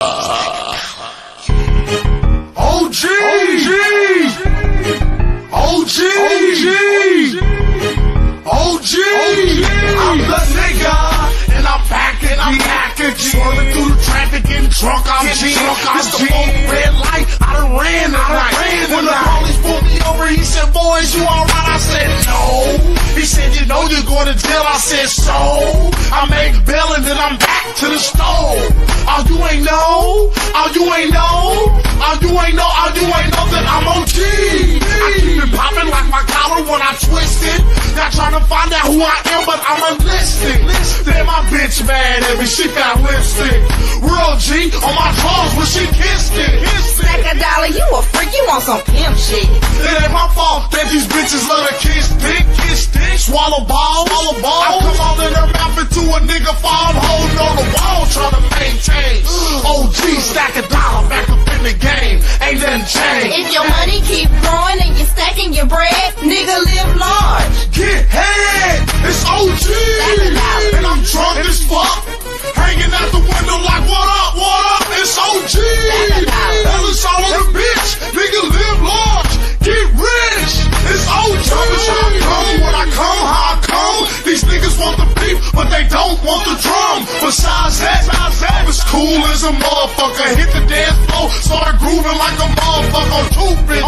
I'm the nigga, and I'm packing, swerving through the traffic, getting drunk, I'm G. It's the full red light, I done ran the night. When the police pulled me over, he said, boys, you alright? I said, no. He said, you know you're going to jail. I said, so? I make bail and then I'm back to the stove. Oh, you ain't know? Oh, you ain't know? Oh, you ain't know? Oh, you ain't know that I'm OG? I keep it popping like my collar when I twist it. Not trying to find out who I am, but I'm enlisted. Then my bitch mad at me, she got lipstick. Real G on my drawers when she kissed it. Stack a dollar, you a freak, you want some pimp shit. It ain't my fault that these bitches love to kiss dick. Swallow ball, I come all in her mouth into a nigga fall. I'm holding on the wall trying to maintain. OG, stack a dollar, back up in the game. Ain't nothing changed. If your money keep growing and you're stacking your bread, nigga live large. Get head, it's OG. And I'm drunk as fuck, hanging out the window like what up, it's OG. Hell, it's all on the bitch, nigga live large, get rich, it's OG. When I come, how I come, these niggas want the beef, but they don't want the drum. Besides that, I'm as cool as a motherfucker. Hit the dance floor, start grooving like a motherfucker on Toothpick.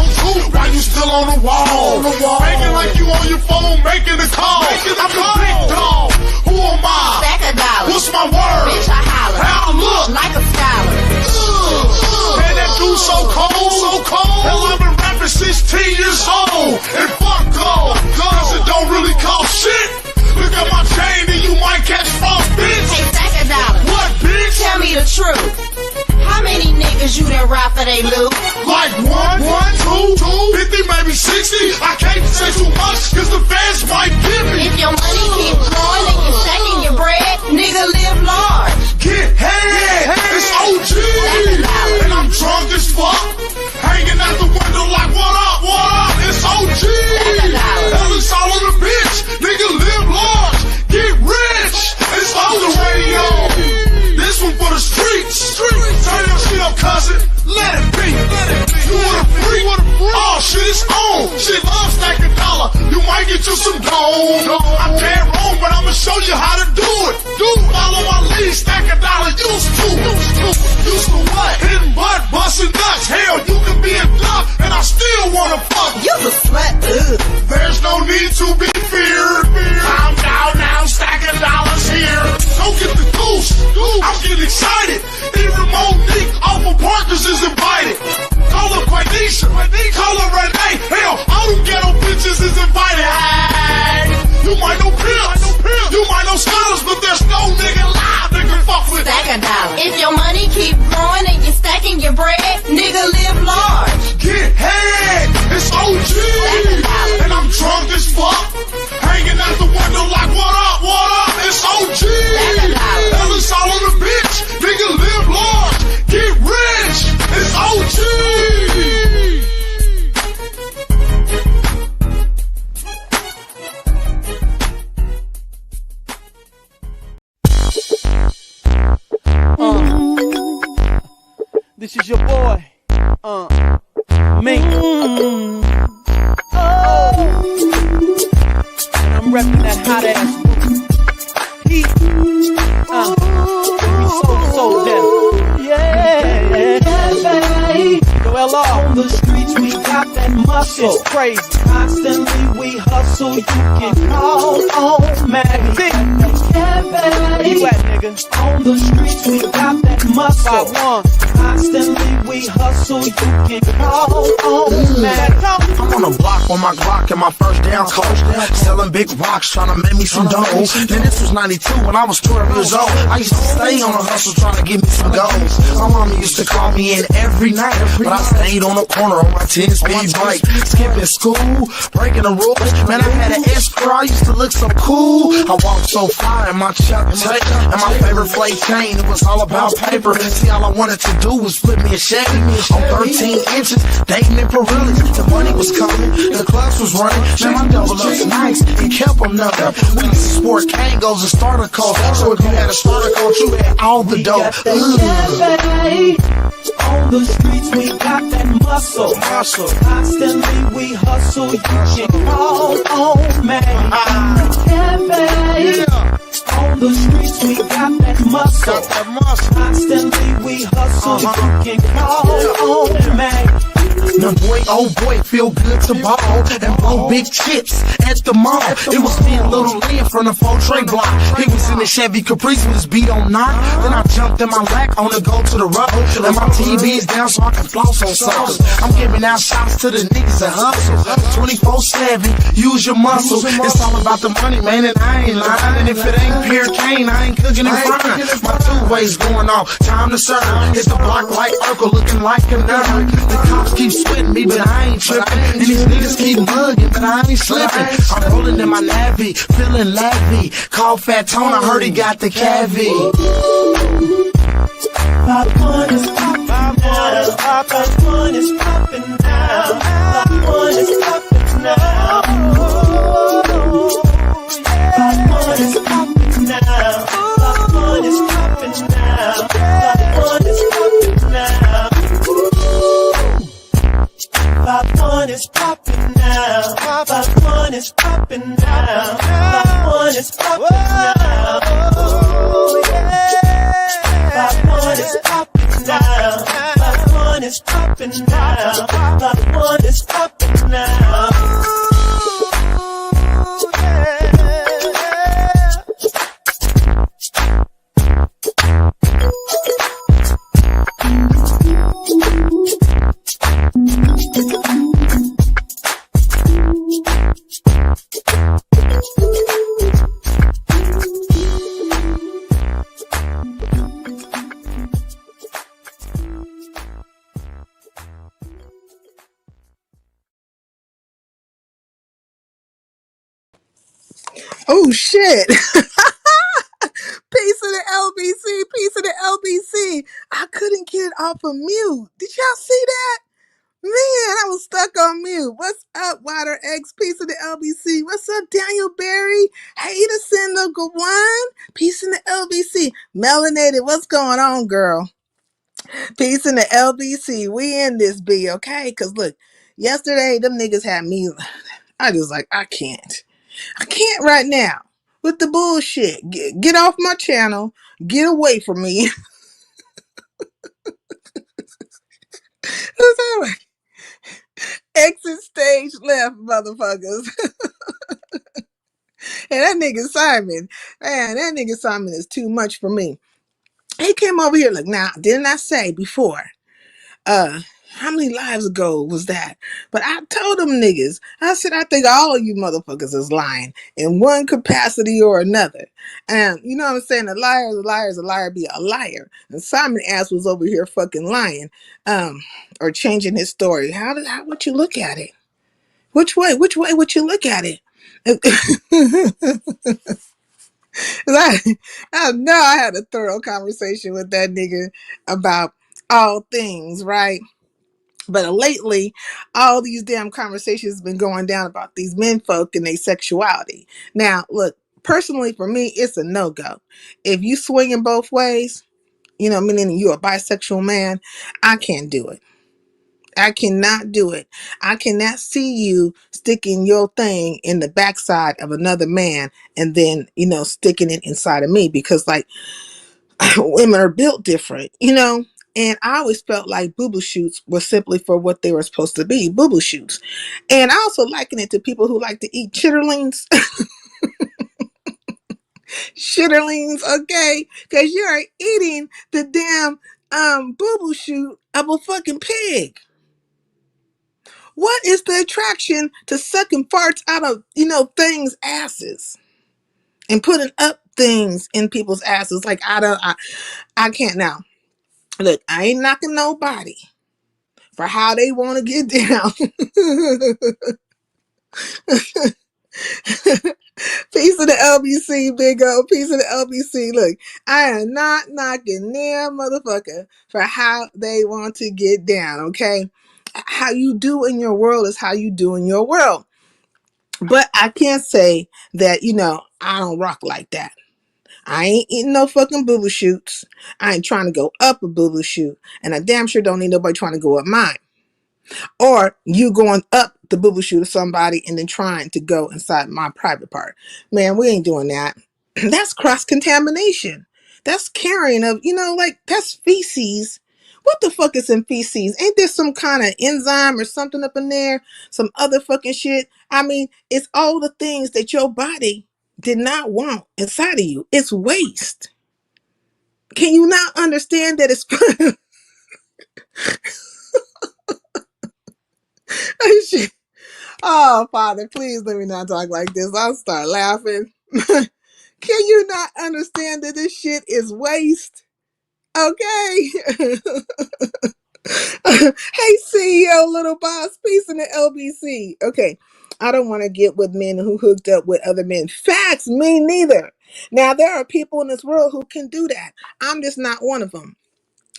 While you still on the wall, making like you on your phone, making a call. I'm the big dog, who am I? Stack a dollar. What's my word? Bitch, I holler. How I look? Like a scholar. Man, that dude so cold. Hell, I've been rapping 16 years old. And fuck gold, cause it don't really cost shit. Look at my chain and you might catch false, bitch. Hey, stack a dollar. What, bitch? Tell me the truth. How many niggas you done robbed for they loot? Like one, two, 50, maybe 60. I can't say too much, cause the fans might give me. If your money keep growing and you're stacking your bread, nigga live large. Get head, it's OG. And I'm drunk as fuck, hanging out the window like what up, it's OG. Hell, it's all on the bitch, nigga live large, get rich, it's on the radio. This one for the streets. Turn your shit up, cousin, let it be. You want a freak? Oh shit, it's on. Shit love stacking dollar, you might get you some gold. I'm dead wrong, but I'ma show you how to do it. Follow my lead, stack a dollar, used to what? Hitting butt, busting nuts. Hell, you can be a duck, and I still wanna fuck. You a slut, There's no need to be feared. Calm down now, stacking dollars here. Don't get the goose, I'm getting excited. Even Monique off of Parkers is invited. Call her Quanisha, call her Renee. Hell, all them ghetto bitches is invited. Hey, you might know pimps, you might know scholars, but there's no nigga live that can fuck with. Stack a dollar. If your money keep growing and you're stacking your bread, nigga live large. Get head, it's OG. And I'm drunk as fuck, hanging out the window like what up, it's OG. Hell, it's all on the bitch, nigga live large, get rich, it's OG. This is your boy, Mink. And I'm reppin' that hot ass heat. We so deaf. Yeah. Yo, LR. On the streets, we got that muscle. It's crazy. Constantly we hustle. You can call on Maggie. Where you at, nigga? On the streets, we got that muscle. 5-1. Constantly we hustle. You can call on Maggie. I'm on the block on my Glock and my first down coach. Selling big rocks, trying to make me some dough. Then this was 92 when I was 12 years old. I used to stay on the hustle trying to get me some goals. My mama used to call me in every night, but I stayed on the corner on my 10-speed bike. Skipping school, breaking the rules. Man, I had an escrow, I used to look so cool. I walked so far in my Chuck tape and my favorite flake chain. It was all about paper. See, all I wanted to do was flip me a Chevy on 13 inches, dating in Pirelli. The money was coming, the clubs was running. Man, my double ups nice and kept them nothing. We used to sport Kangos and starter coats. So if you had a starter coat, you had all the dope. the streets, we got that muscle. Constantly we hustle, you can call on me. On the streets, we got that muscle. Constantly we hustle, you can call on me. Now boy, oh boy, feel good to ball and blow big chips at the mall. It was me and Little Lynn from the 4 Trey block. He was in the Chevy Caprice with his beat on knock. Then I jumped in my lack on the go to the road. And my TV's down so I can floss on suckers. I'm giving out shots to the niggas that hustle. 24/7, use your muscles. It's all about the money, man, and I ain't lying. And if it ain't pure cane, I ain't cooking it fine. My 2-ways going off, time to serve. Hit the block like Urkel, looking like a nerd. The cops keep sweating me, but I ain't tripping. And these niggas keep mugging, but I ain't slipping. I'm rolling in my Navy, feeling lavvy. Call Fat Tone, I heard he got the cavity. 5-1 is poppin' now. 5-1 is poppin' now. 5-1 is poppin' now. 5-1 is poppin' now. 5-1 is poppin' now. 5-1 is poppin' now. 5-1 is poppin' now. 5-1 is poppin' now. 5-1 is poppin' now. 5-1 is poppin' now. 5-1 is poppin' now. 5-1 is poppin' now. Oh shit. Piece of the LBC, piece of the LBC. I couldn't get it off of mute. Did y'all see that? Man, I was stuck on mute. What's up, Water X? Piece of the LBC. What's up, Daniel Berry? Hey, to send Uncle One. Piece in the LBC. Melanated, what's going on, girl? Piece in the LBC. We in this B, okay? Because look, yesterday, them niggas had me. I was like, I can't right now with the bullshit. Get off my channel. Get away from me. Exit stage left, motherfuckers. And that nigga Simon, man, that nigga Simon is too much for me. He came over here, look, now, didn't I say before, how many lives ago was that? But I told them niggas, I said, I think all of you motherfuckers is lying in one capacity or another. And you know what I'm saying? A liar is a liar is a liar be a liar. And Simon ass was over here fucking lying, or changing his story. How would you look at it? Which way would you look at it? I know I had a thorough conversation with that nigga about all things, right? But lately, all these damn conversations been going down about these men folk and their sexuality. Now, look, personally for me, it's a no-go. If you swinging both ways, you know, meaning you're a bisexual man, I can't do it. I cannot do it. I cannot see you sticking your thing in the backside of another man and then, you know, sticking it inside of me, because like women are built different, you know? And I always felt like boo-boo shoots were simply for what they were supposed to be, boo-boo shoots. And I also liken it to people who like to eat chitterlings. Chitterlings, okay? Because you are eating the damn boo-boo shoot of a fucking pig. What is the attraction to sucking farts out of, you know, things' asses and putting up things in people's asses? Like, I can't now. Look, I ain't knocking nobody for how they want to get down. Piece of the LBC, big O. Piece of the LBC. Look, I am not knocking them motherfucker for how they want to get down, okay? How you do in your world is how you do in your world. But I can't say that, you know, I don't rock like that. I ain't eating no fucking boo boo shoots. I ain't trying to go up a boo boo shoot. And I damn sure don't need nobody trying to go up mine. Or you going up the boo boo shoot of somebody and then trying to go inside my private part. Man, we ain't doing that. That's cross contamination. That's carrying of, like that's feces. What the fuck is in feces? Ain't there some kind of enzyme or something up in there? Some other fucking shit? I mean, it's all the things that your body did not want inside of you. It's waste. Can you not understand that it's shit? Oh, Father, please let me not talk like this. I'll start laughing. Can you not understand that this shit is waste? Okay. Hey, CEO, little boss, peace in the LBC. Okay. I don't want to get with men who hooked up with other men. Facts, me neither. Now, there are people in this world who can do that. I'm just not one of them.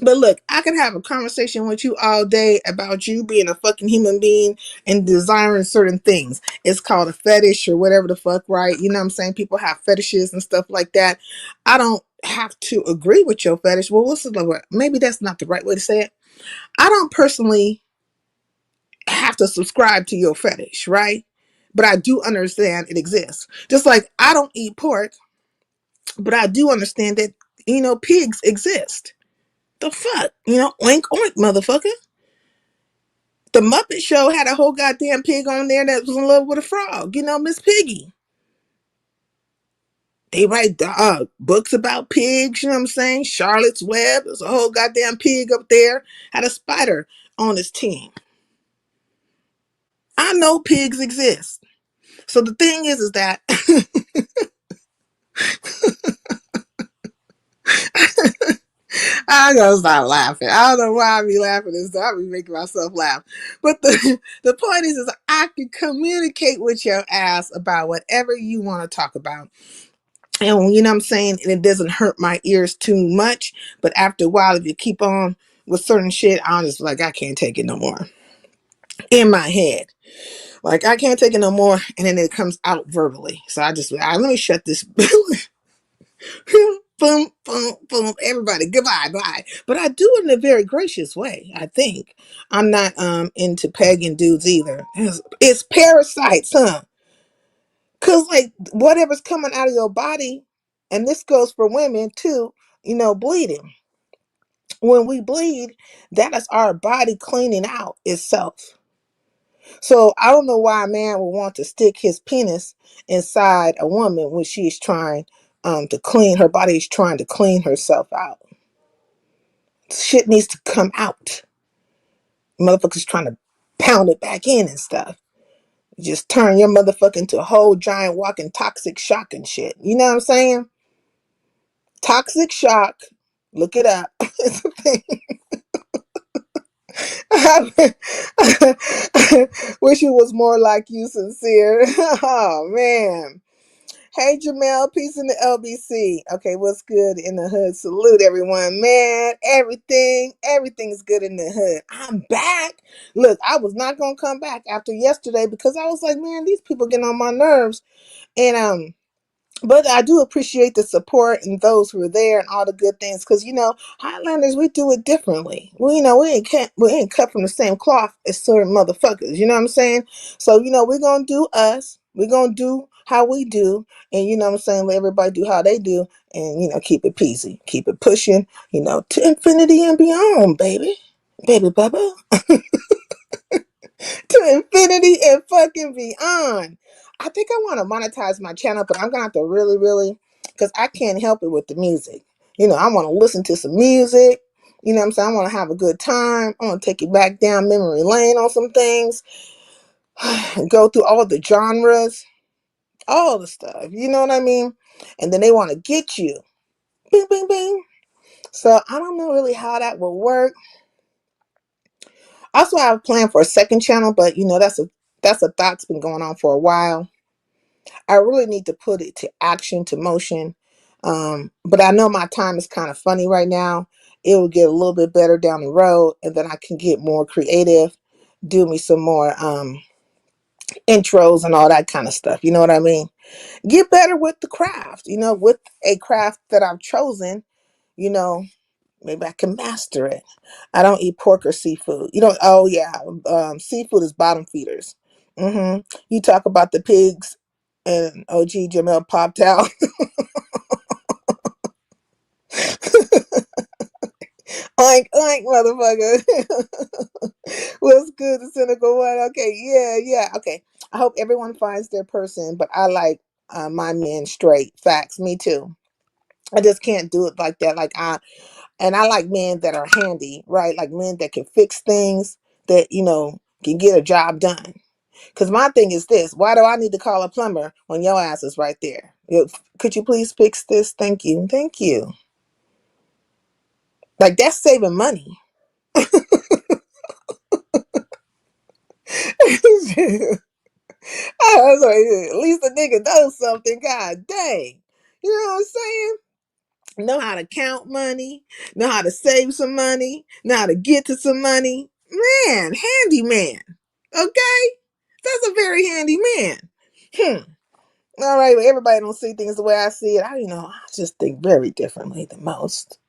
But look, I can have a conversation with you all day about you being a fucking human being and desiring certain things. It's called a fetish or whatever the fuck, right? You know what I'm saying? People have fetishes and stuff like that. I don't have to agree with your fetish. Well, what's the word? Maybe that's not the right way to say it. I don't personally have to subscribe to your fetish, right? But I do understand it exists. Just like I don't eat pork, but I do understand that, pigs exist. The fuck? Oink, oink, motherfucker. The Muppet Show had a whole goddamn pig on there that was in love with a frog. Miss Piggy. They write books about pigs, you know what I'm saying? Charlotte's Web. There's a whole goddamn pig up there. Had a spider on his team. I know pigs exist. So the thing is that I'm gonna stop laughing. I don't know why I be laughing and stuff. I be making myself laugh. But the point is I can communicate with your ass about whatever you want to talk about. And you know what I'm saying? And it doesn't hurt my ears too much. But after a while, if you keep on with certain shit, I'm just like, I can't take it no more. In my head. Like, I can't take it no more. And then it comes out verbally. So let me shut this. Boom, boom, boom. Everybody, goodbye, bye. But I do it in a very gracious way, I think. I'm not into pegging dudes either. It's parasites, huh? Because, like, whatever's coming out of your body, and this goes for women too, bleeding. When we bleed, that is our body cleaning out itself. So I don't know why a man would want to stick his penis inside a woman when she's trying to clean, her body is trying to clean herself out. Shit needs to come out. Motherfuckers trying to pound it back in and stuff. You just turn your motherfucker into a whole giant walking toxic shock and shit. You know what I'm saying? Toxic shock. Look it up. It's a thing. Wish it was more like you, sincere. Oh man. Hey Jamel, peace in the LBC. Okay, what's good in the hood? Salute everyone, man. Everything's good in the hood. I'm back. Look, I was not gonna come back after yesterday because I was like, man, these people getting on my nerves. And but I do appreciate the support and those who are there and all the good things because Highlanders, we do it differently. We ain't cut from the same cloth as certain motherfuckers. You know what I'm saying? So we're gonna do us. We're gonna do how we do, and you know what I'm saying. Let everybody do how they do, and keep it peasy, keep it pushing. To infinity and beyond, baby, baby, bubba. To infinity and fucking beyond. I think I want to monetize my channel, but I'm gonna have to really, really, because I can't help it with the music. I want to listen to some music. You know what I'm saying? I want to have a good time. I want to take you back down memory lane on some things. Go through all the genres, all the stuff. You know what I mean? And then they want to get you. Bing, bing, bing. So I don't know really how that will work. Also, I have a plan for a second channel, but that's a thought's been going on for a while. I really need to put it to action, to motion. But I know my time is kind of funny right now. It will get a little bit better down the road, and then I can get more creative, do me some more intros and all that kind of stuff. You know what I mean? Get better with the craft, you know, with a craft that I've chosen, you know, maybe I can master it. I don't eat pork or seafood. You don't, oh yeah, seafood is bottom feeders. You talk about the pigs and OG Jamel popped out. Oink, oink, motherfucker. What's good, the cynical one? Okay, yeah, yeah. Okay. I hope everyone finds their person, but I like my men straight. Facts. Me too. I just can't do it like that. And I like men that are handy, right? Like men that can fix things, that, you know, can get a job done. Because my thing is this: why do I need to call a plumber when your ass is right there? Could you please fix this? Thank you. Thank you. Like, that's saving money. I was like, at least the nigga knows something. God dang. You know what I'm saying? Know how to count money, know how to save some money, know how to get to some money. Man, handy man. Okay? That's a very handy man. All right, but everybody don't see things the way I see it. I just think very differently than most.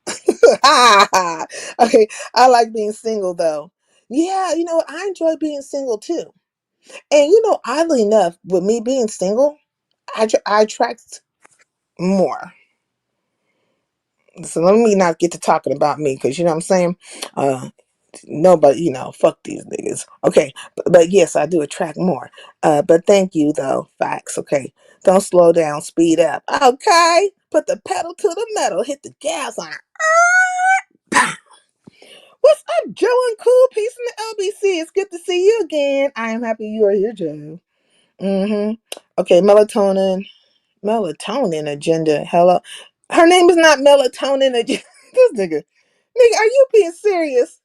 Okay, I like being single though. Yeah, you know what? I enjoy being single too. And oddly enough, with me being single, I attract more. So let me not get to talking about me, because you know what I'm saying. Nobody, fuck these niggas. Okay, but yes, I do attract more. But thank you though. Facts. Okay, don't slow down, speed up. Okay, put the pedal to the metal, hit the gas on. What's up, Joe and Cool? Peace in the LBC. It's good to see you again. I am happy you are here, Joe. Okay, melatonin agenda. Hello, her name is not melatonin agenda. This nigga, are you being serious?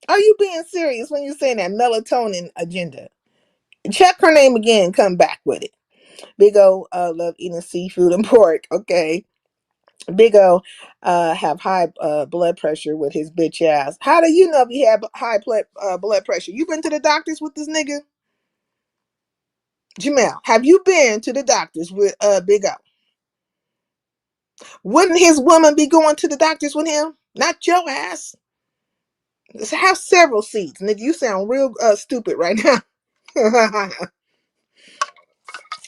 Are you being serious when you're saying that melatonin agenda? Check her name again. Come back with it. Big O love eating seafood and pork. Okay. Big O have high blood pressure with his bitch ass. How do you know if he have high blood pressure? You been to the doctors with this nigga? Jamel, have you been to the doctors with Big O? Wouldn't his woman be going to the doctors with him? Not your ass. Have several seats. Nigga, you sound real stupid right now.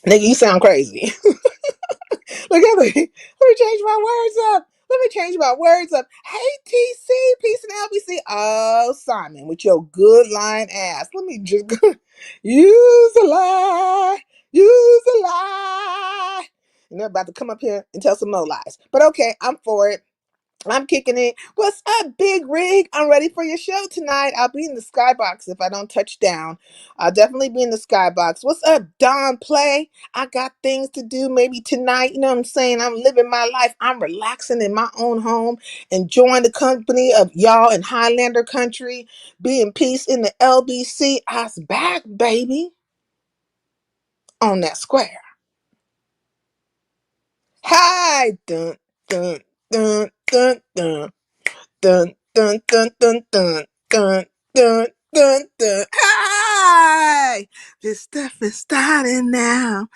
Nigga, you sound crazy. Look at me. Let me change my words up. Hey, TC, peace and LBC. Oh, Simon, with your good line ass. Let me just go. Use a lie. Use a lie. And they're about to come up here and tell some more lies. But okay, I'm for it. I'm kicking it. What's up, Big Rig? I'm ready for your show tonight. I'll be in the skybox if I don't touch down. I'll definitely be in the skybox. What's up, Don Play? I got things to do maybe tonight. You know what I'm saying? I'm living my life. I'm relaxing in my own home, enjoying the company of y'all in Highlander country. Be in peace in the LBC. I's back, baby. On that square. Hi. Dun, dun, dun, dun, dun. Dun dun dun dun dun dun dun dun dun. Hi! This stuff is starting now.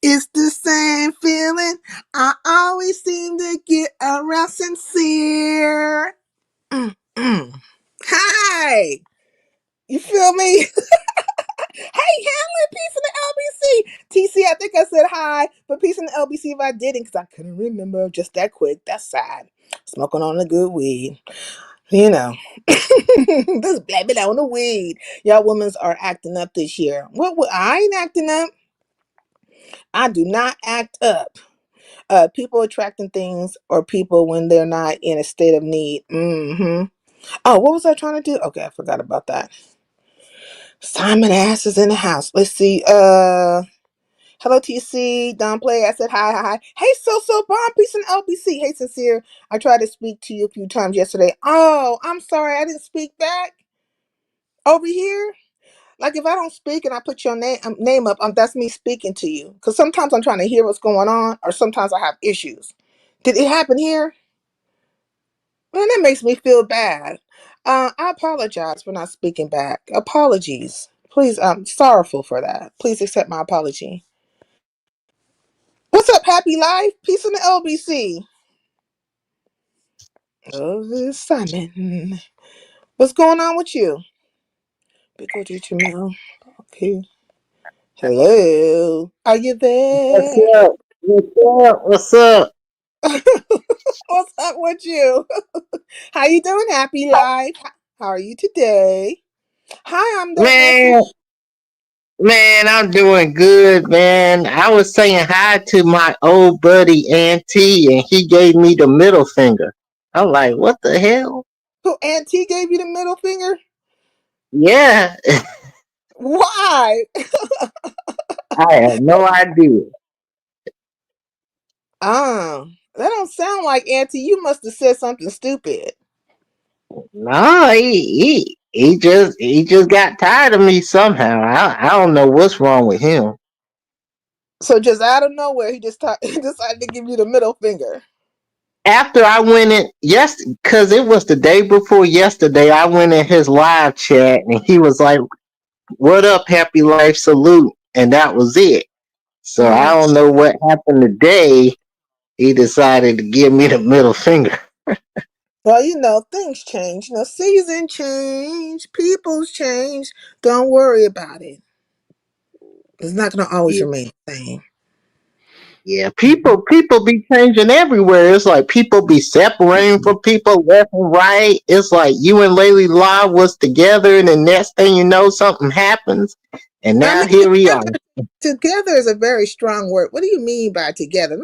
It's the same feeling I always seem to get around sincere. Hi! You feel me? Hey, Hamlin, peace in the LBC. TC, I think I said hi, but peace in the LBC if I didn't, because I couldn't remember just that quick. That's sad. Smoking on the good weed. You know, this black bit on the weed. Y'all women are acting up this year. What? I ain't acting up. I do not act up. People attracting things or people when they're not in a state of need. Oh, what was I trying to do? Okay, I forgot about that. Simon Ass is in the house. Let's see. Hello, TC. Don't play. I said hi. Hey, so bomb. Peace and LBC. Hey, sincere. I tried to speak to you a few times yesterday. Oh, I'm sorry. I didn't speak back over here. Like, if I don't speak and I put your name up, that's me speaking to you. Because sometimes I'm trying to hear what's going on, or sometimes I have issues. Did it happen here? Man, that makes me feel bad. I apologize for not speaking back. Apologies. Please, I'm sorrowful for that. Please accept my apology. What's up, Happy Life? Peace in the LBC. Oh, this is Simon. What's going on with you? Because you know. Okay. Hello. Are you What's there? up? What's up? What's up? What's up with you? How you doing, Happy Life? How are you today? Hi, I'm the Man, message. man, I'm doing good, man. I was saying hi to my old buddy Auntie, and he gave me the middle finger. I'm like, what the hell? Who Auntie gave you the middle finger? Yeah, Why? I have no idea. That don't sound like Auntie. You must have said something stupid. No, he just got tired of me somehow. I don't know what's wrong with him. So just out of nowhere, he just he decided to give you the middle finger. After I went in, yes, because it was the day before yesterday, I went in his live chat and he was like, "What up, happy life, salute," and that was it. So I Mm. don't know what happened today. He decided to give me the middle finger. Well, things change. Season change, people's change. Don't worry about it. It's not gonna always Yeah, remain the same. yeah. People be changing everywhere. It's like people be separating from people left and right. It's like you and Laylee Law was together, and the next thing you know, something happens, and I now mean, here we are. together is a very strong word. What do you mean by together?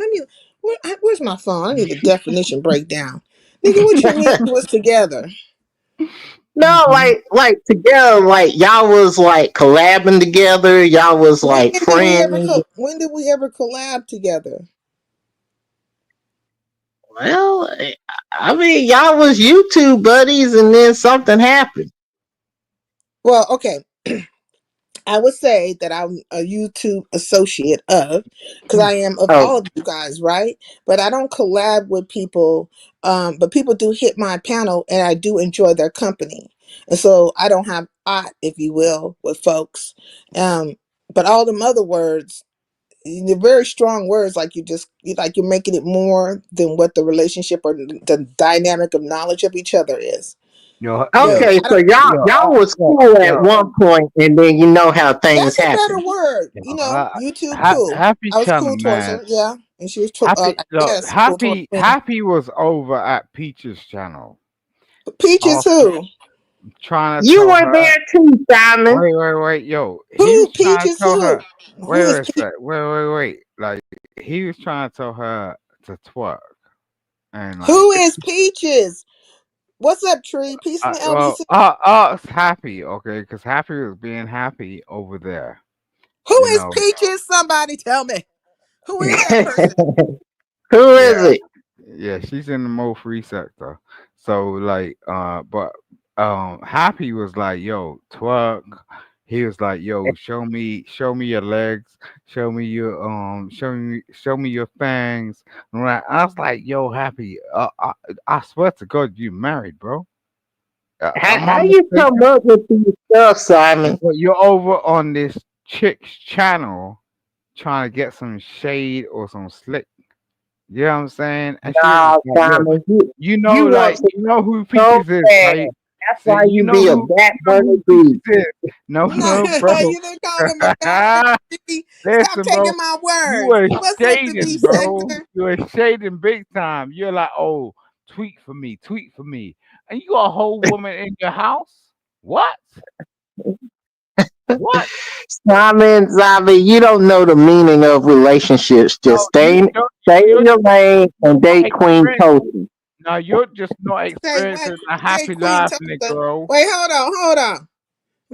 Where's my phone? I need a definition breakdown. Nigga, what you mean was together? No, like together, like y'all was like collabing together. Y'all was like friends. When did we ever collab together? Well, I mean, y'all was YouTube buddies, and then something happened. Well, okay. I would say that I'm a YouTube associate of, because I am of Oh, all of you guys, right? But I don't collab with people. But people do hit my panel, and I do enjoy their company, and so I don't have "ot," if you will, with folks. Um, but all them other words, they're very strong words. Like you're making it more than what the relationship or the dynamic of knowledge of each other is. Yo, So yo, okay. I So don't. y'all was cool at yo, one point, and then you know how things That's a better happen. word. YouTube cool. happy I was channel, cool towards man. her, yeah, and she was, Happy, I look, guess, cool towards me. happy was over at Peach's channel. Peaches, Off who? trying to You tell were her, there too, Simon. wait, yo, he was Who? trying to Peaches, tell her, who? Who is a Peach? sec, wait, like he was trying to tell her to twerk, and like, Who is Peaches? What's up, Tree? Peace in the LBC. it's happy, okay, because happy was being happy over there, Who you is know, Peaches? Somebody tell me. Who is that person? Who is yeah. it? Yeah, she's in the more free sector. So like but Happy was like, yo, twerk. He was like, yo, show me your legs, show me your fangs. And I was like, yo, Happy, I swear to God, you married, bro. Am I How you come mistaken? up with these stuff, Simon? But you're over on this chick's channel trying to get some shade or some slick. You know what I'm saying? And she was Nah, like, yo, Simon. You want some you know who so Peaches is, bad. right? That's See, why you be a back you know burner who Peaches dude. is. No, No, no, bro. you didn't call him a bastard. Stop Listen, bro, taking my you words. were What's up, the shading, B bro. sector? You were shading big time. You're like, oh, tweet for me. And you got a whole woman in your house? What? What? Simon, you don't know the meaning of relationships. Just No, stay in you're your lane and not date Queen experienced. Toasty. Now you're just not Say what? experiencing a Say happy Queen life, Toaster. Negro. Wait, hold on.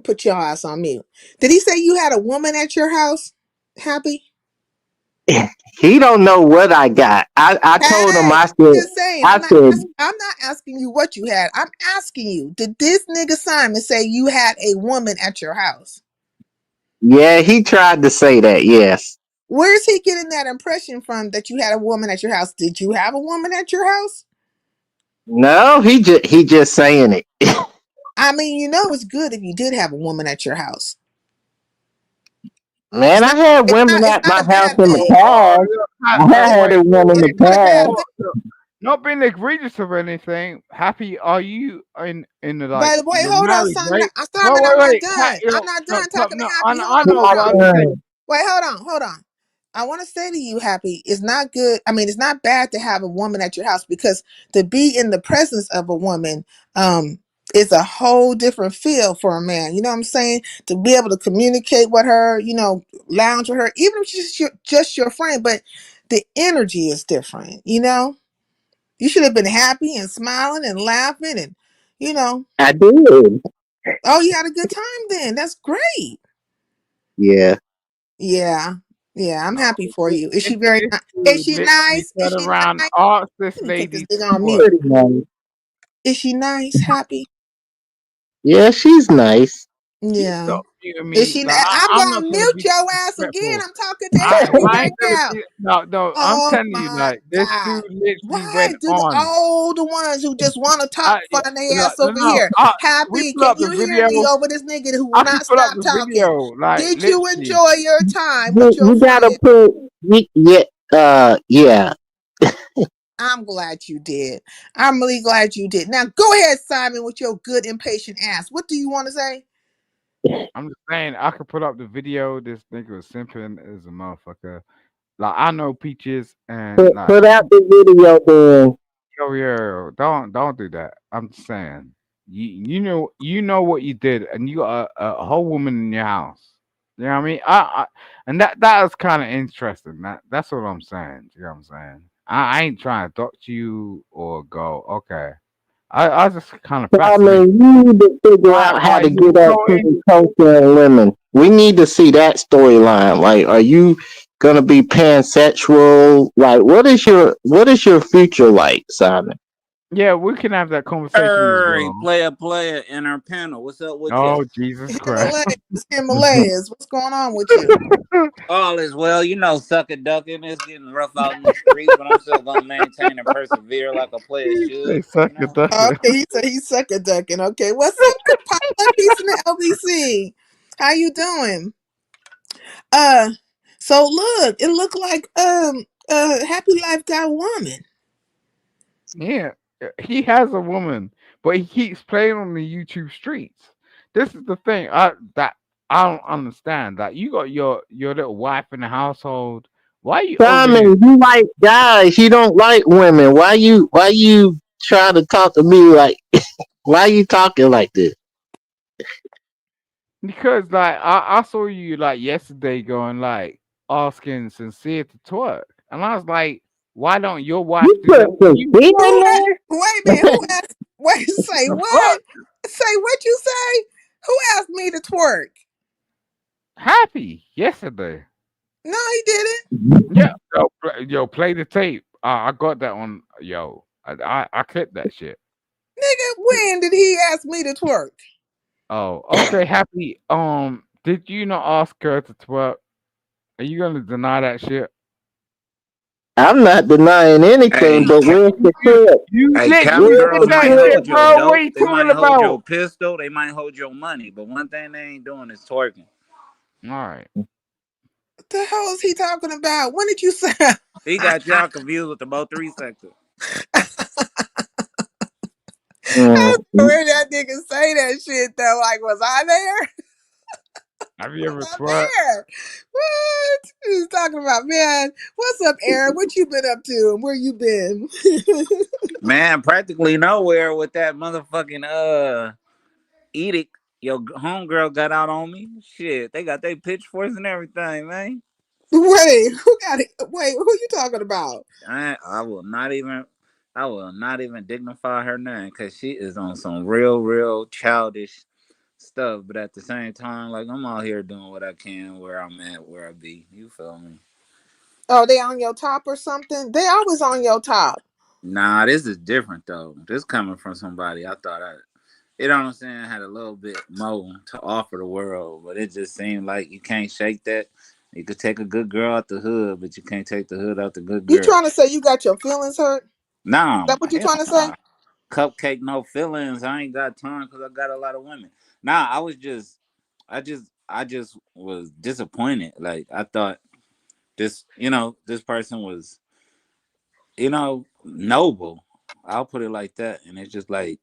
Put your ass on mute. Did he say you had a woman at your house? Happy? He don't know what I got. I told him, Hey, I said, just saying. I said, I'm not asking you what you had. I'm asking you, did this nigga Simon say you had a woman at your house? yeah, he tried to say that, yes. Where's he getting that impression from that you had a woman at your house? Did you have a woman at your house? No, he just saying it. I mean, it's good if you did have a woman at your house. Man, I had women It's at not my a house bad in the thing. past. I It, had a one in it's the not a bad past. thing. Not being egregious or anything. Happy, are you in the like But wait, you're hold on, married, Simon. right? Simon, I'm not Wait. done. You I'm know, not no, done talking to no, Happy. Hold I on, know, hold but on. I'm just saying. Wait, hold on. I want to say to you, Happy, it's not good. I mean, it's not bad to have a woman at your house because to be in the presence of a woman, is a whole different feel for a man. You know what I'm saying? To be able to communicate with her, lounge with her, even if she's just your friend, but the energy is different. You should have been happy and smiling and laughing and, you know, I did. oh, you had a good time then. That's great. Yeah. Yeah. Yeah, I'm No, happy for this, you. Is she this very this nice? Is dude she literally nice? Is turned she around, nice? asked this Let me put this lady thing to on mute. twerk. Pretty nice. Is she nice? Happy? Yeah, she's nice. Can you Yeah. stop muting Is me? she? Like, I'm I'm not gonna gonna mute be your ass again. disrespectful. I'm talking to Happy I right ain't gonna now. be no. I'm Oh telling you, my like this God. dude literally Why went do on. the ones who just want to I talk yeah, find their ass over no. here? We Happy, put can up the you hear me video. over this nigga who will I can not put up stop the talking? video, like Did you literally. enjoy your time with your You gotta friend? put yeah, yeah. I'm glad you did. I'm really glad you did. Now go ahead, Simon, with your good impatient ass. What do you want to say? I'm just saying, I could put up the video. This nigga was simping as a motherfucker. Like I know Peaches and like Put out the video then. yo, don't do that. I'm just saying, you know what you did, and you got a whole woman in your house. You know what I mean? And that is kind of interesting. That's what I'm saying. You know what I'm saying? I ain't trying to talk to you or go. Okay, I just kind of I fascinated. mean, you need to figure out how Why to you get at go in? pretty culture and women. We need to see that storyline. Like, are you gonna be pansexual? Like, what is your future like, Simon? Yeah, we can have that conversation as well. Player, inner panel. What's up with you? Oh Jesus Christ! Himalayas, Himalayas. What's going on with you? All is well, sucker ducking. It's getting rough out in the streets, but I'm still gonna maintain and persevere like a player He should. say suck a duck. Oh, okay, he said he's sucker ducking. Okay, what's up, Papa? Peace in the LBC. How you doing? Uh, so look, it looked like Happy Life got a woman. Yeah, he has a woman, but he keeps playing on the YouTube streets. This is the thing I don't understand. That you got your little wife in the household. Why are you over there? Simon, you like guys. You don't like women. Why you trying to talk to me like? Why you talking like this? Because like I saw you like yesterday going like asking sincere to twerk, and I was like, why don't your wife You do put that for some you? fear Who? in there. Wait a minute. Who asked? Wait, say The what? fuck, Say what you say? Who asked me to twerk? happy yesterday. No, he didn't. Yeah, play the tape. I got that on. I clipped that shit. Nigga, when did he ask me to twerk? Oh, okay, happy. Did you not ask her to twerk? Are you gonna deny that shit? I'm not denying anything, Hey, but where's the clip? Capping Literally girls Where's did the might that clip? shit, hold your bro. What are dope, you they talking might hold about? your pistol, they might hold your money, but one thing they ain't doing is twerking. All right. What the hell is he talking about? When did you say? He got y'all confused with the Mo 3 sector. Mm. Where that nigga say that shit though? Like, was I there? Have you Was ever I twerked? there? What? He's talking about, man. What's up, Aaron? What you been up to and where you been? Man, practically nowhere with that motherfucking edict. Your homegirl got out on me. Shit, they got their pitchforks and everything, man. Wait, who got it? Wait, who you talking about? I will not even dignify her name because she is on some real childish stuff. But at the same time, like I'm out here doing what I can, where I'm at, where I be. You feel me? Oh, they on your top or something? They always on your top. Nah, this is different though. This coming from somebody I thought you know what I'm saying, had a little bit more to offer the world, but it just seemed like you can't shake that. You could take a good girl out the hood, but you can't take the hood out the good You girl. trying to say you got your feelings hurt? Is Nah, that what you hell trying to say? nah. Cupcake, no feelings. I ain't got time because I got a lot of women. Nah, I I just was disappointed. Like I thought this person was, noble. I'll put it like that. And it's just like,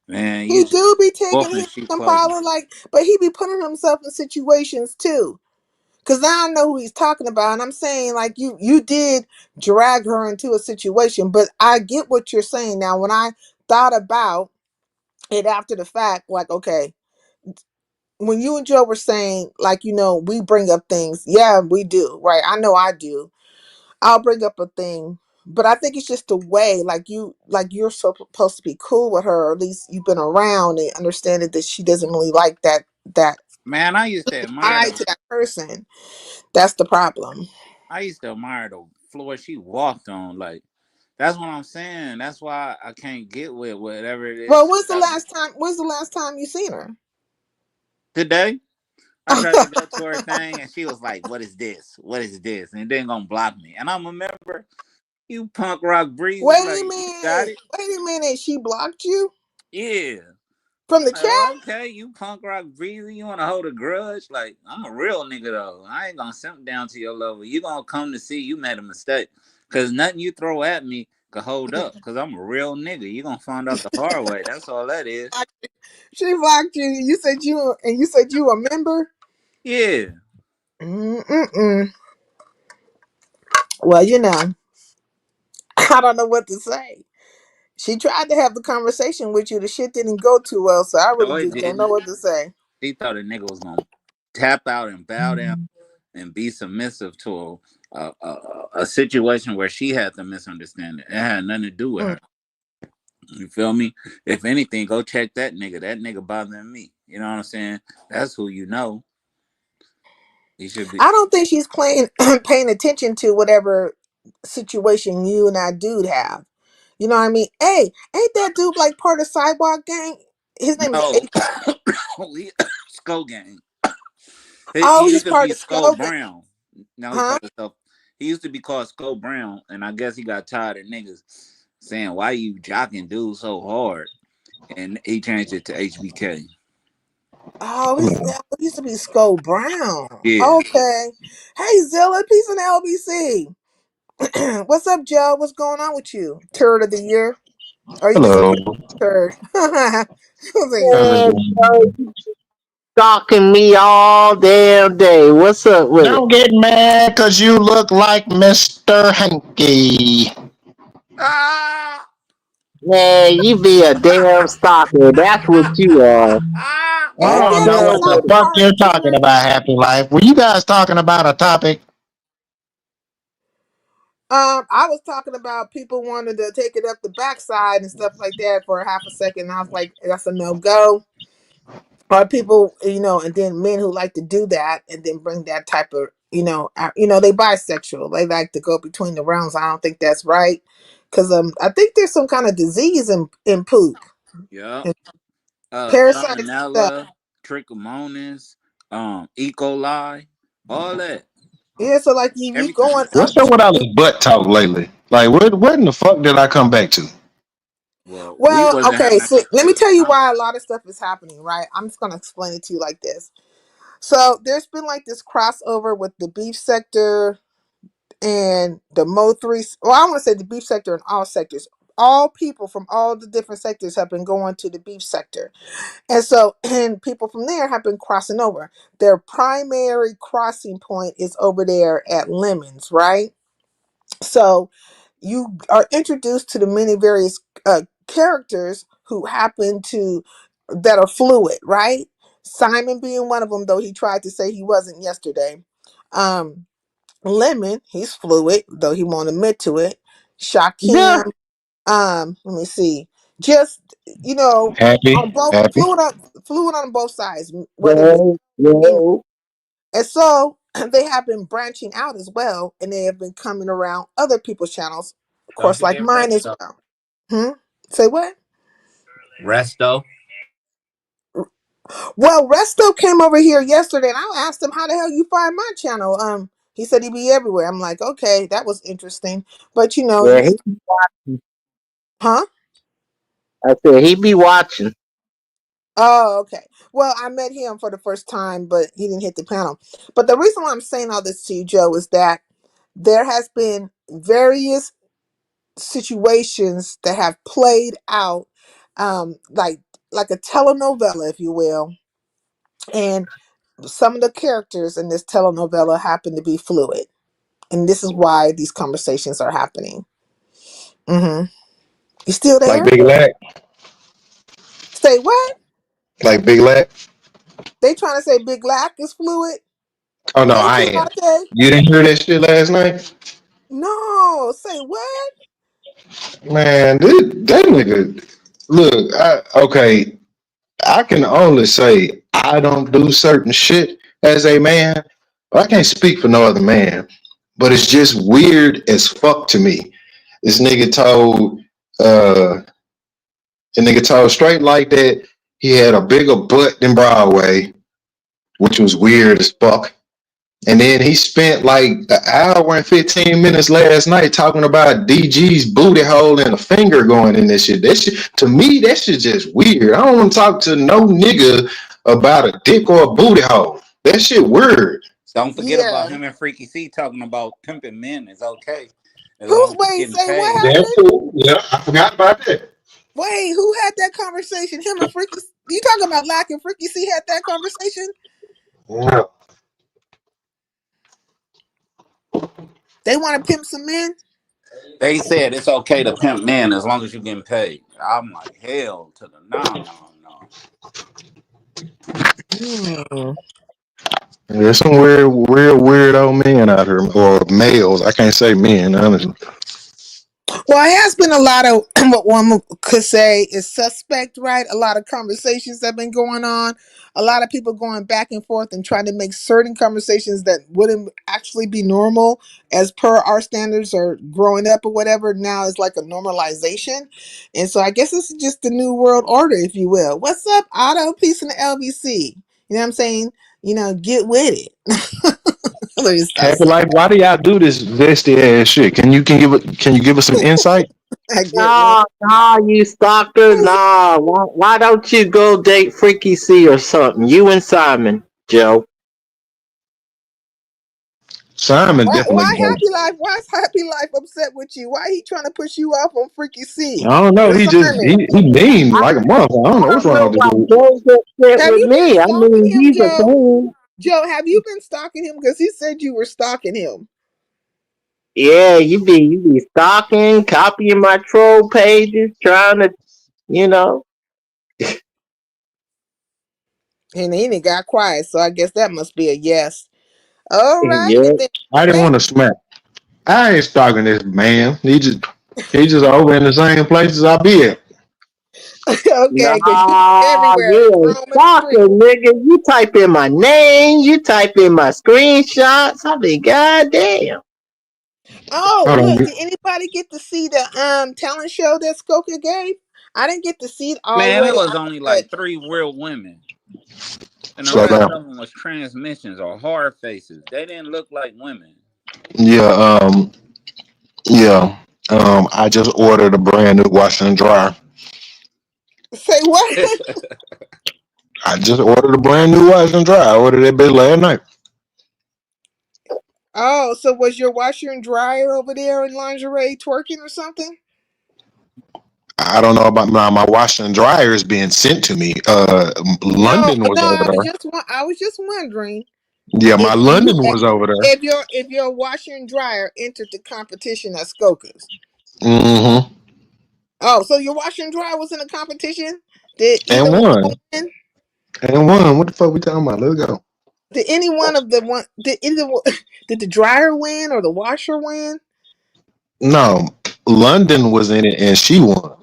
man, you He just do be taking wolf in his sheep and clothing. probably like, but he be putting himself in situations too. Cause now I know who he's talking about, and I'm saying like you did drag her into a situation, but I get what you're saying now. When I thought about it after the fact, like okay, when you and Joe were saying like we bring up things, yeah, we do, right? I know I do. I'll bring up a thing, but I think it's just the way you're supposed to be cool with her, or at least you've been around and understand that she doesn't really like that Man, I used to admire eye the to that person. That's the problem. I used to admire the floor she walked on. Like that's what I'm saying. That's why I can't get with whatever it is Well, she when's the got last time? When's the last time you seen her? today. I tried to go to her thing and she was like, "What is this? What is this?" And then gonna block me. And I remember you punk rock breezy, Wait a like you got minute. it. Wait a minute. She blocked you Yeah. from the Like, chat. oh, okay, you punk rock breezy, you wanna hold a grudge? Like, I'm a real nigga though. I ain't gonna simp down to your level. You gonna come to see you made a mistake. Cause nothing you throw at me could hold up. Cause I'm a real nigga. You gonna find out the hard way. That's all that is. She blocked you. You said you a member. Yeah. Mm-mm. Well, I don't know what to say. She tried to have the conversation with you. The shit didn't go too well, so I really No, it just don't know didn't. what to say. She thought a nigga was gonna tap out and bow down and be submissive to a situation where she had the misunderstanding. It had nothing to do with Mm. her. You feel me? If anything, go check that nigga. That nigga bothering me. You know what I'm saying? That's who you know. He should be. I don't think she's playing paying attention to whatever situation you and that dude have. You know what I mean? Hey, ain't that dude like part of Sidewalk Gang? His name is No, H. Skull Gang. He Oh, he's used to part be of Skull Skull Gang, Brown. Now he huh? called himself. He used to be called Skull Brown, and I guess he got tired of niggas saying, "Why you jocking dude so hard?" And he changed it to HBK. Oh, he used to be Skull Brown. Yeah. Okay. Hey, Zilla, peace in LBC. What's up, Joe? What's going on with you? Turd of the year? Or are you just a Hello. regular turd? I was like, How's it Man, going? bro, stalking me all damn day. What's up with it? Don't get mad because you look like Mr. Hanky. Ah! Man, you be a damn stalker. That's what you are. I ain't I don't that know the know what the what. soft fuck part you're of talking turd? about, Happy Life. Were you guys talking about a topic? I was talking about people wanting to take it up the backside and stuff like that for a half a second. And I was like, that's a no go. Or people, and then men who like to do that and then bring that type of, they bisexual. They like to go between the realms. I don't think that's right. Because I think there's some kind of disease in poop Yep. and parasites and stuff. Salmonella, trichomonas, E. coli, all that. Yeah, so like you Everything. going What's up upstream. with all this butt talk lately? Like, what in the fuck did I come back to? Well, we Well, wasn't okay, having a so let me conversation. tell you why a lot of stuff is happening, right? I'm just gonna explain it to you like this. So there's been like this crossover with the beef sector and the Mo three. Well, I want to say the beef sector and all sectors. All people from all the different sectors have been going to the beef sector, and so and people from there have been crossing over. Their primary crossing point is over there at Lemons, right? So you are introduced to the many various characters who happen to that are fluid, right? Simon being one of them, though he tried to say he wasn't yesterday. Um, Lemon, he's fluid, though he won't admit to it. Yeah. Shakim, let me see, just Happy, on both happy. fluid on both sides, whether it's Yo, female. yo. And so they have been branching out as well, and they have been coming around other people's channels, of Don't course, like forget mine as Resto. well. Hmm? Say what? Resto. Well, Resto came over here yesterday, and I asked him how the hell you find my channel. He said he'd be everywhere. I'm like, okay, that was interesting, but Yeah, you, huh? I said he be watching. Oh, okay. Well, I met him for the first time, but he didn't hit the panel. But the reason why I'm saying all this to you, Joe, is that there has been various situations that have played out, like a telenovela, if you will, and some of the characters in this telenovela happen to be fluid, and this is why these conversations are happening. Mm-hmm. You still Like there? Big Lack, Say what? like Big Lack. They trying to say Big Lack is fluid? Oh no, Hey, I T. ain't. Marte. You didn't hear that shit last night, No, say what? man. That nigga. Look, okay. I can only say I don't do certain shit as a man. I can't speak for no other man, but it's just weird as fuck to me. This nigga told uh the nigga told straight like that he had a bigger butt than Broadway, which was weird as fuck. And then he spent like an hour and 15 minutes last night talking about DG's booty hole and a finger going in this shit. That shit, to me, that shit just weird. I don't want to talk to no nigga about a dick or a booty hole. That shit weird. Don't forget about Yeah. him and Freaky C talking about pimping men is okay as Who? long as you're Wait. getting Say what paid. That's happened? cool. Yeah, I forgot about that. Wait. Who had that conversation? Him and Freaky. You talking about Lack and Freaky C had that conversation? Yeah. They want to pimp some men. They said it's okay to pimp men as long as you're getting paid. I'm like, hell to the no, no, no. Hmm. There's some weird, weirdo men out here, or males. I can't say men, honestly. Well, it has been a lot of what one could say is suspect, right? A lot of conversations that have been going on. A lot of people going back and forth and trying to make certain conversations that wouldn't actually be normal as per our standards or growing up or whatever. Now is like a normalization. And so I guess this is just the new world order, if you will. What's up, Otto? Peace in the LBC. You know what I'm saying? Get with it. Let me stop Happy saying life. Why do y'all do this vested ass shit? Can you give us some insight? I get with Nah, nah, you stalker. it. Nah, why don't you go date Freaky C or something? You and Simon, Joe. Simon Why definitely don't. Happy Life? Why is Happy Life upset with you? Why he trying to push you off on Freaky C? I don't know. Or He just Simon? he mean I, like a motherfucker. I don't know I what's don't wrong know with why the dude. Joe's upset Have with you been me. I stalking mean, him, he's a Joe? thing. Joe, have you been stalking him? Because he said you were stalking him. Yeah, you be stalking, copying my troll pages, trying to, you know. And he didn't got quiet, so I guess that must be a yes. All right, Yeah. and then I didn't hey, want to smack. I ain't stalking this man. He just over in the same places I be at. okay, because you be Nah, everywhere, you ain't roaming the street. stalking, nigga. You type in my name, you type in my screenshots. I mean, goddamn. Oh, Hold look, on. did anybody get to see the talent show that Skoka gave? I didn't get to see it all the Man, it way. was only But like three real women. And the Slow rest down. of them was transmissions or hard faces. They didn't look like women. Yeah. Yeah. I just ordered a brand new washer and dryer. say what? I just ordered a brand new washer and dryer. I ordered that bitch last night. Oh, so was your washer and dryer over there in lingerie twerking or something? I don't know about my washer and dryer is being sent to me. No, London was no. over there. I was just wondering Yeah, my if London was over there. if your washer and dryer entered the competition at Skokas. Mm-hmm. Oh, so your washer and dryer was in a competition? Did either And one of one. them win? And one. What the fuck we talking about? Let's go. Did any one of the one? Did the dryer win or the washer win? No, London was in it and she won.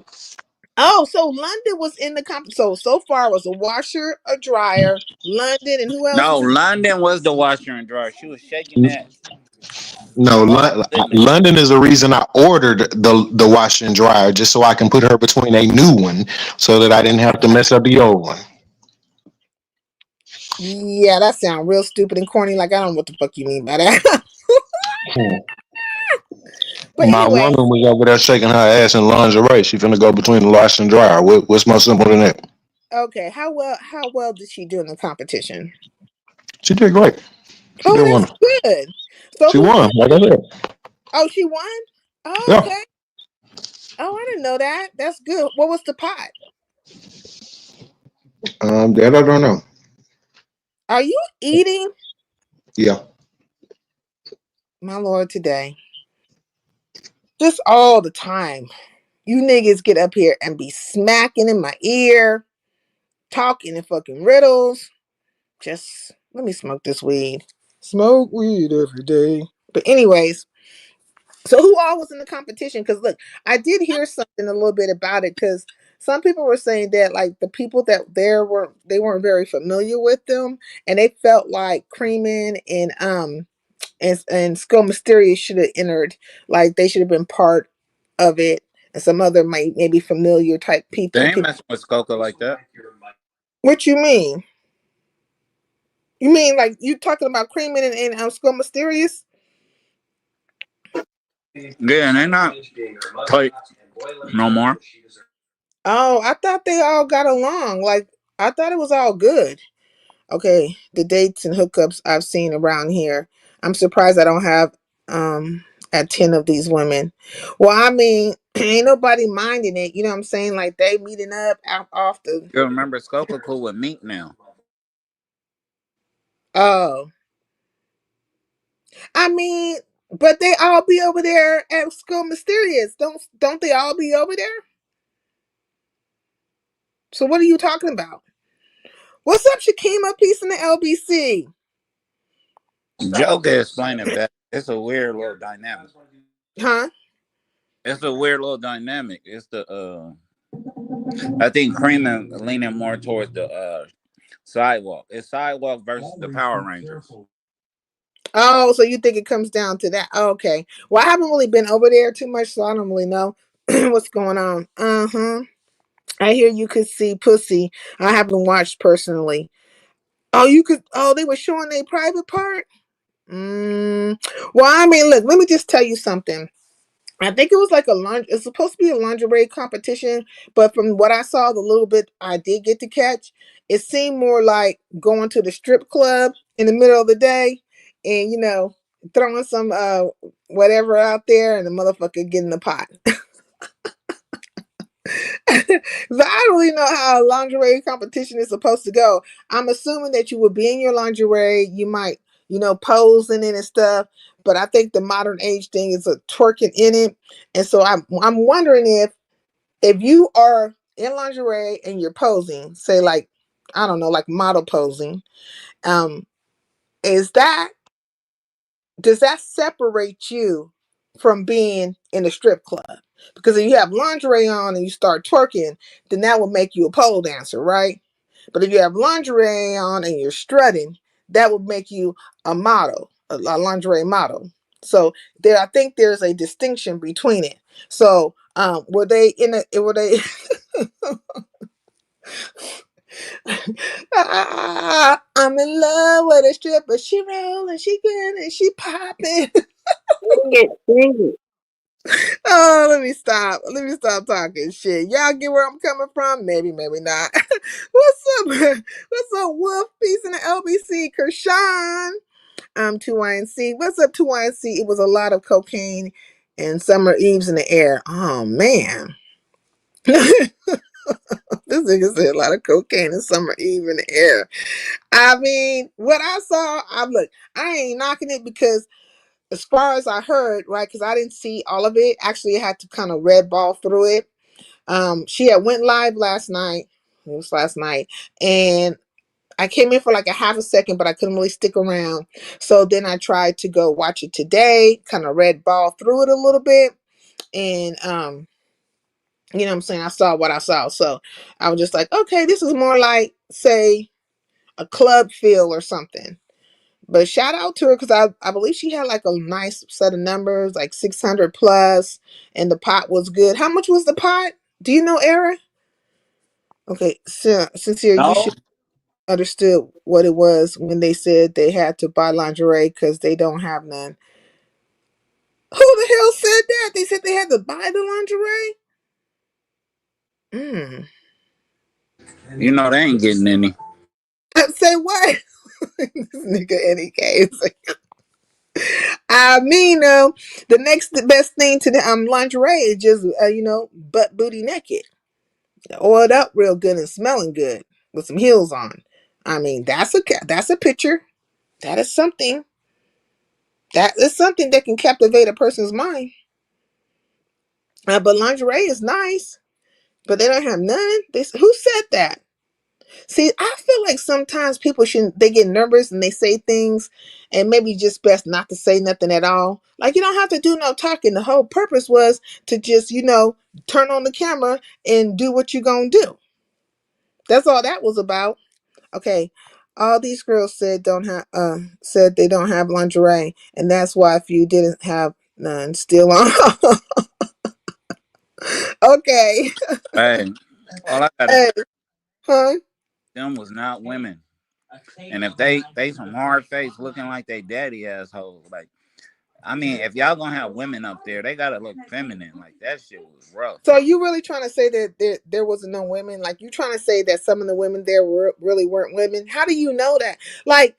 Oh, so London was in the comp. So far it was a washer, a dryer, London, and who else No, was in? London was the washer and dryer. She was shaking that No, all goodness. London is the reason I ordered the washer and dryer just so I can put her between a new one so that I didn't have to mess up the old one. Yeah, that sounds real stupid and corny. Like I don't know what the fuck you mean by that. But My woman anyway, was over there shaking her ass in lingerie. She finna go between the washer and dryer. What's more simple than that? Okay, how well did she do in the competition? She did great. She did Oh, wonderful. that's good. So She who won, like I said. oh, she won? Oh, Yeah. okay. Oh, I didn't know that. That's good. What was the pot? That I don't know. Are you eating? Yeah. My Lord, today. Just all the time. You niggas get up here and be smacking in my ear, talking in fucking riddles. Just let me smoke this weed. Smoke weed every day. But anyways, so who all was in the competition? Because look, I did hear something a little bit about it. Because some people were saying that like the people that there were they weren't very familiar with them, and they felt like Creeman and Skull Mysterious should have entered. Like they should have been part of it, and some other maybe familiar type They people. ain't People. messing with Skoka like that. What you mean? You mean like you talking about Creeman and Skull Mysterious? Yeah, and they not tight no more. Oh, I thought they all got along. Like I thought it was all good. Okay, the dates and hookups I've seen around here. I'm surprised I don't have at 10 of these women. Well, I mean, ain't nobody minding it. You know what I'm saying? Like they meeting up out off the You remember Skoka cool with Meek now. oh. I mean, but they all be over there at Skull Mysterious. Don't they all be over there? So what are you talking about? What's up, Shakima? Peace in the LBC. Joe can explain it better. It's a weird little dynamic. Huh? It's a weird little dynamic. It's the I think Cream leaning more towards the sidewalk. It's sidewalk versus the Power Rangers. Oh, so you think it comes down to that? Okay. Well, I haven't really been over there too much, so I don't really know what's going on. Uh-huh. I hear you could see pussy. I haven't watched personally. Oh, you could. Oh, they were showing their private part. Mm. Well, I mean, look. Let me just tell you something. I think it was like a lunch. It's supposed to be a lingerie competition, but from what I saw, the little bit I did get to catch, it seemed more like going to the strip club in the middle of the day, and throwing some whatever out there, and the motherfucker getting the pot. So I don't really know how a lingerie competition is supposed to go. I'm assuming that you would be in your lingerie, you might, pose in it and stuff. But I think the modern age thing is a twerking in it. And so I'm wondering if you are in lingerie and you're posing, say like, I don't know, like model posing, um, is that does that separate you from being in a strip club? Because if you have lingerie on and you start twerking, then that would make you a pole dancer, right? But if you have lingerie on and you're strutting, that would make you a model, a lingerie model. So I think there's a distinction between it. So were they in a were they I'm in love with a stripper. She rolling, she good, and she popping. Sing it, sing it. Oh, let me stop. Let me stop talking shit. Y'all get where I'm coming from? Maybe, maybe not. What's up? What's up, Wolf? Peace in the LBC. Kershawn. 2YNC. What's up, 2YNC? It was a lot of cocaine and summer eves in the air. Oh, man. This nigga said a lot of cocaine and summer eve in the air. I mean, what I saw, I ain't knocking it because as far as I heard, right, because I didn't see all of it. Actually, I had to kind of red ball through it. She had went live last night. It was last night, and I came in for like a half a second, but I couldn't really stick around. So then I tried to go watch it today. Kind of red ball through it a little bit, and you know what I'm saying. I saw what I saw, so I was just like, okay, this is more like say a club feel or something. But shout out to her because I believe she had like a nice set of numbers, like 600 plus, and the pot was good. How much was the pot? Do you know, Era? Okay, so, Sincere, you No, should understood what it was when they said they had to buy lingerie because they don't have none. Who the hell said that? They said they had to buy the lingerie? Mm. You know they ain't getting any. Say what? This nigga Eddie K. I mean, the next best thing to the lingerie is just butt booty naked, oiled up real good and smelling good with some heels on. I mean, that's a picture. That is something. That is something that can captivate a person's mind. But lingerie is nice, but they don't have none. Who said that? See, I feel like sometimes people should they get nervous and they say things, and maybe just best not to say nothing at all. Like you don't have to do no talking. The whole purpose was to just turn on the camera and do what you gonna do. That's all that was about. Okay, all these girls said they don't have lingerie, and that's why if you didn't have none, still on. Okay, Hey, all I gotta hey, huh? them was not women. And if they some hard face looking like they daddy assholes, like I mean, if y'all gonna have women up there, they gotta look feminine. Like that shit was rough. So you really trying to say that there wasn't no women? Like you trying to say that some of the women there really weren't women? How do you know that? Like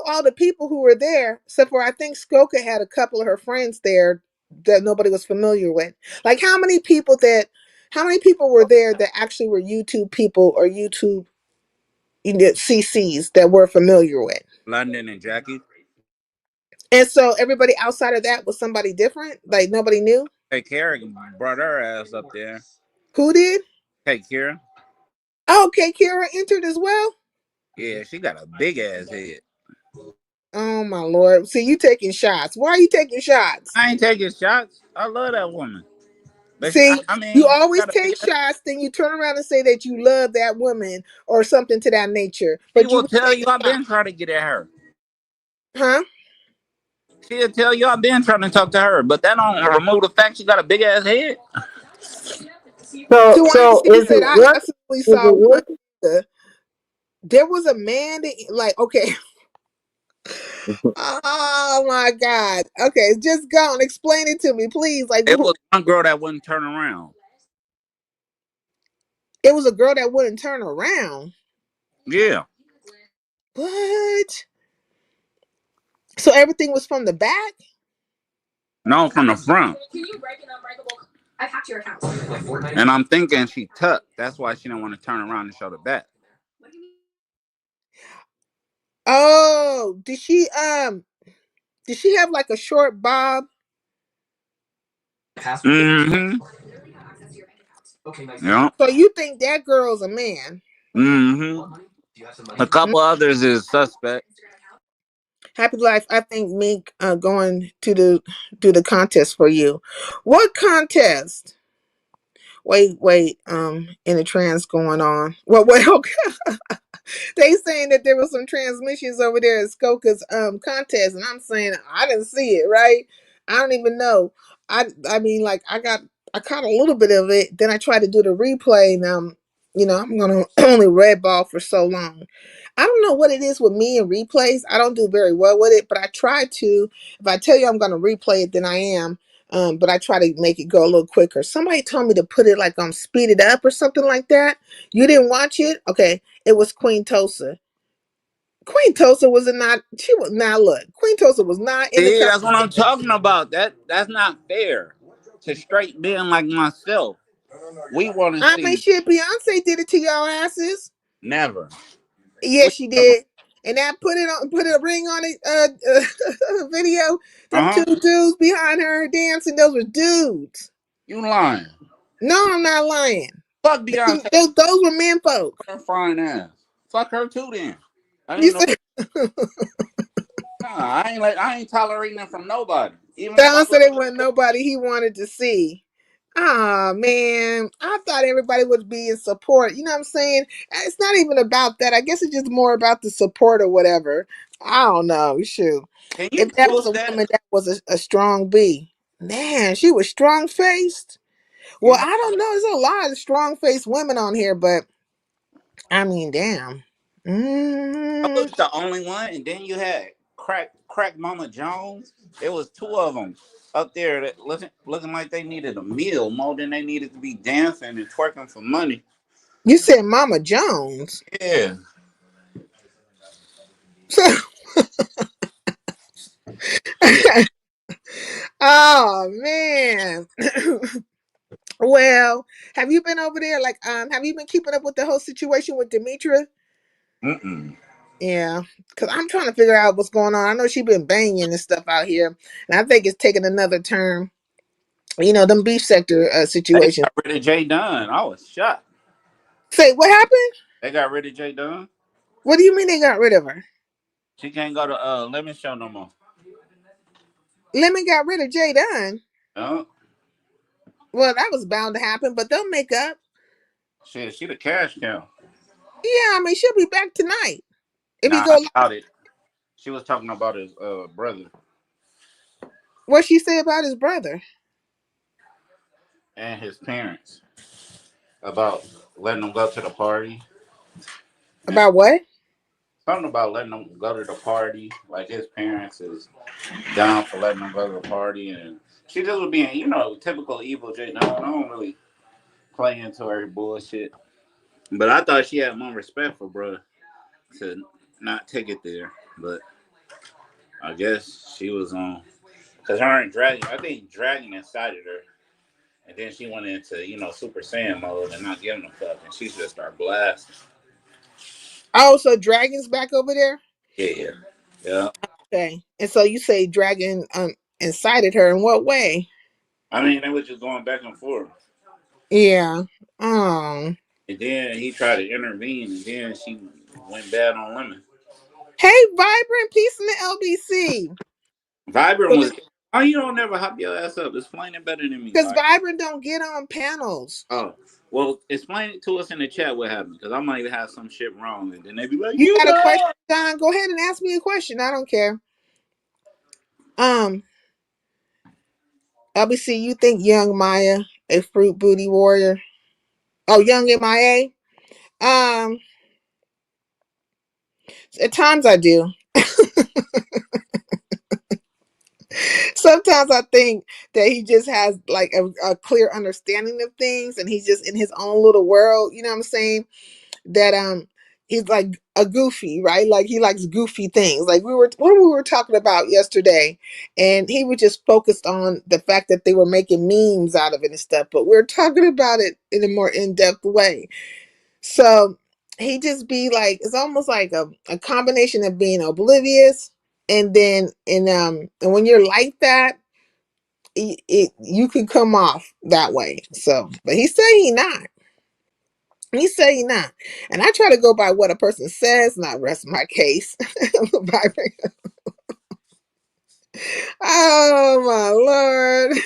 all the people who were there, except for I think Skoka had a couple of her friends there that nobody was familiar with. Like how many people were there that actually were YouTube people or YouTube CCs that we're familiar with? London and Jackie. And so everybody outside of that was somebody different. Like nobody knew. Hey, Kara brought her ass up there. Who did? Hey, Kara. Okay, Kara entered as well. Yeah, she got a big ass head. Oh my lord! See, you taking shots. Why are you taking shots? I ain't taking shots. I love that woman. But See, I you mean, she always got a big take ass. shots, then you turn around and say that you love that woman or something to that nature, She but you will won't tell take you a I've shot, been trying to get at her. huh? She'll tell you I've been trying to talk to her, but that don't remove the fact she got a big ass head. So, So why so she is said it I what? absolutely Is it saw one. what? There was a man that okay. Oh my god. Okay, just go on. Explain it to me, please. Like It was one girl that wouldn't turn around. it was a girl that wouldn't turn around. Yeah. What? So everything was from the back? No, from the front. And I'm thinking she tucked. That's why she didn't want to turn around and show the back. Oh, did she have like a short bob? Mm-hmm. Yeah. So you think that girl's a man? Mm-hmm. A couple others is suspect. Happy life. I think Mink going to do the contest for you. What contest? Wait. In the trans going on. What? Okay. They saying that there was some transmissions over there at Skoka's contest, and I'm saying I didn't see it. Right? I don't even know. I mean, like I caught a little bit of it. Then I tried to do the replay, and I'm gonna only red ball for so long. I don't know what it is with me and replays. I don't do very well with it, but I try to. If I tell you I'm gonna replay it, then I am. But I try to make it go a little quicker. Somebody told me to put it like speed it up or something like that. You didn't watch it? Okay. It was Queen Tosa. Queen Tosa was not. She was now look. Queen Tosa was not in the See, that's what conversation. I'm talking about. That's not fair to straight men like myself. We want to I mean, see shit. Beyonce did it to y'all asses. never. Yeah, We she talking. did. And that put a ring on it. Video. Them Uh two huh. dudes behind her dancing. Those were dudes. You lying? No, I'm not lying. Fuck Beyonce. Those were men folk. Her fine ass. Fuck her too. Then I You ain't no. said Nah, I ain't tolerating that from nobody. Even if I Don was said it a wasn't nobody he wanted to see. Ah man, I thought everybody would be in support. You know what I'm saying? It's not even about that. I guess it's just more about the support or whatever. I don't know. Shoot, can you if that was post a that? woman, that was a strong B. Man, she was strong faced. You Well, know, I don't know. There's a lot of strong faced women on here, but I mean, damn. I Mm, was the only one, and then you had crack Mama Jones. There was two of them up there that looking like they needed a meal more than they needed to be dancing and twerking for money. You said Mama Jones. Yeah. She Oh man. Well, have you been over there? Like, have you been keeping up with the whole situation with Demetra? mm-mm. Yeah, because I'm trying to figure out what's going on. I know she been banging and stuff out here, and I think it's taking another turn. You know, them beef sector They situations. got rid of Jay Dunn. I was shocked. Say, what happened? They got rid of Jay Dunn. What do you mean they got rid of her? She can't go to Lemon Show no more. Lemon got rid of Jay Dunn. No. Well, that was bound to happen, but they'll make up. She the cash cow. Yeah, I mean, she'll be back tonight if he Nah, go. I doubt it. She was talking about his brother What she say about his brother? and his parents about letting them go to the party. And About what? something about letting them go to the party. Like his parents is down for letting them go to the party, and she just was being, typical evil Jay. No, I don't really play into her bullshit. But I thought she had more respect for bruh to not take it there. But I guess she was on because her and Dragon. I think Dragon incited her. And then she went into, Super Saiyan mode and not giving a fuck. And she just started blasting. Oh, so Dragon's back over there. Yeah. Yeah. Okay, and so you say Dragon incited her in what way? I mean, they were just going back and forth. Yeah. Oh. And then he tried to intervene. And then she went bad on Lemon. Hey, Vibrant, peace in the LBC. Vibrant was, oh, you don't never hop your ass up. Explain it better than me, Because Vibrant. Vibrant don't get on panels. Oh, well, explain it to us in the chat what happened. Because I might have some shit wrong. And then they be like, You you got a know. question, Don? Go ahead and ask me a question. I don't care. LBC, you think Young Maya a fruit booty warrior? Oh, Young MIA? At times I do. Sometimes I think that he just has like a clear understanding of things and he's just in his own little world, you know what I'm saying? That he's like a goofy, right? Like he likes goofy things. Like we were talking about yesterday, and he was just focused on the fact that they were making memes out of it and stuff, but we're talking about it in a more in-depth way. So he just be like, it's almost like a combination of being oblivious and then and when you're like that, you can come off that way. So, but he say he not. He say he not. And I try to go by what a person says, not rest my case. Oh my lord.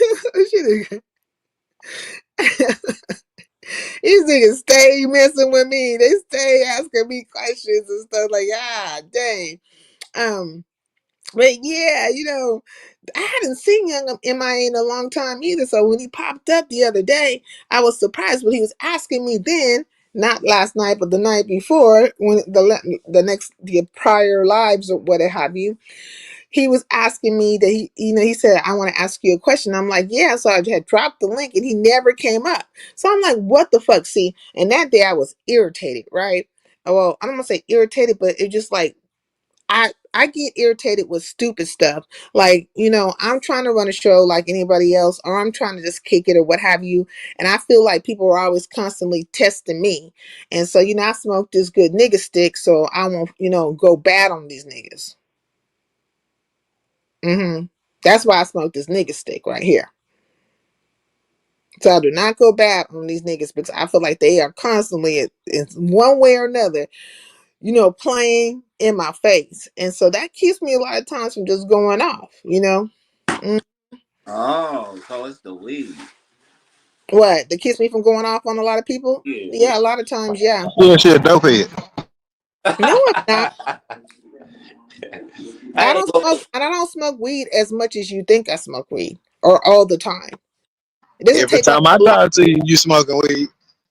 These niggas stay messing with me. They stay asking me questions and stuff like, dang. But yeah, I hadn't seen Young MIA in a long time either. So when he popped up the other day, I was surprised. But he was asking me then, not last night, but the night before, when the prior lives or what have you. He was asking me that he said, I want to ask you a question. I'm like, yeah. So I had dropped the link and he never came up. So I'm like, what the fuck? See, and that day I was irritated, right? Well, I don't want to say irritated, but it just like, I get irritated with stupid stuff. Like, I'm trying to run a show like anybody else, or I'm trying to just kick it or what have you. And I feel like people are always constantly testing me. And so, I smoke this good nigga stick, so I won't, go bad on these niggas. That's why I smoke this nigga stick right here. So I do not go bad on these niggas because I feel like they are constantly, in one way or another, playing in my face. And so that keeps me a lot of times from just going off, Mm. Oh, so it's the weed. What? That keeps me from going off on a lot of people? Yeah. Yeah, a lot of times, yeah. Yeah, she a dope head. No, it's not. Hey, look, I don't smoke weed as much as you think I smoke weed or all the time. It doesn't Every take up time I a lot. talk to you, you smoking weed.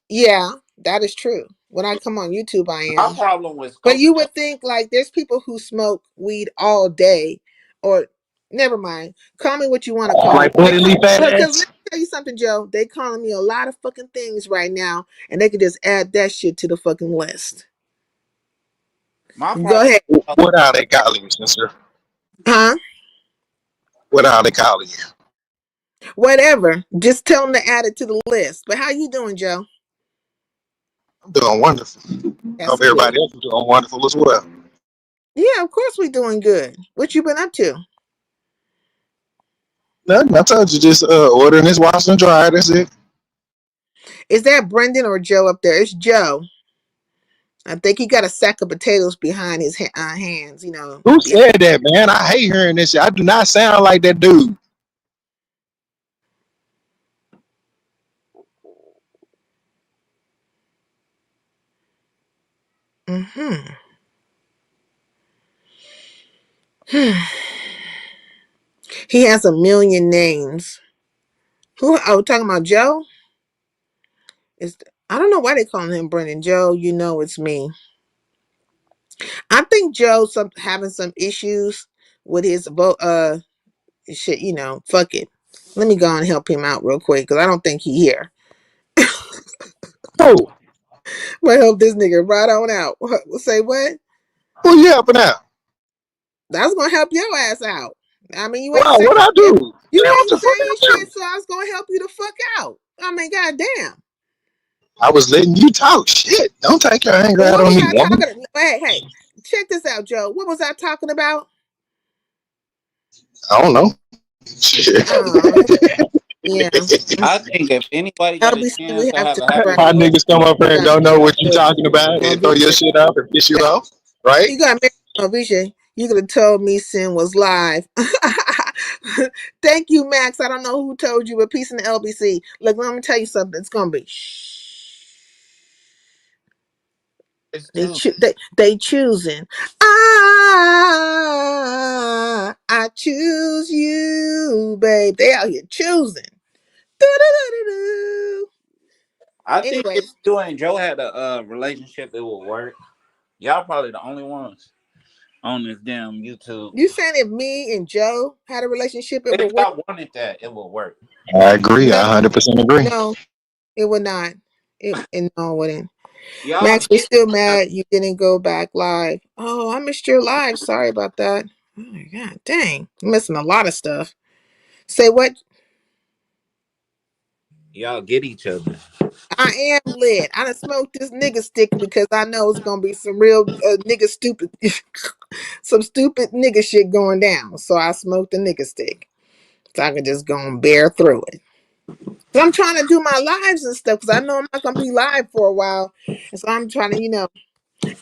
Yeah, that is true. When I come on YouTube, I my am. problem with But scope. you would think like there's people who smoke weed all day, or never mind. Call me what you want to call me. Like Buddy Lee Fat Because Ass. tell you something, Joe. They calling me a lot of fucking things right now, and they can just add that shit to the fucking list. My Go problem. ahead. What are they calling you, sister? Huh? What are they calling you? Whatever. Just tell them to add it to the list. But how you doing, Joe? I'm doing wonderful. That's Hope good. everybody else is doing wonderful as well. Yeah, of course we doing good. What you been up to? Nothing. I told you, just ordering this washed and dry. That's it. Is that Brendan or Joe up there? It's Joe. I think he got a sack of potatoes behind his hands. You know. Who said that, man? I hate hearing this shit. I do not sound like that dude. Mm-hmm. He has a million names. Who? Oh, talking about Joe? Is I don't know why they calling him Brendan. Joe, you know it's me. I think Joe's having some issues with his vote. Shit. You know, fuck it. Let me go and help him out real quick because I don't think he here. Oh, Might help this nigga right on out. Say what? who you helping out? That's gonna help your ass out. I mean, you ain't Wow, saying what I shit. do? You Man, what ain't the fuck saying I shit, do? so I was gonna help you the fuck out. I mean, goddamn. I was letting you talk. Shit, don't take your anger What out on was me, I woman. talking? Hey, check this out, Joe. What was I talking about? I don't know. Shit. Oh, yeah. I think if anybody got a LBC, chance we to have have to a happy correct. How niggas come up here You and got don't know what you married talking about on and throw your VJ. shit up and piss you off, right? You got married on VJ. You could have told me Sin was live. Thank you, Max. I don't know who told you, but peace in the LBC. Look, let me tell you something. It's gonna be it's too. they choosing. I choose you, babe. They out here choosing. Do-do-do-do-do. I think Anyway, if you and Joe had a relationship, it would work. Y'all probably the only ones on this damn YouTube. you saying if me and Joe had a relationship, it If would work? y'all wanted that, it would work. I agree. No, I 100% agree. no, it would not. No, it wouldn't. Y'all Max, we're get still it. mad you didn't go back live. Oh, I missed your live. Sorry about that. Oh my god, dang, I'm missing a lot of stuff. Say what? Y'all get each other. I am lit. I done smoked this nigga stick because I know it's gonna be some real nigga stupid, some stupid nigga shit going down. So I smoked the nigga stick so I can just go and bear through it. So I'm trying to do my lives and stuff because I know I'm not gonna be live for a while, and so I'm trying to,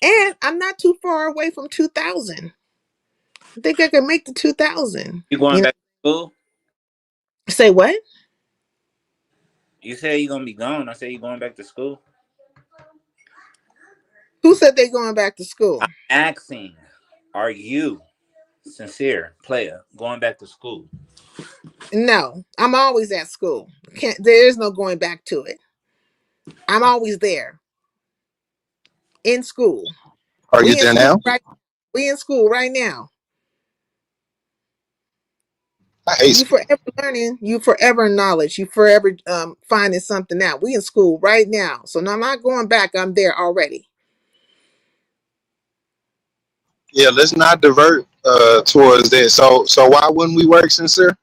and I'm not too far away from 2,000. I think I can make the 2,000. You going back to school? Say what? You say you gonna be gone. I say you going back to school. Who said they going back to school? I'm asking, are you sincere player going back to school? No, I'm always at school. There is no going back to it. I'm always there in school. Are you We in there school now? right. We in school right now. I hate You school. forever learning. You forever in knowledge. You forever finding something out. We in school right now. So now I'm not going back. I'm there already. Yeah, let's not divert towards that. So why wouldn't we work sincere?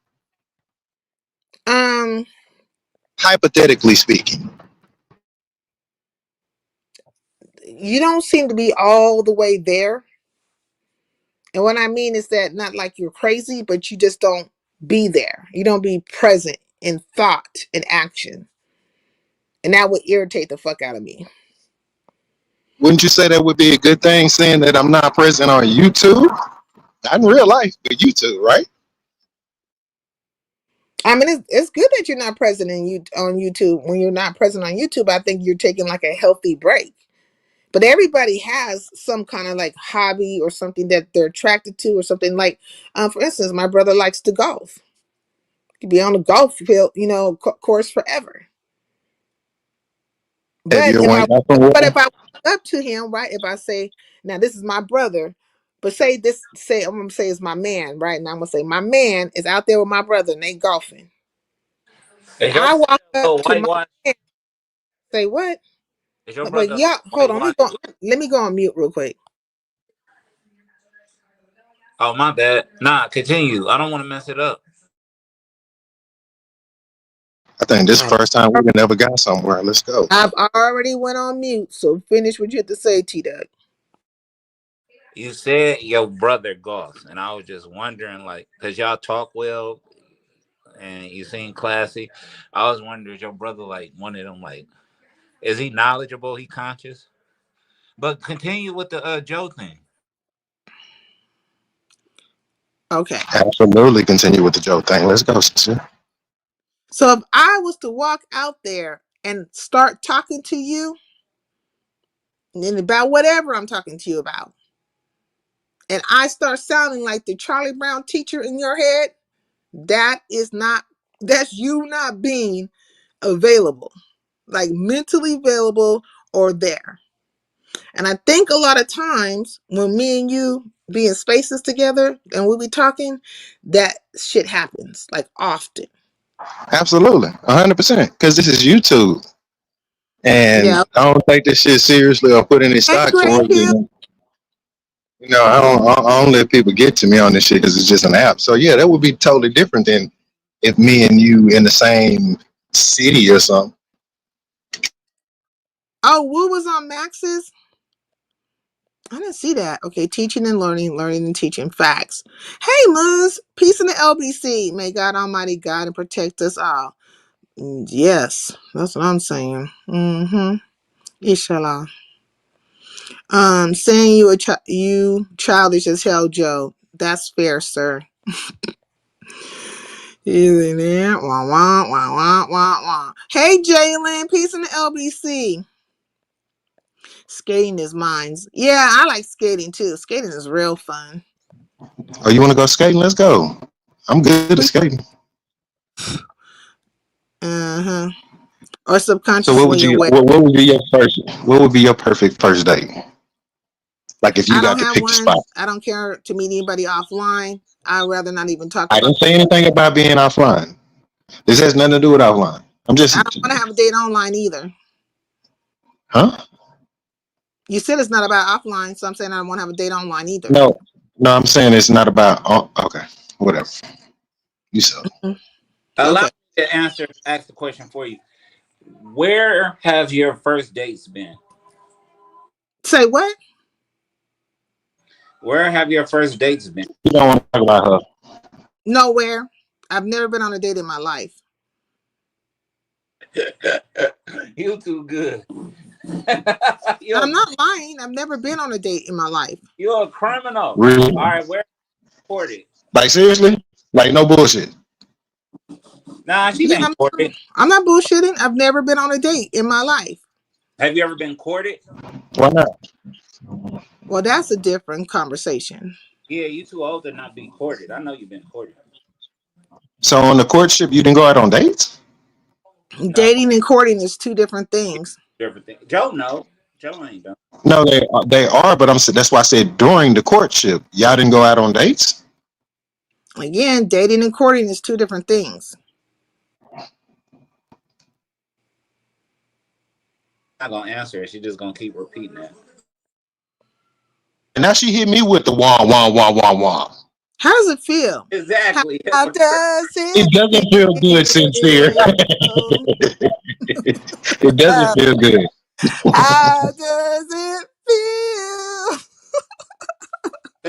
Um, Hypothetically speaking. you don't seem to be all the way there. And what I mean is that not like you're crazy, but you just don't be there. You don't be present in thought and action. And that would irritate the fuck out of me. Wouldn't you say that would be a good thing, saying that I'm not present on YouTube? Not in real life, but YouTube, right? I mean, it's good that you're not present on YouTube. When you're not present on YouTube, I think you're taking like a healthy break. But everybody has some kind of like hobby or something that they're attracted to, or something like, for instance, my brother likes to golf. He could be on a golf field, course forever. Have But you if ever I went out somewhere? but if I walk up to him, right? If I say, now this is my brother, but say I'm gonna say it's my man, right? Now I'm gonna say my man is out there with my brother and they golfing. Is your I brother walk a up little to my whitewash? man, say what? Is your But brother a yeah, little hold on. whitewash? Let me go on mute real quick. Oh my bad. Nah, continue. I don't want to mess it up. I think this I've, first time we done ever got somewhere. Let's go. I've already went on mute, so finish what you had to say, T Dub. You said your brother Goss, and I was just wondering, like, cause y'all talk well and you seem classy. I was wondering, is your brother like one of them? Like, is he knowledgeable? He conscious? But continue with the Joe thing. Okay. Absolutely continue with the joke thing. Let's go, sister. So if I was to walk out there and start talking to you and about whatever I'm talking to you about, and I start sounding like the Charlie Brown teacher in your head, that's you not being available, like mentally available or there. And I think a lot of times when me and you be in spaces together and we be talking, that shit happens like often. Absolutely, 100%. Because this is YouTube, Yeah. and I don't take this shit seriously or put any Hey, stock Gray towards Hill. it. I don't let people get to me on this shit because it's just an app. So yeah, that would be totally different than if me and you in the same city or something. Oh, Woo was on Max's. I didn't see that. Okay, teaching and learning, learning and teaching facts. Hey, Luz, peace in the LBC. May God Almighty guide and protect us all. Yes, that's what I'm saying. Mm-hmm. Inshallah. Saying you childish as hell, Joe. That's fair, sir. Isn't it? Wah, wah, wah, wah, wah, wah. Hey, Jalen, peace in the LBC. Skating is mine. Yeah, I like skating too. Skating is real fun. Oh, you want to go skating? Let's go. I'm good at skating. Uh-huh. Or So what subconsciously would you? aware. What would be your first? What would be your perfect first date? Like if you I got don't to have pick the one. spot. I don't care to meet anybody offline. I'd rather not even talk I about didn't it. say anything about being offline. This has nothing to do with offline. I'm just, I don't want to have a date online either. huh? You said it's not about offline, so I'm saying I don't want to have a date online either. No, no. I'm saying it's not about. Oh, okay, whatever. You so. Mhm. Allow Okay. me to ask the question for you. Where have your first dates been? Say what? Where have your first dates been? You don't want to talk about her. Nowhere. I've never been on a date in my life. You too good. you're, I'm not lying. I've never been on a date in my life. you're a criminal. Really? All right, where recorded? Like seriously? Like no bullshit. Nah, she Yeah, been courted. I'm not bullshitting. I've never been on a date in my life. Have you ever been courted? Why not? Well, that's a different conversation. Yeah, you too old to not be courted. I know you've been courted. So on the courtship, you didn't go out on dates? No, Dating and courting is two different things. different thing. Joe, no. Joe ain't done. No, they are, but that's why I said during the courtship, y'all didn't go out on dates. Again, dating and courting is two different things. I'm not gonna answer it. She just gonna keep repeating that. And now she hit me with the wah wah wah wah wah. How does it feel? Exactly. How does It it doesn't feel good, sincere. feel? It doesn't feel good. How does it feel?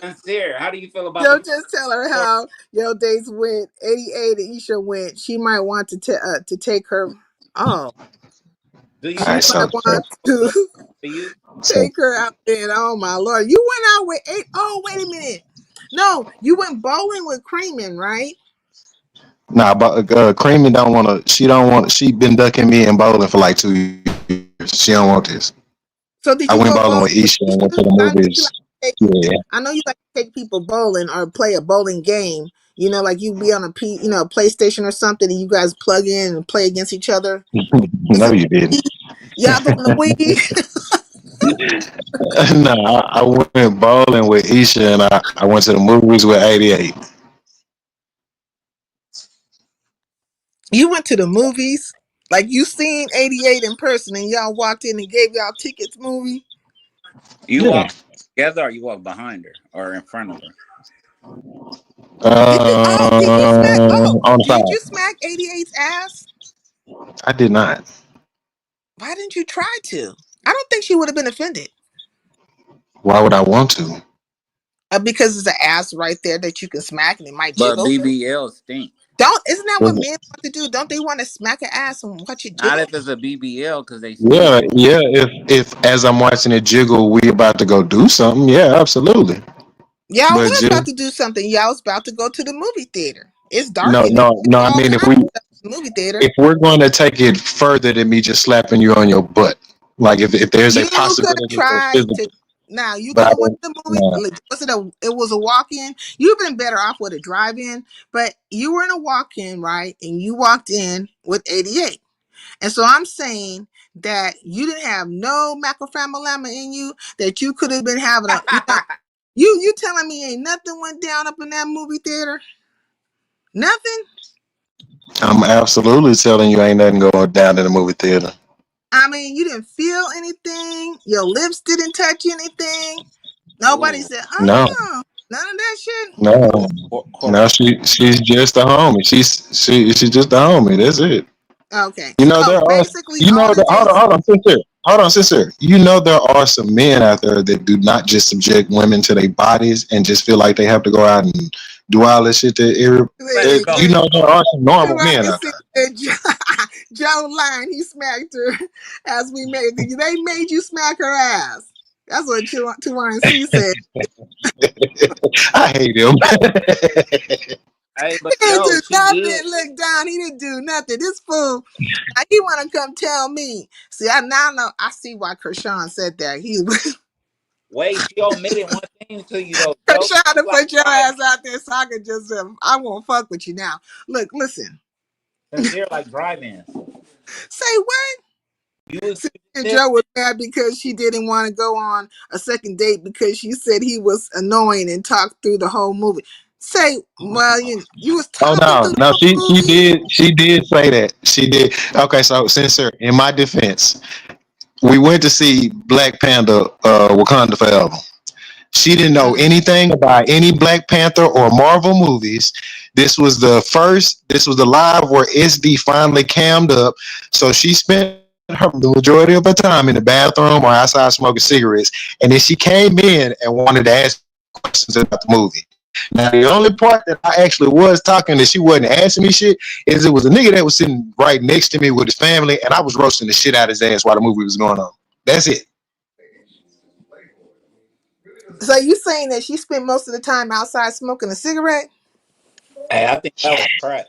Sincere. How do you feel about Yo, the just tell her court? how your dates went. 88 and Isha went. She might want to take her. Oh, Do you All she feel right, like might so the want court to was for you? so take her out there. Oh my lord, you went out with eight. Oh, wait a minute. No, you went bowling with Creamin, right? nah, but Creamy don't want to. She don't want. She been ducking me and bowling for like 2 years. She don't want this. So did I you went go bowling bowling with with Isha and went to Isha? the I know you movies. like to take. Yeah, I know you like to take people bowling or play a bowling game. You know, like you be on a PlayStation or something, and you guys plug in and play against each other. Is no, it you didn't. y'all doing the Wii? No, I went bowling with Isha and I went to the movies with 88. You went to the movies, like you seen 88 in person, and y'all walked in and gave y'all tickets. Movie. You Yeah. walk together, or you walk behind her, or in front of her. Did you? Oh, did you smack? Oh, On the did you side. smack 88's ass? I did not. Why didn't you try to? I don't think she would have been offended. Why would I want to? Because it's an ass right there that you can smack and it might But jiggle. BBL stink. Don't isn't that what men want to do? Don't they want to smack an ass and watch it Not jiggle? if it's a BBL, because they stink. Yeah, yeah. If as I'm watching it jiggle, we about to go do something. Yeah, absolutely. Y'all But was just about to do something. Y'all was about to go to the movie theater. It's dark no, in there. no, It's no. I all mean, kinds of stuff in the movie theater. if we're going to take it further than me just slapping you on your butt, like if there's a You could have possibility for tried physical, to. Now you but could I have went don't. to the movie. No. Was it a? It was a walk-in. You've been better off with a drive-in, but you were in a walk-in, right? And you walked in with 88. And so I'm saying that you didn't have no macrofamalama in you that you could have been having a. You telling me ain't nothing went down up in that movie theater? Nothing. I'm absolutely telling you, ain't nothing going down in the movie theater. I mean, you didn't feel anything. Your lips didn't touch anything. Nobody Ooh, said, No, "Oh, none of that shit." no, no. corporate. She's just a homie. She's just a homie. That's it. Okay, You know so there are. basically, You all know it that. takes. Hold on, sincere. You know there are some men out there that do not just subject women to their bodies and just feel like they have to go out and do all this shit. Let's Look, You go. know there are some normal men Ryan out said that Joe lying. He smacked her as we made. They made you smack her ass. That's what Ryan C said. there. I hate him. Hey, but He didn't Joe, do she nothing. did. Look down. He didn't do nothing. This fool. Now he want to come tell me. See, I now know. I see why Kershawn said that. He was Wait, she omitted one thing to you though, Joe. Kershawn to Like put your driving, ass out there so I could just. I won't fuck with you now. Look, listen. sincere like drive-ins. Say what? You was See, you said Joe was mad because she didn't want to go on a second date because she said he was annoying and talked through the whole movie. Say, well, you was Oh talking no, through the no, whole movie. she did say that. She did. Okay, so sincere, in my defense, we went to see Black Panther Wakanda Forever. She didn't know Mm. anything about any Black Panther or Marvel movies. This was the live where SD finally cammed up. So she spent the majority of her time in the bathroom or outside smoking cigarettes. And then she came in and wanted to ask questions about the movie. Now, the only part that I actually was talking that she wasn't asking me shit is it was a nigga that was sitting right next to me with his family, and I was roasting the shit out of his ass while the movie was going on. That's it. So you saying that she spent most of the time outside smoking a cigarette? hey, I think that was crack.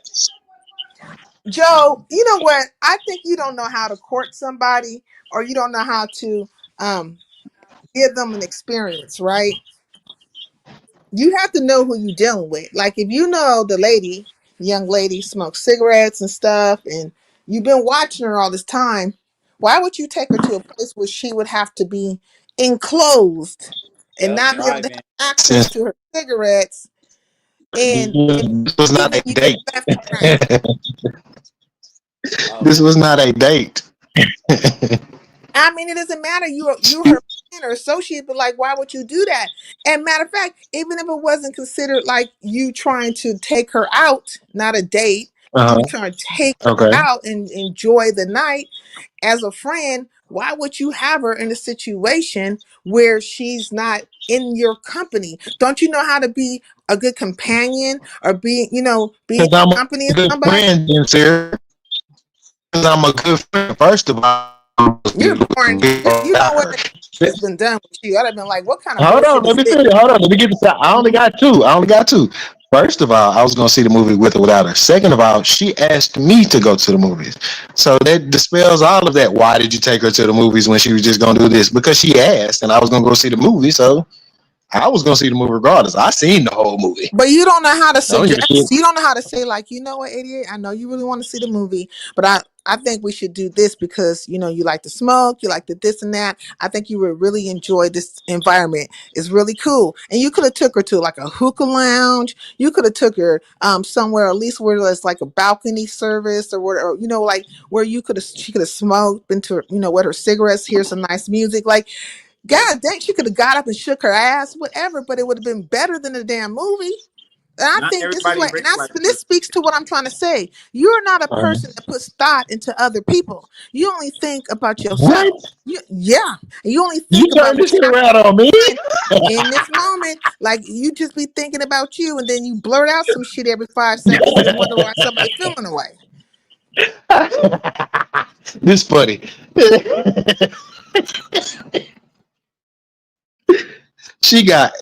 Joe, you know what? I think you don't know how to court somebody or you don't know how to um, give them an experience, right? You have to know who you're dealing with. Like if you know the young lady smokes cigarettes and stuff, and you've been watching her all this time, why would you take her to a place where she would have to be enclosed and Yep, not be able to drive-in. have access Since to her cigarettes and this was not giving a you date. left and right? Oh, This was not a date. I mean, it doesn't matter. You her friend or associate, but like, why would you do that? And matter of fact, even if it wasn't considered like you trying to take her out, not a date, Uh-huh. you trying to take her Okay. out and enjoy the night as a friend, why would you have her in a situation where she's not in your company? Don't you know how to be a good companion or be in Because I'm company a of good somebody? friend, sincere. Because I'm a good friend. First of all, You're boring. You know what? her. It's been done with you. I'd have been like, what kind of Hold on, bullshit let is me this? finish. Hold on, let me get this out. I only got two. First of all, I was going to see the movie with or without her. Second of all, she asked me to go to the movies. So that dispels all of that. Why did you take her to the movies when she was just going to do this? Because she asked, and I was going to go see the movie. So I was going to see the movie regardless. I seen the whole movie. But you don't know how to I don't give a shit. suggest. You don't know how to say like, you know what, 88. I know you really want to see the movie, but I think we should do this because you like to smoke, you like to this and that. I think you would really enjoy this environment. It's really cool. And you could have took her to like a hookah lounge. You could have took her somewhere at least where there's like a balcony service or where like where she could have smoked into with her cigarettes, hear some nice music. Like God dang, she could have got up and shook her ass, whatever, but it would have been better than the damn movie. And I Not think this is everybody what, rich like and you. this speaks to what I'm trying to say. You're not a Uh, person that puts thought into other people. You only think about what? yourself. Yeah, you only You think about turned this what's shit happening around on me? in this moment. Like you just be thinking about you, and then you blurt out some shit every 5 seconds, and then wonder why somebody feeling away. This funny. She got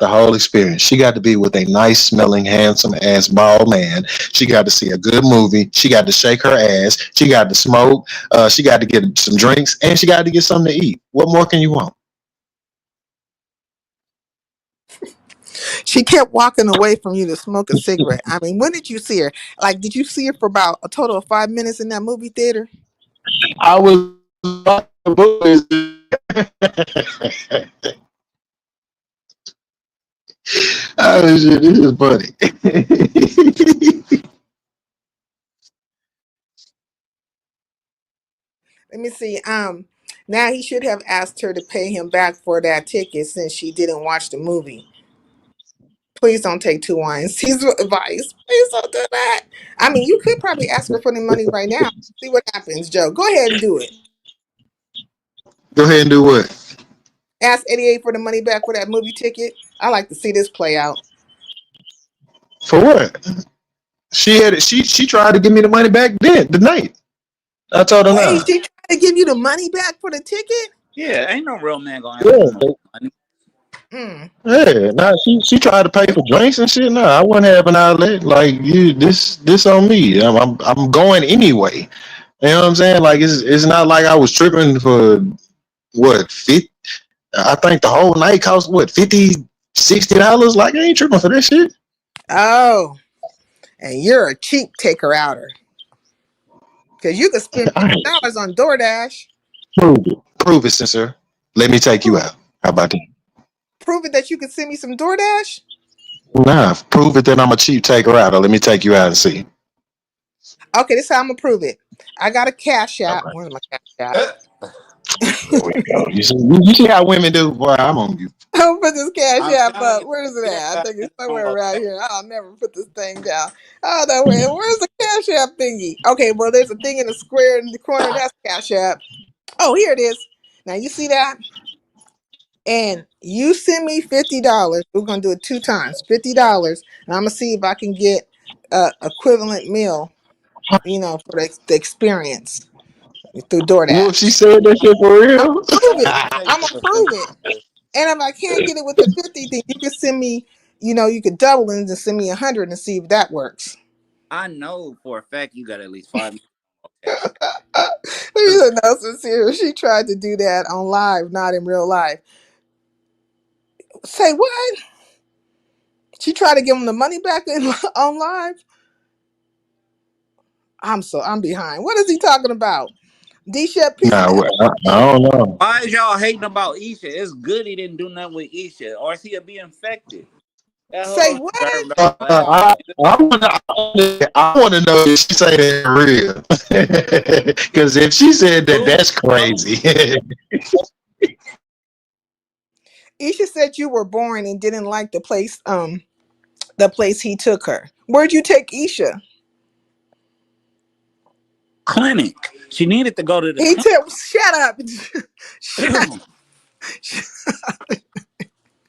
the whole experience. She got to be with a nice smelling, handsome ass bald man. She got to see a good movie. She got to shake her ass. She got to smoke. She got to get some drinks, and she got to get something to eat. What more can you want? She kept walking away from you to smoke a cigarette. I mean, when did you see her? Like, did you see her for about a total of 5 minutes in that movie theater? I was oh shit, this is funny. Let me see. Now he should have asked her to pay him back for that ticket since she didn't watch the movie. Please don't take two wines. He's advice. Please don't do that. I mean, you could probably ask her for the money right now. See what happens, Joe. Go ahead and do it. Go ahead and do what? Ask 88 for the money back for that movie ticket. I like to see this play out. For what? She had it. She tried to give me the money back then, the night. I told her Wait, nah. she tried to give you the money back for the ticket? Yeah, ain't no real man gonna ask for no Yeah, money. Mm. yeah. Nah, she tried to pay for drinks and shit. Nah, I wouldn't have an outlet. Like you, this on me. I'm going anyway. You know what I'm saying? Like it's not like I was tripping for what 50. I think the whole night cost what 50, $60. Like I ain't tripping for that shit. Oh, and you're a cheap taker outer. Because you could spend I $50 on DoorDash. prove it, sister. Let me take you out. How about that? Prove it that you could send me some DoorDash. Nah, prove it that I'm a cheap taker out. Or let me take you out and see. Okay, this is how I'm gonna prove it. I got a cash All app. right, Where's my cash app? there we go. You see how women do? Boy, I'm on you. I'll put this cash I'm app telling up. you, Where is it yeah, at? I think it's somewhere on around here. I'll never put this thing down. Oh no, where's the cash app thingy? Okay, well there's a thing in the square in the corner. That's cash app. Oh, here it is. Now you see that? And you send me $50. We're gonna do it 2 times. $50, and I'm gonna see if I can get a equivalent meal. For the experience through Well, she DoorDash. said that shit for I'm real. gonna prove it. take I'm you gonna for prove it. $50. And if I can't get it with the 50, then you can send me. You could double it and send me 100 and see if that works. I know for a fact you got at least 5 minutes on cash. Lisa knows sincere. She tried to do that on live, not in real life. Say what? She tried to give him the money back on live. I'm behind. What is he talking about? D-Shep Nah, Peanut. I don't know. Why is y'all hating about Isha? It's good he didn't do nothing with Isha, or is he be infected? That Say whole what? deserve no Uh, laugh, I nigga. I want to know if she say that for real. Because if she said that, Prove that's it, bro. crazy. Isha said you were boring and didn't like the place he took her. Where'd you take Isha? Clinic. She needed to go to the He clinic. took. Shut up. shut,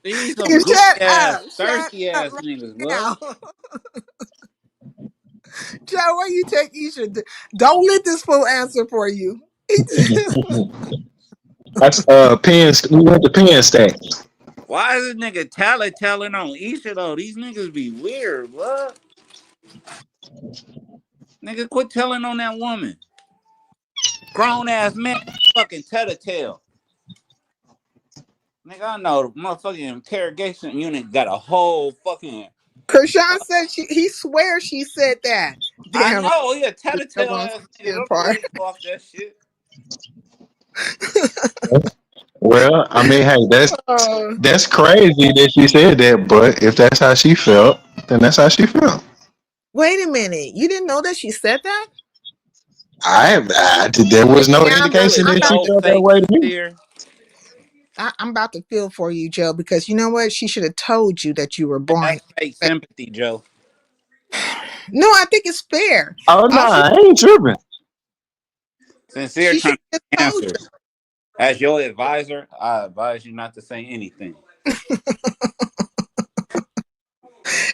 These some goofy shut ass, up. Shut thirsty up ass niggas, right bro. now. Joe, where you take Isha? Don't let this fool answer for you. That's Penn. We went to Penn State. Why is this nigga telling on Isha though? These niggas be weird, bro. Nigga, quit telling on that woman. Grown ass man, fucking tell. Nigga, I know the motherfucking interrogation unit got a whole fucking. Kershawn said he swears she said that. I Damn, know, he a I tattletale want ass to nigga. see Don't part. nobody go off that shit. Well, I mean, hey, Oh, that's crazy that she said that, but if that's how she felt, then that's how she felt. wait a minute. You didn't know that she said that? There was no Yeah, Really, indication I'm that about she so to felt that fake, way to me. sincere. I'm about to feel for you, Joe, because you know what? She should have told you that you were born. That's fake sympathy, Joe. No, I think it's fair. Oh no, All she I ain't tripping. Sincere she should trying have to told you. answers. As your advisor, I advise you not to say anything.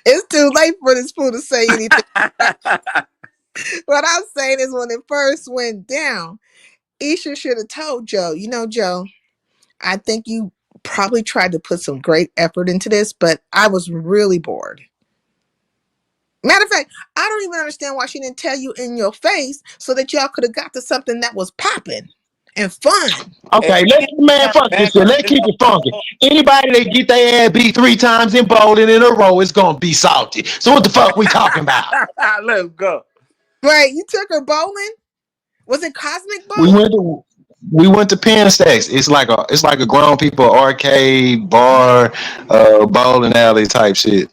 It's too late for this fool to say anything. What I'm saying is when it first went down, Isha should have told Joe, you know, Joe, I think you probably tried to put some great effort into this, but I was really bored. Matter of fact, I don't even understand why she didn't tell you in your face so that y'all could have got to something that was popping and fun. If Okay, she let's had man turned fuck this back shit. her Let's keep pistol, it funky. Anybody that get their ass beat 3 times in bowling in a row is gonna be salty. So what the fuck we talking about? let's go. Right, you took her bowling? Was it cosmic We bowling? went to we went to Penn Stacks. It's like a grown people arcade bar, bowling alley type shit.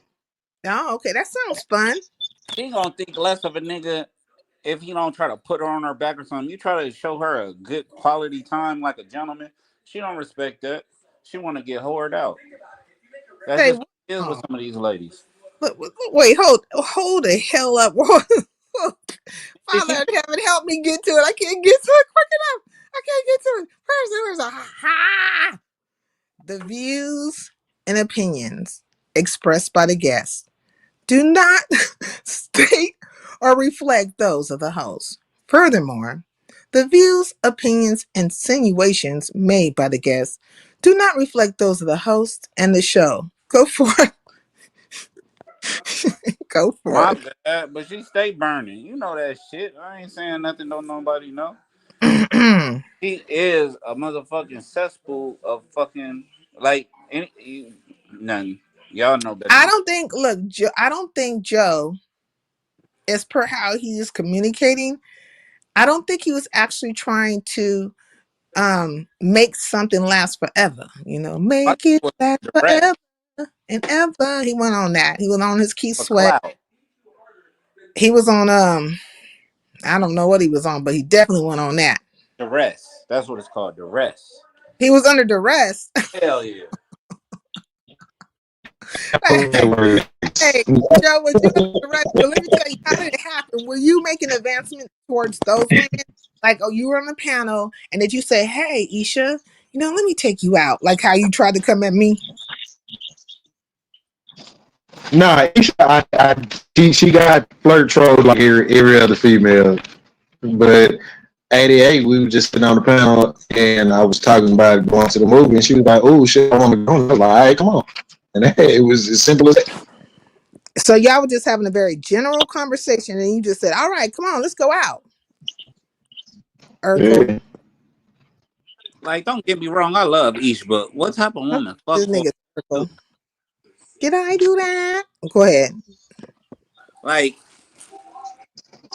Oh, okay, that sounds fun. She gonna think less of a nigga if he don't try to put her on her back or something. You try to show her a good quality time like a gentleman. She don't respect that. She want to get whored out. That's Say, just what it is with oh, some of these ladies. wait, hold the hell up. Did she Father Kevin, help me get to it. I can't get to it quick enough. I can't get to it. First, there was a ha. The views and opinions expressed by the guests do not state or reflect those of the host. Furthermore, the views, opinions, and insinuations made by the guests do not reflect those of the host and the show. Go for it. Go for my bad, but she stay burning. You know that shit. I ain't saying nothing. Don't nobody know. it. He is a motherfucking cesspool of fucking like none. Y'all know better I than don't think. Look, I don't think Joe, as per how he is communicating, I don't think he was actually trying to make something last forever. You know, I make it was last direct forever and ever. He went on that. He went on his Key for Sweat. clout. He was on I don't know what he was on, but he definitely went on that. Duress. That's what it's called. Duress. He was under duress. Hell yeah. Hey, Joe, was you under duress? But let me tell you, how did it happen? Were you making advancements towards those women? Like, oh, you were on the panel, and did you say, "Hey, Isha, you know, let me take you out," like how you tried to come at me? Nah, she got flirt trolls like every other female. But 88, we were just sitting on the panel and I was talking about going to the movie and she was like, oh shit, I want to go. And I was like, all right, come on. And it was as simple as that. So y'all were just having a very general conversation, and you just said, "All right, come on, let's go out." Urkel, Yeah. Like, don't get me wrong, I love Ish, but what type of woman this fuck for nigga you? Urkel. Did I do that? Go ahead. Like,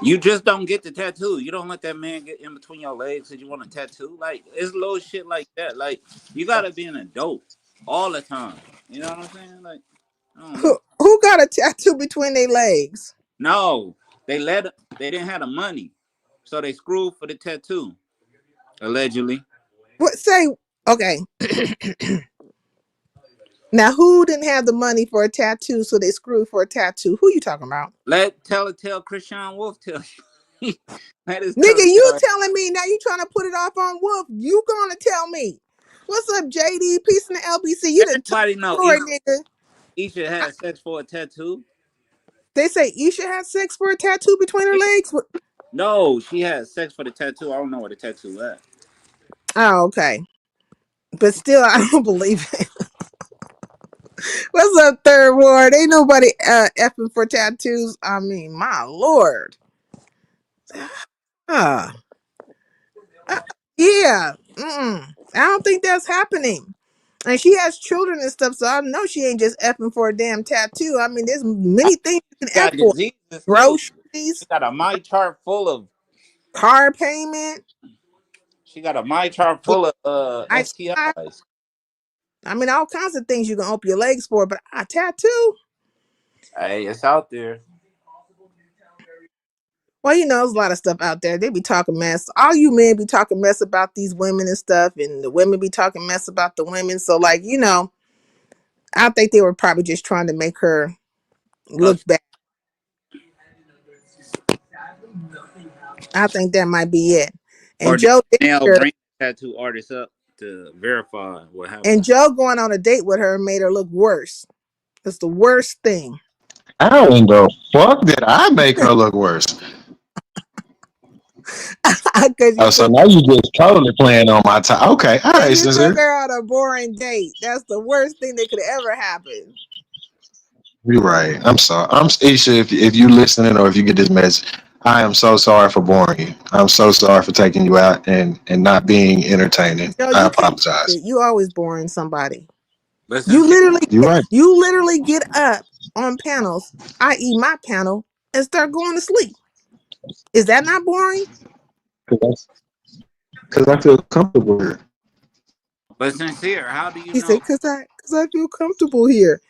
you just don't get the tattoo. You don't let that man get in between your legs because you want a tattoo. Like, it's little shit like that. Like, you gotta be an adult all the time. You know what I'm saying? Like, I don't know. Who got a tattoo between their legs? No, they didn't have the money, so they screwed for the tattoo. Allegedly. What say? Okay. Now, who didn't have the money for a tattoo, so they screwed for a tattoo? Who you talking about? Let tell Christian Wolf tell you. Let his Nigga, tell you telling me now you trying to put it off on Wolf. You gonna tell me. What's up, JD? Peace in the LBC. You done told everybody know the story, nigga. Isha had sex for a tattoo. They say Isha had sex for a tattoo between her legs. No, she had sex for the tattoo. I don't know where the tattoo at. Oh, okay. But still, I don't believe it. What's up, Third Ward? Ain't nobody effing for tattoos. I mean, my lord. Uh, uh, yeah. I don't think that's happening. And she has children and stuff, so I know she ain't just effing for a damn tattoo. I mean, there's many things you can Got F for. diseases too. Gross. She fees, got a my chart full of. car payment, She got a my chart full of ITI. STIs. I mean, all kinds of things you can open your legs for, but a tattoo. Hey, it's out there. Well, there's a lot of stuff out there. They be talking mess. All you men be talking mess about these women and stuff, and the women be talking mess about the women. So, like, I think they were probably just trying to make her Uh, look bad. I think that might be it. And or did Joe dated Chanel her, bring tattoo artist up to verify what and happened? Joe going on a date with her made her look worse. It's the worst thing. How in the fuck did I make her look worse? Because Oh, so now you just totally playing on my time. Okay, all right, you took sincere. her on a boring date. That's the worst thing that could ever happen. You're right. I'm sorry. Isha. If you listening or if you get this message, I am so sorry for boring you. I'm so sorry for taking you out and not being entertaining. Joe, I you can't apologize. help it. You always boring somebody. But You sincere, literally You're right. you literally get up on panels, i.e. my panel, and start going to sleep. Is that not boring? Because I feel comfortable here. but sincere, how do you He said, know? cause I feel comfortable here.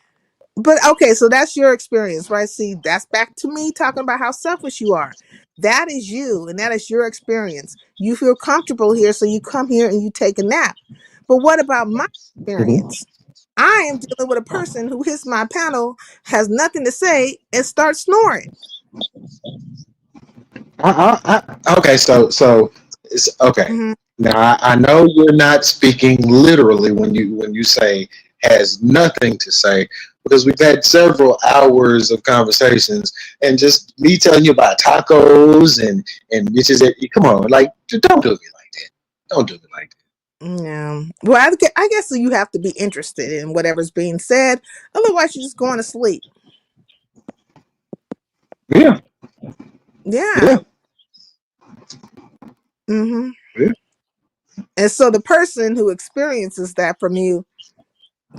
But okay, so that's your experience, right? See, that's back to me talking about how selfish you are. That is you, and that is your experience. You feel comfortable here, so you come here and you take a nap. But what about my Mhm. experience? I am dealing with a person who hits my panel, has nothing to say, and starts snoring. Okay, so it's okay. Mhm. Now I know you're not speaking literally when you say has nothing to say because we've had several hours of conversations and just me telling you about tacos and bitches. Come on, like don't do me like that. Don't do me like Yeah. Well, I guess you have to be interested in whatever's being said. Otherwise, you're just going to sleep. that. Yeah, Yeah. yeah, hmm yeah. And so the person who experiences that from you,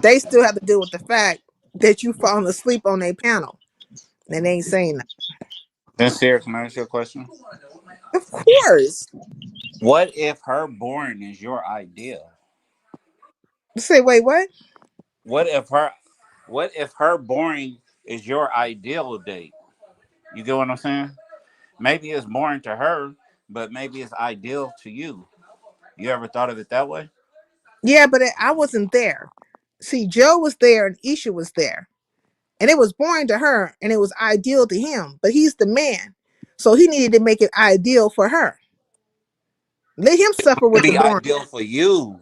they still have to deal with the fact that you fallen asleep on a panel and they ain't saying that. Sincere, can I ask you a question? Of course. What if her boring is your ideal? Say, wait, what? What if her what if her boring is your ideal date? You get what I'm saying? Maybe it's boring to her, but maybe it's ideal to you. You ever thought of it that way? Yeah, but I wasn't there. See, Joe was there and Isha was there. And it was boring to her and it was ideal to him. But he's the man. So he needed to make it ideal for her. Let him suffer It'd with the be boring. ideal for you.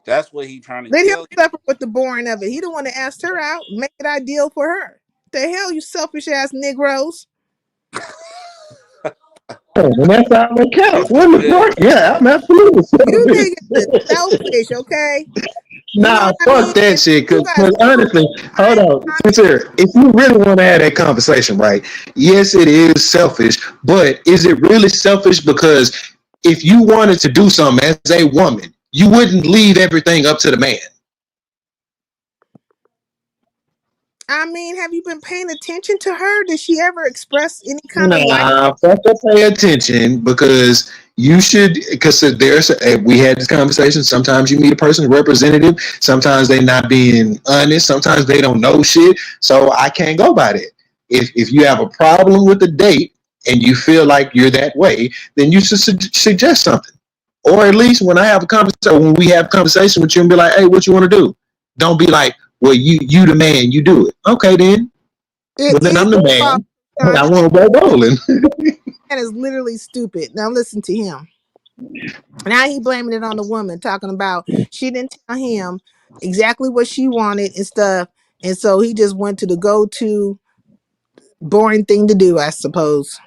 That's what he trying to Let him tell you. suffer with the boring of it. He don't want to ask her out. Make it ideal for her. The hell, you selfish ass Negroes. And that's how it counts. This What is the good. fuck? Yeah, I'm absolutely You niggas is selfish. selfish, okay? You know Nah, what I fuck mean? that shit. You Cause, got 'cause zero honestly, hold time. on, sincere. If you really want to have that conversation, right? Yes, it is selfish, but is it really selfish? Because if you wanted to do something as a woman, you wouldn't leave everything up to the man. I mean, have you been paying attention to her? Did she ever express any kind of like? Nah, fuck to pay attention because you should. Because we had this conversation. Sometimes you meet a person, representative. Sometimes they not being honest. Sometimes they don't know shit. So I can't go by that. If you have a problem with the date and you feel like you're that way, then you should suggest something. Or at least when I have a conversation, when we have a conversation with you and be like, hey, what you want to do? Don't be like, well, you the man, you do it. Okay, then. It Well, then is I'm the false. man. And John, I this want to go bowling. man is literally stupid. Now listen to him. Now he blaming it on the woman, talking about she didn't tell him exactly what she wanted and stuff, and so he just went to the go-to boring thing to do, I suppose.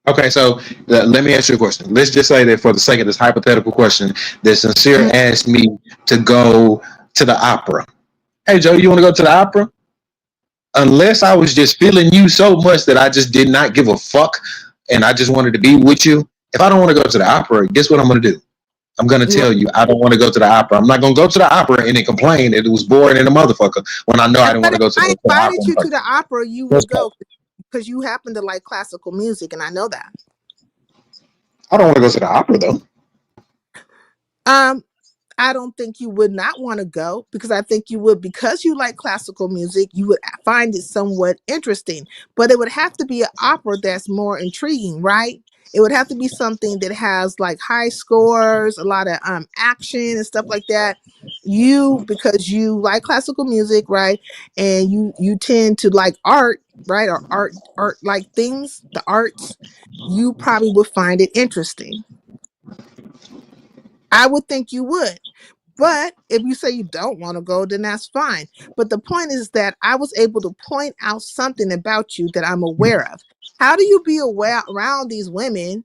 Okay, so let me ask you a question. Let's just say that for the sake of this hypothetical question, that Sincere Mhm. asked me to go to the opera. Hey, Joe, you want to go to the opera? Unless I was just feeling you so much that I just did not give a fuck and I just wanted to be with you. If I don't want to go to the opera, guess what I'm going to do? I'm going to tell you I don't want to go to the opera. I'm not going to go to the opera and then complain that it was boring and a motherfucker when I know I And didn't but want to if go to I the opera invited in you to person. the opera, you Let's would go. go. because you happen to like classical music, and I know that. I don't want to go to the opera though. Um, I don't think you would not want to go because I think you would, because you like classical music, you would find it somewhat interesting. But it would have to be an opera that's more intriguing, right? It would have to be something that has like high scores, a lot of action and stuff like that. You, because you like classical music, right? And you tend to like art, right? Or art like things, the arts, you probably would find it interesting. I would think you would. But if you say you don't want to go, then that's fine. But the point is that I was able to point out something about you that I'm aware of. How do you be aware around these women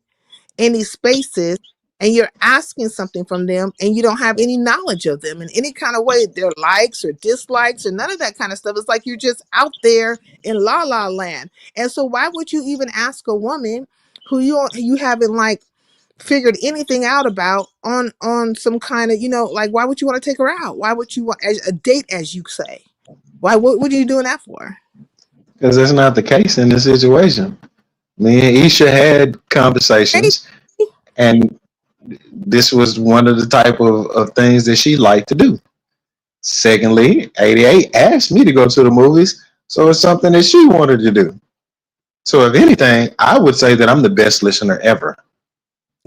in these spaces and you're asking something from them and you don't have any knowledge of them in any kind of way, their likes or dislikes or none of that kind of stuff? It's like you're just out there in la la land. And so why would you even ask a woman who you haven't like figured anything out about on some kind of, like, why would you want to take her out? Why would you want a date, as you say? What are you doing that for? Because that's not the case in this situation. Me and Isha had Hey, conversations, and this was one of the type of things that she liked to do. Secondly, 88 asked me to go to the movies, so it's something that she wanted to do. So if anything, I would say that I'm the best listener ever.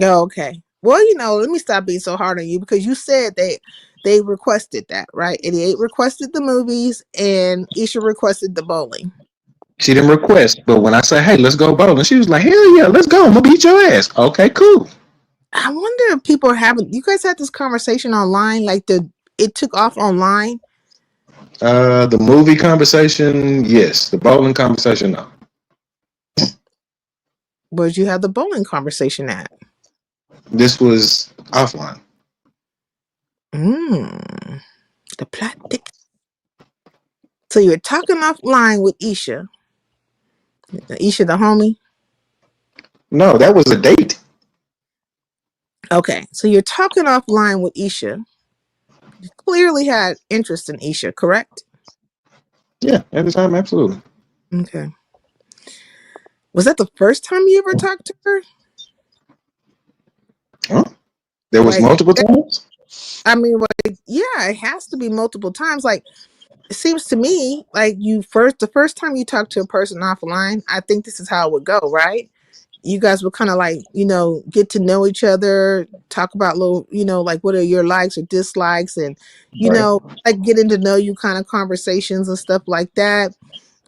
oh, okay. Well, let me stop being so hard on you because you said they requested that, right? 88 requested the movies and Isha requested the bowling. She didn't request, but when I say, hey, let's go bowling, she was like, hell yeah, let's go. I'm gonna beat your ass. Okay, cool. I wonder if people are having, you guys had this conversation online, like it took off online. The movie conversation, yes. The bowling conversation, no. Where'd you have the bowling conversation at? This was offline. The plot thick. So you're talking offline with Isha. Isha, the homie. No, that was a date. Okay, so you're talking offline with Isha. You clearly had interest in Isha, correct? Yeah, at the time, absolutely. Okay. Was that the first time you ever talked to her? Huh? There was Like, multiple times? I mean, like, yeah, it has to be multiple times. Like, it seems to me like the first time you talk to a person offline, I think this is how it would go, right? You guys would kind of like, get to know each other, talk about little, like what are your likes or dislikes, and, Right. like getting to know you kind of conversations and stuff like that.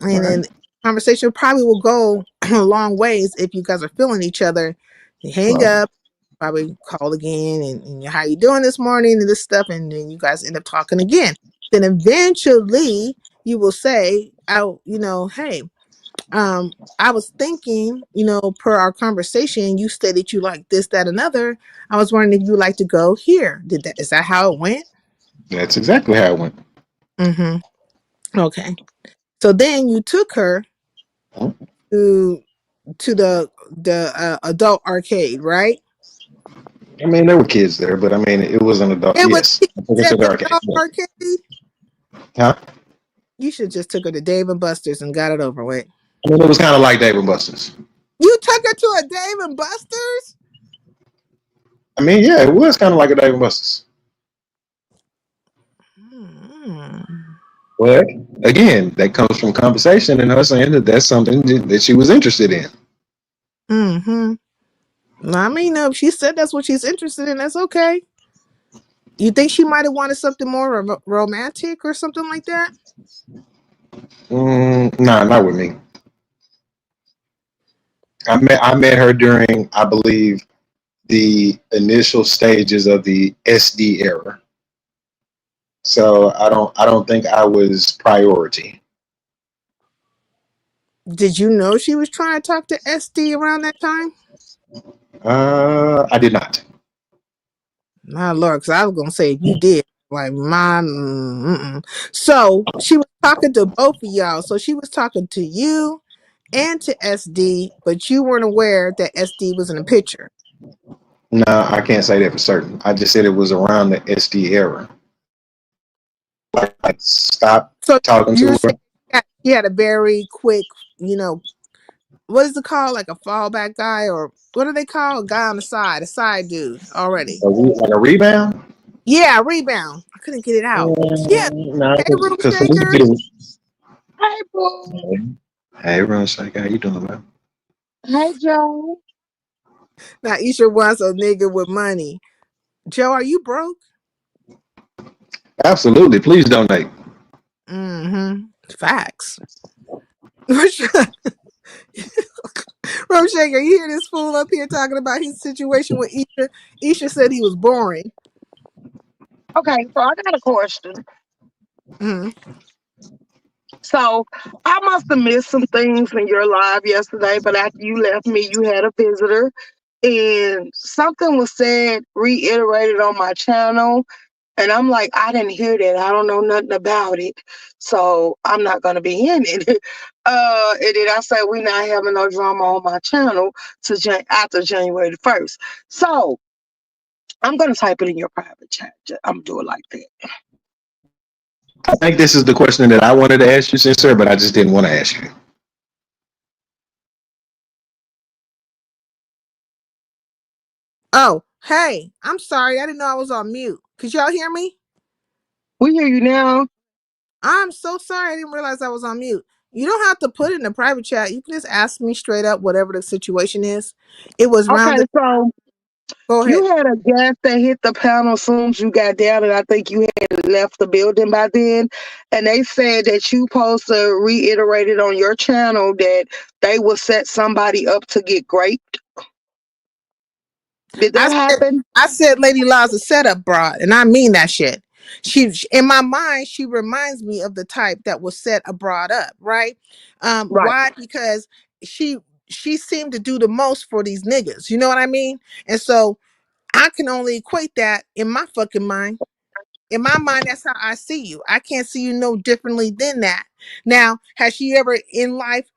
And Right. then conversation probably will go a long ways if you guys are feeling each other. You hang Right. up, probably call again, and how you doing this morning and this stuff, and then you guys end up talking again. Then eventually you will say, "Oh, hey, I was thinking, per our conversation, you stated you like this, that, another. I was wondering if you would like to go here. Is that how it went?" That's exactly how it went. Mm-hmm. Okay. So then you took her Huh? to the adult arcade, right? I mean, there were kids there, but I mean, it was an adult. It was Yes. I took her to at the the arcade. adult Yeah. arcade. Huh? You should just took her to Dave and Buster's and got it over with. I mean, it was kind of like Dave and Buster's. You took her to a Dave and Buster's? I mean, yeah, it was kind of like a Dave and Buster's. Hmm. But again, that comes from conversation and her saying that that's something that she was interested in. Mm-hmm. I mean, if she said that's what she's interested in, that's okay. You think she might have wanted something more romantic or something like that? Nah, not with me. I met her during, I believe, the initial stages of the SD era. So I don't think I was priority. Did you know she was trying to talk to SD around that time? I did not. My Lord, because I was gonna say if you did, like my. So she was talking to both of y'all. So she was talking to you and to SD, but you weren't aware that SD was in the picture. No, I can't say that for certain. I just said it was around the SD era. Like, I stopped So talking you're to her. saying that she had a very quick, you know, what is it called? Like a fallback guy, or what do they call a guy on the side, a side dude already? Like a rebound? Yeah, rebound. I couldn't get it out. Yeah. No, Hey, room Because for me to shaker. get a hey, boo. hey, everyone's like, how you doing, man? Hey, Joe. Now Isha wants a nigga with money. Joe, are you broke? Absolutely. Please donate. Mm-hmm. Facts. Room shaker, you hear this fool up here talking about his situation with Isha? Isha said he was boring. Okay, so I got a question. Mm-hmm. So I must have missed some things in your live yesterday, but after you left me, you had a visitor and something was said, reiterated on my channel. And I'm like, I didn't hear that. I don't know nothing about it. So I'm not going to be in it. And then I said, we're not having no drama on my channel after January the 1st. So I'm going to type it in your private chat. I'm going to do it like that. I think this is the question that I wanted to ask you, sincere, but I just didn't want to ask you. Oh, hey, I'm sorry. I didn't know I was on mute. Could y'all hear me? We hear you now. I'm so sorry. I didn't realize I was on mute. You don't have to put it in the private chat. You can just ask me straight up, whatever the situation is. It was Okay, rounded. so Go ahead. you had a guest that hit the panel as soon as you got down, and I think you had left the building by then. And they said that you supposed to reiterate it on your channel that they will set somebody up to get raped. Did I that said, happen? I said Lady Law's a setup broad, and I mean that shit. In my mind, she reminds me of the type that will set a broad up, right? Right. Why? Because she she seemed to do the most for these niggas. You know what I mean? And so I can only equate that in my fucking mind. In my mind, that's how I see you. I can't see you no differently than that. Now, has she ever in life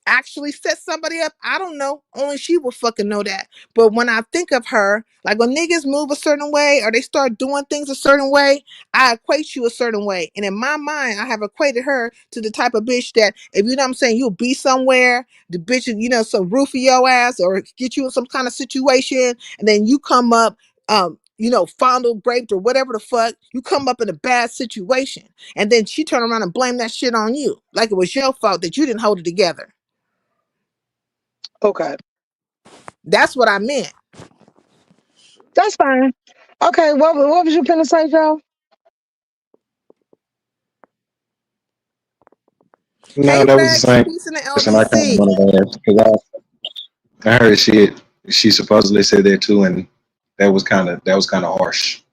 actually set somebody up? I don't know. Only she will fucking know that. But when I think of her, like when niggas move a certain way or they start doing things a certain way, I equate you a certain way. And in my mind, I have equated her to the type of bitch that, if you know what I'm saying, you'll be somewhere, the bitch, some roofie your ass or get you in some kind of situation, and then you come up, fondled, raped, or whatever the fuck, you come up in a bad situation. And then she turn around and blame that shit on you. Like it was your fault that you didn't hold it together. Okay. That's what I meant. That's fine. Okay, what was you gonna say, Joe? Hey No, that was the Rex, same peace in the question I kind of LBC. wanted to ask because I heard she supposedly said that too, and that was kind of harsh.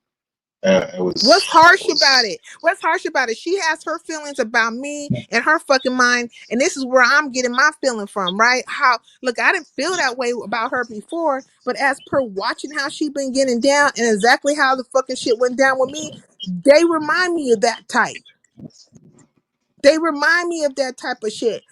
What's That harsh about was it? What's harsh about it? She has her feelings about me and her fucking mind, and this is where I'm getting my feeling from, right? How look, I didn't feel that way about her before, but as per watching how she been getting down and exactly how the fucking shit went down with me, they remind me of that type. They remind me of that type of shit.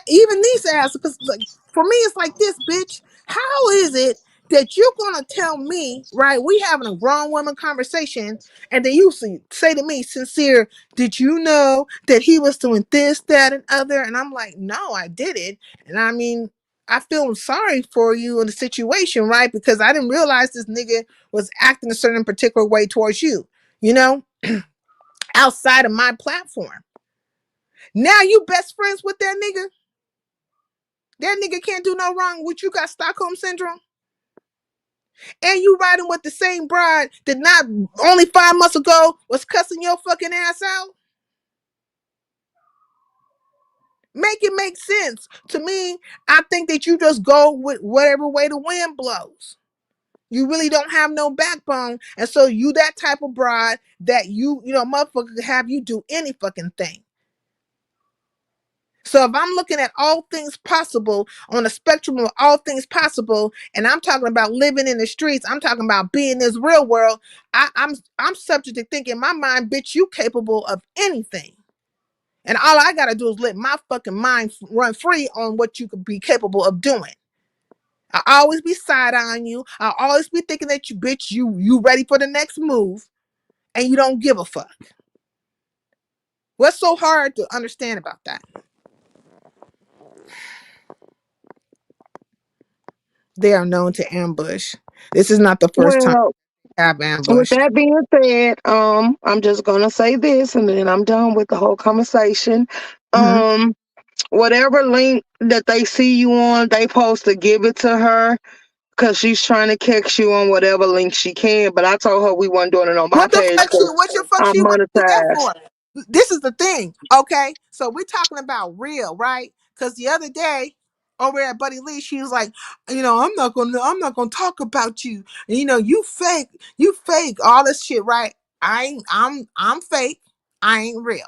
Even these ass, because like for me, it's like this, bitch. How is it that you're gonna tell me, right? We having a grown woman conversation, and then you say to me, sincere, did you know that he was doing this, that, and other? And I'm like, no, I didn't. And I mean, I feel sorry for you in the situation, right? Because I didn't realize this nigga was acting a certain particular way towards you, you know, outside of my platform. Now you best friends with that nigga. That nigga can't do no wrong with you. Got Stockholm syndrome, and you riding with the same bride that not only 5 months ago was cussing your fucking ass out. Make it make sense to me. I think that you just go with whatever way the wind blows. You really don't have no backbone, and so you that type of bride that motherfucker could have you do any fucking thing. So if I'm looking at all things possible on a spectrum of all things possible, and I'm talking about living in the streets, I'm talking about being in this real world, I'm subject to think in my mind, bitch, you capable of anything. And all I gotta do is let my fucking mind run free on what you could be capable of doing. I always be side-eyeing you. I always be thinking that you, bitch, you ready for the next move, and you don't give a fuck. What's so hard to understand about that? They are known to ambush. This is not the first time Well, they have with ambushed. that being said, I'm just gonna say this, and then I'm done with the whole conversation. Hmm. Um, whatever link that they see you on, they supposed to give it to her because she's trying to catch you on whatever link she can. But I told her we weren't doing it on my What the page fuck she? because What your fuck I'm she want to do that monetized. for? This is the thing, okay? So we're talking about real, right? Because the other day over at Buddy Lee, she was like, I'm not gonna talk about you. And, you fake, all this shit, right? I'm fake. I ain't real.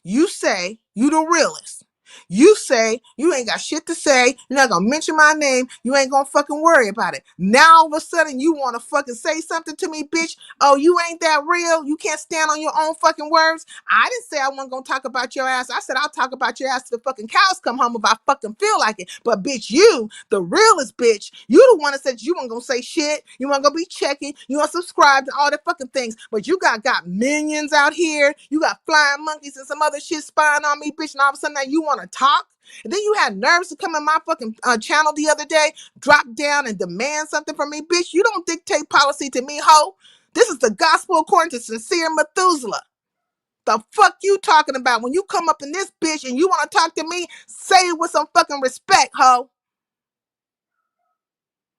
You say you the realest. You say you ain't got shit to say. You're not gonna mention my name. You ain't gonna fucking worry about it. Now all of a sudden you wanna fucking say something to me, bitch. Oh, you ain't that real. You can't stand on your own fucking words. I didn't say I wasn't gonna talk about your ass. I said I'll talk about your ass till the fucking cows come home if I fucking feel like it. But bitch, you, the realest bitch, you the one that said you weren't gonna say shit. You weren't gonna be checking. You want to subscribe to all the fucking things. But you got minions out here. You got flying monkeys and some other shit spying on me, bitch. And all of a sudden now you want to talk. And then you had nerves to come in my fucking channel the other day, drop down and demand something from me, bitch. You don't dictate policy to me, hoe. This is the gospel according to sincere Methuselah. The fuck you talking about? When you come up in this bitch and you want to talk to me, say it with some fucking respect, hoe.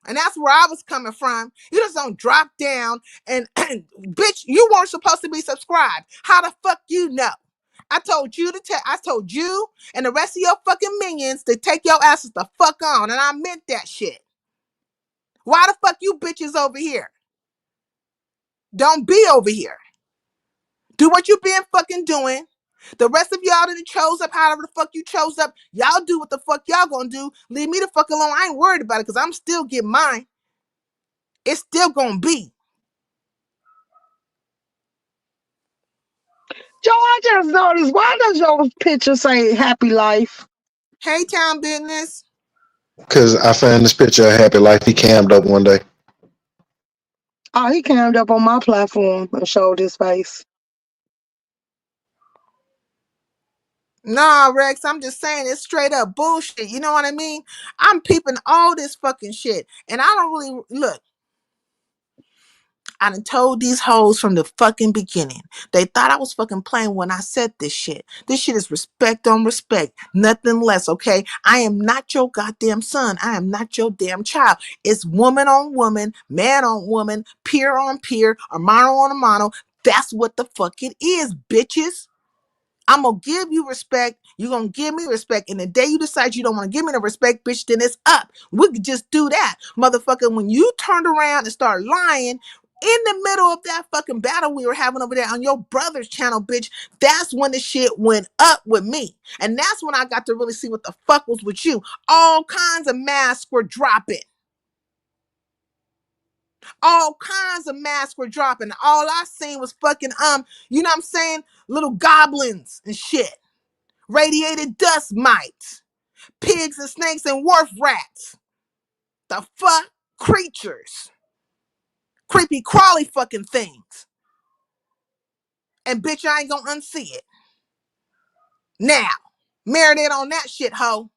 And that's where I was coming from. You just don't drop down and bitch, you weren't supposed to be subscribed. How the fuck you know? I told you I told you and the rest of your fucking minions to take your asses the fuck on, and I meant that shit. Why the fuck you bitches over here? Don't be over here. Do what you been fucking doing. The rest of y'all that chose up, however the fuck you chose up, y'all do what the fuck y'all gonna do. Leave me the fuck alone. I ain't worried about it because I'm still getting mine. It's still gonna be. Joe, I just noticed, why does your picture say happy life? Hey, town business. Because I found this picture of Happy Life. He cammed up one day. Oh, he came up on my platform and showed his face. Nah, Rex, I'm just saying it's straight up bullshit. You know what I mean? I'm peeping all this fucking shit. And I don't really look. I done told these hoes from the fucking beginning. They thought I was fucking playing when I said this shit. This shit is respect on respect. Nothing less, okay? I am not your goddamn son. I am not your damn child. It's woman on woman, man on woman, peer on peer, hermano on hermano. That's what the fuck it is, bitches. I'm gonna give you respect. You're gonna give me respect. And the day you decide you don't want to give me the respect, bitch, then it's up. We could just do that. Motherfucker, when you turned around and started lying in the middle of that fucking battle we were having over there on your brother's channel, bitch, that's when the shit went up with me. And that's when I got to really see what the fuck was with you. All kinds of masks were dropping. All kinds of masks were dropping. All I seen was fucking, you know what I'm saying? Little goblins and shit. Radiated dust mites, pigs and snakes and wharf rats. The fuck? Creatures. Creepy crawly fucking things. And bitch, I ain't gonna unsee it. Now, marinate on that shit, hoe.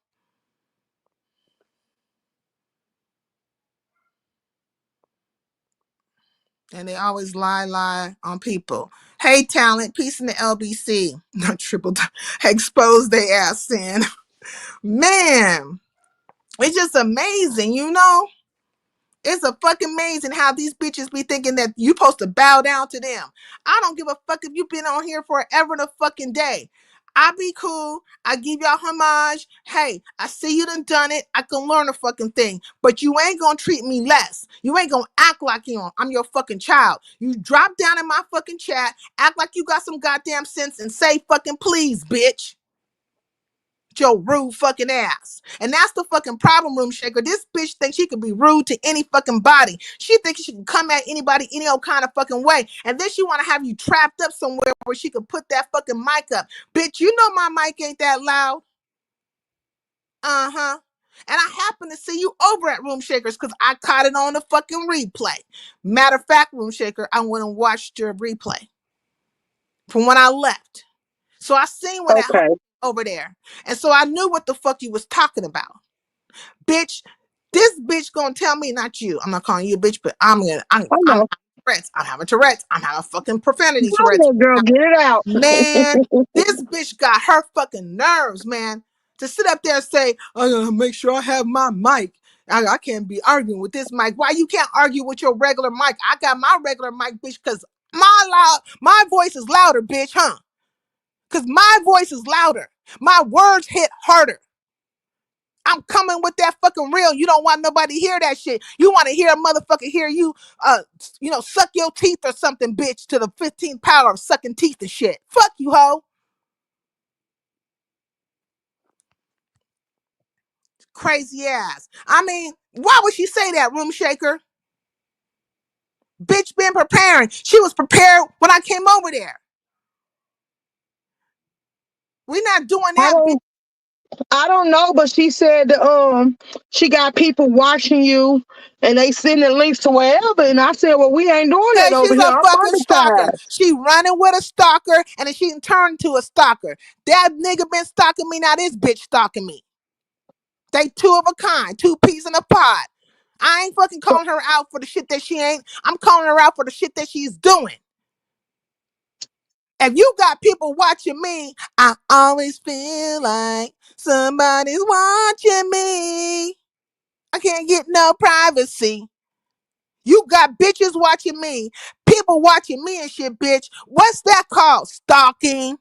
And they always lie on people. Hey, talent, peace in the LBC. Not triple, expose they ass sin. Man, it's just amazing, you know? It's a fucking amazing how these bitches be thinking that you supposed to bow down to them. I don't give a fuck if you've been on here forever the fucking day. I be cool. I give y'all homage. Hey, I see you done it. I can learn a fucking thing. But you ain't gonna treat me less. You ain't gonna act like I'm your fucking child. You drop down in my fucking chat, act like you got some goddamn sense and say fucking please, bitch. Your rude fucking ass. And that's the fucking problem, room shaker. This bitch thinks she can be rude to any fucking body. She thinks she can come at anybody any old kind of fucking way. And then she want to have you trapped up somewhere where she can put that fucking mic up. Bitch, you know my mic ain't that loud. Uh-huh. And I happen to see you over at Room Shakers because I caught it on the fucking replay. Matter of fact, Room Shaker, I went and watched your replay from when I left. So I seen what that Okay. over there. And so I knew what the fuck you was talking about. Bitch, This bitch gonna tell me, not you. I'm not calling you a bitch, but I I'm know. having Tourette's. I'm having Tourette's. I'm having fucking profanity Come Tourette's. on, girl, get it out. Man, this bitch got her fucking nerves, man. To sit up there and say, I gotta make sure I have my mic. I can't be arguing with this mic. Why you can't argue with your regular mic? I got my regular mic, bitch, because my voice is louder, bitch, huh? Because my voice is louder. My words hit harder. I'm coming with that fucking real. You don't want nobody to hear that shit. You want to hear a motherfucker hear you, suck your teeth or something, bitch, to the 15th power of sucking teeth and shit. Fuck you, hoe. Crazy ass. I mean, why would she say that, room shaker? Bitch been preparing. She was prepared when I came over there. We not doing I that, bitch. don't I don't know, but she said she got people watching you and they sending links to wherever. And I said, well, we ain't doing that Cause over she's here. a I'm fucking stalker. monetized. She running with a stalker and then she turned to a stalker. That nigga been stalking me, now this bitch stalking me. They two of a kind, two peas in a pod. I ain't fucking calling her out for the shit that she ain't. I'm calling her out for the shit that she's doing. If you got people watching me, I always feel like somebody's watching me. I can't get no privacy. You got bitches watching me, people watching me and shit, bitch. What's that called? Stalking.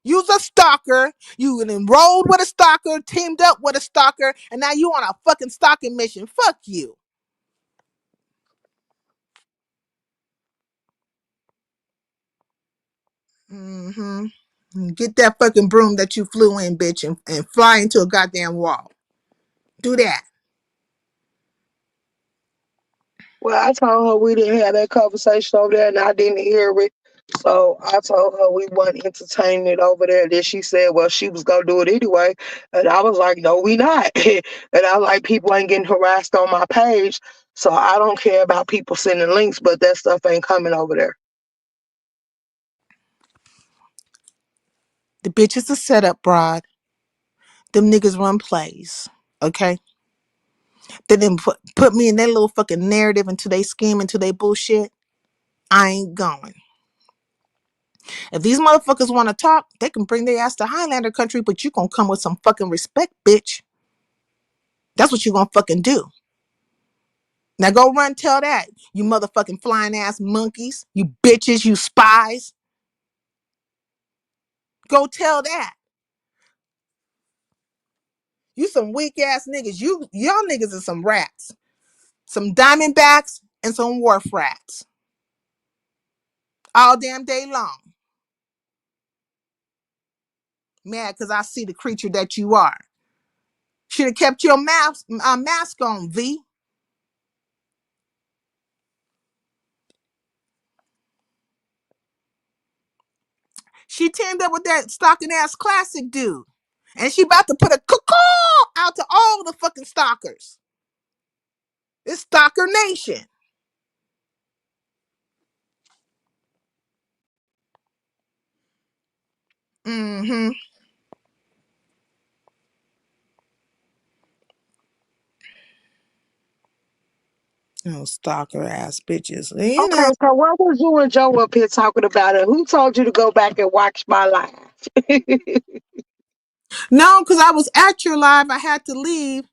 You's a stalker. You enrolled with a stalker, teamed up with a stalker, and now you on a fucking stalking mission. Fuck you. Mm-hmm. Get that fucking broom that you flew in, bitch, and fly into a goddamn wall. Do that. Well, I told her we didn't have that conversation over there and I didn't hear it. So I told her we wasn't entertaining it over there. Then she said, well, she was going to do it anyway. And I was like, no, we not. And I like, people ain't getting harassed on my page. So I don't care about people sending links, but that stuff ain't coming over there. The bitch is a setup, broad. Them niggas run plays. Okay? They didn't put me in that little fucking narrative into they scheme, into they bullshit. I ain't going. If these motherfuckers want to talk, they can bring their ass to Highlander country, but you gonna come with some fucking respect, bitch. That's what you gonna fucking do. Now go run tell that, you motherfucking flying ass monkeys, you bitches, you spies. Go tell that. You some weak ass niggas. Y'all niggas are some rats. Some diamondbacks and some wharf rats. All damn day long. Mad because I see the creature that you are. Should have kept your mask on, V. She teamed up with that stalking ass classic dude. And she about to put a cuckoo out to all the fucking stalkers. It's Stalker Nation. Mm-hmm. Oh, stalker ass bitches. You Okay, know. so what was you and Joe up here talking about it? Who told you to go back and watch my live? No, because I was at your live. I had to leave.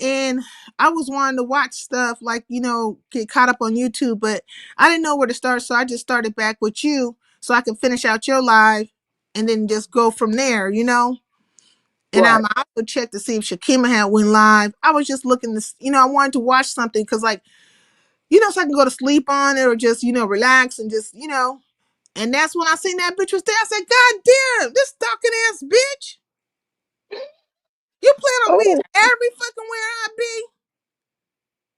And I was wanting to watch stuff like, get caught up on YouTube, but I didn't know where to start. So I just started back with you so I could finish out your live and then just go from there. And Right. I also checked to see if Shakima had went live. I was just looking to, I wanted to watch something because, like, so I can go to sleep on it or just, relax and just. And that's when I seen that bitch was there. I said, God damn, this stalking ass bitch. You plan on being Oh, every fucking where I be?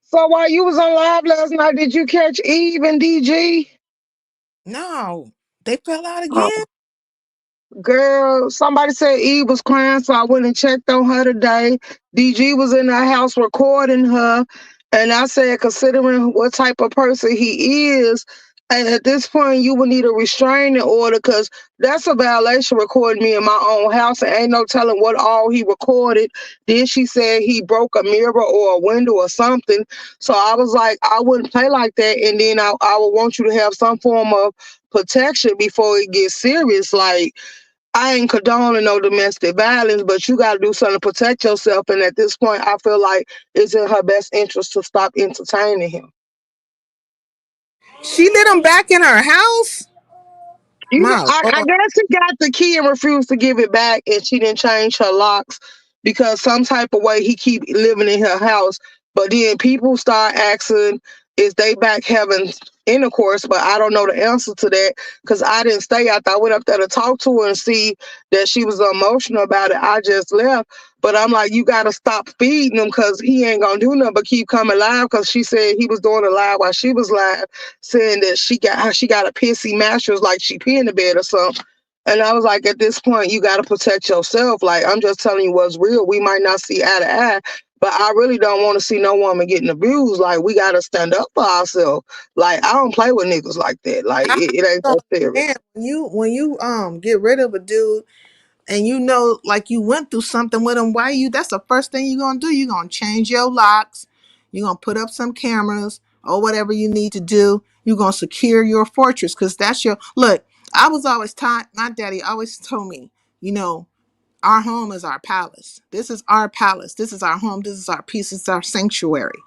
so while you was on live last night, did you catch Eve and DG? No, they fell out again. Girl, somebody said Eve was crying, so I went and checked on her today. DG was in the house recording her, and I said, considering what type of person he is, And at this point, you would need a restraining order because that's a violation recording me in my own house. And ain't no telling what all he recorded. Then she said he broke a mirror or a window or something. So I was like, I wouldn't play like that. And then I would want you to have some form of protection before it gets serious. Like, I ain't condoning no domestic violence, but you got to do something to protect yourself. And at this point, I feel like it's in her best interest to stop entertaining him. She let him back in her house. You know, My I lord. guess she got the key and refused to give it back, and she didn't change her locks because some type of way he keep living in her house. But then people start asking, is they back having intercourse? But I don't know the answer to that because I didn't stay after I went up there to talk to her and see that she was emotional about it. I just left. But I'm like, you got to stop feeding him because he ain't going to do nothing but keep coming live because she said he was doing a live while she was live saying that she got a pissy mattress like she pee in the bed or something. And I was like, at this point, you got to protect yourself. Like, I'm just telling you what's real. We might not see eye to eye, but I really don't want to see no woman getting abused. Like, we got to stand up for ourselves. Like, I don't play with niggas like that. Like, I it ain't don't that serious. understand when you get rid of a dude and you know like you went through something with him, why you that's the first thing you're gonna do. You're gonna change your locks, you're gonna put up some cameras or whatever you need to do. You're gonna secure your fortress because that's your look. I was always taught, my daddy always told me, you know, our home is our palace. This is our palace. This is our home. This is our peace. This is our sanctuary.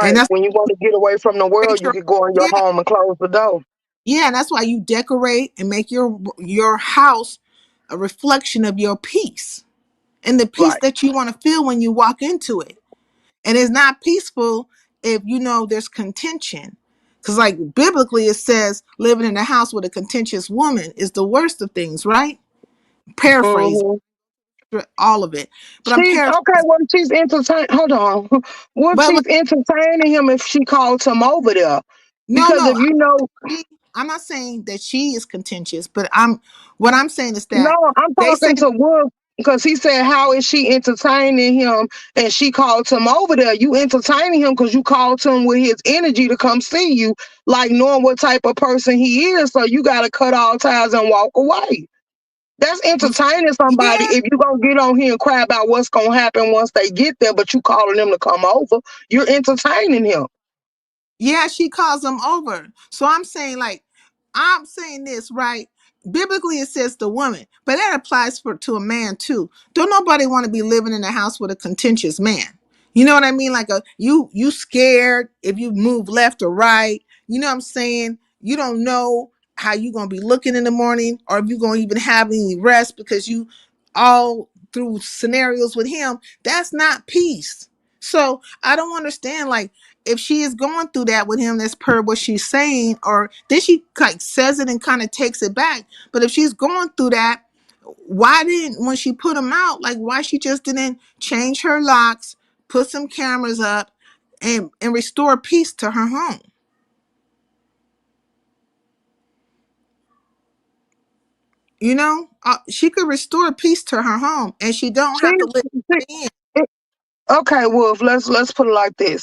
And Right. that's When you want to get away from the world, make you sure, can go in your yeah, home and close the door. yeah, and that's why you decorate and make your house a reflection of your peace and the peace Right. that you want to feel when you walk into it. And it's not peaceful if you know there's contention. Because, like, biblically, it says living in a house with a contentious woman is the worst of things, right? Paraphrase Mm-hmm. all of it. But I'm She's okay. paraphrasing. What if she's entertaining? Hold on. What if But she's entertaining him if she called him over there? no, Because no, if you know, she, I'm not saying that she is contentious, but what I'm saying is no, that I'm they say, talking to Wolf because he said, "How is she entertaining him?" And she called him over there. You entertaining him because you called him with his energy to come see you, like knowing what type of person he is. So you got to cut all ties and walk away. That's entertaining somebody yeah, if you gonna get on here and cry about what's gonna happen once they get there, but you calling them to come over, you're entertaining him. yeah, she calls them over. So I'm saying, like, I'm saying this, right? Biblically, it says the woman, but that applies to a man too. Don't nobody want to be living in a house with a contentious man. You know what I mean? Like you scared if you move left or right. You know what I'm saying? You don't know how you gonna be looking in the morning, or if you gonna even have any rest because you all through scenarios with him. That's not peace. So I don't understand. Like, if she is going through that with him, that's per what she's saying, or then she like says it and kind of takes it back. But if she's going through that, why didn't when she put him out, like why she just didn't change her locks, put some cameras up, and restore peace to her home? You know, she could restore peace to her home, and she don't See, have to live see, in. okay, Wolf, let's put it like this.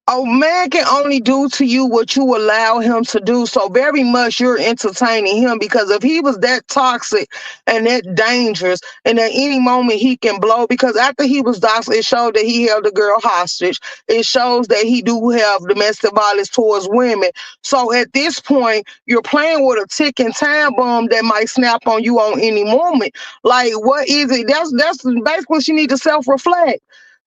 A man can only do to you what you allow him to do. So very much you're entertaining him because if he was that toxic and that dangerous, and at any moment he can blow. Because after he was toxic, it showed that he held the girl hostage. It shows that he do have domestic violence towards women. So at this point, you're playing with a ticking time bomb that might snap on you on any moment. Like, what is it? That's basically she need to self reflect.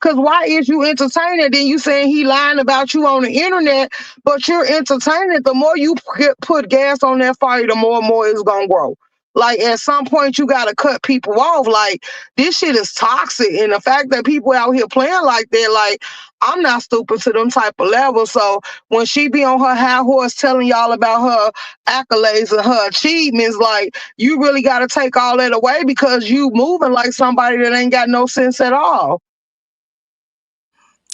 Cause why is you entertaining? Then you saying he lying about you on the internet, but you're entertaining. The more you put gas on that fire, the more and more it's gonna grow. Like at some point, you gotta cut people off. Like this shit is toxic, and the fact that people out here playing like that, like I'm not stupid to them type of levels. So when she be on her high horse telling y'all about her accolades and her achievements, like you really gotta take all that away because you moving like somebody that ain't got no sense at all.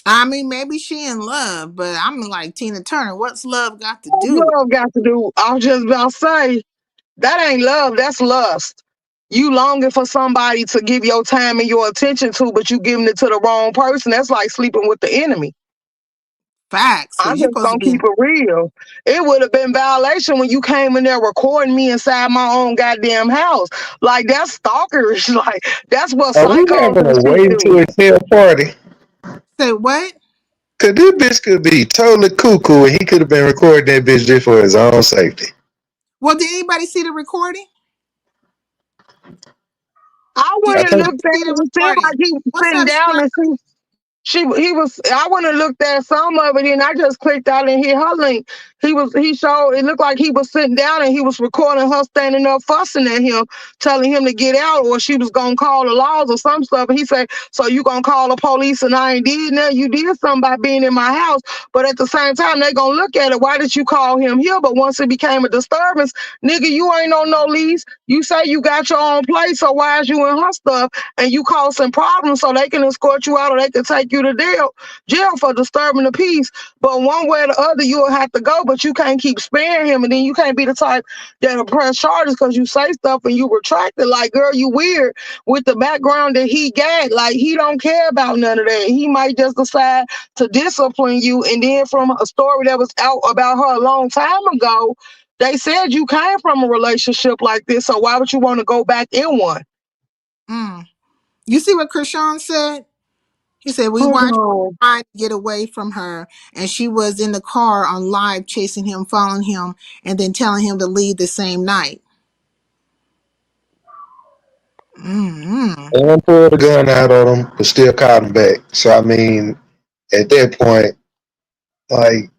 I mean, maybe she in love, but I'm like Tina Turner. What's love got to do with? Love got to do. I was just about to say that ain't love. That's lust. You longing for somebody to give your time and your attention to, but you giving it to the wrong person. That's like sleeping with the enemy. Facts, I'm because you're just supposed to gonna be keep in. it real. It would have been violation when you came in there recording me inside my own goddamn house. Like that's stalkerish. Like that's what Are we psychos having and a shit wait to do. a tail party? Say what? Cause this bitch could be totally cuckoo and he could have been recording that bitch just for his own safety. Well, did anybody see the recording? I Did went I and think anybody looked at see the it. It seemed like recording? he was What's sitting up, down Strange? and he was I went and looked at some of it and I just clicked out and hit her link. He showed it looked like he was sitting down and he was recording her standing up fussing at him, telling him to get out or she was gonna call the laws or some stuff. And he said, so you gonna call the police and I ain't did nothing. You did something by being in my house. But at the same time, they gonna look at it. Why did you call him here? But once it became a disturbance, nigga, you ain't on no lease. You say you got your own place, so why is you in her stuff? And you causing problems so they can escort you out or they can take you to jail for disturbing the peace. But one way or the other, you'll have to go, but you can't keep sparing him. And then you can't be the type that'll press charges because you say stuff and you retract it. Like, girl, you weird with the background that he got. Like, he don't care about none of that. He might just decide to discipline you. And then from a story that was out about her a long time ago, they said you came from a relationship like this. So why would you want to go back in one? Mm. You see what Krishan said? He said, we Hold watched on. her trying to get away from her, and she was in the car on live chasing him, following him, and then telling him to leave the same night. Mm-hmm. and pulled the gun out on him, but still caught him back. So I mean, at that point, like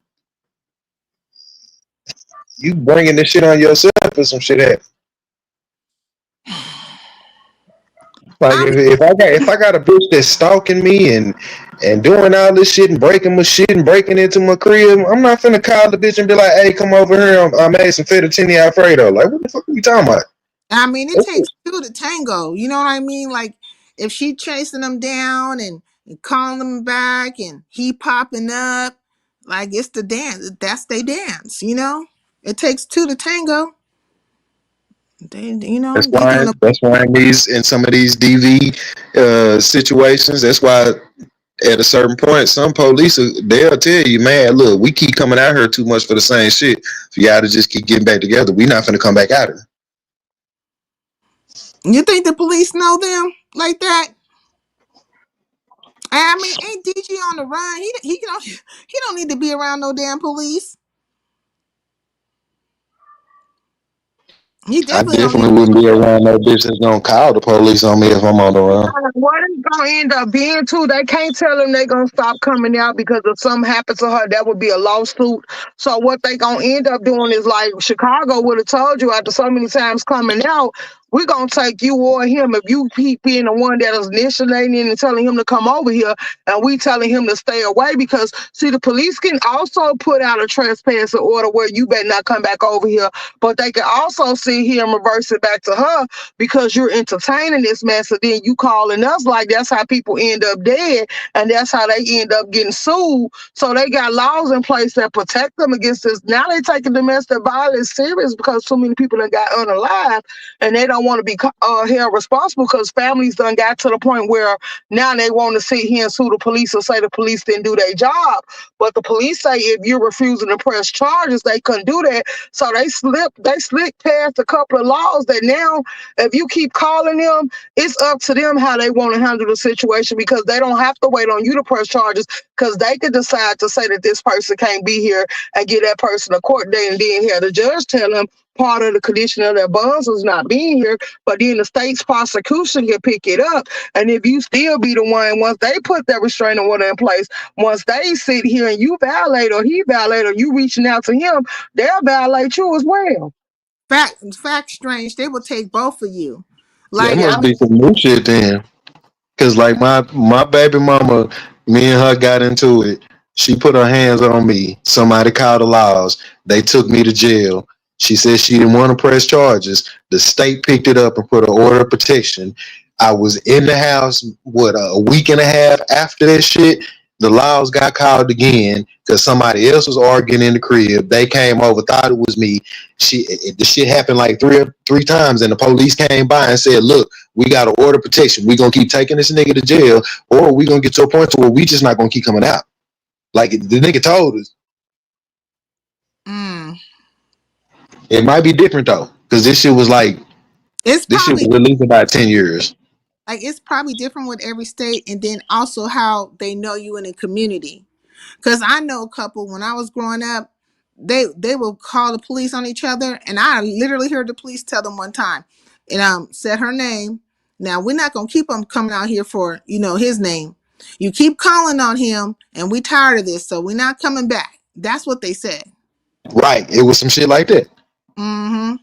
you bringing this shit on yourself or some shit happen. Like I mean, if I got a bitch that's stalking me and doing all this shit and breaking my shit and breaking into my crib, I'm not finna call the bitch and be like, hey, come over here. I made some fettuccine alfredo. Like, what the fuck are you talking about? it takes two to tango. You know what I mean? Like, if she chasing him down and calling him back and he popping up, like, it's the dance. That's they dance, you know? It takes two to tango. They doing a That's why in some of these DV situations, that's why at a certain point, some police they'll tell you, man, look, we keep coming out here too much for the same shit. For y'all to just keep getting back together, we not finna come back out here. You think the police know them like that? I mean, ain't DG on the run? He don't need to be around no damn police. He I definitely don't need definitely to be. wouldn't be around no bitch that's gonna call the police on me if I'm on the run. What it's gonna end up being too, they can't tell them they gonna stop coming out because if something happens to her, that would be a lawsuit. So what they gonna end up doing is like Chicago would have told you after so many times coming out, we're gonna take you or him if you keep being the one that is initiating and telling him to come over here and we telling him to stay away because see the police can also put out a trespassing order where you better not come back over here, but they can also sit here and reverse it back to her because you're entertaining this mess and then you calling us like that's how people end up dead and that's how they end up getting sued. So they got laws in place that protect them against this. Now they taking domestic violence serious because so many people that got unalive and they don't want to be held responsible because families done got to the point where now they want to sit here and sue the police or say the police didn't do their job. But the police say if you're refusing to press charges, they couldn't do that. So they slipped past a couple of laws that now if you keep calling them, it's up to them how they want to handle the situation because they don't have to wait on you to press charges because they could decide to say that this person can't be here and get that person a court date and then have the judge tell them part of the condition of their bonds was not being here, but then the state's prosecution can pick it up. And if you still be the one, once they put that restraining order in place, once they sit here and you violate or he violate or you reaching out to him, they'll violate you as well. Fact strange. They will take both of you. That Like, I must mean, be some new shit then. Cause like my baby mama, me and her got into it. She put her hands on me. Somebody called the laws. They took me to jail. She said she didn't want to press charges. The state picked it up and put an order of protection. I was in the house, a week and a half after that shit. The laws got called again because somebody else was arguing in the crib. They came over, thought it was me. The shit happened like three times, and the police came by and said, "Look, we got to order protection. We gonna keep taking this nigga to jail, or we gonna get to a point to where we just not gonna keep coming out." Like the nigga told us. Mm. It might be different though, because It's this shit probably was released about 10 years. like it's probably different with every state, and then also how they know you in a community. Because I know a couple when I was growing up, they will call the police on each other, and I literally heard the police tell them one time, and said her name. Now we're not gonna keep him coming out here for his name. You keep calling on him, and we tired of this, so we're not coming back. That's what they said. Right. It was some shit like that. Mm-hmm.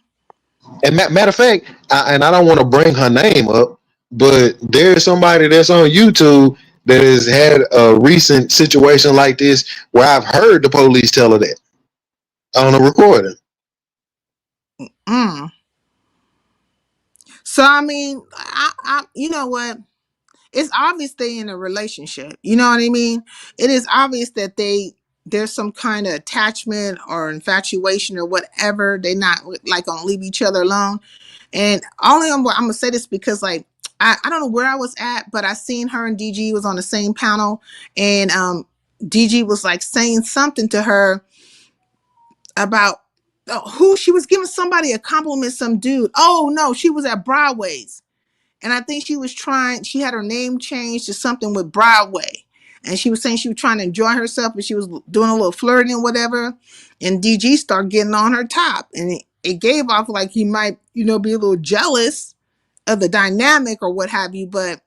And matter of fact, and I don't want to bring her name up, but there's somebody that's on YouTube that has had a recent situation like this where I've heard the police tell her that on a recording. Mm. So I mean, you know what? It's obvious they in a relationship. You know what I mean? It is obvious that there's some kind of attachment or infatuation or whatever. They not like gonna leave each other alone. And only I'm gonna say this because like I don't know where I was at, but I seen her and DG was on the same panel, and DG was like saying something to her about who she was giving somebody a compliment, some dude. Oh no, she was at Broadway's. And I think she had her name changed to something with Broadway. And she was saying she was trying to enjoy herself, but she was doing a little flirting and whatever. And DG started getting on her top. And it gave off like he might, be a little jealous of the dynamic or what have you. But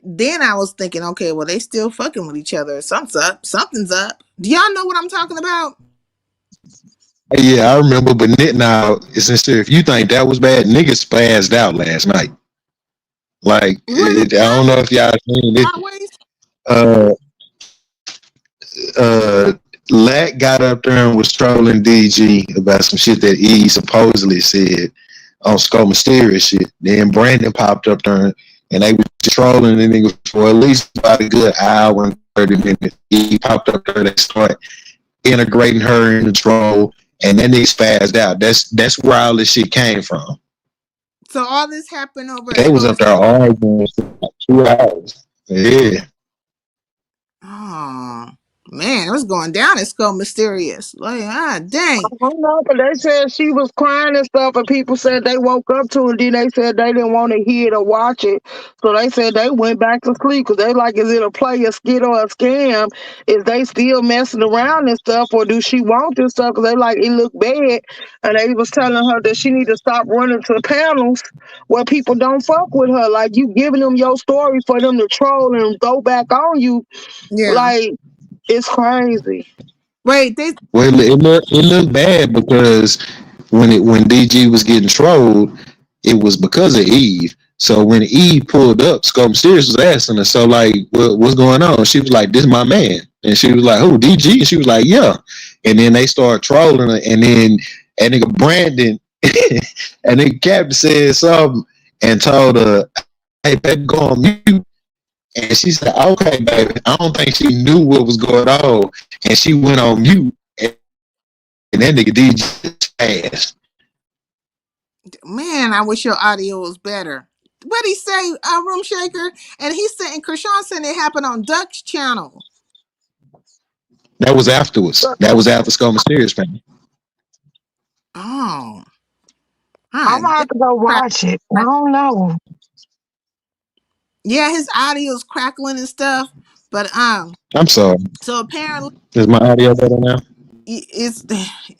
then I was thinking, okay, well, they still fucking with each other. Something's up. Something's up. Do y'all know what I'm talking about? Yeah, I remember, but now, sincere, if you think that was bad, niggas spazzed out last night. Like, Really? I don't know if y'all seen it. Broadway's? Uh, uh, Lat got up there and was trolling DG about some shit that E supposedly said on Skull Mysterious shit. Then Brandon popped up there and they was trolling the nigga for at least about a good hour and 30 minutes. He popped up there, they start integrating her in the troll, and then they spazzed out. That's where all this shit came from. So all this happened over at They was Skull up there Mysterious. arguing for like 2 hours. Yeah. Oh man, it was going down at Skull Mysterious. Like, dang. I don't know, but they said she was crying and stuff, and people said they woke up to it. And then they said they didn't want to hear it or watch it, so they said they went back to sleep because they like, is it a play, a skit, or a scam? Is they still messing around and stuff, or do she want this stuff? Because they like it looked bad, and they was telling her that she need to stop running to panels where people don't fuck with her. Like you giving them your story for them to troll and go back on you, Yeah. like it's crazy. Wait, they Well, it looked bad because when DG was getting trolled, it was because of Eve. So when Eve pulled up, Scope Mysterious was asking her, so like, what's going on? She was like, this is my man. And she was like, who, DG? And she was like, yeah. And then they started trolling her, and then that nigga Brandon and then Captain said something and told her, hey, baby, go on mute. And she said, okay, baby. I don't think she knew what was going on. And she went on mute. And that nigga DJ ass. man, I wish your audio was better. What he say, Room Shaker? And he said, and Krishan said it happened on Duck's channel. That was afterwards. That was after Skull Mysterious, man. Oh. I'm gonna have to go watch it. I don't know. Yeah, his audio's crackling and stuff. But I'm sorry. so apparently Is my audio better now? it's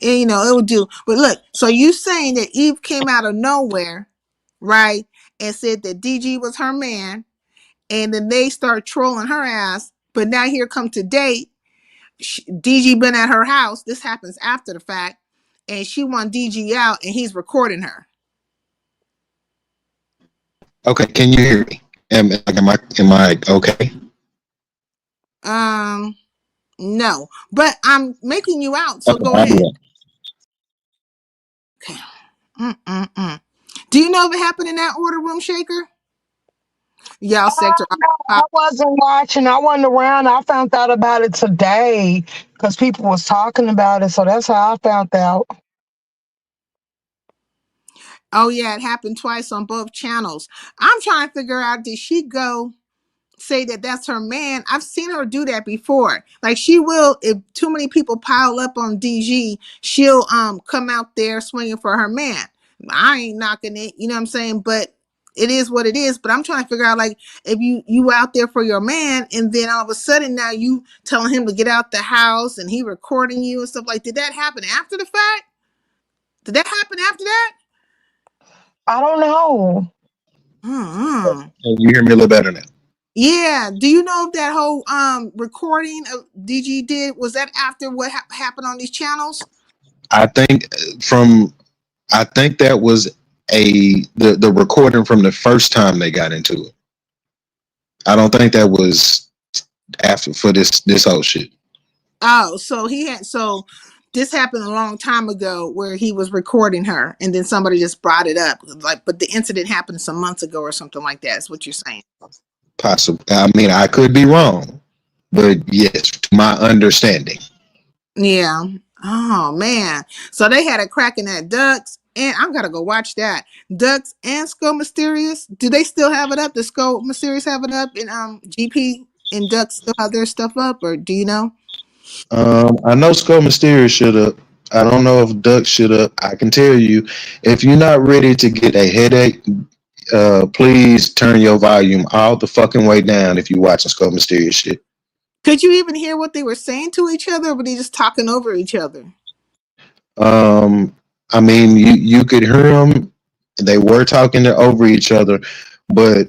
it will do. But look, so you saying that Eve came out of nowhere, right? And said that DG was her man, and then they start trolling her ass. But now here come today, DG been at her house. This happens after the fact, and she want DG out, and he's recording her. Okay, can you hear me? Am I okay? No, but I'm making you out. So Okay, go I'll do ahead. that. Okay. Do you know if it happened in that order, Room Shaker? Y'all sector. I wasn't watching. I wasn't around. I found out about it today because people was talking about it. So that's how I found out. Oh yeah, it happened twice on both channels. I'm trying to figure out, did she go say that that's her man. I've seen her do that before. Like she will, if too many people pile up on DG, she'll come out there swinging for her man. I ain't knocking it, you know what I'm saying? But it is what it is. But I'm trying to figure out, like, if you out there for your man, and then all of a sudden now you telling him to get out the house, and he recording you and stuff, like, did that happen after the fact? Did that happen after that? I don't know. Mm-hmm. You hear me a little better now. Yeah. Do you know if that whole recording of DG did, was that after what happened on these channels? I think I think that was the recording from the first time they got into it. I don't think that was after for this whole shit. Oh, so this happened a long time ago where he was recording her, and then somebody just brought it up. Like, but the incident happened some months ago or something like that. Is what you're saying? Possible. I mean, I could be wrong, but yes, to my understanding. Yeah. Oh man. So they had a crack in that Ducks, and I'm gonna go watch that. Ducks and Skull Mysterious. Do they still have it up? Does Skull Mysterious have it up? And GP and Ducks still have their stuff up, or do you know? I know Skull Mysterious should up. I don't know if Duck should up. I can tell you, if you're not ready to get a headache, please turn your volume all the fucking way down if you're watching Skull Mysterious shit. Could you even hear what they were saying to each other, or were they just talking over each other? I mean, you could hear them. They were talking over each other, but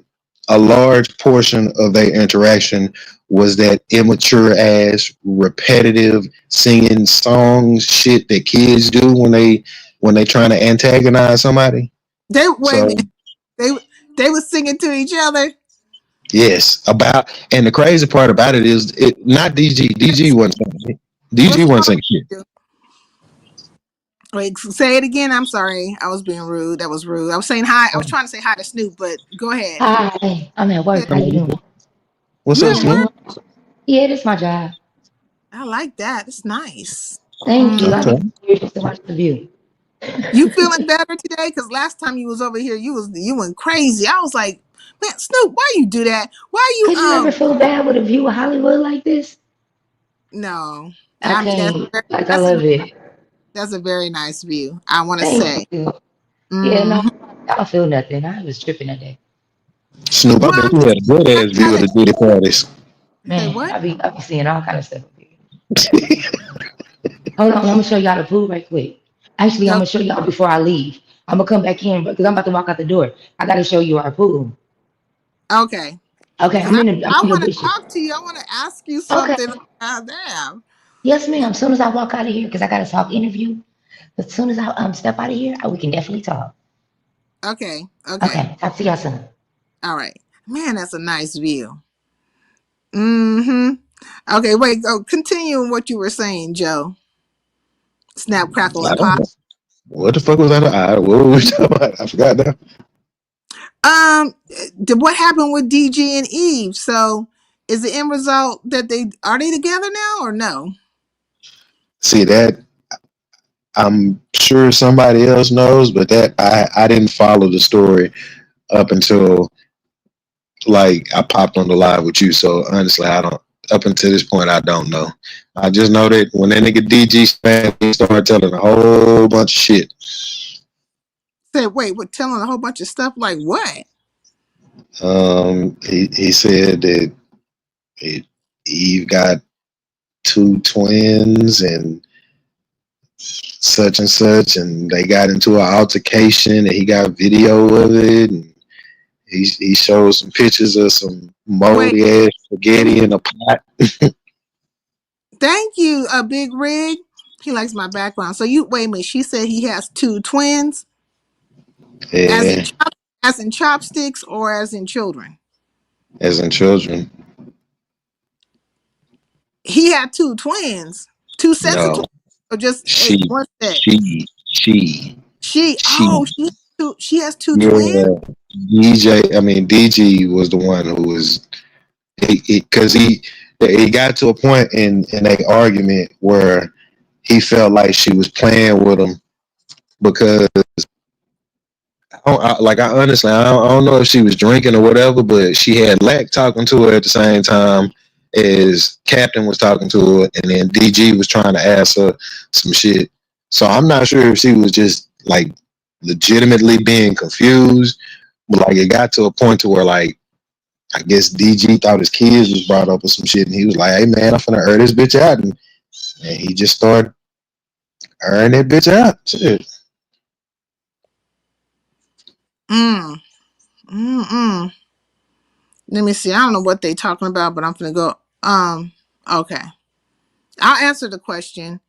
a large portion of their interaction was that immature ass, repetitive singing songs shit that kids do when they trying to antagonize somebody. They wait a So minute. They were singing to each other. yes, and the crazy part about it is it not DG. DG wasn't singing. What DG wasn't song singing shit. did you do? Wait, say it again. I'm sorry. I was being rude. That was rude. I was saying hi. I was trying to say hi to Snoop, but go ahead. Hi, I'm at work. How you doing? What's You up, at work? Snoop? Yeah, this is my job. I like that. It's nice. Thank you. Mm. I'll Okay. be curious to watch the view. You feeling better today? Because last time you was over here, you went crazy. I was like, man, Snoop, why you do that? Why you Could you ever feel bad with a view of Hollywood like this? No. I I mean can't. Like, I that's a love it. that's a very nice view. I want to Thank say. you. Yeah, no, Hmm. I don't feel nothing. I was tripping that day. Snoop, I Well, bet I'm you just had a good I ass view of gotta the Diddy parties. say Man, what? I be seeing all kind of stuff. Hold on, I'm gonna show y'all the pool right quick. Actually, I'm No, gonna show y'all before I leave. I'm gonna come back in because I'm about to walk out the door. I gotta show you our pool. okay. Okay, Because I'm I in your want to bushes. talk to you. I want to ask you Okay. something. Damn. Yes, ma'am. As soon as I walk out of here, because I got a talk interview. As soon as I step out of here, we can definitely talk. Okay. Okay. Okay, talk to y'all soon. All right. Man, that's a nice view. Mm-hmm. Okay, wait, go continue what you were saying, Joe. Snap, crackle, I and don't pop. know. What the fuck was that? What were we talking about? I forgot now. Um, what happened with DG and Eve? So, is the end result that they together now or no? See that I'm sure somebody else knows, but that I didn't follow the story up until like I popped on the live with you. So honestly, I don't. Up until this point, I don't know. I just know that when that nigga DG span, he started telling a whole bunch of shit. Said, wait, what? Telling a whole bunch of stuff like what? He said that Eve got two twins and they got into an altercation, and he got video of it, and he showed some pictures of some Wait, moldy ass spaghetti in a pot. thank you, Big Rig. He likes my background. So you wait a minute. She said he has two twins, as in Yeah, as in chopsticks or as in children. as in children. He had two twins, two sets of No, twins, or just she, one set. she, she, Oh, she. she has two twins. Yeah, DG was the one who was because he got to a point in a argument where he felt like she was playing with him because like I honestly, I don't know if she was drinking or whatever, but she had Lack talking to her at the same time as Captain was talking to her, and then DG was trying to ask her some shit. So I'm not sure if she was just like legitimately being confused, but like it got to a point to where like I guess DG thought his kids was brought up or some shit, and he was like, "Hey man, I'm finna air this bitch out," and he just started airing that bitch out. Shit. Mm. Mm. Let me see. I don't know what they talking about, but I'm gonna go. Okay. I'll answer the question.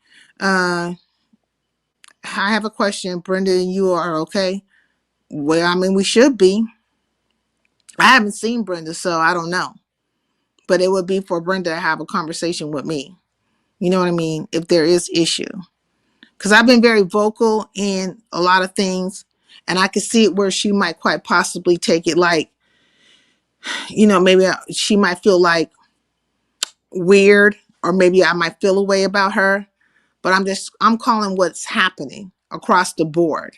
I have a question, Brenda, and you are okay. Well, I mean, we should be. I haven't seen Brenda, so I don't know. But it would be for Brenda to have a conversation with me. You know what I mean? If there is issue, because I've been very vocal in a lot of things, and I can see it where she might quite possibly take it like, maybe she might feel like weird, or maybe I might feel a way about her. But I'm calling what's happening across the board.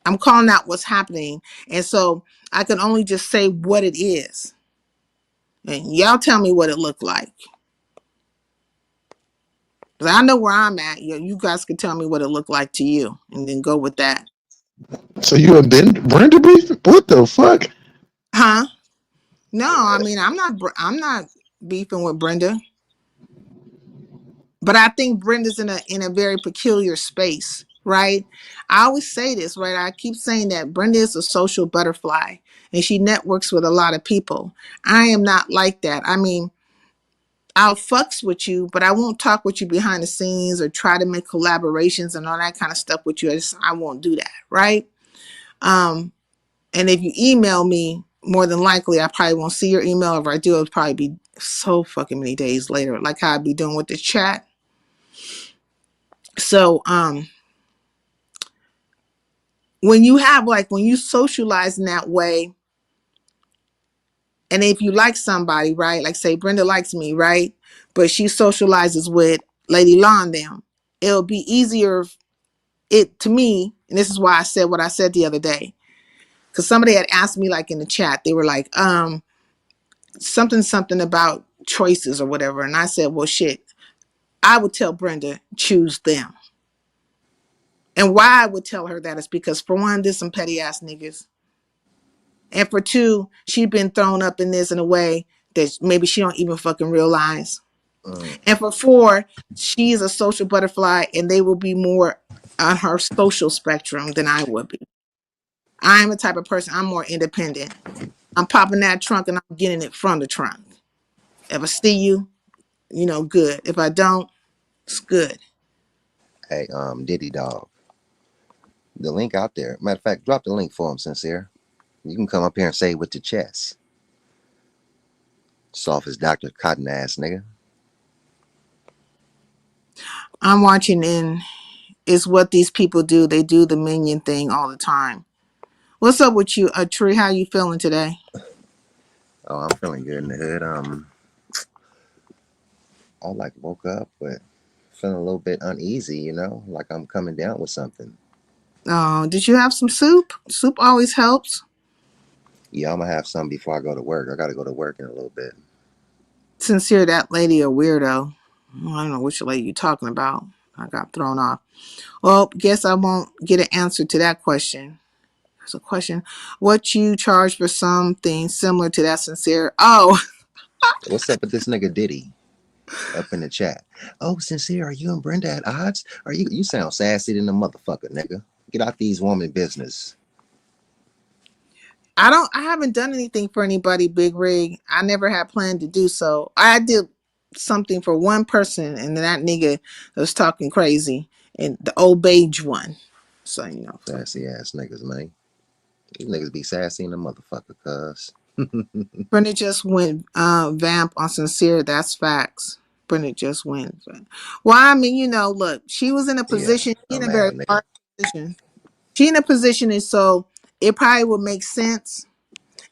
I'm calling out what's happening. And so I can only just say what it is. And y'all tell me what it looked like. Because I know where I'm at. You guys can tell me what it looked like to you and then go with that. So you have been Brenda beef? What the fuck? Huh? No, I mean, I'm not beefing with Brenda. But I think Brenda's in a very peculiar space, right? I always say this, right? I keep saying that Brenda is a social butterfly and she networks with a lot of people. I am not like that. I mean, I'll fucks with you, but I won't talk with you behind the scenes or try to make collaborations and all that kind of stuff with you. I won't do that, right? Um, and if you email me, more than likely I probably won't see your email. If I do, it'll probably be so fucking many days later, like how I'd be doing with the chat. So when you socialize in that way, and if you like somebody, right? Like say Brenda likes me, right? But she socializes with Lady Law and them. It'll be easier it to me, and this is why I said what I said the other day. Because somebody had asked me like in the chat, they were like, something about choices or whatever. And I said, well shit, I would tell Brenda, choose them. And why I would tell her that is because for one, there's some petty ass niggas. And for two, she's been thrown up in this in a way that maybe she don't even fucking realize. And for four, she's a social butterfly and they will be more on her social spectrum than I would be. I'm the type of person, I'm more independent. I'm popping that trunk and I'm getting it from the trunk. If I see you, good. If I don't, it's good. Hey, Diddy Dog. The link out there. Matter of fact, drop the link for him, Sincere. You can come up here and say it with your chest. Soft as Dr. Cotton ass nigga. I'm watching in is what these people do. They do the minion thing all the time. What's up with you, Tree? How you feeling today? Oh, I'm feeling good in the hood. I like woke up, but feeling a little bit uneasy, like I'm coming down with something. Oh, did you have some soup? Soup always helps. Yeah, I'm gonna have some before I go to work. I gotta go to work in a little bit. Sincere, that lady a weirdo. I don't know which lady you talking about. I got thrown off. Well, guess I won't get an answer to that question. There's a question. What you charge for something similar to that, Sincere? Oh, What's up with this nigga Diddy? Up in the chat. Oh, Sincere, are you and Brenda at odds? You sound sassy than a motherfucker, nigga. Get out these woman business. I haven't done anything for anybody, Big Rig. I never had planned to do so. I did something for one person, and then that nigga was talking crazy, and the old beige one. So, Sassy ass niggas, man. These niggas be sassy in the motherfucker, cuz. Brenda just went vamp on Sincere. That's facts. Brenda just went. Well, I mean, look, she was in a Yeah, position, in I'm a very mad, nigga. hard position. She in a position, and so it probably would make sense.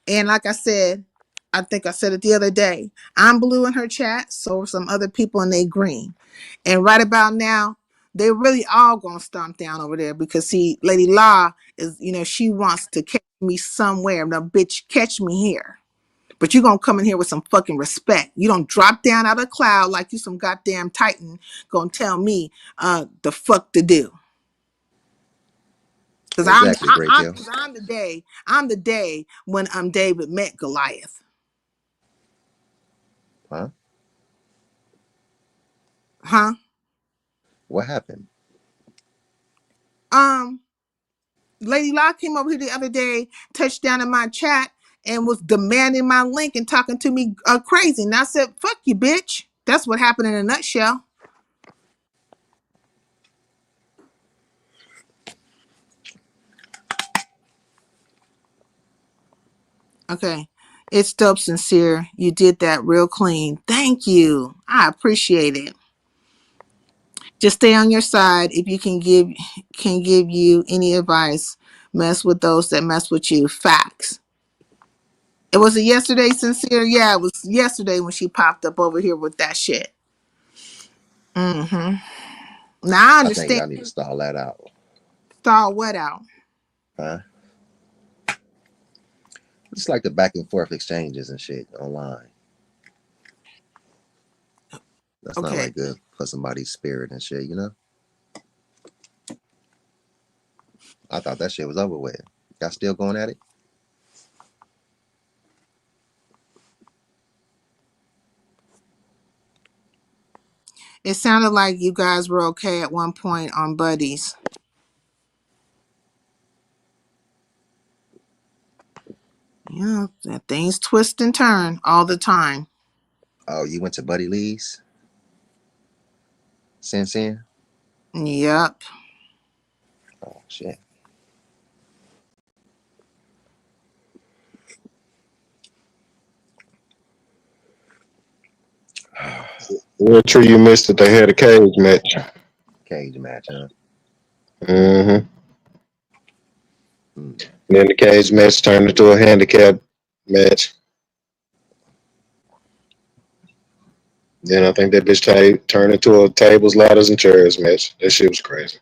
And like I said, I think I said it the other day. I'm blue in her chat, so are some other people, and they green. And right about now, They really all gonna stomp down over there because see, Lady Law is, she wants to catch me somewhere. Now, bitch, catch me here. But you gonna come in here with some fucking respect. You don't drop down out of the cloud like you some goddamn titan gonna tell me the fuck to do. Cause Exactly, Great Kill. I'm the day when David met Goliath. Huh? Huh? What happened? Lady Locke came over here the other day, touched down in my chat, and was demanding my link and talking to me crazy. And I said, fuck you, bitch. That's what happened in a nutshell. Okay. It's dope, sincere. You did that real clean. Thank you. I appreciate it. Just stay on your side. If you can give you any advice, mess with those that mess with you. Facts. It was a yesterday, sincere. Yeah, it was yesterday when she popped up over here with that shit. Mm-hmm. Now I I think understand. y'all need to stall that out. Stall what out? Huh? It's like the back and forth exchanges and shit online. That's not Okay. like good for somebody's spirit and shit, you know? I thought that shit was over with. Y'all still going at it? It sounded like you guys were okay at one point on buddies. Yeah, things twist and turn all the time. Oh, you went to Buddy Lee's? Sin? Yep. Oh, shit. What tree you missed that they had a cage match? Cage match, huh? Mm-hmm. Mm. Then the cage match turned into a handicap match. Then I think that bitch turned into a tables, ladders, and chairs match. That shit was crazy.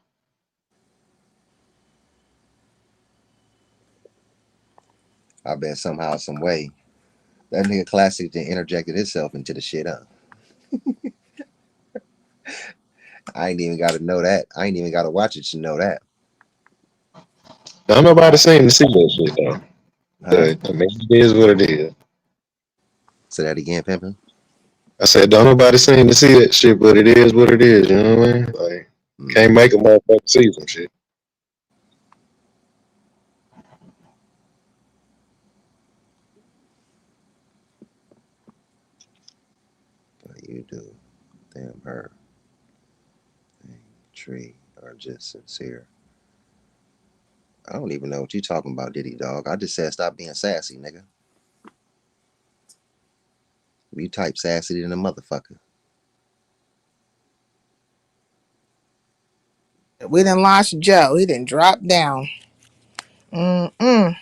I bet somehow, some way, that nigga Classic then interjected himself into the shit, huh? I ain't even got to know that. I ain't even got to watch it to know that. Don't nobody seem to see that shit though. Huh? But I mean, it is what it is. Say that again, pimpin'. I said, don't nobody seem to see that shit, but it is what it is. You know what I mean? Like, can't make a motherfucker see some shit. What you do? Damn her. Dang, tree are just sincere. I don't even know what you talking about, Diddy dog. I just said stop being sassy, nigga. You type sassy than a motherfucker. We done lost Joe. He didn't drop down. Mm-mm.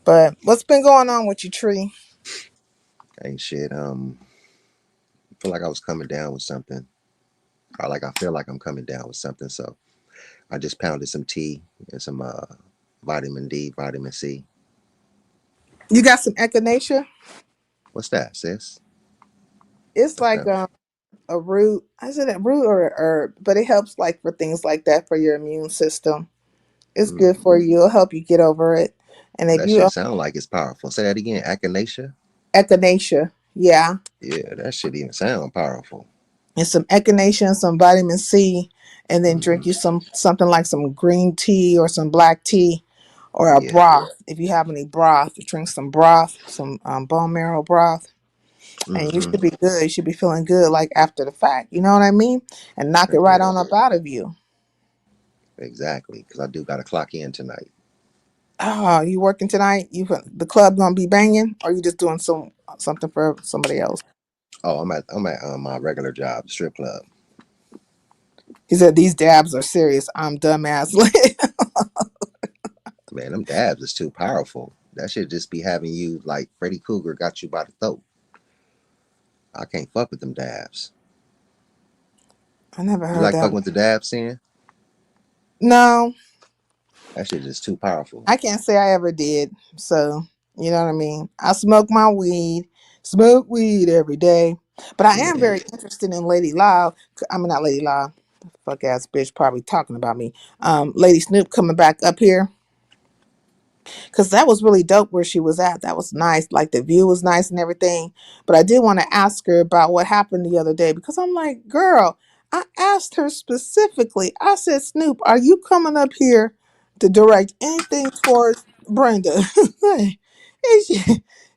But what's been going on with you, Tree? Ain't shit. I feel like I was coming down with something. Or like I feel like I'm coming down with something. So I just pounded some tea and some vitamin D, vitamin C. You got some echinacea? What's that, sis? It's What's like that? a root. Is it a root or a herb? But it helps like for things like that for your immune system. It's good Mm. for you. It'll help you get over it. And if That you shit sound like it's powerful. Say that again. Echinacea? echinacea, yeah, Yeah, that shit even sound powerful. and some echinacea and some vitamin C, and then Mm-hmm. drink you something like some green tea or some black tea, or a Yeah. broth. If you have any broth, drink some broth, some bone marrow broth, and you Mm-hmm. should be good. You should be feeling good like after the fact. You know what I mean? And knock it Heck right yeah. on up out of you. Exactly. Because I do got to clock in tonight. Oh, you working tonight? The club gonna be banging, or you just doing something for somebody else? Oh, I'm at my regular job, strip club. He said these dabs are serious. I'm dumbass. Man, them dabs is too powerful. That should just be having you like Freddy Krueger got you by the throat. I can't fuck with them dabs. I never You heard like that fucking one. with the dab, Sin? No, That shit is too powerful. I can't say I ever did. So, you know what I mean? I smoke weed every day. But I am Yeah. very interested in Lady Lyle. I mean, not Lady Lyle. Fuck ass bitch probably talking about me. Lady Snoop coming back up here. Because that was really dope where she was at. That was nice. Like the view was nice and everything. But I did want to ask her about what happened the other day because I'm like, girl, I asked her specifically. I said, Snoop, are you coming up here to direct anything towards Brenda? And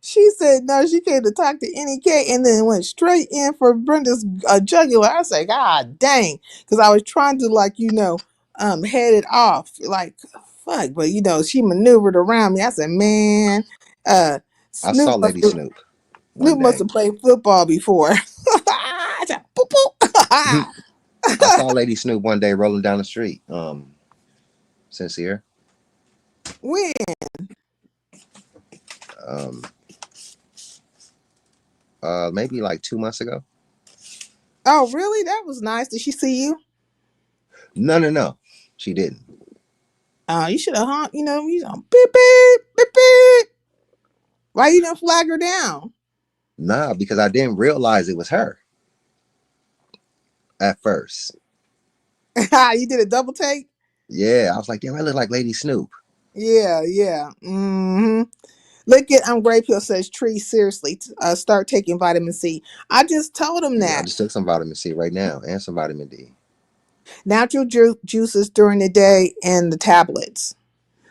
she said, no, she came to talk to NEK and then went straight in for Brenda's jugular. I said, God dang. Because I was trying to, like, head it off. Like, fuck, but she maneuvered around me. I said, man, uh, I saw Snoop must Lady have, Snoop one Snoop must day. have played football before. I said, "Boop, boop." I saw Lady Snoop one day rolling down the street. Sincere. When? Um, maybe like 2 months ago. Oh, really? That was nice. Did she see you? No, no, no. She didn't. You should have hung. Beep beep beep beep. Why you didn't flag her down? Nah, because I didn't realize it was her at first. You did a double take. Yeah, I was like, damn, I look like Lady Snoop. Yeah, yeah. Look at Grape Hill says tree seriously. Start taking vitamin C. I just told him Yeah, I that. just took some vitamin C right now and some vitamin D. Natural juices during the day and the tablets.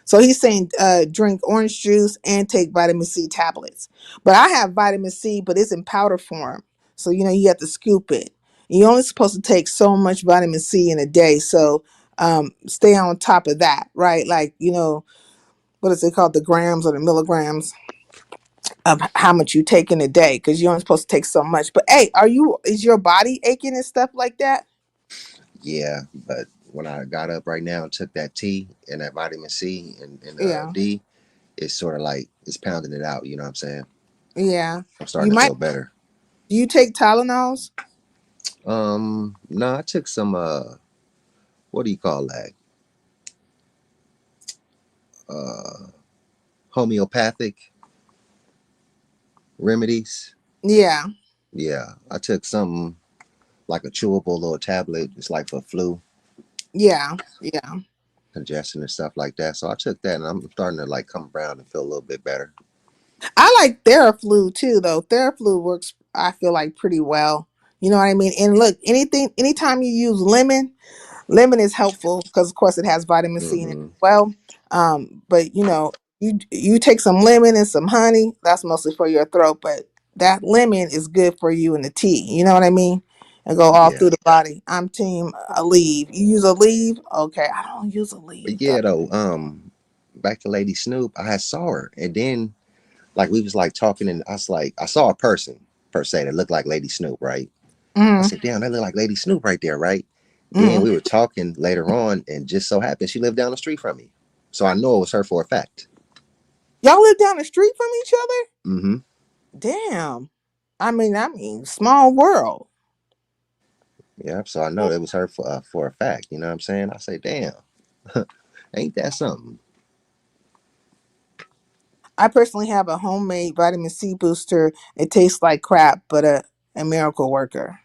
So he's saying drink orange juice and take vitamin C tablets. But I have vitamin C, but it's in powder form. So you have to scoop it. You're only supposed to take so much vitamin C in a day. So stay on top of that, right? Like, what is it called? The grams or the milligrams of how much you take in a day, because you're only supposed to take so much. But hey, is your body aching and stuff like that? Yeah, but when I got up right now and took that T and that vitamin C and Yeah. D, it's sort of like it's pounding it out. You know what I'm saying? Yeah. I'm You starting to might feel better. do you take Tylenols? No, I took some what do you call that? Uh, homeopathic remedies. Yeah. Yeah, I took something like a chewable little tablet. It's like for flu, Yeah. Yeah. congestion and stuff like that. So I took that, and I'm starting to like come around and feel a little bit better. I like Theraflu too, though. Theraflu works, I feel like, pretty well. You know what I mean? And look, anytime you use lemon is helpful because, of course, it has vitamin C in it Hmm. as well. But you take some lemon and some honey. That's mostly for your throat, but that lemon is good for you in the tea. You know what I mean? And go all Yeah, through the body. I'm team Aleve. You use Aleve? Okay, I don't use but Aleve though. yeah, though. Back to Lady Snoop, I had saw her, and then like we was like talking, and I was like, I saw a person per se that looked like Lady Snoop, right? I Mm-hmm. said, damn, that look like Lady Snoop right there, right? Then Mm-hmm. we were talking later on, and just so happened she lived down the street from me, so I know it was her for a fact. Y'all live down the street from each other? Mm-hmm. Damn. I mean, small world. Yeah, so I know it was her for a fact. You know what I'm saying? I say, damn, ain't that something? I personally have a homemade vitamin C booster. It tastes like crap, but a miracle worker.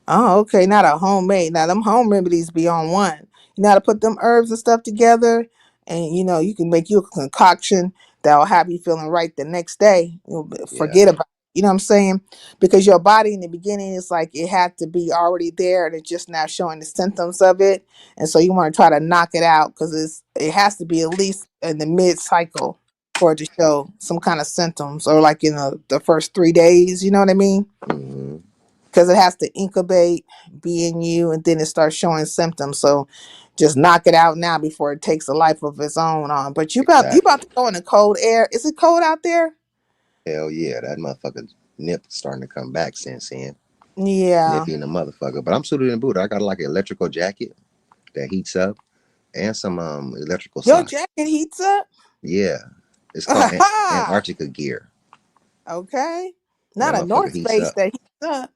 Oh, okay. Not a homemade. Now them home remedies be on one. You know how to put them herbs and stuff together, and you can make you a concoction that'll have you feeling right the next day. Yeah. Forget about it. You know what I'm saying? Because your body in the beginning is like it had to be already there, and it's just now showing the symptoms of it. And so you want to try to knock it out because it has to be at least in the mid cycle for it to show some kind of symptoms, or like in the first 3 days. You know what I mean? Hmm. Because it has to incubate, be in you, and then it starts showing symptoms. So just knock it out now before it takes a life of its own on. But you about Exactly. to go in the cold air. Is it cold out there? Hell yeah, that motherfucker nip starting to come back since then. Yeah. Nippy and the motherfucker. But I'm suited and booted. I got like an electrical jacket that heats up and some electrical Your socks. jacket heats up. Yeah. It's called Antarctica gear. Okay. And Not that a motherfucker North heats Face up. that heats up.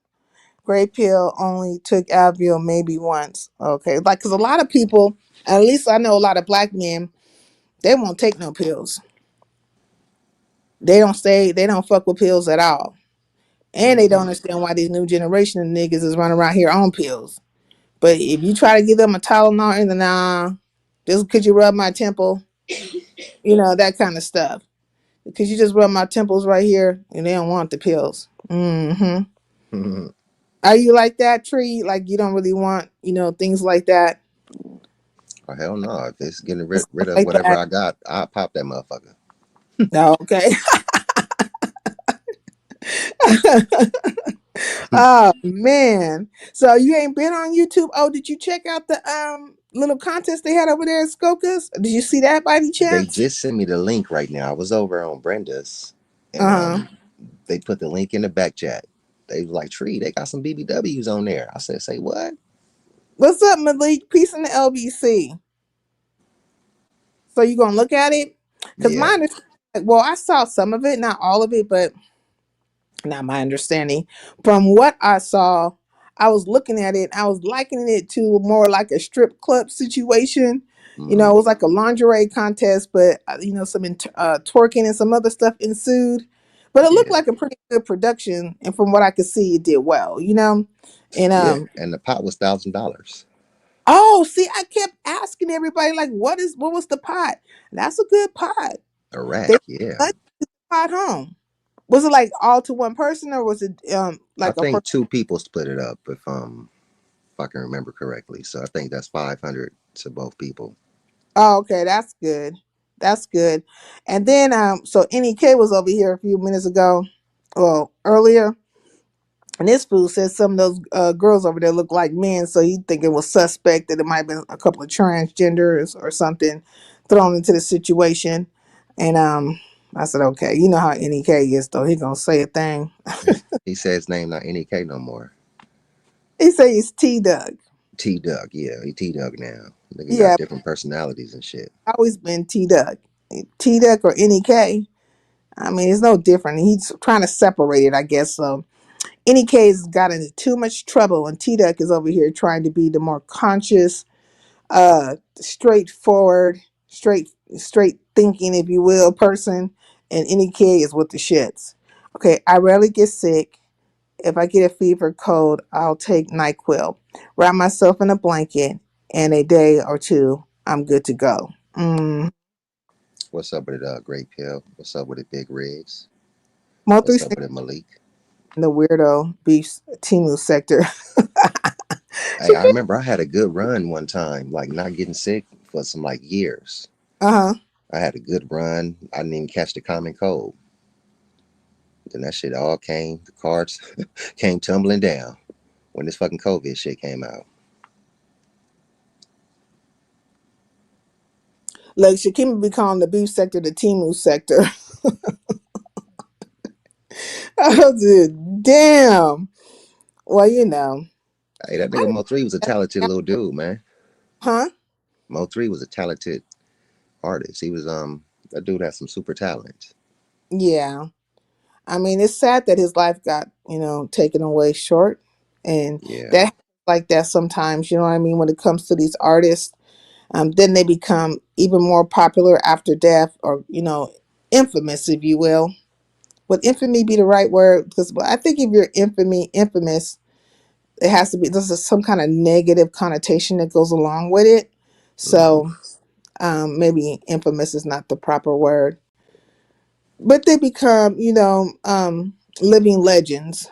Gray pill only took Advil maybe once. Okay, like because a lot of people, at least I know a lot of black men, they won't take no pills. They don't fuck with pills at all, and they don't Mm-mm. understand why these new generation of niggas is running around here on pills. But if you try to give them a Tylenol and then just could you rub my temple, that kind of stuff. Because you just rub my temples right here, and they don't want the pills. Are you like that, Tree? Like you don't really want, things like that. Oh hell no! If it's getting It's rid of like whatever that. I got, I'll pop that motherfucker. No, okay. Oh man. So you ain't been on YouTube. Oh, did you check out the little contest they had over there at Skokas? Did you see that by any They chance? just sent me the link right now. I was over on Brenda's, and Uh-huh. they put the link in the back chat. They was like, "Tree, they got some BBWs on there." I said, "Say what?" What's up, Malik? Peace in the LBC. So you gonna look at it? Because my Yeah. understanding, well, I saw some of it, not all of it, but not my understanding. From what I saw, I was looking at it, I was likening it to more like a strip club situation. Mm-hmm. It was like a lingerie contest, but some twerking and some other stuff ensued. But it looked Yeah. like a pretty good production, and from what I could see, it did well. And Yeah. And the pot was $1,000. oh, see, I kept asking everybody like, what was the pot? That's a good pot. A rack. They Yeah. let the pot home. Was it like all to one person, or was it I like a think person? two people split it up, if I can remember correctly. So I think that's 500 to both people. Oh, okay, that's good. That's good. And then so NEK was over here a few minutes ago, well, earlier, and this fool said some of those girls over there look like men, so he think it was suspect that it might have been a couple of transgenders or something thrown into the situation. And I said, okay, you know how NEK is though. He gonna say a thing. He said his name not NEK no more. He say he's T Doug. T Doug. Yeah, he T Doug now. Nigga got Yeah, different personalities and shit. always been T Doug. T Doug or NEK. I mean, it's no different. He's trying to separate it, I guess. So any case got into too much trouble, and T Duck is over here trying to be the more conscious, straightforward, straight thinking, if you will, person. And any kid is with the shits. Okay, I rarely get sick. If I get a fever cold, I'll take NyQuil, wrap myself in a blanket, and a day or two, I'm good to go. What's up with it, Great Pill? What's up with it, Big Rigs? Mo What's three up six with it, Malik? in the weirdo beef Timu sector. Hey, I remember I had a good run one time, like not getting sick for some like years. Uh huh. I had a good run. I didn't even catch the common cold. Then that shit all came, the cards came tumbling down when this fucking COVID shit came out. Like Shakima be calling the beef sector the Timu sector. Oh, dude, damn. Well, Hey, that I nigga Mo3 was a talented little dude, man. huh? Mo3 was a talented artist. He was that dude had some super talent. Yeah. I mean, it's sad that his life got taken away short, and Yeah. that like that sometimes. You know what I mean? When it comes to these artists, then they become even more popular after death, or infamous, if you will. Would infamy be the right word? Because I think if you're infamous, it has to be there's some kind of negative connotation that goes along with it. Hmm. So maybe infamous is not the proper word, but they become living legends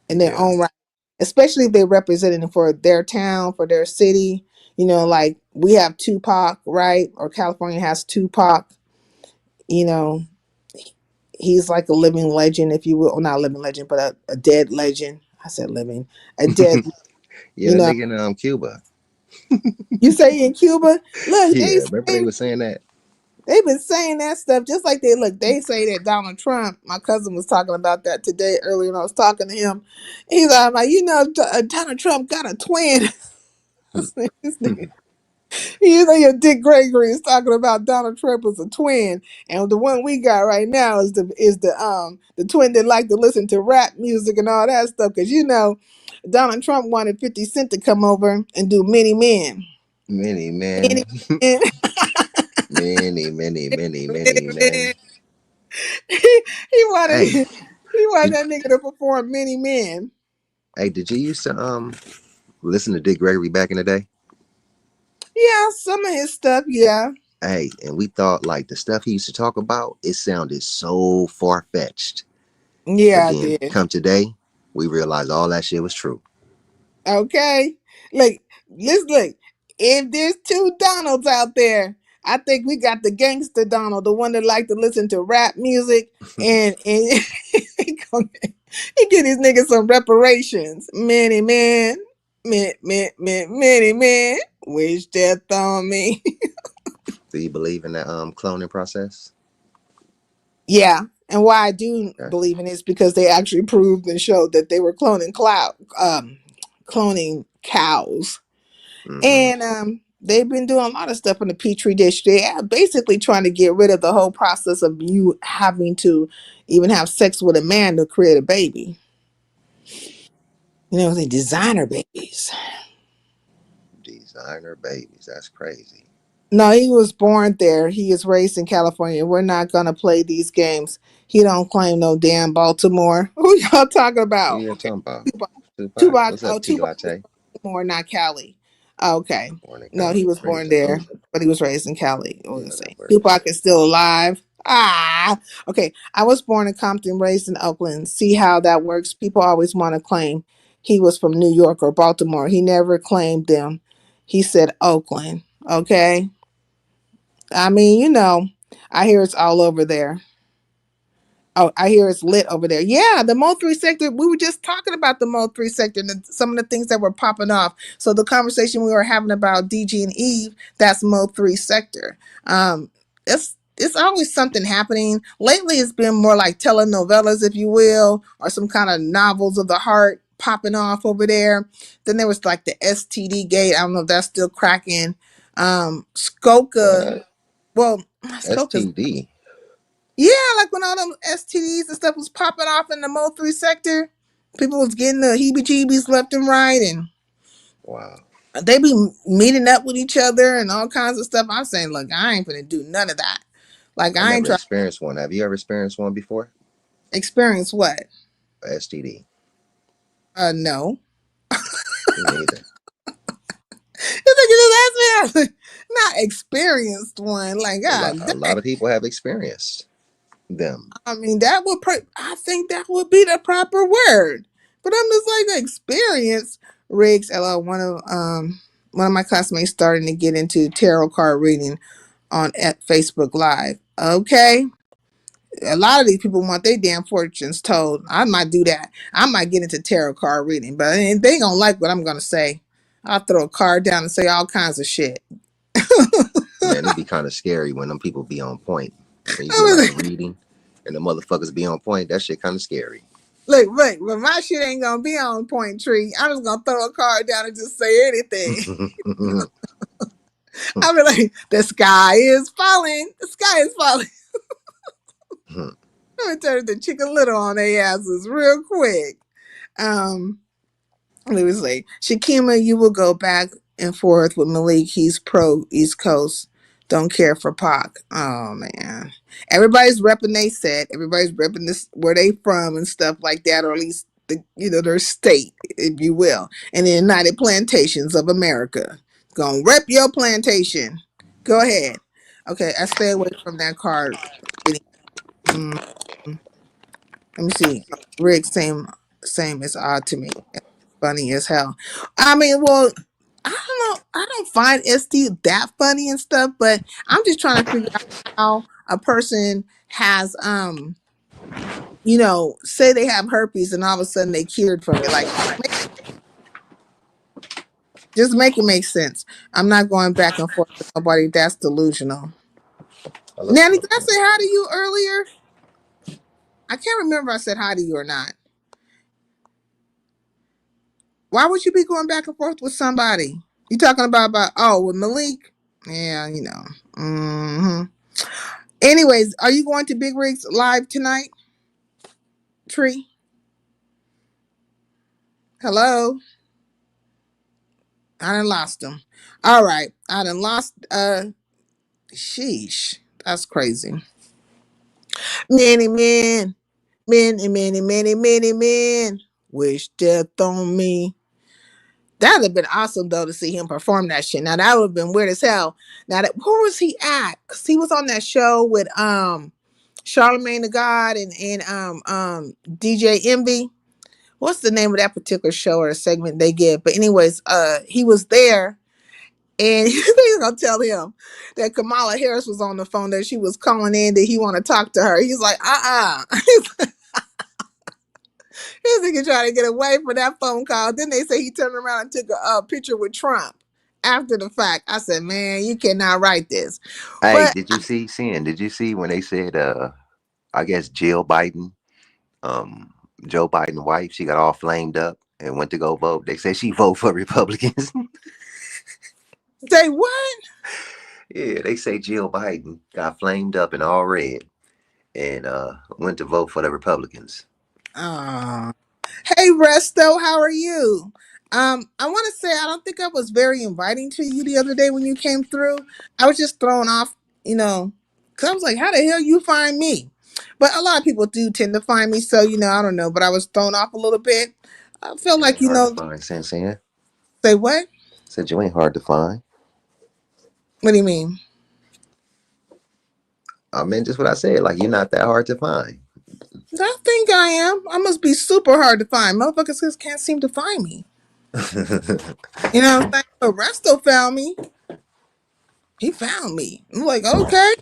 in their Yeah. own right, especially if they're representing for their town, for their city. Like we have Tupac, right? Or California has Tupac. you know he's like a living legend, if you will, or not a living legend, but a dead legend. I said living, a dead. Yeah, you that know nigga in Cuba. You say in Cuba, look, Yeah, remember they was saying that? they've been saying that stuff just like they say that Donald Trump. My cousin was talking about that today earlier when I was talking to him. He's like, Donald Trump got a twin. This nigga. You know, your Dick Gregory is talking about Donald Trump was a twin, and the one we got right now is the twin that like to listen to rap music and all that stuff. Because you know, Donald Trump wanted 50 Cent to come over and do Many Men. Many men, Many Men. many men. He wanted Hey, he wanted did that nigga to perform Many Men. hey, did you used to listen to Dick Gregory back in the day? Yeah, some of his stuff. Yeah, Hey, and we thought like the stuff he used to talk about, it sounded so far fetched. But yeah, I then did. come today, we realized all that shit was true. Okay. Like, let's look. If there's two Donalds out there, I think we got the gangster Donald, the one that like to listen to rap music and he get these niggas some reparations. Many men, many men, wish death on me. Do you believe in that cloning process? Yeah. And why I do Okay. believe in it is because they actually proved and showed that they were cloning cows. Mm-hmm. And they've been doing a lot of stuff in the petri dish. They are basically trying to get rid of the whole process of you having to even have sex with a man to create a baby. You know, they designer babies. Designer babies. That's crazy. No, he was born there. He is raised in California. We're not gonna play these games. He don't claim no damn Baltimore. Who y'all talking Who about? you Okay, talking about? Tupac. Tupac? Tupac. What's Oh, up, T Tupac is Latte? Baltimore, not Cali. Okay. Born in No, he Cali. was born Crazy. there, but he was raised in Cali. What was Yeah, I that saying? works. Tupac is still alive. Ah, okay. I was born in Compton, raised in Oakland. See how that works? People always want to claim he was from New York or Baltimore. He never claimed them. He said Oakland. Okay. I mean, you know, I hear it's all over there. Oh, I hear it's lit over there. Yeah, the Mo 3 sector. We were just talking about the Mo 3 sector and some of the things that were popping off. So the conversation we were having about DG and Eve, that's Mo 3 sector. It's always something happening. Lately it's been more like telenovelas, if you will, or some kind of novels of the heart popping off over there. Then there was like the STD gate. I don't know if that's still cracking. Skoka. What? Well, Skoka's STD. yeah, like when all them STDs and stuff was popping off in the Mo 3 sector, people was getting the heebie jeebies left and right, and Wow. they be meeting up with each other and all kinds of stuff. I'm saying, look, I ain't gonna do none of that. Like, I I ain't never trying to experienced one. Have you ever experienced one before? experience what? A STD. No. Me neither. You think you just asked me? Not experienced one. Like, God A dang. lot of people have experienced them. I mean, I think that would be the proper word. But I'm just like experience. Riggs, LL, one of my classmates starting to get into tarot card reading on at Facebook Live. Okay. A lot of these people want their damn fortunes told. I might do that. I might get into tarot card reading, but they ain't gonna like what I'm gonna say. I'll throw a card down and say all kinds of shit. Man, it'd be kind of scary when them people be on point. When you do like a I reading and the motherfuckers be on point, that shit kind of scary. look, but my shit ain't gonna be on point tree. I'm just gonna throw a card down and just say anything. I'll be like, the sky is falling. The sky is falling. I'm gonna turn the chicken little on their asses real quick. Um, Let me say, Shakima, you will go back and forth with Malik. He's pro East Coast. Don't care for Pac. Oh man, everybody's repping they set. Everybody's repping this where they from and stuff like that, or at least their state, if you will. And the United Plantations of America. Gonna rep your plantation. Go ahead. Okay, I stay away from that card. Mm, let me see. Rick, same as odd to me. Funny as hell. I mean, well, I don't know. I don't find ST that funny and stuff, but I'm just trying to figure out how a person has say they have herpes and all of a sudden they cured from it. Like just make it make sense. I'm not going back and forth with nobody. That's delusional. Hello? Nanny, did I say hi to you earlier? I can't remember if I said hi to you or not. Why would you be going back and forth with somebody? You talking about with Malik? Yeah, you know. Hmm. Anyways, are you going to Big Rigs live tonight? Tree? Hello? I done lost him. All right. I done lost sheesh. That's crazy. Many men. Many, many, many, many men wish death on me. That would have been awesome though to see him perform that shit. Now that would have been weird as hell. Now that where was he at? Cause he was on that show with Charlemagne the God and DJ Envy. What's the name of that particular show or segment they give? But anyways, he was there and he's gonna tell him that Kamala Harris was on the phone, that she was calling in, that he want to talk to her. He's like, This nigga trying to get away from that phone call. Then they say he turned around and took a picture with Trump after the fact. I said, man, you cannot write this. Hey, But did you see, Did you see when they said, I guess Jill Biden, um, Joe Biden's wife, she got all flamed up and went to go vote. They said she vote for Republicans. say what? Yeah, they say Jill Biden got flamed up and all red and went to vote for the Republicans. Oh. Hey Resto, how are you? I want to say I don't think I was very inviting to you the other day when you came through. I was just thrown off, because I was like, how the hell you find me? But a lot of people do tend to find me, so I don't know. But I was thrown off a little bit. I feel You like ain't hard to find, Sansan. say what? Said you ain't hard to find. What do you mean? I mean, just what I said. Like, you're not that hard to find. I think I am. I must be super hard to find. Motherfuckers just can't seem to find me. You know what I'm saying? But Resto found me. He found me. I'm like, okay.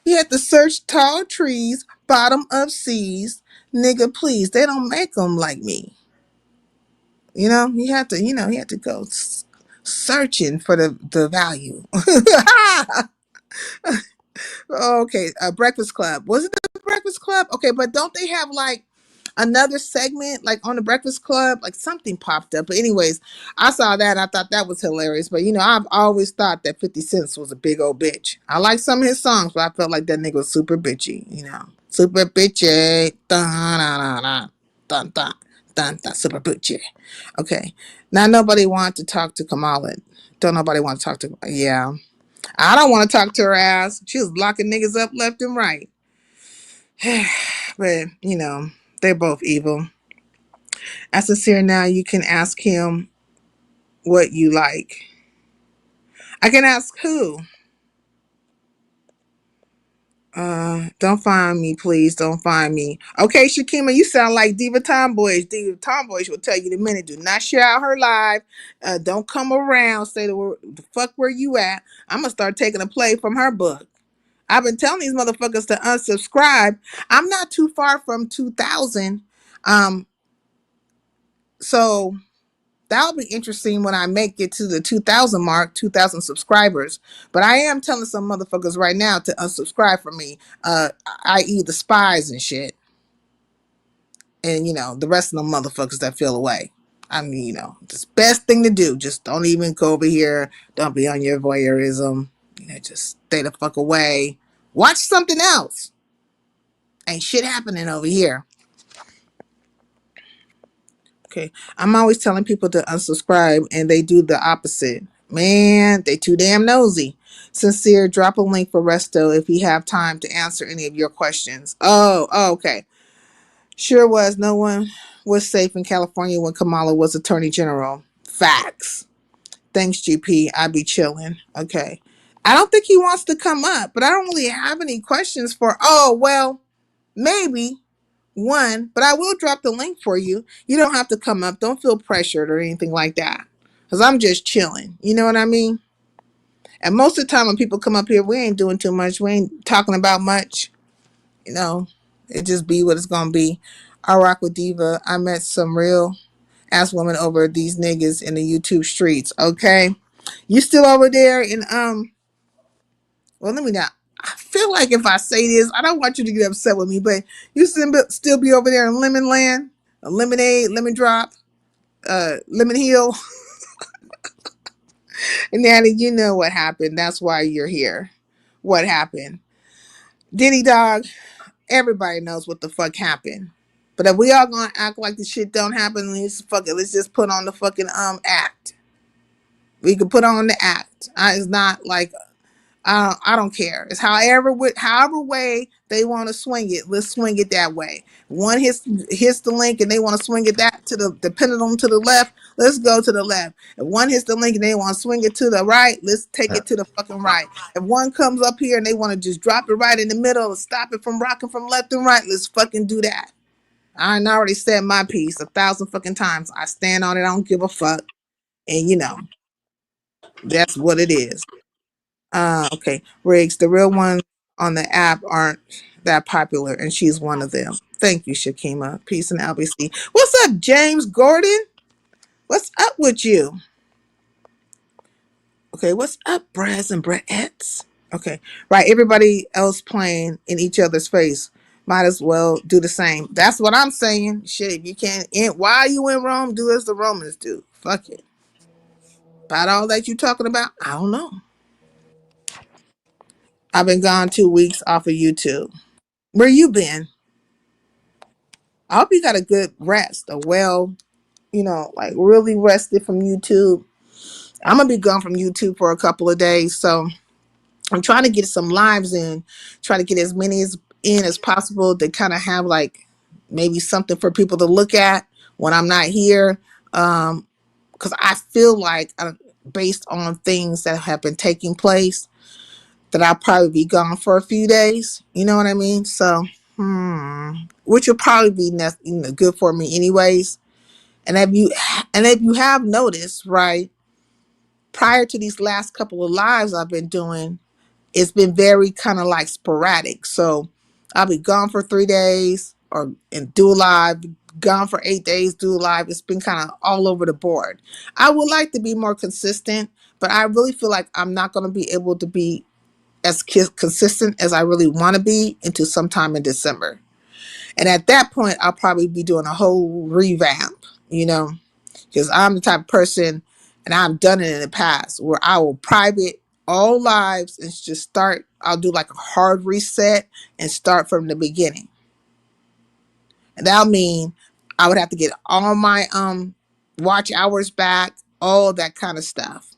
He had to search tall trees, bottom of seas. Nigga, please. They don't make them like me. He had to go searching for the value. Okay, Breakfast Club. Was it the Breakfast Club? Okay, but don't they have like another segment like on the Breakfast Club? Like something popped up. But anyways, I saw that and I thought that was hilarious. But I've always thought that 50 Cent was a big old bitch. I like some of his songs, but I felt like that nigga was super bitchy, Super bitchy. Dun, dun, dun, dun, dun, dun, dun, super bitchy. Okay. Now nobody want to talk to Kamala. Don't nobody want to talk to yeah. I don't want to talk to her ass. She was locking niggas up left and right. But, they're both evil. As sincere now, you can ask him what you like. I can ask who? Don't find me, please. Don't find me. Okay, Shakima, you sound like Diva Tomboyish. Diva Tomboyish will tell you in a minute. Do not share out her live. Don't come around. Say the fuck where you at. I'm gonna start taking a play from her book. I've been telling these motherfuckers to unsubscribe. I'm not too far from 2,000. So that'll be interesting when I make it to the 2,000 mark, 2,000 subscribers. But I am telling some motherfuckers right now to unsubscribe from me, i.e. the spies and shit. And, the rest of them motherfuckers that feel away. I mean, it's the best thing to do. Just don't even go over here. Don't be on your voyeurism. Just stay the fuck away. Watch something else. Ain't shit happening over here. Okay. I'm always telling people to unsubscribe and they do the opposite. Man, they too damn nosy. Sincere, drop a link for Resto if you have time to answer any of your questions. Oh, okay. Sure was. No one was safe in California when Kamala was Attorney General. Facts. Thanks, GP. I be chilling. Okay. I don't think he wants to come up, but I don't really have any questions for. Oh, well, maybe one, but I will drop the link for you. You don't have to come up. Don't feel pressured or anything like that. Because I'm just chilling. You know what I mean? And most of the time when people come up here, we ain't doing too much. We ain't talking about much. It just be what it's going to be. I rock with Diva. I met some real ass women over these niggas in the YouTube streets. Okay? You still over there in, well, let me not. I feel like if I say this, I don't want you to get upset with me, but you still be over there in Lemon Land, Lemonade, Lemon Drop, Lemon Hill. Natty, you know what happened. That's why you're here. What happened? Diddy Dog, everybody knows what the fuck happened. But if we all gonna act like the shit don't happen, let's just put on the fucking act. We could put on the act. It's not like I don't care. It's however way they want to swing it. Let's swing it that way. One hits the link and they want to swing it that to the pendulum to the left. Let's go to the left. If one hits the link and they want to swing it to the right, let's take it to the fucking right. If one comes up here and they want to just drop it right in the middle and stop it from rocking from left and right, let's fucking do that. I already said my piece 1,000 fucking times. I stand on it. I don't give a fuck. And that's what it is. Okay. Riggs, the real ones on the app aren't that popular, and she's one of them. Thank you, Shakima. Peace and LBC. What's up, James Gordon? What's up with you? Okay, what's up, Braz and Brett's? Okay, right. Everybody else playing in each other's face. Might as well do the same. That's what I'm saying. Shit, if you can't, why are you in Rome? Do as the Romans do. Fuck it. About all that you talking about, I don't know. I've been gone 2 weeks off of YouTube. Where you been? I hope you got a good rest, like really rested from YouTube. I'm gonna be gone from YouTube for a couple of days, so I'm trying to get some lives in, try to get as many in as possible to kind of have like maybe something for people to look at when I'm not here. Because I feel like based on things that have been taking place, that I'll probably be gone for a few days. You know what I mean? So, which will probably be good for me anyways. And if you have noticed, right, prior to these last couple of lives I've been doing, it's been very kind of like sporadic. So I'll be gone for 3 days and do a live, gone for 8 days, do a live. It's been kind of all over the board. I would like to be more consistent, but I really feel like I'm not going to be able to be as consistent as I really want to be until sometime in December. And at that point, I'll probably be doing a whole revamp, because I'm the type of person, and I've done it in the past, where I will private all lives and just start. I'll do like a hard reset and start from the beginning. And that'll mean I would have to get all my watch hours back, all that kind of stuff.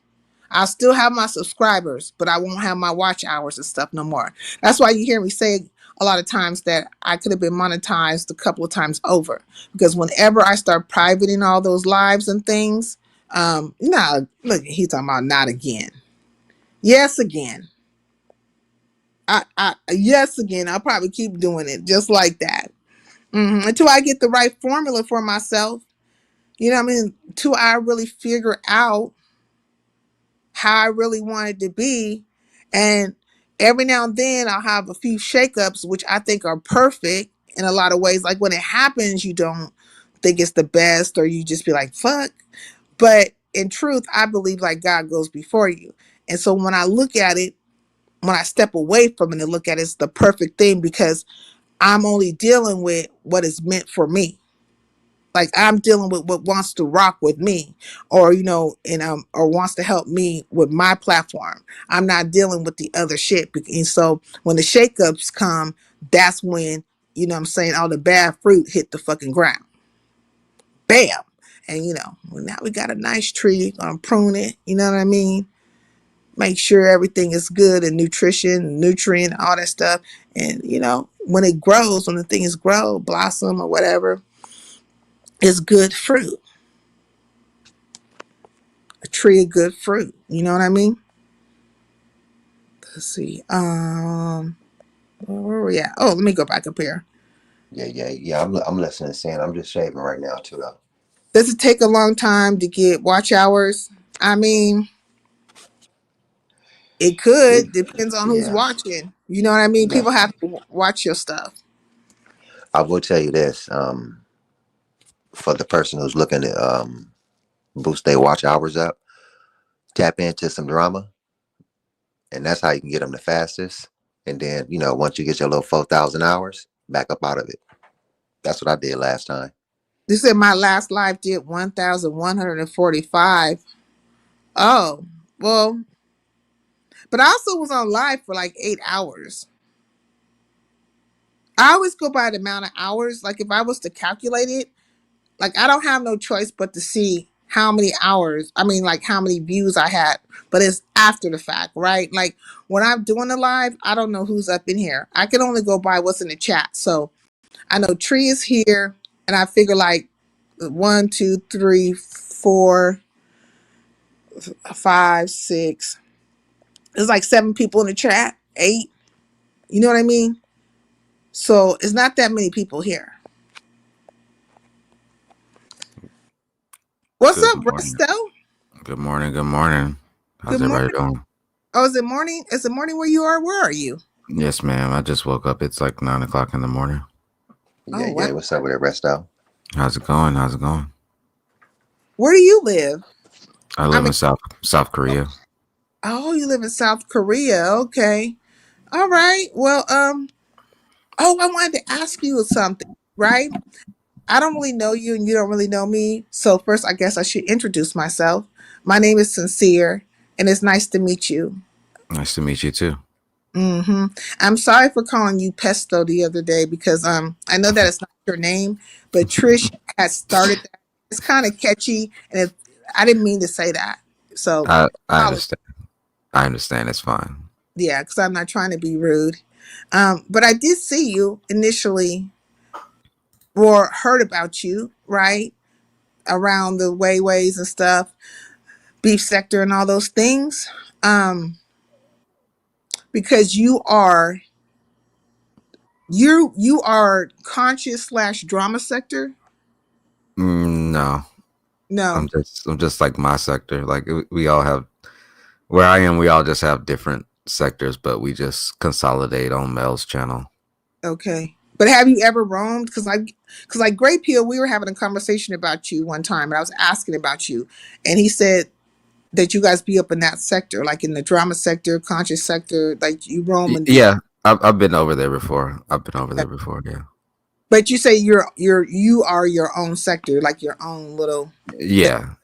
I'll still have my subscribers, but I won't have my watch hours and stuff no more. That's why you hear me say a lot of times that I could have been monetized a couple of times over. Because whenever I start privating all those lives and things, look, he's talking about not again. Yes, again. Yes, again. I'll probably keep doing it just like that. Until I get the right formula for myself. You know what I mean? Until I really figure out how I really want it to be. And every now and then I'll have a few shakeups, which I think are perfect in a lot of ways. Like when it happens, you don't think it's the best, or you just be like, fuck. But in truth, I believe like God goes before you. And so when I look at it, when I step away from it and look at it, it's the perfect thing, because I'm only dealing with what is meant for me. Like I'm dealing with what wants to rock with me, or or wants to help me with my platform. I'm not dealing with the other shit. And so when the shakeups come, that's when what I'm saying, all the bad fruit hit the fucking ground. Bam. And well, now we got a nice tree. Gonna prune it. You know what I mean? Make sure everything is good and nutrient, all that stuff. And when it grows, when the things grow, blossom or whatever, it's good fruit. A tree of good fruit. You know what I mean? Let's see. Where were we at? Oh, let me go back up here. Yeah. I'm listening, Sam. I'm just shaving right now too, though. Does it take a long time to get watch hours? I mean, it could. Depends on who's Yeah. watching. You know what I mean? Yeah. People have to watch your stuff. I will tell you this. For the person who's looking to boost their watch hours up, tap into some drama, and that's how you can get them the fastest. And then, once you get your little 4,000 hours, back up out of it. That's what I did last time. They said my last live did 1,145. Oh, Well, but I also was on live for like 8 hours. I always go by the amount of hours. Like if I was to calculate it, like I don't have no choice but to see how many hours. I mean, like how many views I had. But it's after the fact, right? Like when I'm doing the live, I don't know who's up in here. I can only go by what's in the chat. So I know Tree is here, and I figure like 1, 2, 3, 4, 5, 6. There's like 7 people in the chat, 8. You know what I mean? So it's not that many people here. What's Good up, morning. Resto? Good morning. Good morning. Good How's morning. everybody doing? Oh, is it morning? Is it morning where you are? Where are you? Yes, ma'am. I just woke up. It's like 9 o'clock in the morning. Oh, Yeah, wow. yeah. What's up with that rest out? How's it going? How's it going? Where do you live? I live in South Korea. Oh, you live in South Korea. Okay. All right. Well, oh, I wanted to ask you something, right? I don't really know you and you don't really know me. So first, I guess I should introduce myself. My name is Sincere, and it's nice to meet you. Nice to meet you too. hmm I'm sorry for calling you Pesto the other day because I know that it's not your name, but Trish had started that. It's kind of catchy, and I didn't mean to say that. So I understand. I understand. It's fine. yeah, because I'm not trying to be rude. But I did see you initially or heard about you, right? Around the wayways and stuff, beef sector and all those things. Because you are conscious slash drama sector. No, No. I'm just like my sector. Like we all have where I am. We all just have different sectors, but we just consolidate on Mel's channel. Okay. But have you ever roamed? Because like Great Peel, we were having a conversation about you one time, and I was asking about you, and he said that you guys be up in that sector, like in the drama sector, conscious sector, like you roam and Yeah, I've been over there before. I've been over there before. Yeah. but you say you are your own sector, like your own little thing. Yeah.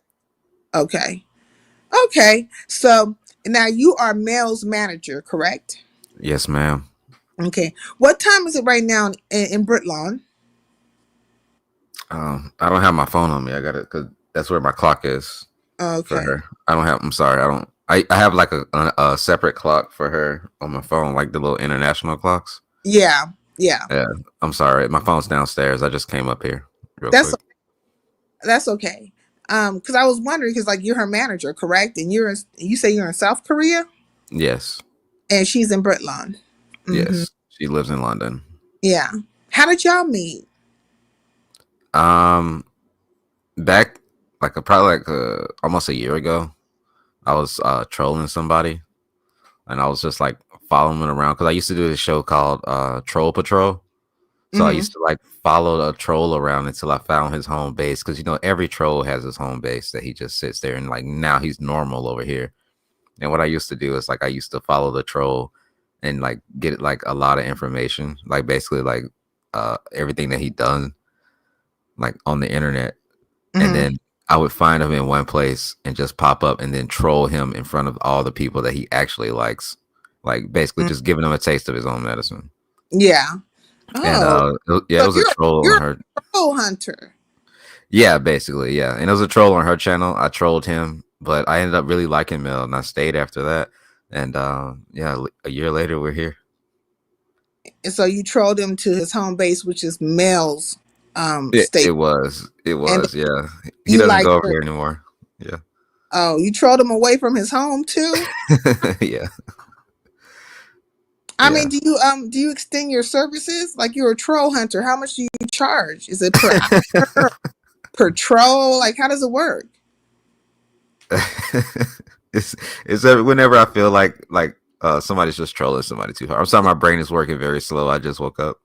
Okay. Okay. So now you are Mel's manager, correct? Yes, ma'am. Okay. What time is it right now in Britlawn? I don't have my phone on me. I got it because that's where my clock is for Okay. her. I don't have. I'm sorry. I don't. I have like a separate clock for her on my phone, like the little international clocks. Yeah. Yeah. Yeah. I'm sorry. My phone's downstairs. I just came up here real That's quick. that's okay. Because I was wondering, because like you're her manager, correct? And you say you're in South Korea, Yes. and she's in Britlawn. Mm-hmm. Yes. She lives in London. Yeah. How did y'all meet? Back like probably like almost a year ago, I was trolling somebody, and I was just like following him around because I used to do this show called Troll Patrol. So I Mm-hmm. used to like follow a troll around until I found his home base because every troll has his home base that he just sits there and like now he's normal over here. And what I used to do is like I used to follow the troll and like get like a lot of information, like basically like everything that he done like on the internet, and Mm-hmm. then I would find him in one place and just pop up and then troll him in front of all the people that he actually likes, like basically just giving him a taste of his own medicine. Yeah. And Oh, yeah, it so was a troll you're on a her. troll hunter. Yeah, basically, yeah. And it was a troll on her channel. I trolled him, but I ended up really liking Mel, and I stayed after that. And yeah, a year later, we're here. And so you trolled him to his home base, which is Mel's It, state. it was, it And was, yeah. He you doesn't like go over her. here anymore. Yeah, Oh, you trolled him away from his home too? yeah, I yeah. mean, do you extend your services? Like you're a troll hunter. How much do you charge? Is it per hour, per troll? Like how does it work? it's whenever I feel like somebody's just trolling somebody too hard. I'm sorry, my brain is working very slow. I just woke up.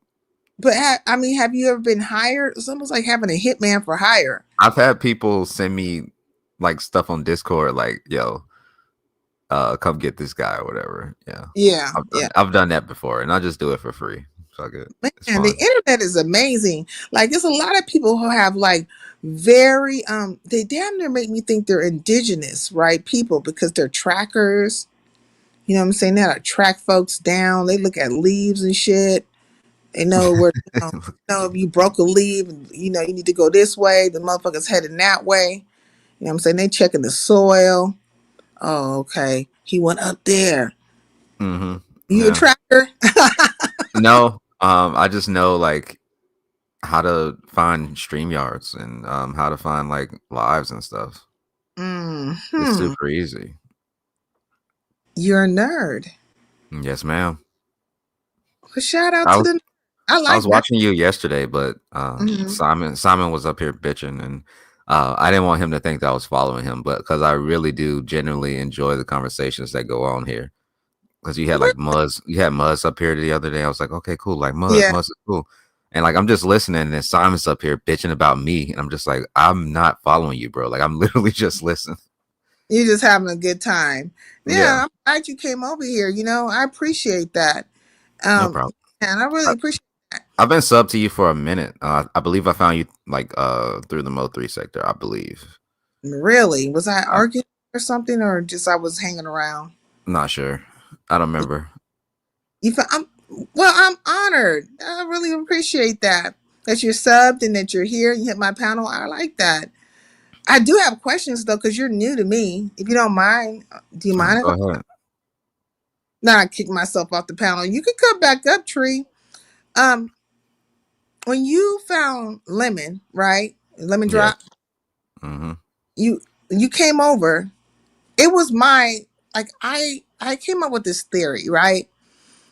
But I mean, have you ever been hired? It's almost like having a hitman for hire. I've had people send me like stuff on Discord, like, yo, come get this guy or whatever. Yeah. Yeah, yeah. I've done that before, and I just do it for free. Fuck it. It's Man, the fun. internet is amazing. Like, there's a lot of people who have like very they damn near make me think they're indigenous, right? People, because they're trackers. You know what I'm saying? They how to track folks down. They look at leaves and shit. They know where if you broke a leaf and you need to go this way, the motherfucker's heading that way. You know what I'm saying? They checking the soil. Oh, okay. He went up there. You a Yeah. tracker? No, I just know like how to find StreamYards and how to find like lives and stuff. It's Hmm. super easy. You're a nerd. Yes, ma'am. Well, shout out I to was the. I I was like that. watching you yesterday, but Hmm. Simon was up here bitching, and I didn't want him to think that I was following him, but because I really do genuinely enjoy the conversations that go on here. Because you had Muzz up here the other day. I was like, okay, cool, like Yeah, Muzz is cool, and like I'm just listening, and Simon's up here bitching about me, and I'm just like, I'm not following you, bro. Like I'm literally just listening. you're just having a good time. Yeah, Yeah, I'm glad you came over here. I appreciate that. no Um, problem. and I really I, appreciate that. I've been sub to you for a minute. I believe I found you like through the Mo3 sector. I believe. Really, was I I'm arguing or something, or just I was hanging around? not sure. I don't remember. I'm well. I'm honored. I really appreciate that you're subbed and that you're here. You hit my panel. I like that. I do have questions though, because you're new to me. If you don't mind, do you mind if Go I ahead. not kick myself off the panel? You could come back up, Tree. Um, when you found lemon, right? Lemon Yes. drop. Mm-hmm. You you came over. It was my I came up with this theory, right?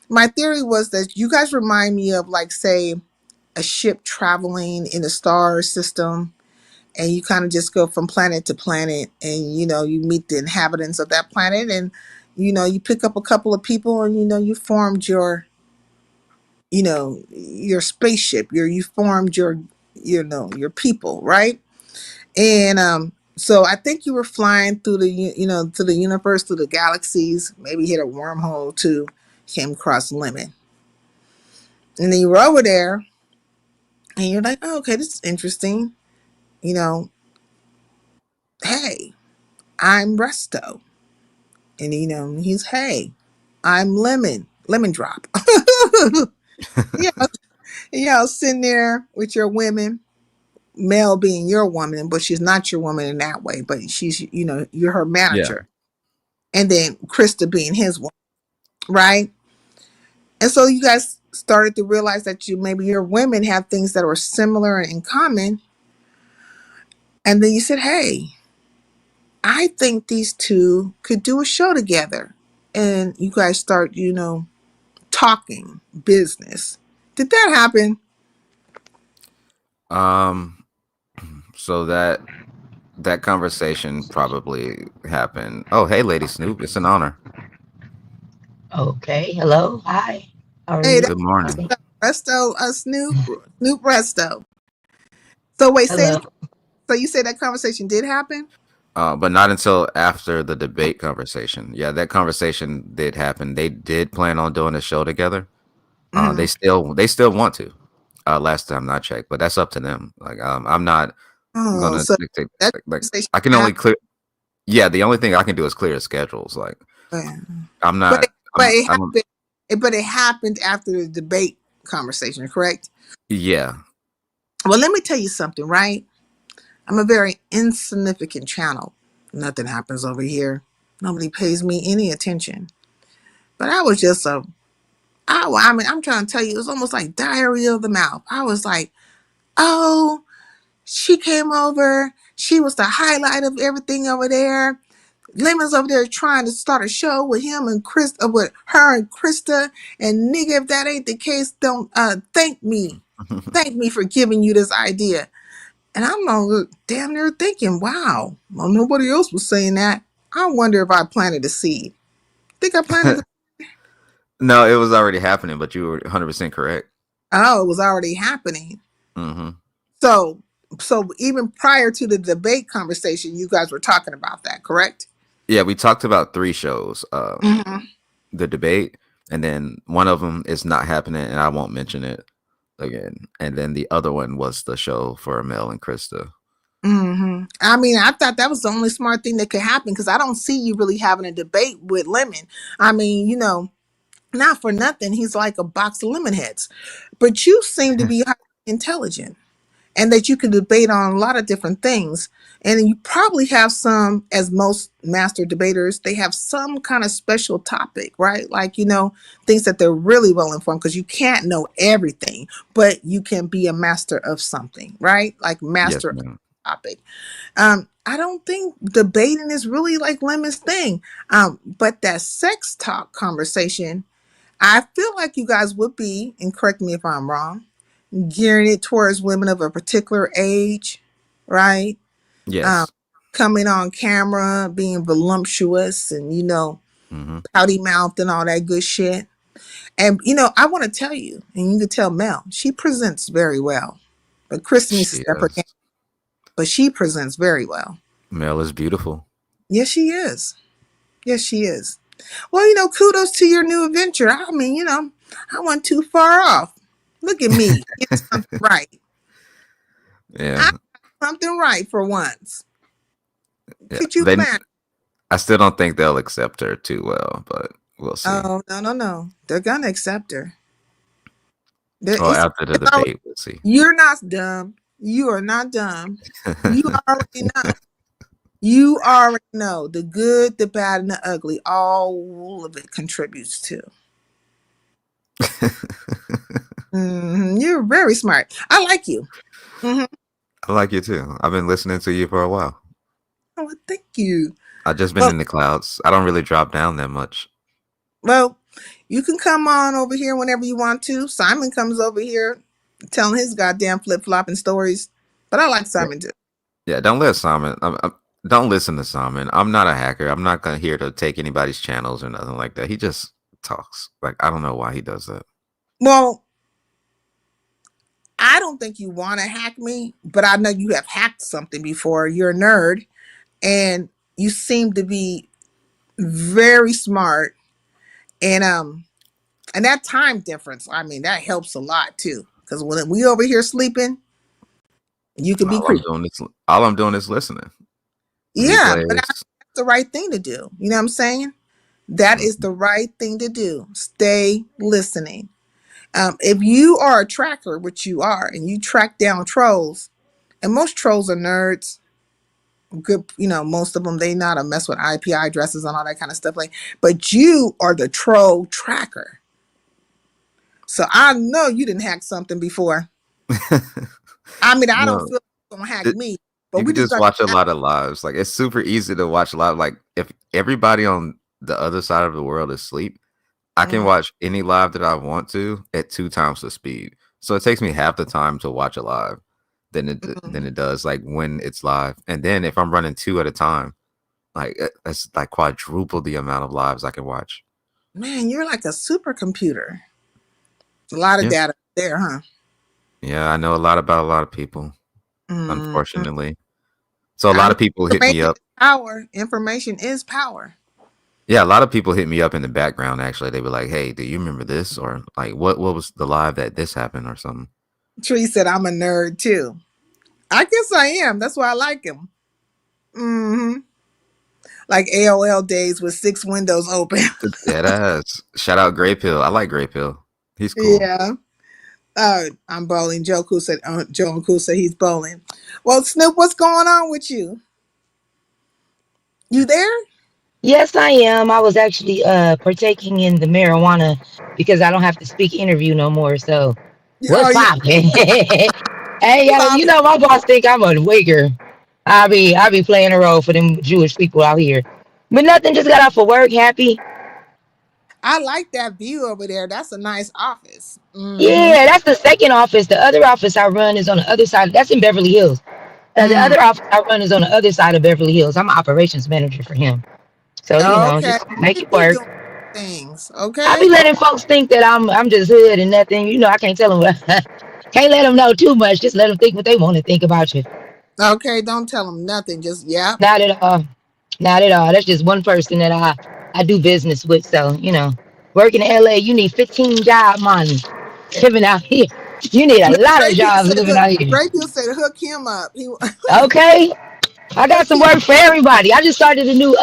My theory was that you guys remind me of like say a ship traveling in a star system, and you kind of just go from planet to planet, and you meet the inhabitants of that planet, and you pick up a couple of people, and you formed your spaceship, you formed your people, right? And so I think you were flying through to the universe, through the galaxies, maybe hit a wormhole too, came across lemon, and then you were over there, and you're like, oh, okay, this is interesting. you know hey, I'm Resto. And he's, hey, I'm Lemon Drop. yeah, sitting there with your women, Mel being your woman, but she's not your woman in that way, but she's, you're her Yeah. manager. And then Krista being his woman, right? And so you guys started to realize that maybe your women have things that are similar and in common. And then you said, hey, I think these two could do a show together. And you guys start, talking business. Did that happen? Um. So that conversation probably happened. Oh, hey, Lady Snoop. It's an honor. Okay. Hello. Hi. How are Hey, you? that's Good morning. Resto, Snoop Resto. So wait, say Hello. it. So you said that conversation did happen? But not until after the debate conversation. Yeah, that conversation did happen. They did plan on doing a show together. Mm-hmm. They still want to. Last time I checked, but that's up to them. Like, I'm not Oh, gonna so dictate. that Like conversation I can only happened. clear. Yeah, the only thing I can do is clear the schedules. Like, I'm But not. it, but it I don't. happened. But it happened after the debate conversation, correct? Yeah. Well, let me tell you something, right? I'm a very insignificant channel. Nothing happens over here. Nobody pays me any attention. But I was just I mean, I'm trying to tell you, it was almost like diarrhea of the mouth. I was like, oh, she came over. She was the highlight of everything over there. Lemon's over there trying to start a show with him and Chris, with her and Krista. And nigga, if that ain't the case, don't thank me. Thank me for giving you this idea. And I'm damn near thinking, wow, well, nobody else was saying that. I wonder if I planted a seed. Think I planted the No, it was already happening, but you were 100% correct. Oh, it was already happening. Hmm. So even prior to the debate conversation, you guys were talking about that, correct? Yeah, we talked about 3 shows. Mm-hmm. The debate, and then one of them is not happening, and I won't mention it again. And then the other one was the show for Mel and Krista. I mean, I thought that was the only smart thing that could happen because I don't see you really having a debate with Lemon. I mean, not for nothing, he's like a box of lemon heads. But you seem to be highly intelligent and that you can debate on a lot of different things. And you probably have some, as most master debaters, they have some kind of special topic, right? Like, things that they're really well informed because you can't know everything, but you can be a master of something, right? Like Yes, master of ma'am. a topic. I don't think debating is really like Lemon's thing. But that sex talk conversation, I feel like you guys would be, and correct me if I'm wrong, gearing it towards women of a particular age, right? Um, Yes. Coming on camera, being voluptuous and, Hmm. pouty mouthed and all that good shit. And, I want to tell you, and you can tell Mel, she presents very well. But Chris needs to She step her game, is. but she presents very well. Mel is beautiful. Yes, she is. Yes, she is. Well, kudos to your new adventure. I mean, I went too far off. Look at me. Get something right. I Yeah. got something right for once. Yeah. Could you They. imagine? I still don't think they'll accept her too well, but we'll see. Oh, no, no, no. They're gonna accept her. There Well, it's, after the it's always, debate, we'll see. you're not dumb. You are not dumb. You already know. You already know the good, the bad, and the ugly. All of it contributes to. You're very smart. I like you. hmm I like you too. I've been listening to you for a while. Oh, thank you. I've just been Well, in the clouds. I don't really drop down that much. well, you can come on over here whenever you want to. Simon comes over here telling his goddamn flip flopping stories, but I like Yeah, Simon too. yeah. Don't let Simon. Don't listen to Simon. I'm not a hacker. I'm not gonna here to take anybody's channels or nothing like that. He just talks. Like I don't know why he does that. Well, I don't think you want to hack me, but I know you have hacked something before. You're a nerd, and you seem to be very smart. And that time difference, I mean, that helps a lot too. Because when we over here sleeping, you could be All I'm creeping. doing is all I'm doing is listening. Yeah, but Replays. that's the right thing to do. You know what I'm saying? That is Mhm. the right thing to do. Stay listening. If you are a tracker, which you are, and you track down trolls, and most trolls are nerds. Good, most of them they not a mess with IP addresses and all that kind of stuff. Like, but you are the troll tracker. So I know you didn't hack something before. I mean, I don't No, feel like you're gonna hack it, me, but you we could just just gonna watch a lot of lives. Like it's super easy to watch live. Like if everybody on the other side of the world is asleep, I can mm, watch any live that I want to at 2 times the speed. So it takes me half the time to watch a live than mm. it does like when it's live. And then if I'm running two at a time, like that's like quadruple the amount of lives I can watch. Man, you're like a supercomputer. A lot of Yeah, data there, huh? yeah, I know a lot about a lot of people, Mm, unfortunately. So a I lot mean, of people hit me information up. is power. Information is power. Yeah, a lot of people hit me up in the background. Actually, they were like, "Hey, do you remember this?" Or like, "What was the live that this happened?" Or something. Tree said I'm a nerd too. I guess I am. That's why I like him. Like AOL days with 6 windows open. Dead ass. Shout out Gray Pill. I like Gray Pill. He's cool. Yeah. I'm bowling. Joe Cool said he's bowling. Well, Snoop, what's going on with you? You there? Yes, I am. I was actually partaking in the marijuana because I don't have to speak interview no more. So Oh what's yeah. poppin'? Hey, Pop. my boss think I'm a waker. I be playing a role for them Jewish people out here. But nothing, just got off of work, happy. I like that view over there. That's a nice office. Yeah, that's the second office. The other office I run is on the other side. That's in Beverly Hills. The Mm. other office I run is on the other side of Beverly Hills. I'm an operations manager for him. So, Okay. just make You it be work. doing things. I Okay. be letting folks think that I'm just hood and nothing. I can't tell them can't let them know too much. Just let them think what they want to think about you. Okay. Don't tell them nothing. Just yeah. Not at all. Not at all. That's just one person that I do business with. So, Working in LA, you need 15 job money living out here. You need a lot of jobs living out here. Great people say to hook him up. He Okay. I got hook some him. work for everybody. I just started a new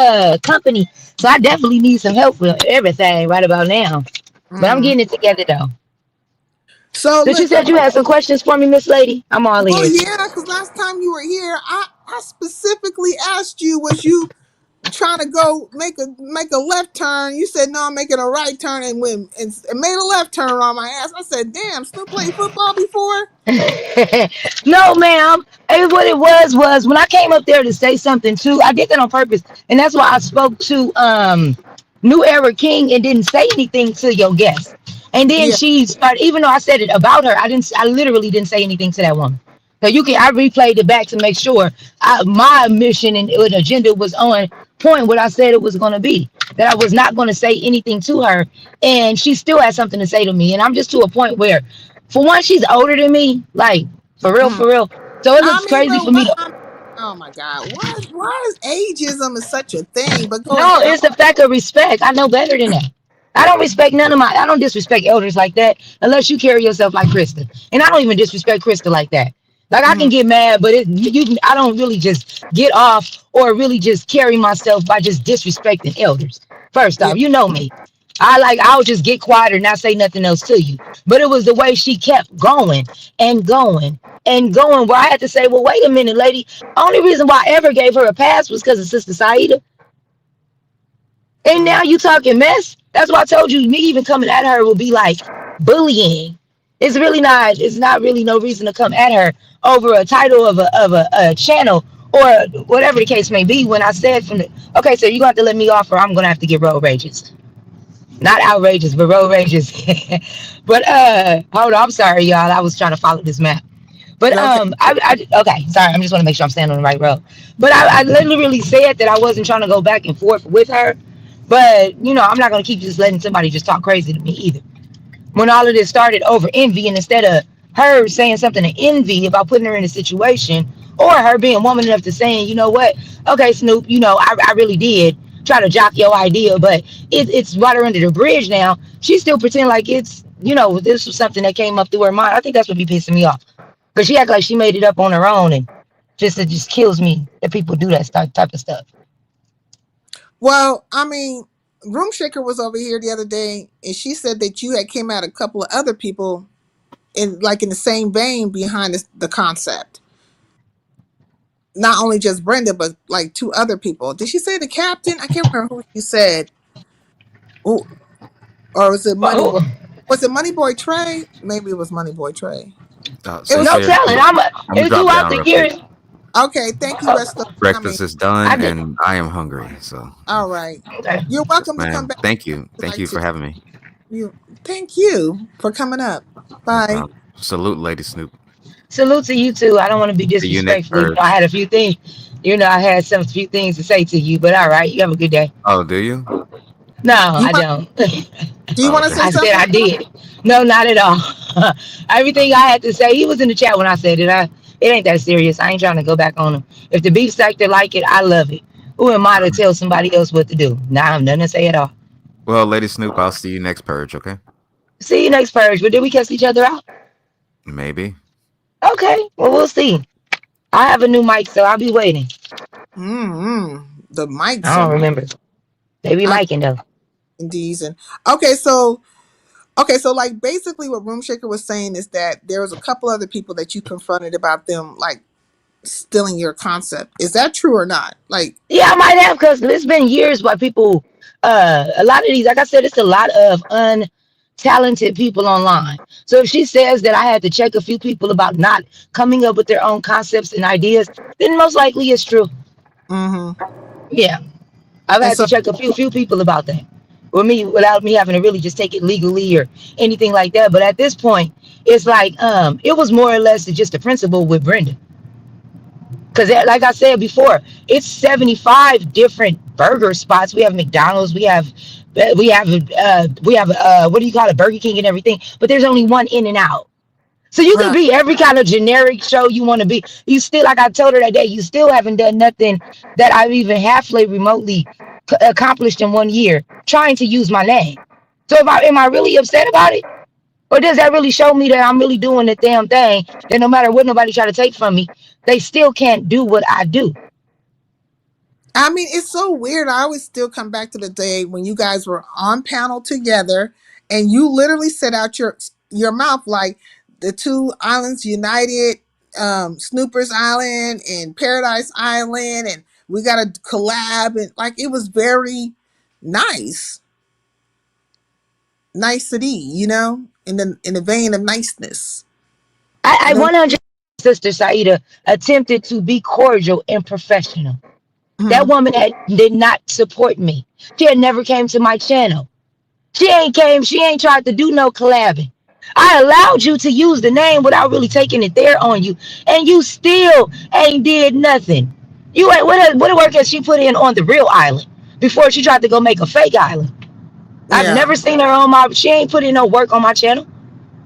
company, so I definitely need some help with everything right about now. But I'm Mm. getting it together though. So But you look, said you had some questions for me, Miss Lady. I'm all well, ears. yeah, because last time you were here, I specifically asked you, was you trying to go make a left turn? You said no, I'm making a right turn, and went and made a left turn on my ass. I said, damn, Snoop played football before. No, ma'am. What it was when I came up there to say something too. I did that on purpose, and that's why I spoke to New Era King and didn't say anything to your guest. And then Yeah. she started, even though I said it about her, I didn't. I literally didn't say anything to that woman. So you can. I replayed it back to make sure my mission and agenda was on point. What I said it was going to be. That I was not going to say anything to her, and she still had something to say to me. And I'm just to a point where, for one, she's older than me. Like for real, Mm. for real. So it I looks mean, crazy but for me what? to. Oh my God, why is ageism is such a thing? But go No, ahead. it's the fact of respect. I know better than that. I don't respect none of my. I don't disrespect elders like that unless you carry yourself like Krista. And I don't even disrespect Krista like that. Like I can Mm. get mad, but I don't really just get off or really just carry myself by just disrespecting elders. First Yeah. off, you know me. I'll just get quiet and not say nothing else to you. But it was the way she kept going and going and going where I had to say, well, wait a minute, lady. Only reason why I ever gave her a pass was because of Sister Saida. And Mm. now you talking mess. That's why I told you me even coming at her will be like bullying. It's really not. It's not really no reason to come at her over a title of a channel or whatever the case may be. When I said from the okay, so you gonna have to let me off, or I'm gonna have to get road rages. Not outrageous, but road rages. But hold on, I'm sorry, y'all. I was trying to follow this map. But Okay. okay, sorry. I'm just want to make sure I'm standing on the right road. But I literally said that I wasn't trying to go back and forth with her. But I'm not gonna keep just letting somebody just talk crazy to me either. When all of this started over envy, and instead of her saying something to envy about putting her in a situation, or her being woman enough to saying, you know what, okay, Snoop, I really did try to jock your idea, but it's water under the bridge now. She still pretend like this was something that came up through her mind. I think that's what be pissing me off. Because she act like she made it up on her own, and it just kills me that people do that type of stuff. Well, I mean, Room Shaker was over here the other day, and she said that you had came out a couple of other people in the same vein behind the concept. Not only just Brenda, but like two other people. Did she say the captain? I can't remember who she said. Ooh, or was it Money? Oh, Was it Money Boy Trey? Maybe it was Money Boy Trey. It Say, was no Sherry, telling. I'm gonna It's drop throughout down the real quick. years. okay. Thank you, Oh, Resto, for coming. Breakfast is done, I did. and I am hungry. So, All right, Okay. you're yes, welcome to come ma'am. back Thank you. if you'd Thank like you to. for having me. Thank you for coming up. No Bye. problem. Salute, Lady Snoop. Salute to you too. I don't want to be See you next disrespectful. I purge. had a few things. I had some few things to say to you, but all right. You have a good day. Oh, do you? No, You I want? don't. Do you Oh, want to okay. say I said something? I did. No, not at all. Everything I had to say, he was in the chat when I said it. It ain't that serious. I ain't trying to go back on him. If the beef sector like it, I love it. Who am I to tell somebody else what to do? Nah, I'm nothing to say at all. Well, Lady Snoop, I'll see you next purge. Okay? See you next purge. But did we cuss each other out? Maybe. Okay. Well, we'll see. I have a new mic, so I'll be waiting. The mics I are don't remember. They be I'm micing though. D's and okay, so like basically what Room Shaker was saying is that there was a couple other people that you confronted about them like stealing your concept. Is that true or not? Like, Yeah, I might have because it's been years why people a lot of these, like I said, it's a lot of untalented people online. So if she says that I had to check a few people about not coming up with their own concepts and ideas, then most likely it's true. mm-hmm. Yeah. I've And had to so check a few people about that. With me without me having to really just take it legally or anything like that. But at this point, it's like it was more or less just a principle with Brenda. Because like I said before, it's 75 different burger spots. We have McDonald's, we have what do you call it, Burger King and everything, but there's only one In and Out. So you can right. be every kind of generic show you want to be. You still, like I told her that day, you still haven't done nothing that I've even halfway remotely accomplished in 1 year trying to use my name. So am I really upset about it? Or does that really show me that I'm really doing the damn thing? That no matter what nobody try to take from me, they still can't do what I do. I mean, it's so weird. I always still come back to the day when you guys were on panel together, and you literally set out your mouth like the two islands united, Snoopers Island and Paradise Island, and we got to collab, and like it was very nice, nicety, in the vein of niceness. I I know. 100 Sister Saida attempted to be cordial and professional. That Mhm. woman did not support me. She had never came to my channel. She ain't tried to do no collabing. I allowed you to use the name without really taking it there on you, and you still ain't did nothing. You ain't what work has she put in on the real island before she tried to go make a fake island? I've Yeah, never seen her on my. She ain't put in no work on my channel.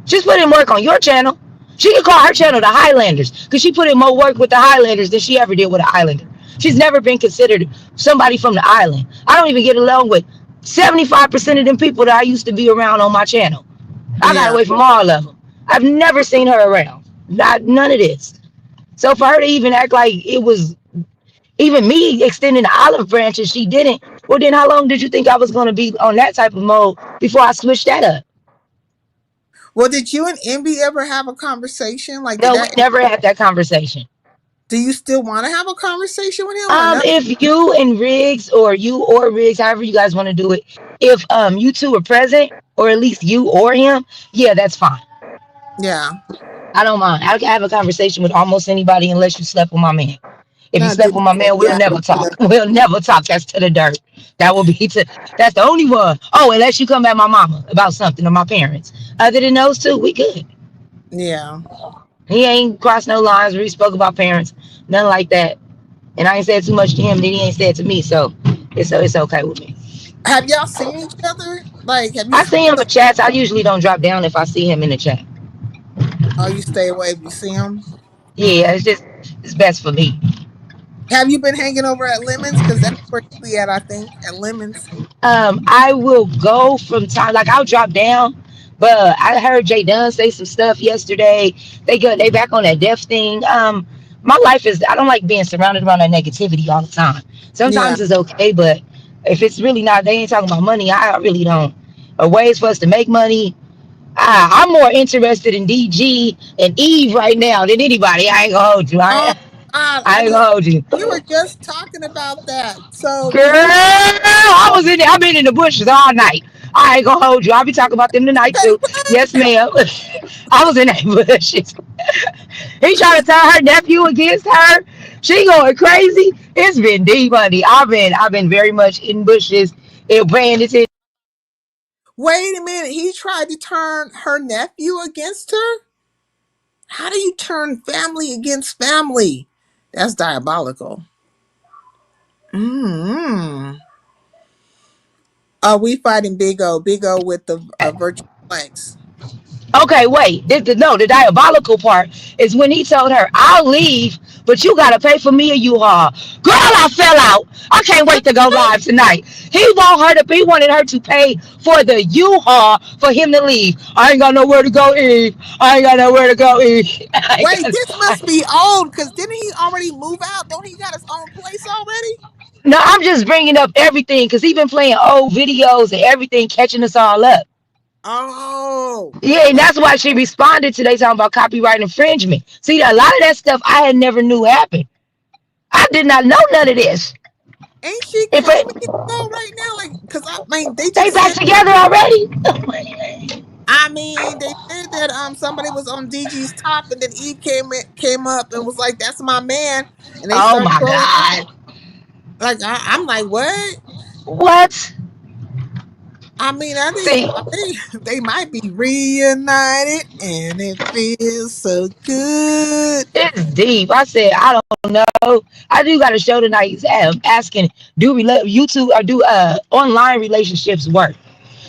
She's put in work on your channel. She could call her channel the Highlanders because she put in more work with the Highlanders than she ever did with an Islander. She's never been considered somebody from the island. I don't even get along with 75% of them people that I used to be around on my channel. I got yeah. away from all of them. I've never seen her around. None of this. So for her to even act like it was even me extending the olive branch and she didn't, well then how long did you think I was going to be on that type of mode before I switched that up? Well, did you and Envy ever have a conversation? Like, did No, we that? never had that conversation. Do you still want to have a conversation with him or no? If you and Riggs or you or Riggs, however you guys want to do it, if you two are present, or at least you or him, yeah, that's fine. Yeah. I don't mind. I can have a conversation with almost anybody unless you slept with my man. If you No, slept with didn't. my man, we'll Yeah. never talk. We'll never talk. That's to the dirt. That will be to. That's the only one. Oh, unless you come at my mama about something or my parents. Other than those two, we good. Yeah. He ain't crossed no lines. We spoke about parents, nothing like that. And I ain't said too much to him. Then he ain't said to me. So it's okay with me. Have y'all seen each other? Like, have you? I see him in chats. I usually don't drop down if I see him in the chat. Oh, you stay away if you see him. Yeah, it's best for me. Have you been hanging over at Lemons? Because that's where you be at. I think at Lemons. I will go from time like I'll drop down, but I heard Jay Dunn say some stuff yesterday. They back on that deaf thing. My life is I don't like being surrounded around that negativity all the time. Yeah. Sometimes it's okay, but if it's really not, they ain't talking about money. I really don't. Or ways for us to make money. I'm more interested in DG and Eve right now than anybody. I ain't gonna hold you. Oh I, God, I ain't gonna hold you. we were just talking about that. So Girl, did you? I was in there. I've been in the bushes all night. I ain't gonna hold you. I'll be talking about them tonight Say too. what? Yes, ma'am. I was in that bushes. He trying to turn her nephew against her. She going crazy. It's been deep, honey. I've been very much in bushes and paying attention. Wait a minute. He tried to turn her nephew against her. How do you turn family against family? That's diabolical. Hmm. Are we fighting Big O? Big O with the virtual flex. Okay, wait. No, the diabolical part is when he told her, "I'll leave, but you gotta pay for me a U-Haul." Girl, I fell out. I can't wait to go live tonight. He wanted her to pay for the U-Haul for him to leave. I ain't got nowhere to go, Eve. I ain't got nowhere to go, Eve. Wait, this must be old because didn't he already move out? Don't he got his own place already? No, I'm just bringing up everything because he been playing old videos and everything, catching us all up. Oh, Yeah, and wait, that's why she responded today talking about copyright infringement. See, a lot of that stuff I had never knew happened. I did not know none of this. ain't she If claiming it, it though right now? Like, cause I mean, they they just back said. together already? I mean, they said that somebody was on DG's top, and then Eve came up and was like, "That's my man," and they Oh start my trolling her. God. Like, I'm like, what? What? I mean, See, they might be reunited, and it feels so good. it's deep. I said, I don't know. I do got a show tonight asking, YouTube or do online relationships work?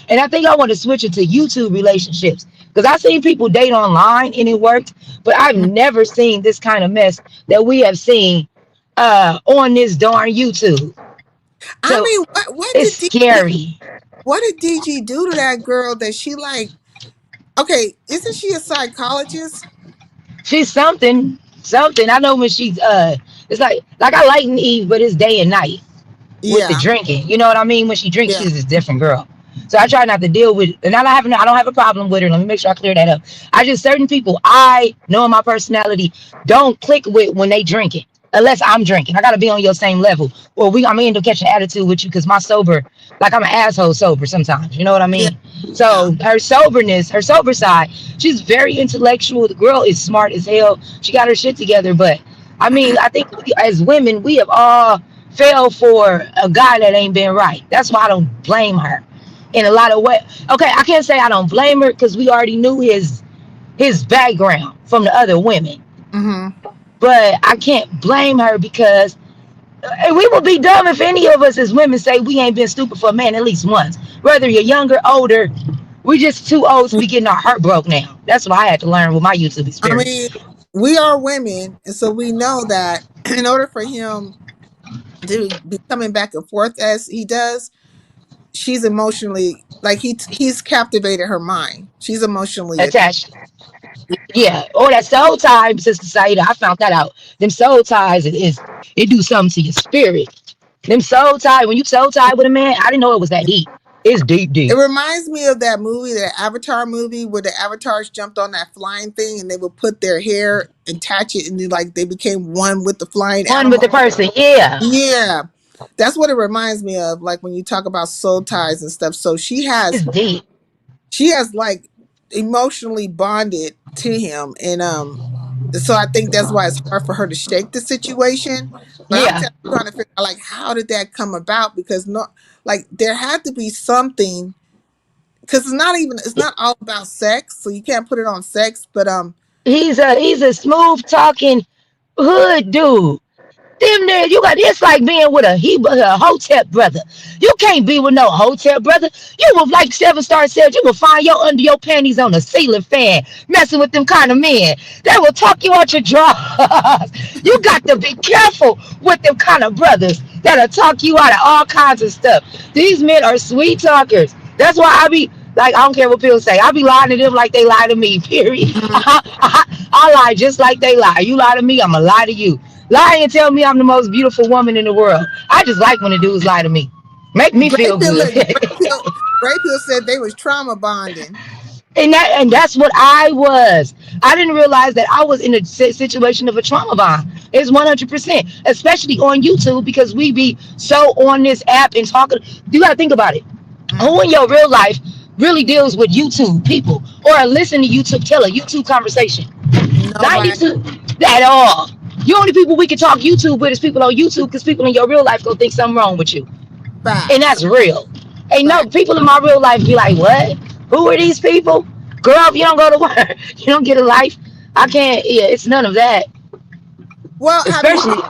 And I think I want to switch it to YouTube relationships because I've seen people date online and it worked, but I've never seen this kind of mess that we have seen on this darn YouTube. I So mean, what it's did DG? scary. what did DG do to that girl that she like? Okay, isn't she a psychologist? She's something. I know when she's it's like I like Eve, but it's day and night with the Yeah, drinking. You know what I mean? When she drinks, yeah, she's a different girl. So I try not to deal with, and I don't have a problem with her. Let me make sure I clear that up. I just certain people I know in my personality don't click with when they drinking. Unless I'm drinking, I gotta be on your same level, or I'm gonna end up catching attitude with you because my sober, like I'm an asshole sober sometimes. You know what I yeah, mean? yeah. So her soberness, her sober side, she's very intellectual. The girl is smart as hell. She got her shit together. But I mean, I think as women, we have all fell for a guy that ain't been right. That's why I don't blame her in a lot of ways. Okay, I can't say I don't blame her because we already knew his background from the other women. Mm-hmm. But I can't blame her because we would be dumb if any of us as women say we ain't been stupid for a man at least once. Whether you're younger, older, we just too old to be getting our heart broke now. That's what I had to learn with my YouTube I experience. mean, we are women, and so we know that in order for him to be coming back and forth as he does, she's emotionally like he's captivated her mind. She's emotionally attached. Attached. Yeah. Oh, that soul tie, Sister Saida. I found that out. Them soul ties it do something to your spirit. Them soul ties, when you soul tie with a man, I didn't know it was that deep. It's deep, It deep. reminds me of that movie, that Avatar movie, where the avatars jumped on that flying thing and they would put their hair, attach it, and like they became one with the flying One with animal. the person. Yeah. Yeah, that's what it reminds me of. Like when you talk about soul ties and stuff. So It's deep. she has like emotionally bonded to him, and so I think that's why it's hard for her to shake the situation. But Yeah. trying to figure out like how did that come about, because no, like there had to be something, because it's not all about sex, so you can't put it on sex. But He's a smooth talking hood dude. Them there, you got it's like being with a hotel brother. You can't be with no hotel brother. You will, like Seven Star said, you will find your under your panties on a ceiling fan, messing with them kind of men. They will talk you out your drawers. You got to be careful with them kind of brothers that'll talk you out of all kinds of stuff. These men are sweet talkers. That's why I be like, I don't care what people say. I be lying to them like they lie to me. Period. mm, I lie just like they lie. You lie to me, I'ma lie to you. Lie and tell me I'm the most beautiful woman in the world. I just like when the dudes lie to me. Make me Gray feel Pill, good. look, Gray Pill said they was trauma bonding. And that's what I was. I didn't realize that I was in a situation of a trauma bond. It's 100%, especially on YouTube because we be so on this app and talking. You gotta think about it. Mm, Who in your real life really deals with YouTube people or listen to YouTube, tell a YouTube conversation? nobody. 92 at all. The only people we can talk YouTube with is people on YouTube because people in your real life go think something wrong with you. And Facts. that's real. Ain't no Facts. people in my real life be like, what? Who are these people? Girl, if you don't go to work, you don't get a life. I can't, yeah, it's none of that. Well, Especially,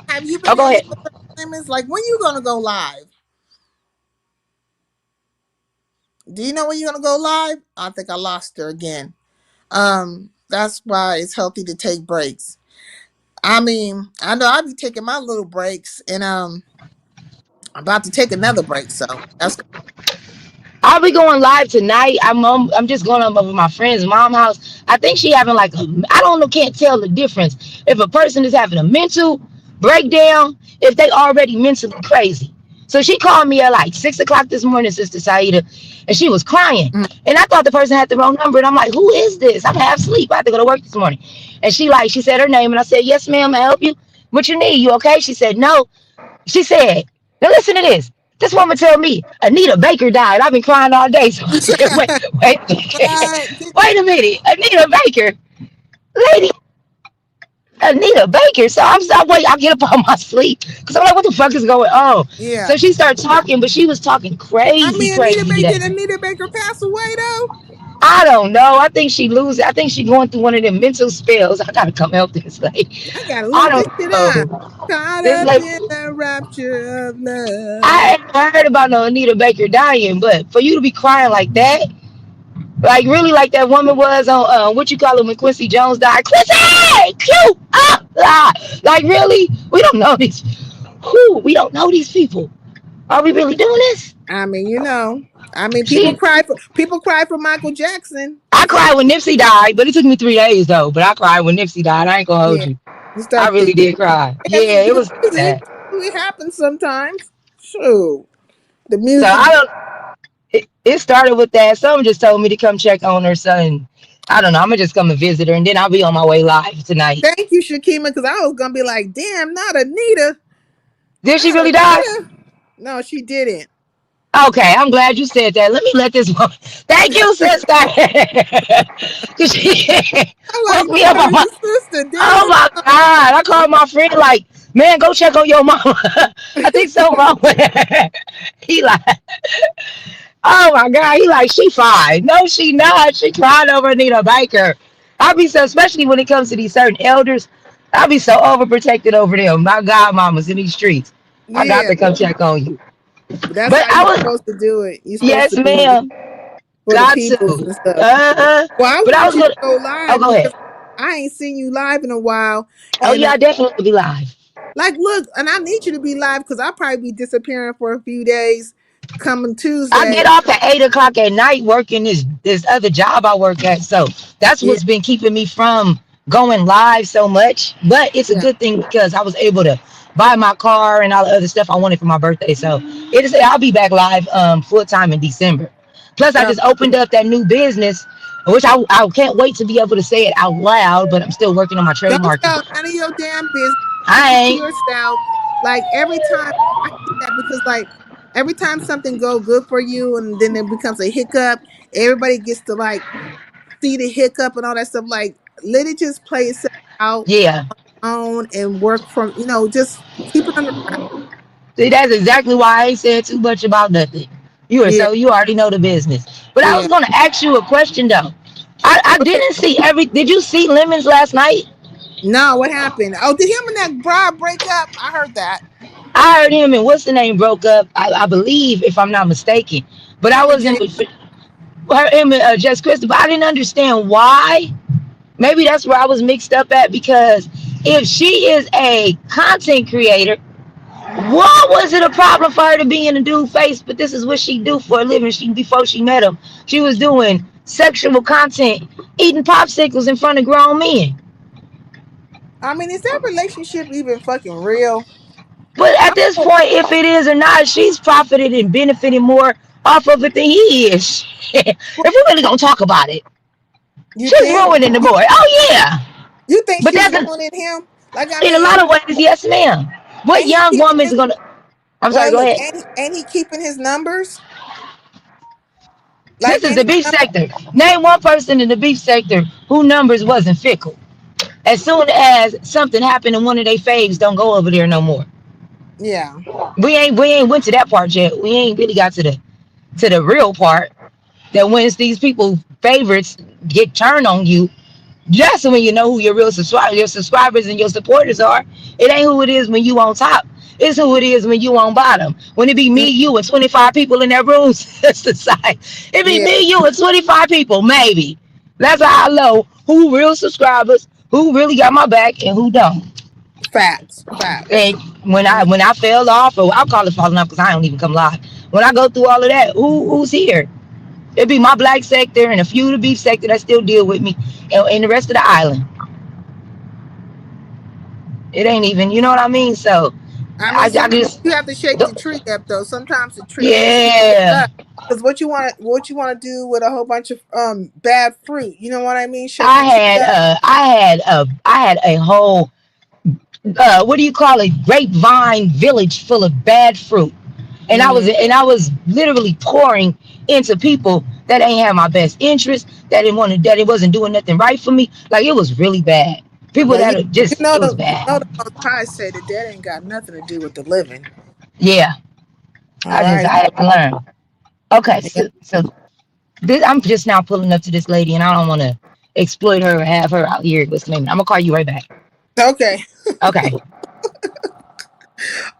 have you oh, been go in ahead. your limits? Like, when you gonna go live? Do you know when you're gonna go live? I think I lost her again. That's why it's healthy to take breaks. I mean, I know I'll be taking my little breaks, and I'm about to take another break. So that's I'll be going live tonight. I'm just going over my friend's mom house. I think she having like I don't know, can't tell the difference if a person is having a mental breakdown, if they already mentally crazy. So she called me at like 6 o'clock this morning, Sister Saida, and she was crying. mm, And I thought the person had the wrong number. And I'm like, who is this? I'm half asleep. I had to go to work this morning. And she said her name, and I said, yes, ma'am, I help you. What you need? You okay? She said, no. She said, now listen to this. This woman tell me Anita Baker died. I've been crying all day. So I said, wait, what? wait a minute. Anita Baker. Lady, Anita Baker. So wait, I get up on my sleep. Because I'm like, what the fuck is going on? Yeah. So she started talking, but she was talking I crazy, mean, Anita crazy. Baker. That Did Anita Baker pass away though? I don't know. I think she losing. I think she going through one of them mental spells. I gotta come help this lady. I gotta I look this shit don't up. know. Caught This up lady, in the rapture of love. I ain't heard about no Anita Baker dying, but for you to be crying like that, like really like that woman was on what you call it when Quincy Jones died. Quincy! Q! Like really? We don't know these. Who? We don't know these people. Are we really doing this? I mean, you know. I mean, She, people cry for Michael Jackson. I cried when Nipsey died, but it took me 3 days though. But I cried when Nipsey died. I ain't gonna hold Yeah, you. you I start really thinking did cry. as Yeah, a it good was music. sad. It happens sometimes. Sure, the So music. I don't. It started with that. Someone just told me to come check on her son. I don't know. I'm gonna just come and visit her, and then I'll be on my way live tonight. Thank you, Shakima, because I was gonna be like, damn, not Anita, Did she not really die? Anita. No, she didn't. Okay, I'm glad you said that. Let me let this one. Thank you, sister. 'Cause she I'm like, woke me up no, on my. your sister, Oh damn. my God! I called my friend like, man, go check on your mama. I think something wrong with her. He like, oh my God. He like, she fine. No, she not. She cried over Anita Baker. I be so, especially when it comes to these certain elders, I be so overprotected over them. My godmamas in these streets. I got Yeah, to come check on you. but that's But how I you're was, supposed to do it. You're supposed yes, to be ma'am. for the Got peoples to. and stuff. Uh-huh. Well, I But I want was you to gonna, go oh, live go because ahead. I ain't seen you live in a while. Oh And yeah, I definitely will be live. like, look, and I need you to be live because I'll probably be disappearing for a few days. Coming I Tuesday, get off at 8 o'clock at night working this other job I work at. So that's yeah, what's been keeping me from going live so much. But it's a yeah. good thing because I was able to buy my car and all the other stuff I wanted for my birthday. So it is I'll be back live full time in December. Plus I Oh, just opened up that new business, which I can't wait to be able to say it out loud, but I'm still working on my don't trademark. tell none of your damn business. Keep I it to ain't. yourself. Like every time I hate that because like every time something go good for you and then it becomes a hiccup, everybody gets to like see the hiccup and all that stuff. Like let it just play itself out Yeah. on and work from just keep it under wrap. See, that's exactly why I ain't said too much about nothing. Yeah, You already know the business. But I was yeah. gonna ask you a question though. I Okay. didn't see did you see Lemons last night? No, what happened? Oh, did him and that broad break up? I heard that. I heard him and what's the name broke up, I believe, if I'm not mistaken. But I Him and wasn't Jay. him and Jess Crystal, but I didn't understand why. Maybe that's where I was mixed up at because if she is a content creator, Mhm. why was it a problem for her to be in a dude face? But this is what she do for a living. She before she met him, she was doing sexual content, eating popsicles in front of grown men. I mean, is that relationship even fucking real? But I at this don't, point, if it is or not, she's profited and benefiting more off of it than he is. If we're really gonna talk about it, you she's think? ruining the boy. Oh yeah, You think but she's that's ruining him? Like I in a mean, lot of ways, yes, ma'am. What ain't he young keeping woman's his? gonna? I'm sorry. Well, Go look, ahead. ain't he keeping his numbers? This Like is the any beef number? sector. Name one person in the beef sector who numbers wasn't fickle. As soon as something happened and one of their faves don't go over there no more. Yeah. We ain't went to that part yet. We ain't really got to the real part that when these people favorites get turned on you, that's when you know who your subscribers and your supporters are. It ain't who it is when you on top. It's who it is when you on bottom. When it be Mm, me, you, and 25 people in that room, it's the side. It be yeah. me, you, and 25 people, maybe. That's how I know who real subscribers, who really got my back, and who don't. Facts. Facts. And when I Mm. when I fell off, or I'll call it falling off because I don't even come live. When I go through all of that, who's here? It'd be my black sector and a few of the beef sector that still deal with me, and the rest of the island. It ain't even, you know what I mean? So I mean, I sometimes just, you have to shake the tree up, though. Sometimes the tree ain't shaking yeah, up because what you want to do with a whole bunch of bad fruit. You know what I mean? Shake I the tree had up. a whole what do you call it, grapevine village full of bad fruit, and Hmm. I was literally pouring into people that ain't had my best interest, that didn't want to, that it wasn't doing nothing right for me. Like it was really bad. People Well, that are just, it was you bad. know the Most High say that ain't got nothing to do with the living. Yeah, All I right. had to learn. Okay, Yeah. so this, I'm just now pulling up to this lady, and I don't want to exploit her or have her out here listening. I'm gonna call you right back. Okay. Okay.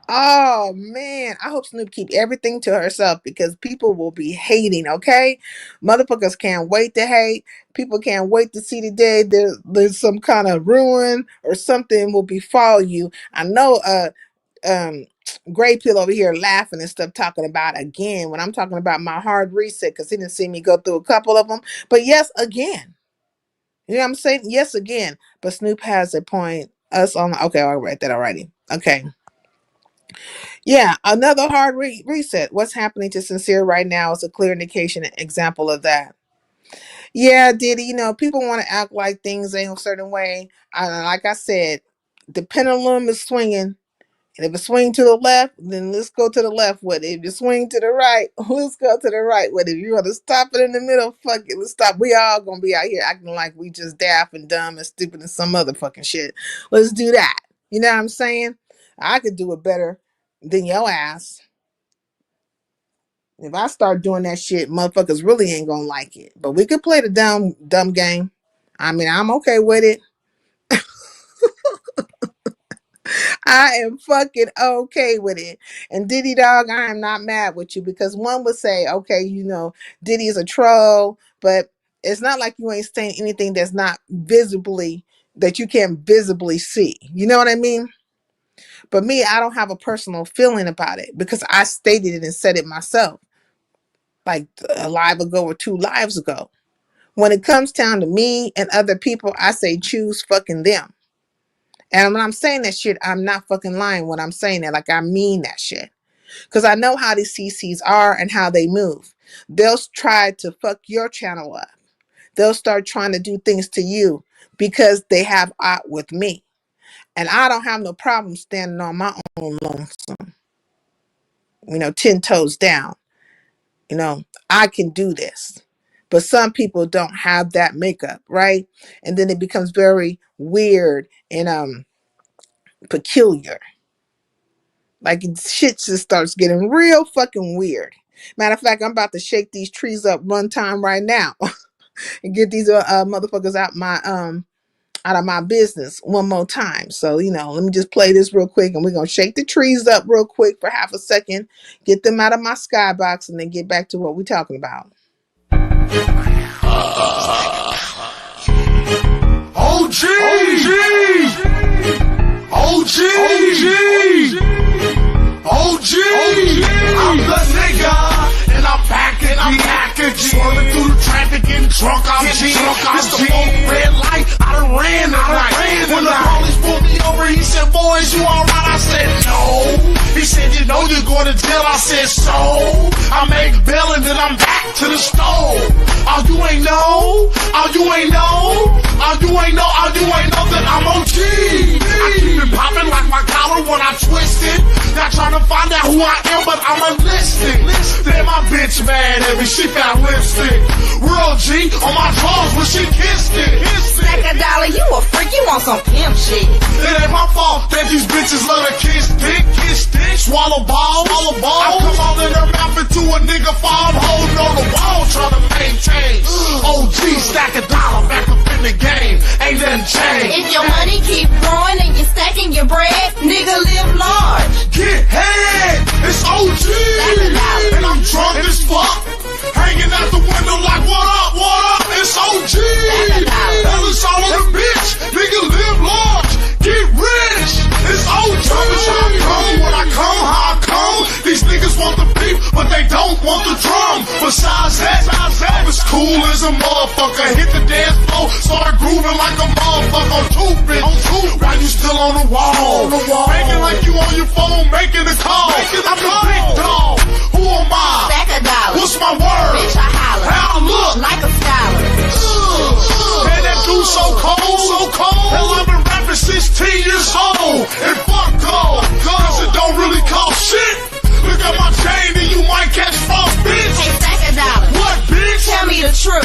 Oh man, I hope Snoop keep everything to herself because people will be hating. Okay, motherfuckers can't wait to hate. People can't wait to see the day there's some kind of ruin or something will befall you. I know. Gray Pill over here laughing and stuff, talking about again when I'm talking about my hard reset because he didn't see me go through a couple of them. But yes, again. You know what I'm saying? Yes, again. But Snoop has a point. Us on. Okay, I'll write that already. Okay. Yeah, another hard reset. What's happening to Sincere right now is a clear indication, example of that. Yeah, Diddy, you know, people want to act like things ain't a certain way. Like I said, the pendulum is swinging. And if it swing to the left, then let's go to the left with it. If you swing to the right, let's go to the right with it. If you want to stop it in the middle, fuck it, let's stop. We all gonna be out here acting like we just daft and dumb and stupid and some other fucking shit. Let's do that. You know what I'm saying? I could do it better than your ass. If I start doing that shit, motherfuckers really ain't gonna like it. But we could play the dumb game. I mean, I'm okay with it. I am fucking okay with it. And Diddy dog, I am not mad with you because one would say, okay, you know, Diddy is a troll, but it's not like you ain't saying anything that's not visibly, that you can't visibly see. You know what I mean? But me, I don't have a personal feeling about it because I stated it and said it myself like a live ago or 2 lives ago. When it comes down to me and other people, I say choose fucking them. And when I'm saying that shit, I'm not fucking lying when I'm saying that. Like, I mean that shit. Because I know how these CCs are and how they move. They'll try to fuck your channel up. They'll start trying to do things to you because they have out with me. And I don't have no problem standing on my own lonesome. You know, 10 toes down. You know, I can do this. But some people don't have that makeup, right? And then it becomes very weird and peculiar. Like shit just starts getting real fucking weird. Matter of fact, I'm about to shake these trees up one time right now and get these motherfuckers out of my business one more time. So, you know, let me just play this real quick and we're gonna shake the trees up real quick for half a second, get them out of my skybox, and then get back to what we're talking about. OG! I'm the nigga, and I'm packing. Swirling through the traffic, getting drunk, I'm G. It's the red light, I done ran the night. When the police pulled me over, he said, boys, you alright? I said, no. He said, you know you're going to jail. I said, so? I make bail and then I'm back to the stove. Oh, you ain't know? Oh, you ain't know? Oh, you ain't know? Oh, you ain't know that I'm OG? I keep it popping like my collar when I twist it. Not trying to find out who I am, but I'm enlisted. Then my bitch mad at me, she found lipstick. Real G on my drawers when she kissed it. Stack a dollar, you a freak, you want some pimp shit. It ain't my fault that these bitches love to kiss dick, swallow ball. I come all in her mouth into a nigga fall, holding on the wall, trying to maintain. OG, stack a dollar, back up in the game, ain't nothing changed. If your money keep growing and you're stacking your bread, nigga live large. Get head, it's OG, and I'm drunk as fuck, hanging out the window like what up, it's OG. Hell, it's all on the bitch, nigga live large, get rich, it's OG. When I come, how I come, these niggas want the beef, but they don't want the drum. Besides that, I'm as cool as a motherfucker. Hit the dance floor, start grooving like a motherfucker on Tubin. While you still on the wall, making like you on your phone, making a call. I'm the big dog. Who am I? Stack a dollar. What's my word? Bitch, I holler. How I look? Like a scholar. Man, that dude so cold. Hell, I've been rapping 16 years old. And fuck gold, cause it don't really cost shit. Look at my chain and you might catch false, bitch. Hey, stack a dollar. What, bitch? Tell me the truth.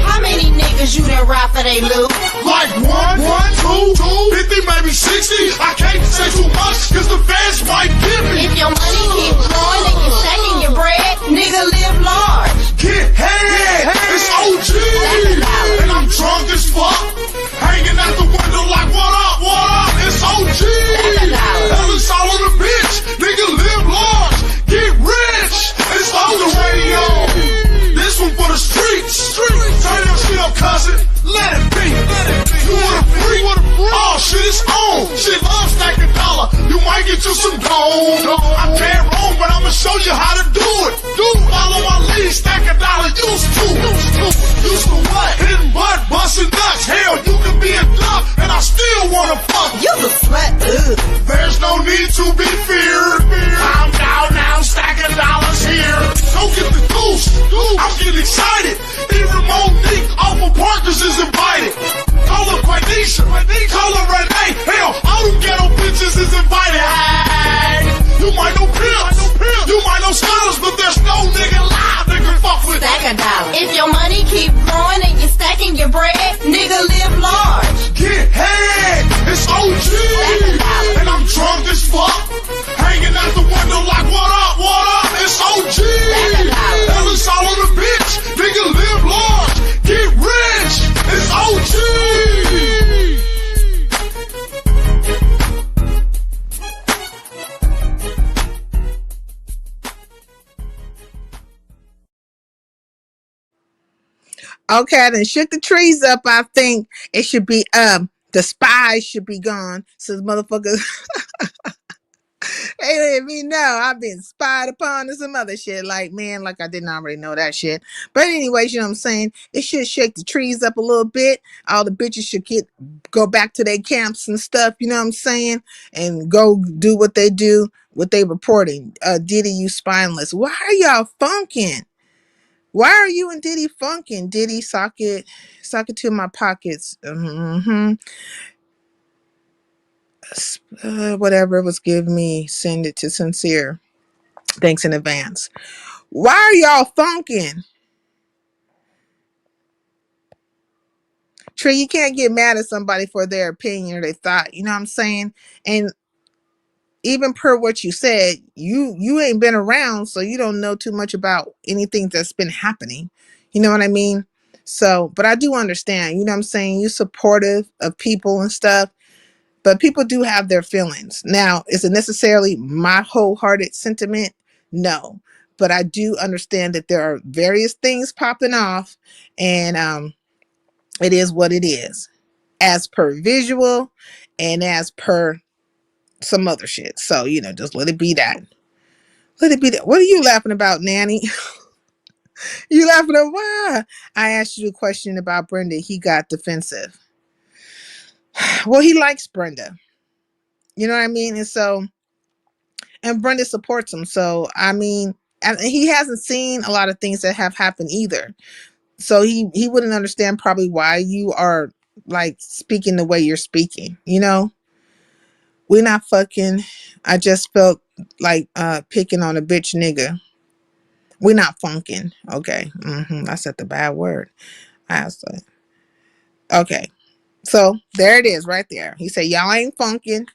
How many niggas you done rob for they loot? Like 1, 2, 50, maybe 60. I can't say too much, cause the fans might give me. If your money keep growing and you're stacking your bread, nigga live large. Get head, it's OG. And I'm drunk as fuck, hanging out the window like what up, it's OG. Hell, it's all on the bitch, nigga live large, get rich, it's on the radio. This one for the streets. Turn your shit up, cousin. Let it be. You want a freak? Oh, shit is on. She loves stacking dollar. You might get you some dough. I'm dead wrong, but I'ma show you how to do it. Follow my lead, stack a dollar, used to. Used to what? Hitting butt, busting nuts. Hell, you can be a duck, and I still wanna fuck. You look slut. There's no need to be feared. Calm down now, stacking dollars here. Don't get the goose. I'm getting excited. Even Monique off of Parkers is invited. Call her Quanisha, call her Renee. Hell, all them ghetto bitches is invited. Hey, you might know pimps, you might know scholars, but there's no nigga live that can fuck with Stack a dollar. If your money keep growing and you're stacking your bread, nigga live large. Get head, it's OG. And I'm drunk as fuck. Hanging out the window like, what up, it's OG. Hell, it's all on the bitch. Nigga live large, get rich, it's OG. Okay, I done shook the trees up. I think it should be the spies should be gone. So the motherfuckers they let me know I've been spied upon and some other shit. Like, man, like I didn't already know that shit. But anyways, you know what I'm saying? It should shake the trees up a little bit. All the bitches should go back to their camps and stuff, you know what I'm saying? And go do what they do, what they reporting. Diddy, you spineless. Why are y'all funking? Why are you and Diddy funking? Diddy, sock it to my pockets. Whatever it was, give me, send it to Sincere. Thanks in advance. Why are y'all funking? Trey, you can't get mad at somebody for their opinion or their thought. You know what I'm saying? And even per what you said, you ain't been around, so you don't know too much about anything that's been happening. You know what I mean? So, but I do understand, you know what I'm saying? You're supportive of people and stuff, but people do have their feelings. Now, is it necessarily my wholehearted sentiment? No. But I do understand that there are various things popping off, and it is what it is. As per visual and as per some other shit. So, you know, just let it be that. Let it be that. What are you laughing about, Nanny? You laughing at why? I asked you a question about Brenda. He got defensive. Well, he likes Brenda. You know what I mean? And so, and Brenda supports him. So, I mean, and he hasn't seen a lot of things that have happened either. So he wouldn't understand probably why you are like speaking the way you're speaking, you know? We're not fucking. I just felt like picking on a bitch nigga. We're not funking. Okay. I said the bad word. I said, okay. So there it is right there. He said, y'all ain't funking.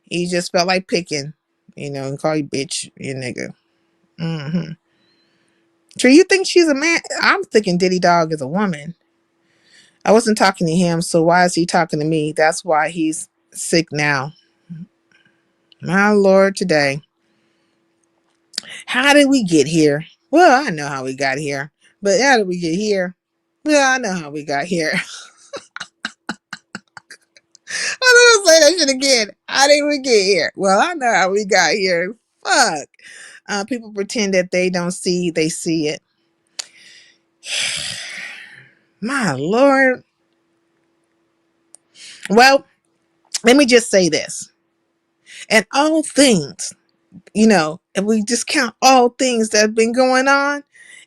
He just felt like picking, you know, and call you bitch, you nigga. True, you think she's a man? I'm thinking Diddy Dog is a woman. I wasn't talking to him, so why is he talking to me? That's why he's sick now. My Lord, today. How did we get here? Well, I know how we got here. But how did we get here? Well, I know how we got here. I'm gonna say that shit again. How did we get here? Well, I know how we got here. Fuck. People pretend that they don't see, they see it. My Lord. Well, let me just say this. And all things, you know, if we just count all things that have been going on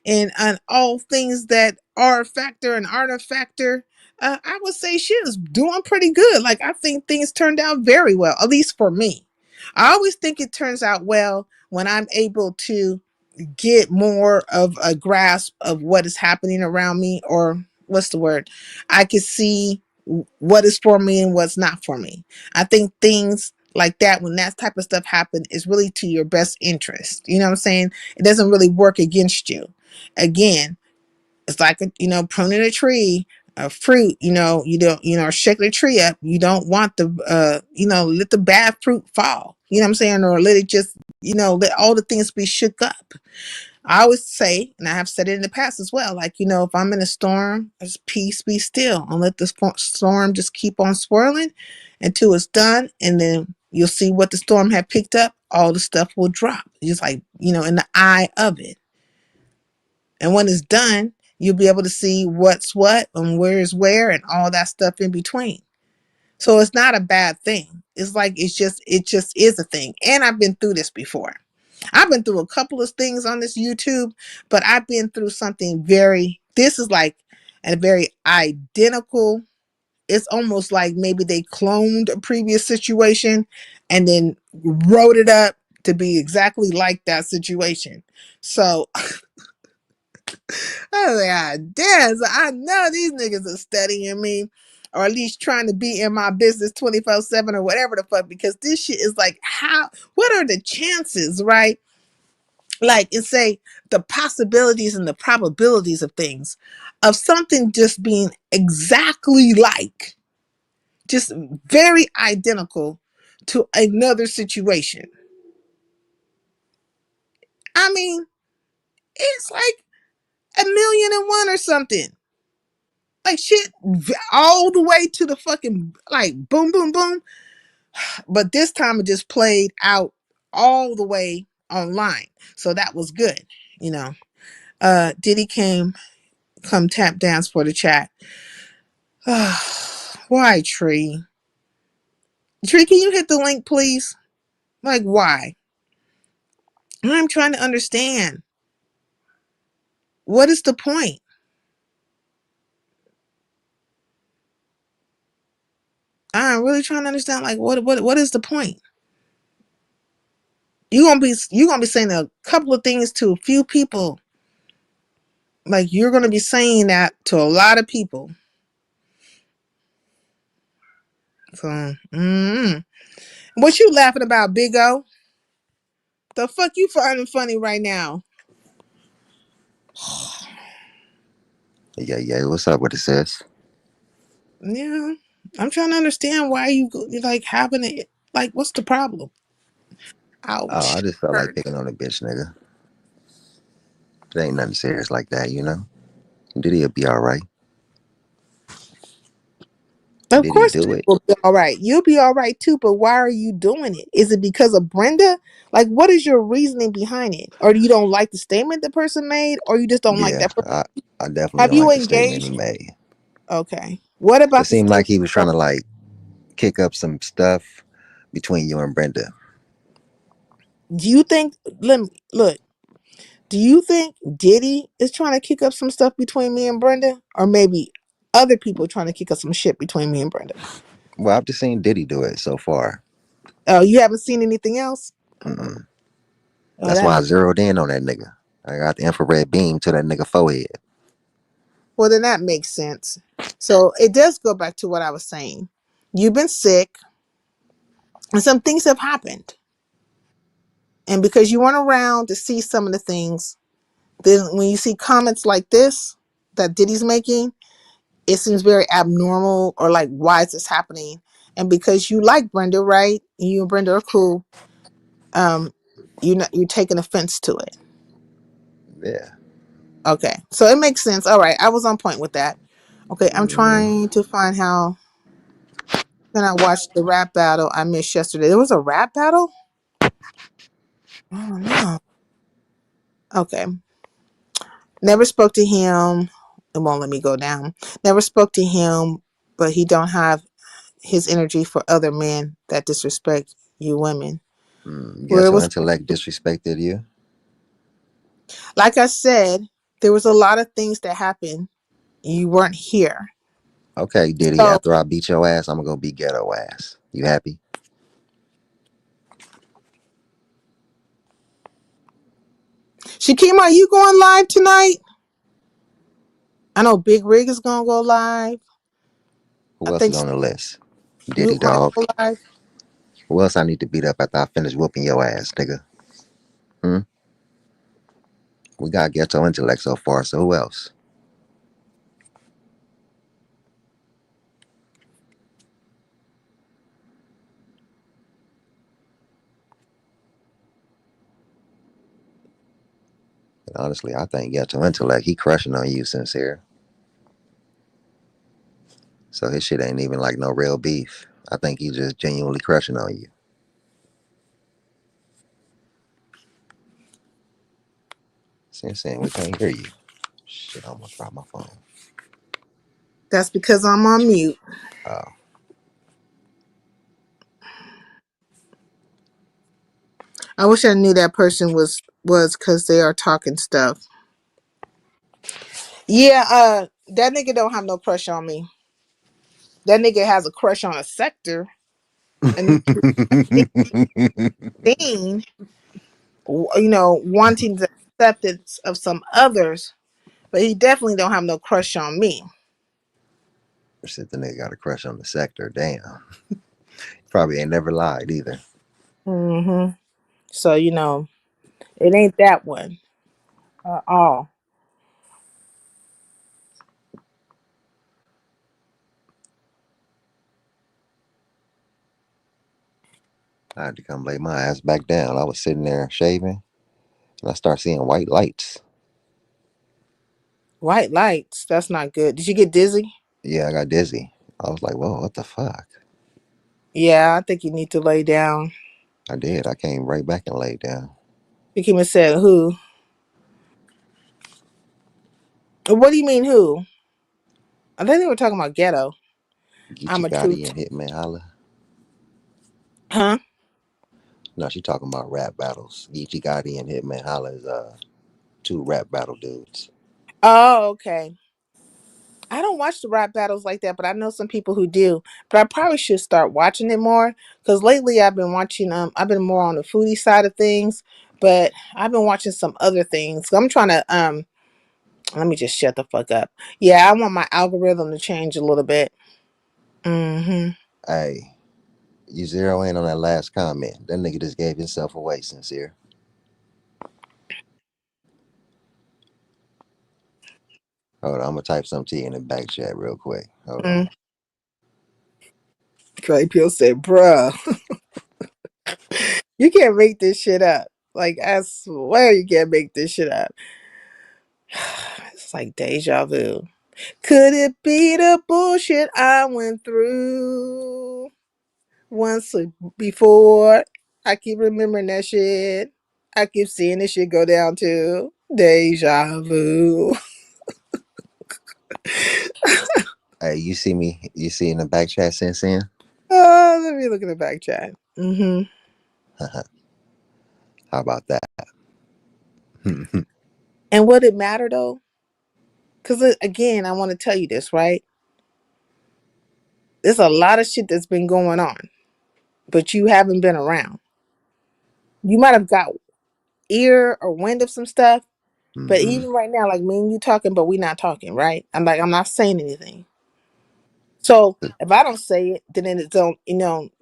and all things that are a factor and aren't a factor, I would say she is doing pretty good. Like, I think things turned out very well, at least for me. I always think it turns out well when I'm able to get more of a grasp of what is happening around me, or what's the word? I can see what is for me and what's not for me. I think things like that, when that type of stuff happens, is really to your best interest. You know what I'm saying? It doesn't really work against you. Again, it's like, pruning a tree, a fruit, you don't, shaking a tree up. You don't want the, let the bad fruit fall. You know what I'm saying? Or let it just, let all the things be shook up. I always say, and I have said it in the past as well, like, if I'm in a storm, just peace, be still, and let the storm just keep on swirling until it's done. And then, You'll see what the storm had picked up. All the stuff will drop. Just like, in the eye of it. And when it's done, you'll be able to see what's what and where is where and all that stuff in between. So it's not a bad thing. It's like it just is a thing. And I've been through this before. I've been through a couple of things on this YouTube, but I've been through something this is like a very identical. It's almost like maybe they cloned a previous situation and then wrote it up to be exactly like that situation. So oh yeah, damn. So I know these niggas are studying me, or at least trying to be in my business 24/7 or whatever the fuck, because this shit is like, what are the chances, right? Like, and say the possibilities and the probabilities of things, of something just being exactly like, just very identical to another situation. I mean, it's like 1,000,001 or something. Like shit, all the way to the fucking, like, boom, boom, boom. But this time it just played out all the way online. So that was good, you know. Diddy come tap dance for the chat. Why, Tree? Tree, can you hit the link, please? Like, why? I'm trying to understand. What is the point? I'm really trying to understand. Like, what is the point? You gonna be saying a couple of things to a few people. Like, you're gonna be saying that to a lot of people. So, what you laughing about, Big O? The fuck you finding funny right now? Yeah. What's up with it, sis? Yeah, I'm trying to understand why you like having it. Like, what's the problem? Oh, Ouch. I just felt like Hurt. picking on a bitch, nigga. It ain't nothing serious like that, you know? Diddy'll be alright. Of Did he course, do Diddy it? will be all right. You'll be all right too. But why are you doing it? Is it because of Brenda? Like, what is your reasoning behind it? Or you don't like the statement the person made, or you just don't like Yeah, that person? I definitely Have don't you like the statement he engaged? made. Okay. What It about the seemed like statement? he was trying to like kick up some stuff between you and Brenda. Do you think? Let me look. Do you think Diddy is trying to kick up some stuff between me and Brenda, or maybe other people trying to kick up some shit between me and Brenda? Well, I've just seen Diddy do it so far. Oh, you haven't seen anything else? Mm-mm. Oh, That's that why I makes. zeroed in on that nigga. I got the infrared beam to that nigga forehead. Well, then that makes sense. So it does go back to what I was saying. You've been sick, and some things have happened, and because you weren't around to see some of the things, then when you see comments like this that Diddy's making, it seems very abnormal, or like, why is this happening? And because you like Brenda, right? And you and Brenda are cool. Um, you're taking offense to it. Yeah. Okay, so it makes sense. All right, I was on point with that. Okay, I'm Hmm. trying to find how can I watch the rap battle I missed yesterday. There was a rap battle. Oh no. Okay, never spoke to him. It won't let me go down. Never spoke to him, but he don't have his energy for other men that disrespect you women. Where it Ghetto was, intellect disrespected you. like I said, there was a lot of things that happened. You weren't here. Okay, Diddy. So, After I beat your ass, I'm gonna go beat ghetto ass. You happy? Shakima, are you going live tonight? I know Big Rig is gonna go live. I Who else think is on the list? Diddy Snoop might dog. go live. Who else I need to beat up after I finish whooping your ass, nigga? Hmm? We got ghetto intellect so far, so who else? And honestly, I think ghetto intellect, he crushing on you, sincere. So his shit ain't even like no real beef. I think he just genuinely crushing on you. Saying we can't hear you. Shit, I almost dropped my phone. That's because I'm on mute. Oh, I wish I knew that person was because they are talking stuff. Yeah, that nigga don't have no crush on me. That nigga has a crush on a sector, and thing, wanting the acceptance of some others, but he definitely don't have no crush on me. shit, the nigga got a crush on the sector. Damn. Probably ain't never lied either. Hmm. So it ain't that one at all. I had to come lay my ass back down. I was sitting there shaving, and I start seeing white lights. White lights. That's not good. Did you get dizzy? Yeah, I got dizzy. I was like, whoa, what the fuck? Yeah, I think you need to lay down. I did. I came right back and laid down. He said, "Who? What do you mean, who?" I think they were talking about ghetto. I'm Geechee a truth. Gotti and Hitman Holla. Huh? No, she talking about rap battles. Geechee Gotti and Hitman Holla is two rap battle dudes. Oh, okay. I don't watch the rap battles like that, but I know some people who do. But I probably should start watching it more because lately I've been watching. I've been more on the foodie side of things, but I've been watching some other things. So I'm trying to Let me just shut the fuck up. Yeah, I want my algorithm to change a little bit. Mm-hmm. Hey, you zero in on that last comment. That nigga just gave himself away, sincere. Hold on, I'm gonna type something to you in the back chat real quick. Hold on. Mm. Like people say, bruh, you can't make this shit up. Like I swear you can't make this shit up. It's like deja vu. Could it be the bullshit I went through once before? I keep remembering that shit. I keep seeing this shit go down to deja vu. Hey, you see me? You see in the back chat since in? Oh, let me look at the back chat. Mm-hmm. How about that? And would it matter though? Because again, I want to tell you this, right? There's a lot of shit that's been going on, but you haven't been around. You might have got ear or wind of some stuff, but Mm-hmm. even right now, like me and you talking, but we not talking, right? I'm not saying anything. So if I don't say it, then it don't,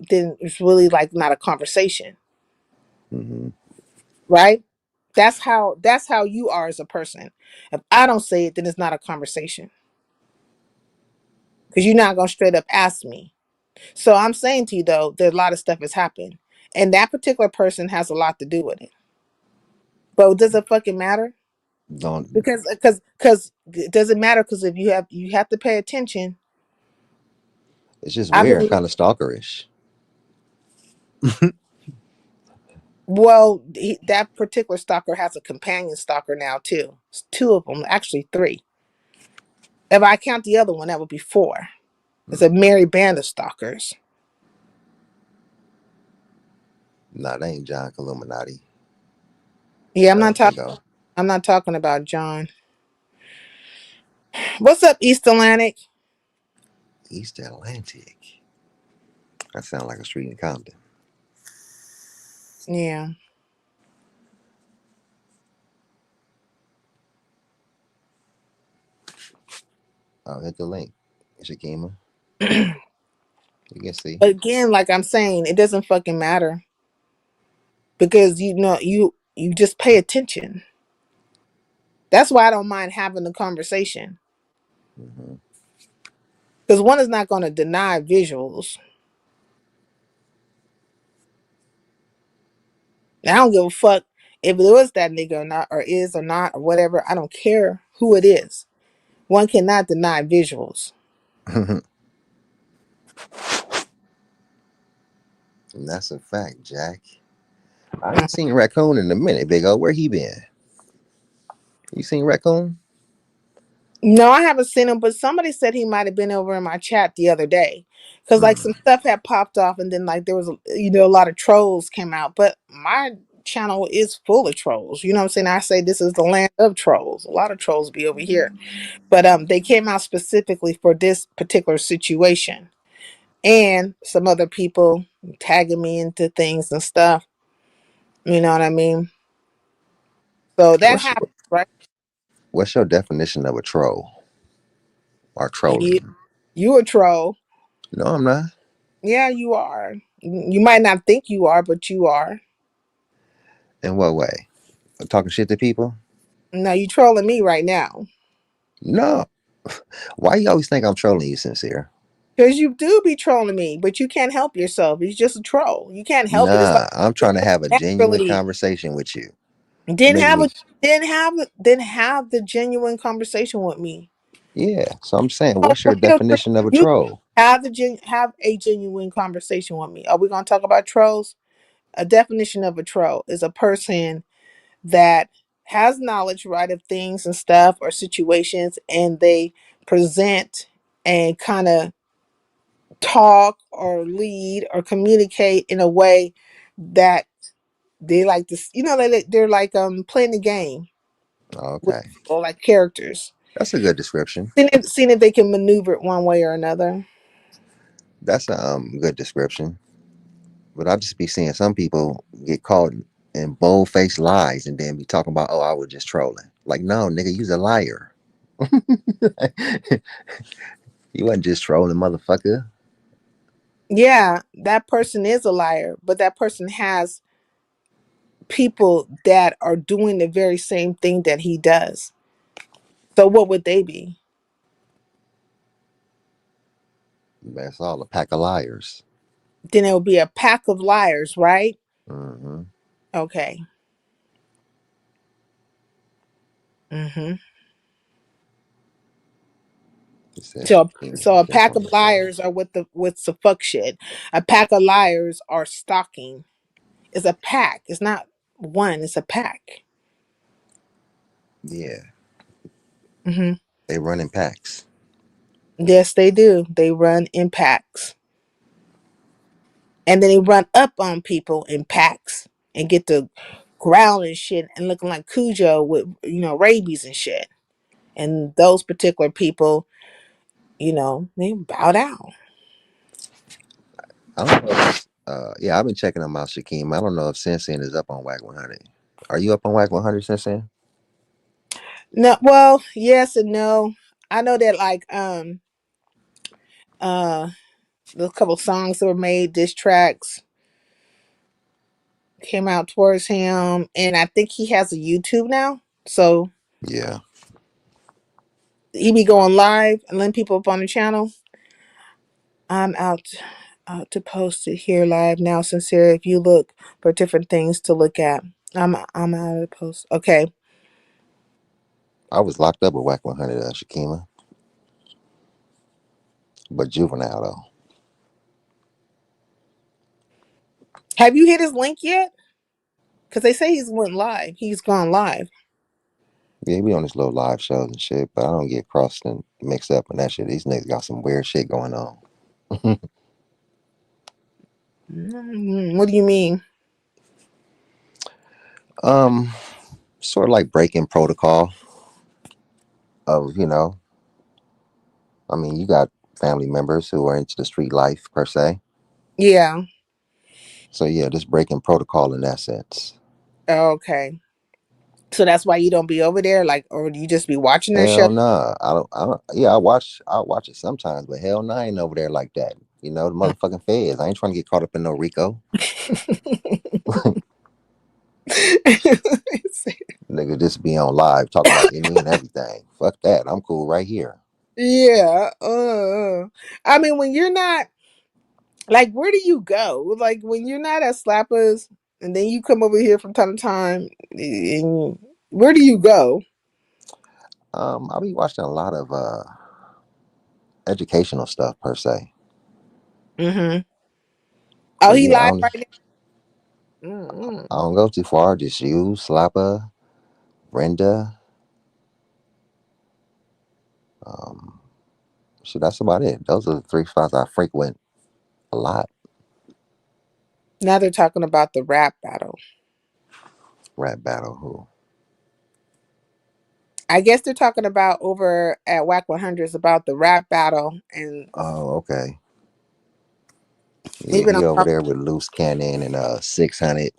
then it's really like not a conversation, Mm-hmm. right? That's how you are as a person. If I don't say it, then it's not a conversation because you're not gonna straight up ask me. So I'm saying to you though, there's a lot of stuff has happened, and that particular person has a lot to do with it. But does it fucking matter? Don't. Because it doesn't matter because if you have to pay attention. It's just I've weird, been kind of stalkerish. well. That particular stalker has a companion stalker now too. It's two of them, actually three. If I count the other one, that would be four. It's a merry band of stalkers. Nah, they ain't John Illuminati. Yeah, I'm not talking. Bingo. I'm not talking about John. What's up, East Atlantic? East Atlantic. That sounds like a street in Compton. Yeah. I'll hit the link. Shakima. You can see. Again, like I'm saying, it doesn't fucking matter because you just pay attention. That's why I don't mind having the conversation Mm-hmm. because one is not going to deny visuals. And I don't give a fuck if it was that nigga or not, or is or not, or whatever. I don't care who it is. One cannot deny visuals. And that's a fact, Jack. I Uh, ain't seen Raccoon in a minute, big O. Where he been? You seen Raccoon? No, I haven't seen him, but somebody said he might have been over in my chat the other day because like Hmm. some stuff had popped off, and then like there was a lot of trolls came out. But my channel is full of trolls. You know what I'm saying? I say this is the land of trolls. A lot of trolls be over here, but they came out specifically for this particular situation, and some other people tagging me into things and stuff. You know what I mean? So that What's happened, right? what's your definition of a troll or You trolling? you a troll. No, I'm not. Yeah, you are. You might not think you are, but you are. In what way? Talking shit to people? No, you trolling me right now. No. Why you always think I'm trolling you, sincere? Because you do be trolling me, but you can't help yourself. It's just a troll. You can't help it. It's like Nah, I'm it's trying to have a genuine naturally. conversation with you. It Didn't making have me, a didn't have the genuine conversation with me. yeah. So I'm saying, Oh, what's for your real, definition of a you troll? have a genuine conversation with me. Are we gonna talk about trolls? A definition of a troll is a person that has knowledge, right, of things and stuff or situations, and they present and kind of talk or lead or communicate in a way that they like this. They're like playing the game with Okay, or like characters. that's a good description. Seeing if they can maneuver it one way or another. That's a good description. But I just be seeing some people get caught in bold faced lies and then be talking about, oh, I was just trolling. Like, no, nigga, you's a liar. You wasn't just trolling, motherfucker. Yeah, that person is a liar, but that person has people that are doing the very same thing that he does. So what would they be? That's all a pack of liars. Then it would be a pack of liars, right? Hmm. Okay. Mm-hmm. He said So, Shakima so a kept pack on of the show. liars are with the fuck shit. A pack of liars are stalking. It's a pack. It's not one. It's a pack. Yeah, Hmm. they run in packs. Yes, they do. They run in packs, and then they run up on people in packs and get to growling shit and looking like Cujo with rabies and shit. And those particular people, they bow down. I don't know if, yeah, I've been checking them out, Shakim. I don't know if Sensen is up on WAC 100. Are you up on WAC 100, Sensen? No, well, yes and no. I know that like uh the couple songs that were made, diss tracks came out towards him, and I think he has a YouTube now. So Yeah, he be going live and letting people up on the channel. I'm out to post it here live now. Sincere, if you look for different things to look at, I'm out of the post. Okay. I was locked up with WAC 100, Shakima, but juvenile though. Have you hit his link yet? Because they say he's went live. He's gone live. Yeah, we on this little live shows and shit, but I don't get crossed and mixed up in that shit. These niggas got some weird shit going on. What do you mean? um, Sort of like breaking protocol of, I mean, you got family members who are into the street life per se. Yeah. So yeah, just breaking protocol in that sense. Okay. So that's why you don't be over there, like, or you just be watching that show. Hell nah. I don't. I don't. Yeah, I watch it sometimes, but hell nah, I ain't over there like that. The motherfucking feds. I ain't trying to get caught up in no Rico. Nigga, just be on live talking about any and everything. Fuck that. I'm cool right here. Yeah. I mean, when you're not like, where do you go? Like when you're not at Slappers, and then you come over here from time to time, and where do you go? I'll be watching a lot of educational stuff per se. Mm-hmm. Oh, But he yeah, live right now. Mm-hmm. I don't go too far. Just you, Slapper, Brenda. Um, so that's about it. Those are the three spots I frequent a lot. Now they're talking about the rap battle. Rap battle. Who? I guess they're talking about over at Whack 100s about the rap battle, and Oh, okay. Yeah, even he over on there with Loose Cannon and 600.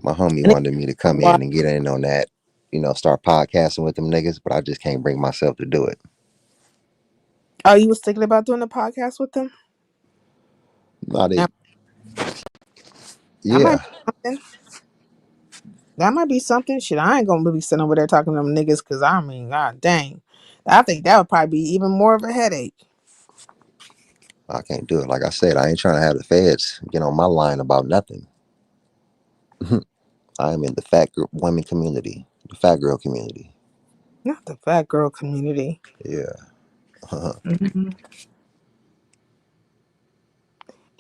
My homie wanted me to come what? in and get in on that, start podcasting with them niggas, but I just can't bring myself to do it. Oh, you was thinking about doing a podcast with them? Not it. That, that might Yeah, be something. That might be something. Shit, I ain't gonna be sitting over there talking to them niggas because I mean, god dang. I think that would probably be even more of a headache. I can't do it. Like I said, I ain't trying to have the feds get on my line about nothing. I am in the women community, the fat girl community. Not the fat girl community. Yeah. Hmm.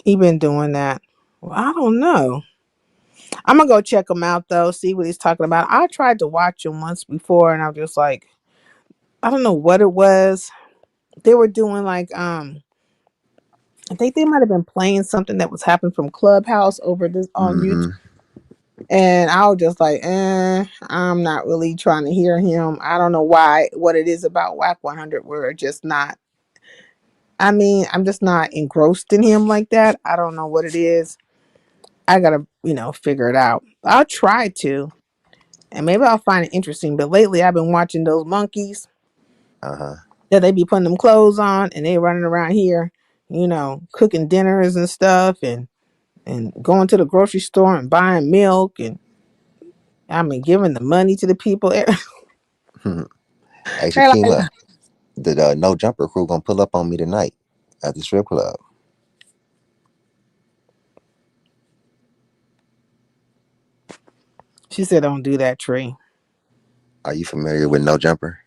He been doing that. Well, I don't know. I'm gonna go check him out though, see what he's talking about. I tried to watch him once before, and I'm just like, I don't know what it was. They were doing like I think they might have been playing something that was happening from Clubhouse over this on YouTube. Mm-hmm. And I was just like, I'm not really trying to hear him. I don't know why, what it is about Whack 100 where just not, I mean, I'm just not engrossed in him like that. I don't know what it is. I gotta, figure it out. I'll try to, and maybe I'll find it interesting. But lately I've been watching those monkeys Uh-huh. that they be putting them clothes on and they running around here, cooking dinners and stuff and going to the grocery store and buying milk and I mean giving the money to the people. They're Hey, like, Shakima, the No Jumper crew gonna pull up on me tonight at the strip club. she said, "Don't do that, Tree." Are you familiar with No Jumper?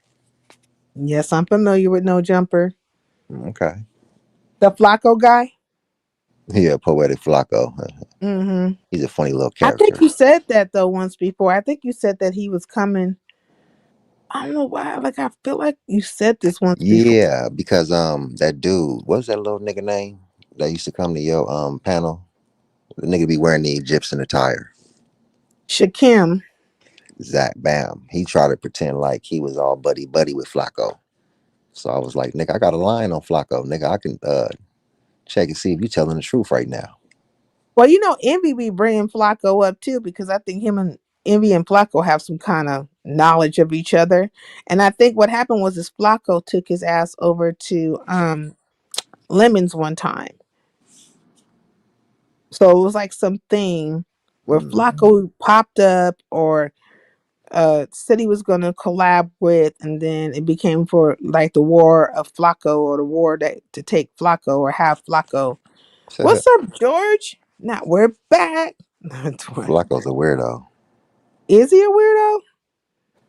Yes, I'm familiar with No Jumper. Okay. The Flacco guy. Yeah, Poetic Flacco. Hmm. He's a funny little I think character. you said that though once before. I think you said that he was coming. I don't know why. Like I feel like you said this once before. Yeah, because that dude, what was that little nigga name that used to come to your panel? The nigga be wearing the Egyptian attire. Shakim. Zach Bam. He tried to pretend like he was all buddy buddy with Flacco. So I was like, nigga, I got a line on Flacco. Nigga, I can check and see if you telling the truth right now. Well, Envy be bringing Flacco up too because I think him and Envy and Flacco have some kind of knowledge of each other. And I think what happened was this Flacco took his ass over to Lemons one time. So it was like something where Mm. Flacco popped up or said he was gonna collab with, and then it became for like the war of Flacco or the war that to take Flacco or have Flacco. What's up, George? Now we're back. Flacco's a weirdo. Is he a weirdo?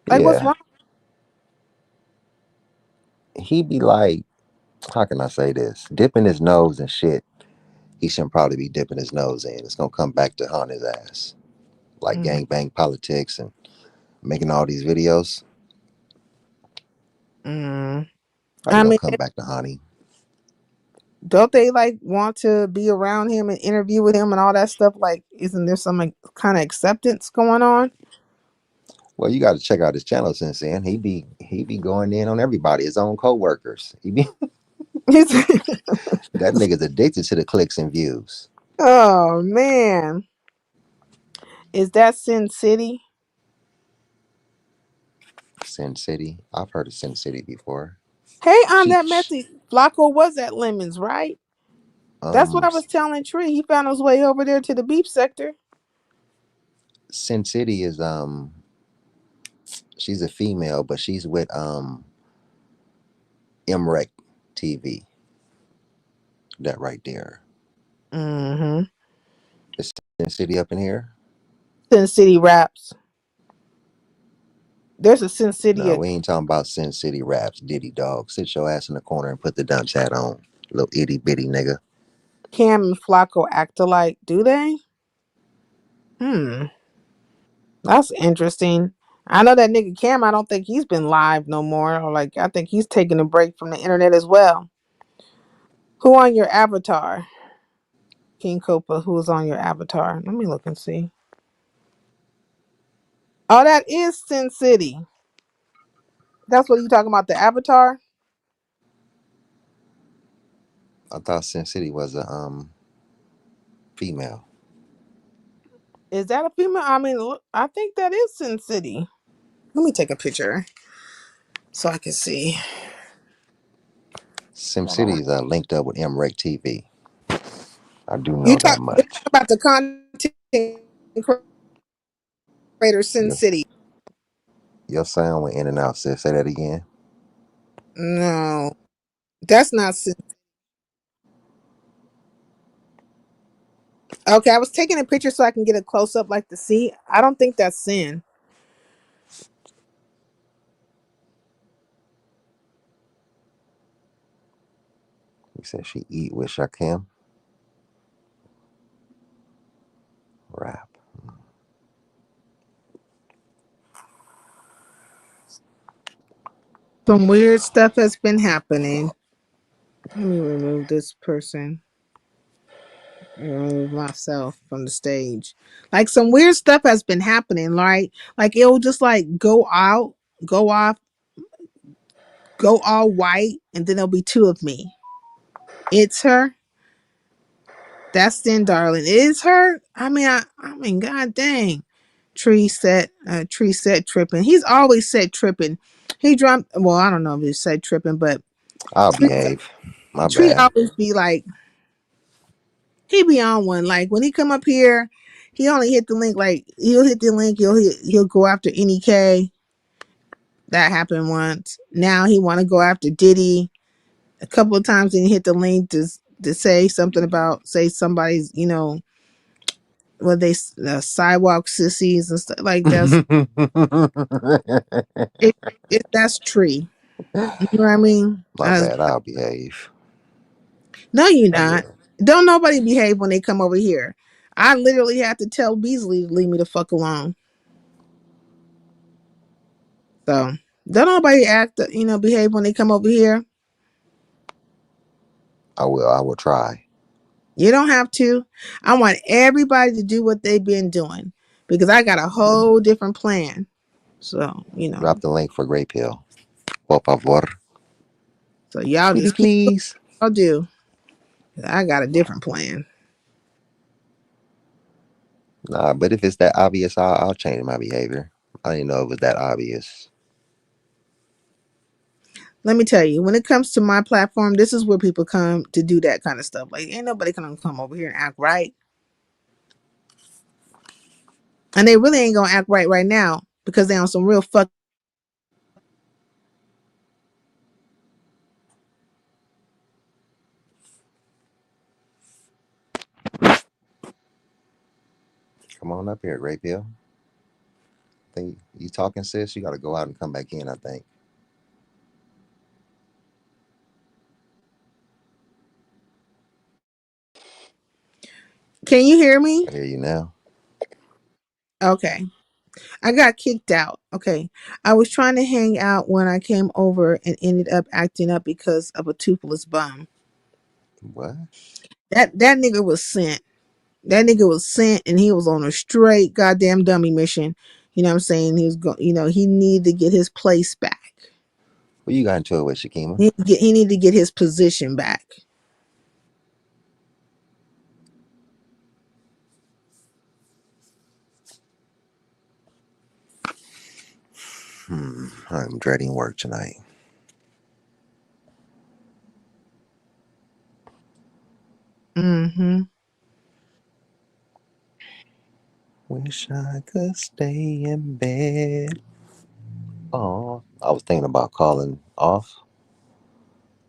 Like, what's Yeah. wrong? He be like, how can I say this? Dipping his nose and shit. He shouldn't probably be dipping his nose in. It's gonna come back to haunt his ass. Like Mm, gangbang politics and making all these videos. mm. Probably I gonna mean, come back to haunt him. don't they like want to be around him and interview with him and all that stuff? Like, isn't there some like, kind of acceptance going on? Well, you got to check out his channel since then. He be going in on everybody, his own co-workers. That nigga's addicted to the clicks and views. Oh man, is that Sin City? Sin City. I've heard of Sin City before. Hey, on She, that messy Flacco was at Lemons, right? That's what um, I was telling Tree. He found his way over there to the beef sector. Sin City is she's a female, but she's with MREC TV. That right there. Mm-hmm. Is Sin City up in here? Sin City raps. There's a Sin City No, of we ain't talking about Sin City raps, Diddy dog. Sit your ass in the corner and put the dunce hat on. Little itty bitty nigga. Cam and Flacco act alike. Do they? Hmm. That's interesting. I know that nigga Cam. I don't think he's been live no more. Or like, I think he's taking a break from the internet as well. Who on your avatar, King Copa? Who's on your avatar? Let me look and see. Oh, that is Sin City. That's what you talking about. The avatar. I thought Sin City was a female. Is that a female? I mean, I think that is Sin City. Let me take a picture so I can see. Sim Hold on. City is linked up with MREC TV. I do You know that talk. You're much. talking about the content creator Sin Your, City. your sound went in and out. Sis. Say that again. No, that's not Sin. Okay, I was taking a picture so I can get a close up, like to see. I don't think that's Sin. You said she eat with Shakim. Rap. Some weird stuff has been happening. Let me remove this person. Remove myself from the stage. Like some weird stuff has been happening, right? Like it'll just like go out, go off, go all white, and then there'll be two of me. It's her. That's Sin Darling. It is her. I mean, god dang. Tree set tripping. He's always set tripping. He dropped well, I don't know if he's set tripping, but I'll Tree, behave. My Tree bad. always be like he be on one. Like when he come up here, he only hit the link. Like he'll hit the link. He'll go after any K. That happened once. Now he want to go after Diddy. A couple of times he hit the link to say something about say somebody's what they sidewalk sissies and stuff like that's it. That's Tree. You know what I mean? My bad. I'll behave. No, you're I not. will. Don't nobody behave when they come over here. I literally have to tell Beasley to leave me the fuck alone. So don't nobody behave when they come over here. I will. I will try. You don't have to. I want everybody to do what they've been doing because I got a whole different plan. So Drop the link for Grey Pill. Por favor. so y'all Pretty just keep doing please. what y'all do. I got a different plan. Nah, but if it's that obvious, I'll change my behavior. I didn't know it was that obvious. Let me tell you, when it comes to my platform, this is where people come to do that kind of stuff. Like, ain't nobody gonna come over here and act right. And they really ain't gonna act right now because they on some real fuck. Come on up here, Grey Pill. Think you talking, sis? You got to go out and come back in. I think. Can you hear me? I hear you now. Okay. I got kicked out. Okay. I was trying to hang out when I came over and ended up acting up because of a toothless bum. What? That nigga was sent. That nigga was sent and he was on a straight goddamn dummy mission. You know what I'm saying? He was going, he needed to get his place back. Who you got into it with, Shakima? He needed to get his position back. I'm dreading work tonight. Mm-hmm. Wish I could stay in bed. Oh, I was thinking about calling off.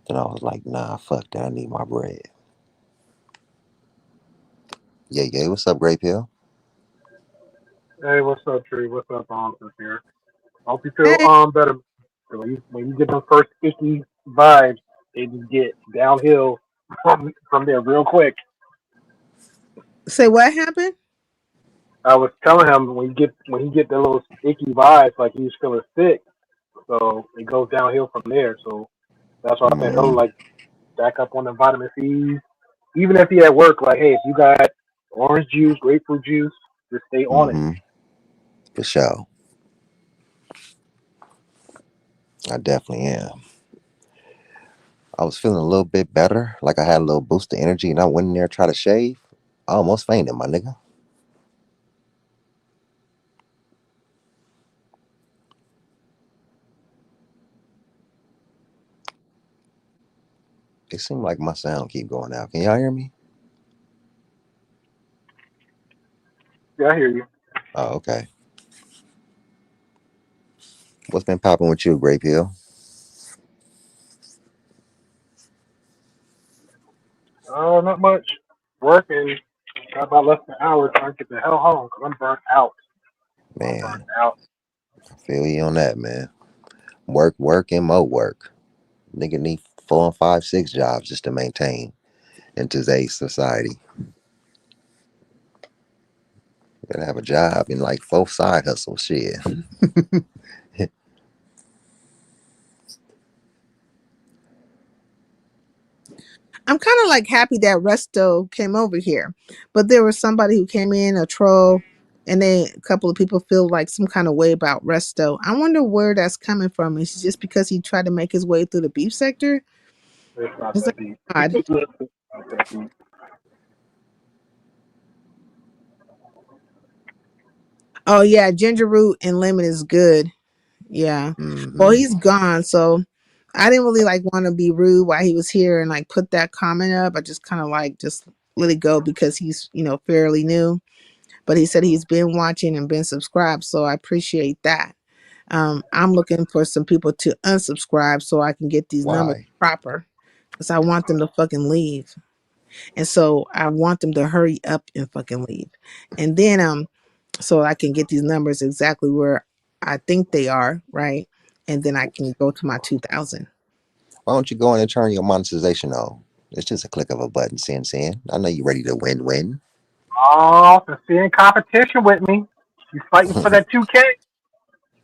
Then I was like, nah, fuck that. I need my bread. Yeah, yeah. What's up, Grey Pill? Hey, what's up, Tree? What's up, here? Hope you feel Hey, better. When you get those first icky vibes, they just get downhill from there real quick. say what happened? I was telling him when he get the little icky vibes, like he's feeling sick, so it goes downhill from there. So that's why I said, oh, Mm-hmm. like stack up on the vitamin C's. Even if he at work, like, hey, if you got orange juice, grapefruit juice, just stay on it. Mm-hmm. For sure. I definitely am. I was feeling a little bit better, like I had a little boost of energy, and I went in there to try to shave. I almost fainted, my nigga. It seemed like my sound keep going out. Can y'all hear me? Yeah, I hear you. Oh, okay. What's been popping with you, Grape Hill? Not much. Working. Got about less than an hour trying to get the hell home because I'm burnt out. I'm burnt Man, out. I feel you on that, man. Work, work, and more work. Nigga need 4 and 5, 6 jobs just to maintain in today's society. You gotta have a job and like 4 side hustles. Shit. I'm kind of like happy that Resto came over here, but there was somebody who came in a troll, and then a couple of people feel like some kind of way about Resto. I wonder where that's coming from. Is it just because he tried to make his way through the beef sector? It's not Is that that deep. odd? It's not that deep. Oh yeah, ginger root and lemon is good. Yeah. Well, Mm-hmm. he's gone, so I didn't really like want to be rude while he was here and like put that comment up. I just kind of like just let it go because he's fairly new. But he said he's been watching and been subscribed, so I appreciate that. I'm looking for some people to unsubscribe so I can get these numbers Why? proper because I want them to fucking leave, and so I want them to hurry up and fucking leave, and then so I can get these numbers exactly where I think they are, right? And then I can go to my 2000. Why don't you go in and turn your monetization on? It's just a click of a button, Sin. I know you're ready to win. Oh, so she in competition with me. She's fighting for that 2K.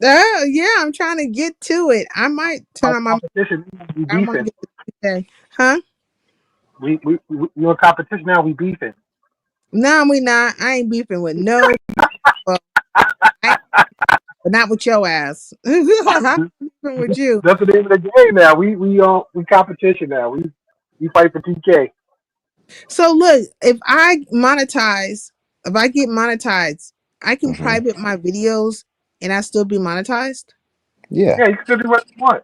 Yeah, I'm trying to get to it. I might turn Oh, on my. competition. We I want to beefing. get the 2K. Huh? We in competition now. We beefing. No, we not. I ain't beefing with no. Well, I ain't, but not with your ass. I'm beefing with you. That's the name of the game now. We competition now. We fight for 2K. So look, if I get monetized, I can Mm-hmm. private my videos and I still be monetized. Yeah, Yeah, you can still do what you want.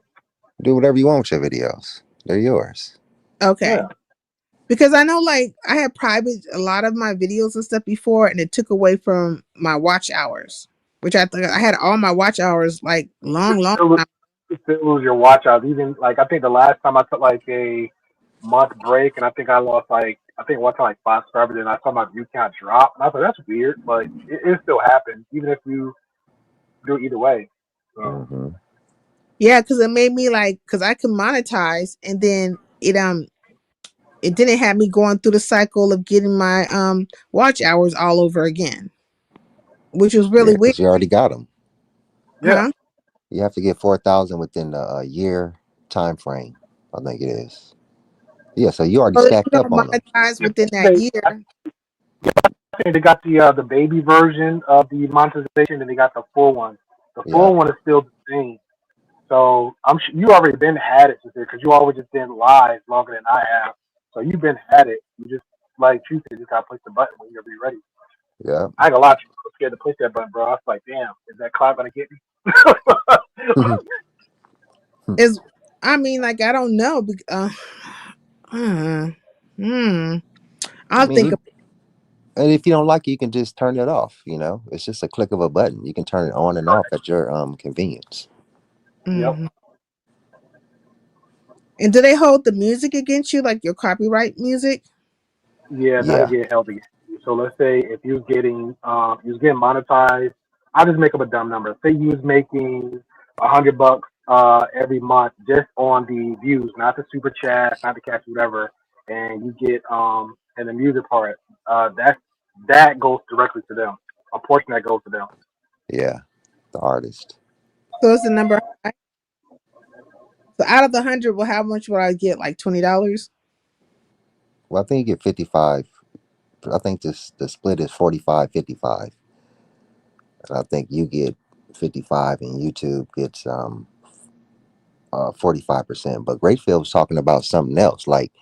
do whatever you want with your videos. They're yours. Okay. Yeah. Because I know like I had private a lot of my videos and stuff before and it took away from my watch hours. Which I think I had all my watch hours like long Still, time. still lose your watch out. Even like I think the last time I took like a month break, and I think I lost like I think one time like 5 subscribers, and I saw my view count drop, and I thought that's weird, but it still happens even if you do it either way. So Mm-hmm. Yeah, because it made me like because I could monetize and then it didn't have me going through the cycle of getting my watch hours all over again, which was Yeah, really weird. because you already got them. yeah, Huh? You have to get 4,000 within a year time frame. I think it is. Yeah, so you already So if you stacked up don't on them. monetize yeah, within that they year, I think they got the baby version of the monetization, and they got the full one. The Yep. full one is still the same. So I'm sure you already been had it because you always just been live longer than I have. So you've been had it. You just like you said, just gotta push the button when you're be ready. Yep. I ain't gonna lie to you, I was scared to push that button, bro. I was like, damn, is that cloud gonna get me? is I mean like I don't know. Uh, hmm. I I'll mean, think of and if you don't like it, you can just turn it off. It's just a click of a button. You can turn it on and off at your convenience. Yep. hmm. And do they hold the music against you, like your copyright music? Yeah, that'll Yeah. get held against you. So let's say if you was getting monetized, I'll just make up a dumb number. Say you was making $100 every month just on the views, not the super chat, not the cash, whatever, and you get and the music part, that goes directly to them. a portion that goes to them. Yeah, the artist. So it's the number high. So out of the 100, well, how much would I get? Like $20? Well, I think you get 55. I think this the split is 45, 55. And I think you get 55 and YouTube gets 45%. But Greatfield was talking about something else. Like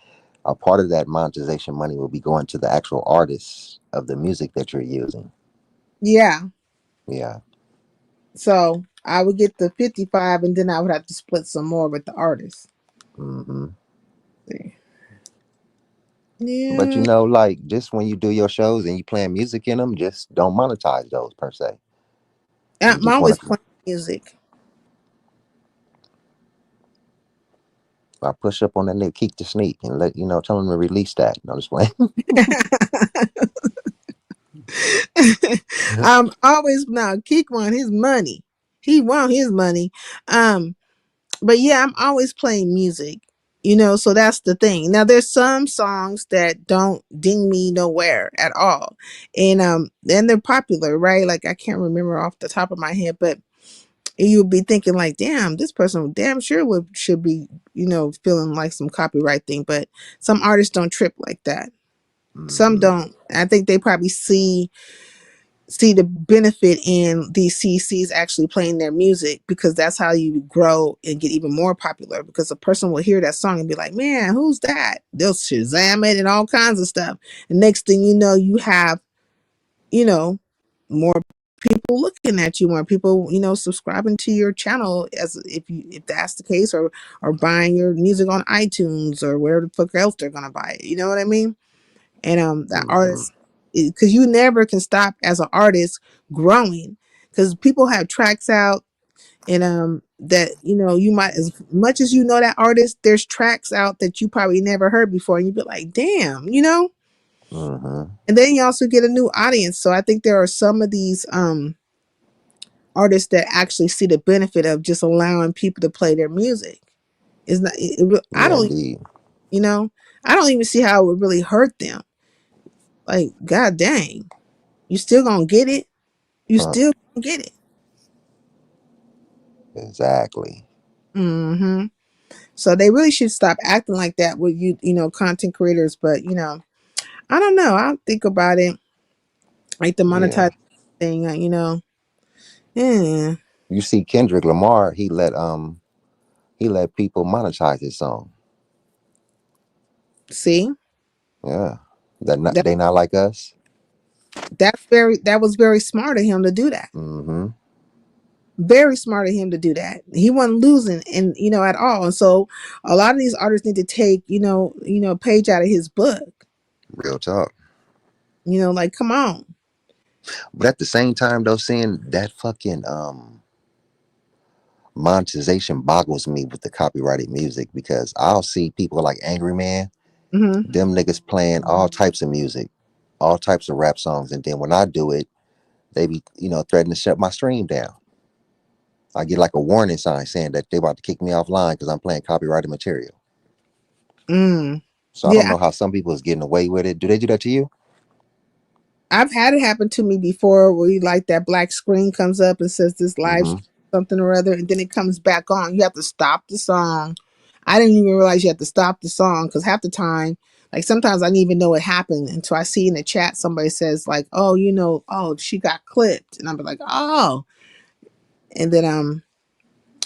a part of that monetization money will be going to the actual artists of the music that you're using. Yeah. Yeah. So I would get the 55, and then I would have to split some more with the artist. Hmm. See. But you Yeah. know, like just when you do your shows and you playing music in them, just don't monetize those per se. You I'm just want always to playing music. push up on that nigga, Keek the Sneak, and let you know, tell him to release that. No, I'm just playing. I'm always now Keek want his money. He want his money. Um, but yeah, I'm always playing music. So that's the thing. Now there's some songs that don't ding me nowhere at all. And they're popular, right? Like I can't remember off the top of my head, but you would be thinking like, damn, this person damn sure should be, feeling like some copyright thing. But some artists don't trip like that. Some Hmm. don't. I think they probably see the benefit in these CCs actually playing their music, because that's how you grow and get even more popular, because a person will hear that song and be like, man, who's that? They'll Shazam it and all kinds of stuff. And next thing you know, you have, you know, more people looking at you, more people, subscribing to your channel, as if that's the case, or buying your music on iTunes or where the fuck else they're gonna buy it. You know what I mean? And that Hmm. artist, because you never can stop as an artist growing, because people have tracks out, and that you might, as much as that artist, there's tracks out that you probably never heard before, and you'd be like, damn. Hmm. And then you also get a new audience. So I think there are some of these artists that actually see the benefit of just allowing people to play their music. It's not I Yeah, don't, indeed. you know I don't even see how it would really hurt them. Like, god dang, you still gonna get it. You Huh. still gonna get it. Exactly. Hmm. So they really should stop acting like that with content creators. But I don't know. I'll think about it. Like the Yeah. monetize thing. Yeah. You see Kendrick Lamar, he let people monetize his song. See, Yeah. That not that they not like us. that was very smart of him to do that. Hmm. Very smart of him to do that. He wasn't losing, and at all. And so a lot of these artists need to take a page out of his book. Real talk. Like, come on. But at the same time though, seeing that fucking monetization boggles me with the copyrighted music because I'll see people like Angry Man, Hmm. them niggas playing all types of music, all types of rap songs, and then when I do it, they be, threatening to shut my stream down. I get like a warning sign saying that they about to kick me offline because I'm playing copyrighted material. Mm. So I don't Yeah, know how some people is getting away with it. Do they do that to you? I've had it happen to me before, where like that black screen comes up and says this live Mm-hmm. stream something or other, and then it comes back on. You have to stop the song. I didn't even realize you had to stop the song, because half the time, like sometimes I didn't even know it happened until I see in the chat somebody says like, "Oh, oh, she got clipped," and I'm like, "Oh," and then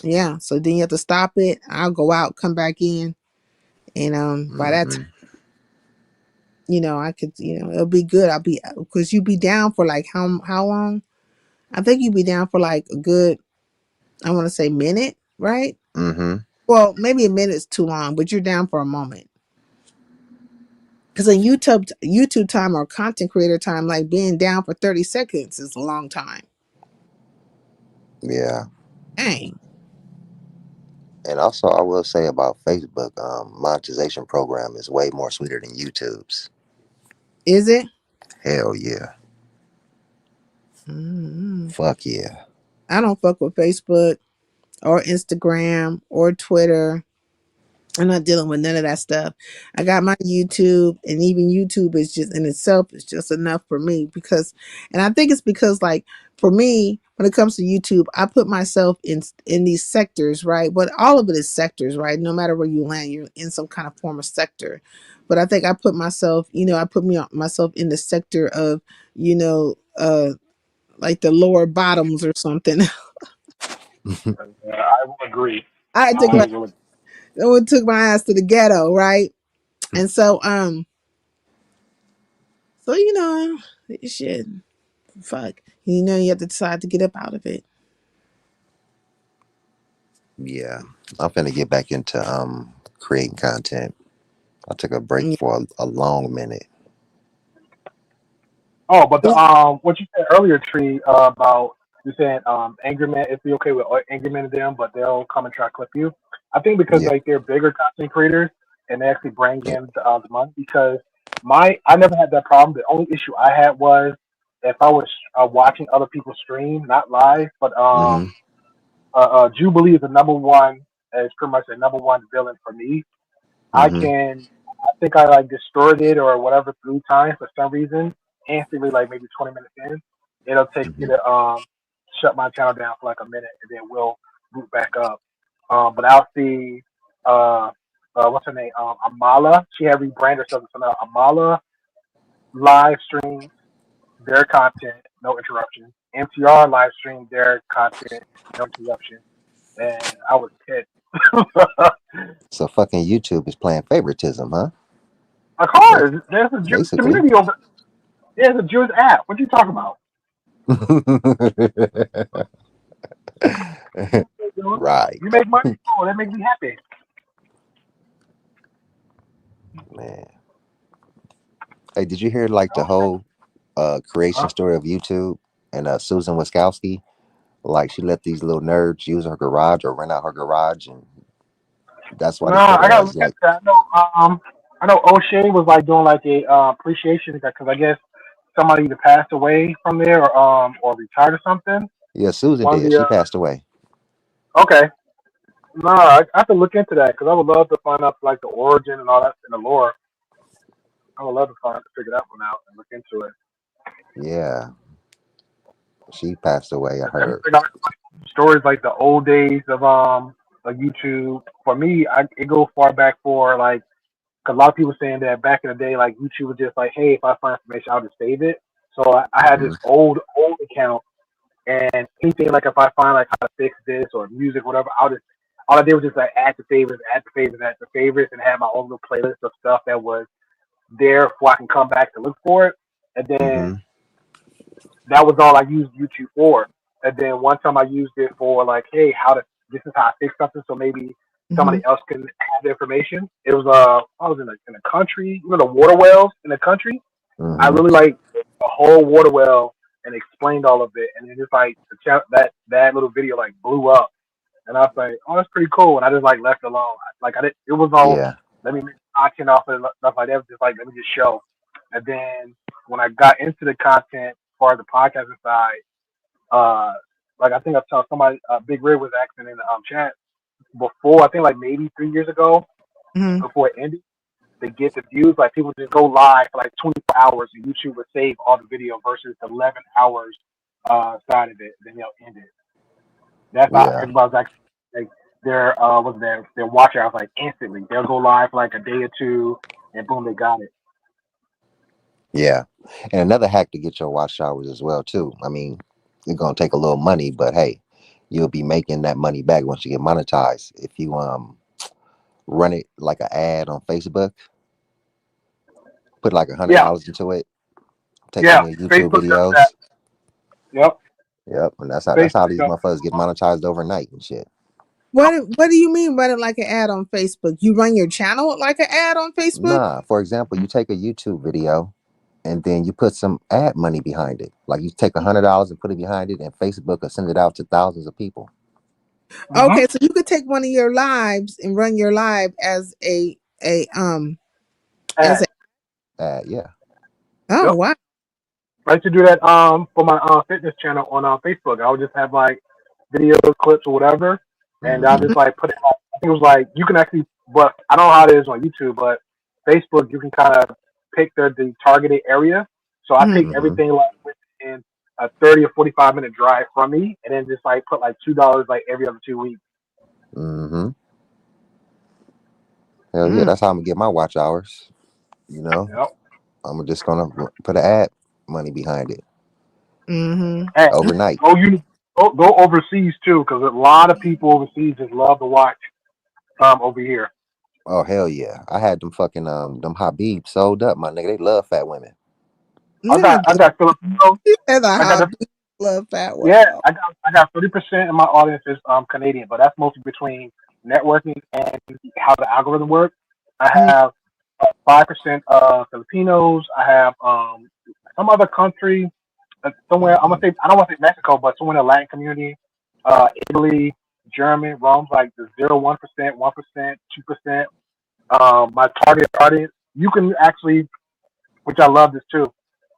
yeah. So then you have to stop it. I'll go out, come back in, and by that time, Mm-hmm. I could, it'll be good. I'll be, because you be down for like how long? I think you'd be down for like a good, I want to say minute, right? Mm-hmm. Well, maybe a minute's too long, but you're down for a moment. Because in YouTube time, or content creator time, like being down for 30 seconds is a long time. Yeah. Dang. And also, I will say about Facebook, monetization program is way more sweeter than YouTube's. Is it? Hell yeah. Mm-hmm. Fuck yeah. I don't fuck with Facebook or Instagram or Twitter. I'm not dealing with none of that stuff. I got my YouTube, and even YouTube is just in itself is just enough for me because, and I think it's because like for me when it comes to YouTube, I put myself in these sectors, right? But all of it is sectors, right? No matter where you land, you're in some kind of form of sector. But I think I put myself, I put myself in the sector of, you know, like the lower bottoms or something. I will agree. I took I my will. I took my ass to the ghetto, right? And so So shit, fuck. You have to decide to get up out of it. Yeah, I'm finna get back into creating content. I took a break Yeah. for a long minute. Oh, but the Yeah. what you said earlier, Tree, about you saying angry man, it's be okay with angry men and them, but they'll come and try to clip you. I think because Yeah. like they're bigger content creators and they actually bring Yeah. in the money. Because I never had that problem. The only issue I had was if I was watching other people stream, not live, but Mhm. Jubilee is the number one, is pretty much the number one villain for me. Mhm. I think I like destroyed it or whatever 3 times for some reason. Instantly, like maybe 20 minutes in, it'll take me Mhm. to shut my channel down for like a minute and then we'll boot back up. But I'll see uh what's her name? Amala. She had rebranded herself to something else. Amala live stream their content, no interruption. MTR live stream their content, no interruption. And I was pissed. So fucking YouTube is playing favoritism, huh? Of Ba- course, there's a Jewish Basically. community over. There's a Jewish app. What you talking about? Right. You make money? Oh, that makes me happy. Man. Hey, did you hear like the whole creation Huh? story of YouTube and Susan Wiskowski? Like she let these little nerds use her garage or rent out her garage, and that's why No, they put I her gotta as look into like, that. I know O'Shea was like doing like a appreciation because I guess somebody either passed away from there or retired or something. yeah, Susan One of did. the She passed away. okay. No, I have to look into that because I would love to find out like the origin and all that and the lore. I would love to figure that one out and look into it. Yeah, she passed away. I heard. Everything stories like the old days of YouTube. For me, it goes far back for like because a lot of people saying that back in the day, like YouTube was just like, hey, if I find information, I'll just save it. So I had this Hmm. old account, and anything like if I find like how to fix this or music, whatever, I'll just all I did was just like add the favorites, add the favorites, add the favorites, and have my own little playlist of stuff that was there for I can come back to look for it. And then Hmm. that was all I used YouTube for. And then one time I used it for like, hey, this is how I fix something, so maybe somebody Hmm. else can have the information. It was I was in the country, the water wells in the country. I Hmm. really like the whole water well and explained all of it, and then just like that little video like blew up, and I was like, oh, that's pretty cool, and I just like left it alone. Like I did, it was all Yeah. let me make content off of it, stuff like that. Just like let me just show, and then when I got into the content for the podcasting side, uh, like I think I saw somebody, Big Red was asking in the chat before. I think like maybe 3 years ago Hmm. before it ended to get the views. Like people just go live for like 24 hours and YouTube would save all the video versus 11 hours side of it. Then they'll end it. That's how Yeah. everybody's actually like their watch hours like instantly. They'll go live for like a day or two and boom, they got it. Yeah. And another hack to get your watch hours as well too. I mean, it's gonna take a little money, but hey, you'll be making that money back once you get monetized. If you run it like an ad on Facebook, put like a hundred Yeah, dollars into it, take one yeah. of your YouTube Facebook does that. videos. Yep. Yep, and that's how Facebook these does motherfuckers get monetized overnight and shit. What do you mean running like an ad on Facebook? You run your channel like an ad on Facebook? Nah, for example, you take a YouTube video and then you put some ad money behind it. Like you take $100 and put it behind it, and Facebook will send it out to thousands of people. mm-hmm. Okay, so you could take one of your lives and run your live as a as Ad. a Yeah. oh Yep. wow. I used to do that for my fitness channel on Facebook. I would just have like videos, clips, or whatever, and I'll Hmm. just like put it. I think it was like you can actually But I don't know how it is on YouTube, but Facebook, you can kind of pick the targeted area. So I pick Mm-hmm. everything like within a 30 or 45-minute drive from me, and then just like put like $2 like every other 2 weeks. Mm-hmm. Hell yeah, Mm. that's how I'm gonna get my watch hours. You know, Yep. I'm just gonna put an ad money behind it Mm-hmm. Hey, overnight. go overseas too, because a lot of people overseas just love to watch over here. Oh hell yeah, I had them fucking them Habib sold up, my nigga. They love fat women. Look at I this. got Filipino. You said the I got the hobby. Love fat Yeah, women. I got 30% of my audience is Canadian, but that's mostly between networking and how the algorithm works. I Mm, have 5% Filipinos. I have some other country somewhere. I'm Mm-hmm. gonna say I don't want to say Mexico, but somewhere in the Latin community, Italy, German, Rome's like the 0.1%, 1%, 2%. My target audience, you can actually, which I love this too.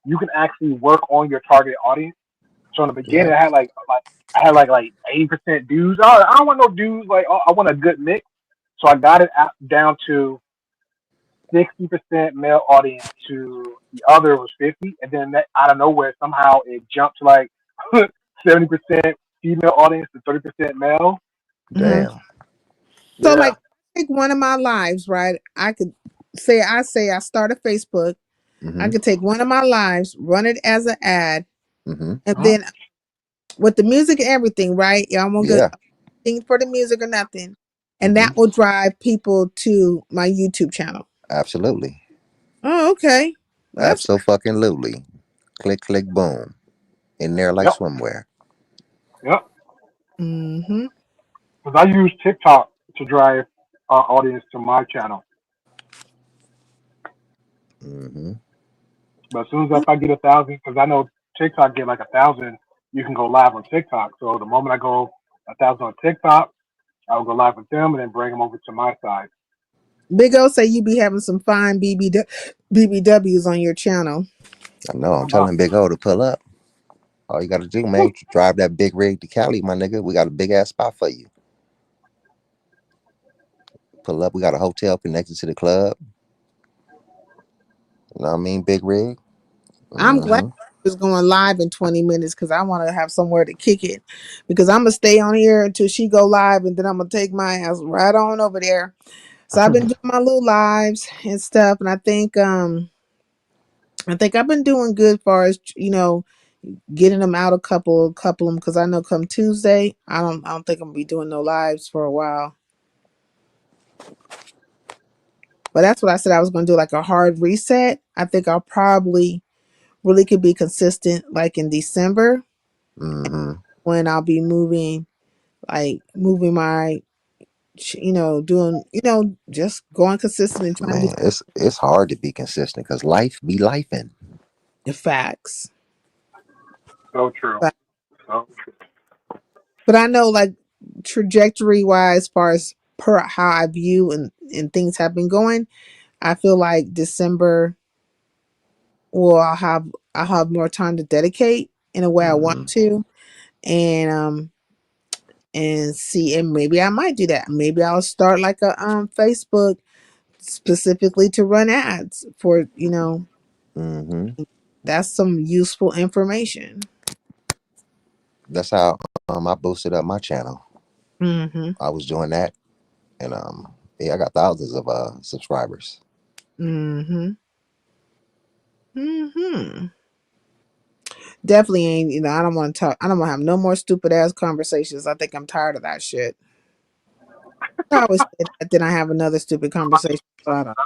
You can actually work on your target audience. So in the beginning, Yep. I had like 80% dudes. I don't want no dudes. Like I want a good mix. So I got it down to 60% male audience to the other was 50, and then that, out of nowhere somehow it jumped to like 70% female audience to 30% male. mhm. Damn. So Yeah. like take one of my lives, right? I could say I start a Facebook. I Mm-hmm. could take one of my lives, run it as an ad, Mm-hmm. and Mhm. then with the music and everything, right? Y'all won't get Yeah. anything for the music or nothing. And Mm-hmm. that will drive people to my YouTube channel. Absolutely. Oh, okay. Well, that's Absolutely. Click, click, boom. In there like Yep. swimwear. Yep. mm-hmm. Because I use TikTok to drive audience to my channel. Mm-hmm. But as soon as if I get 1,000, because I know TikTok get like 1,000, you can go live on TikTok. So the moment I go 1,000 on TikTok, I'll go live with them and then bring them over to my side. Big O say you be having some fine BBWs on your channel. I know. I'm I'm up. telling Big O to pull up. All you got to do, man, drive that big rig to Cali, my nigga. We got a big ass spot for you. Pull up. We got a hotel connected to the club. You know what I mean? Big rig. I'm glad Mm-hmm. it's going live in 20 minutes because I want to have somewhere to kick it. Because I'm gonna stay on here until she go live, and then I'm gonna take my ass right on over there. So I've been doing my little lives and stuff, and I think I've been doing good far as getting them out a couple of them because I know come Tuesday I don't think I'm gonna be doing no lives for a while. But that's what I said I was gonna do, like a hard reset. I think I'll probably really could be consistent like in December Mm-hmm. when I'll be moving my doing just going consistent and trying to do Man, it's hard to be consistent because life be lifing. the facts. So true. So true. But I know like trajectory wise, as far as per how I view and things have been going, I feel like December will I'll have more time to dedicate in a way I want Mm-hmm. to, and see, and maybe I might do that. Maybe I'll start like a Facebook specifically to run ads for Mm-hmm. that's some useful information. That's how I boosted up my channel. Mm-hmm. I was doing that, and yeah, I got thousands of subscribers. Mm-hmm. Mm-hmm. Definitely ain't, I don't want to talk. I don't want to have no more stupid ass conversations. I think I'm tired of that shit. I always say that, then I have another stupid conversation. So I don't.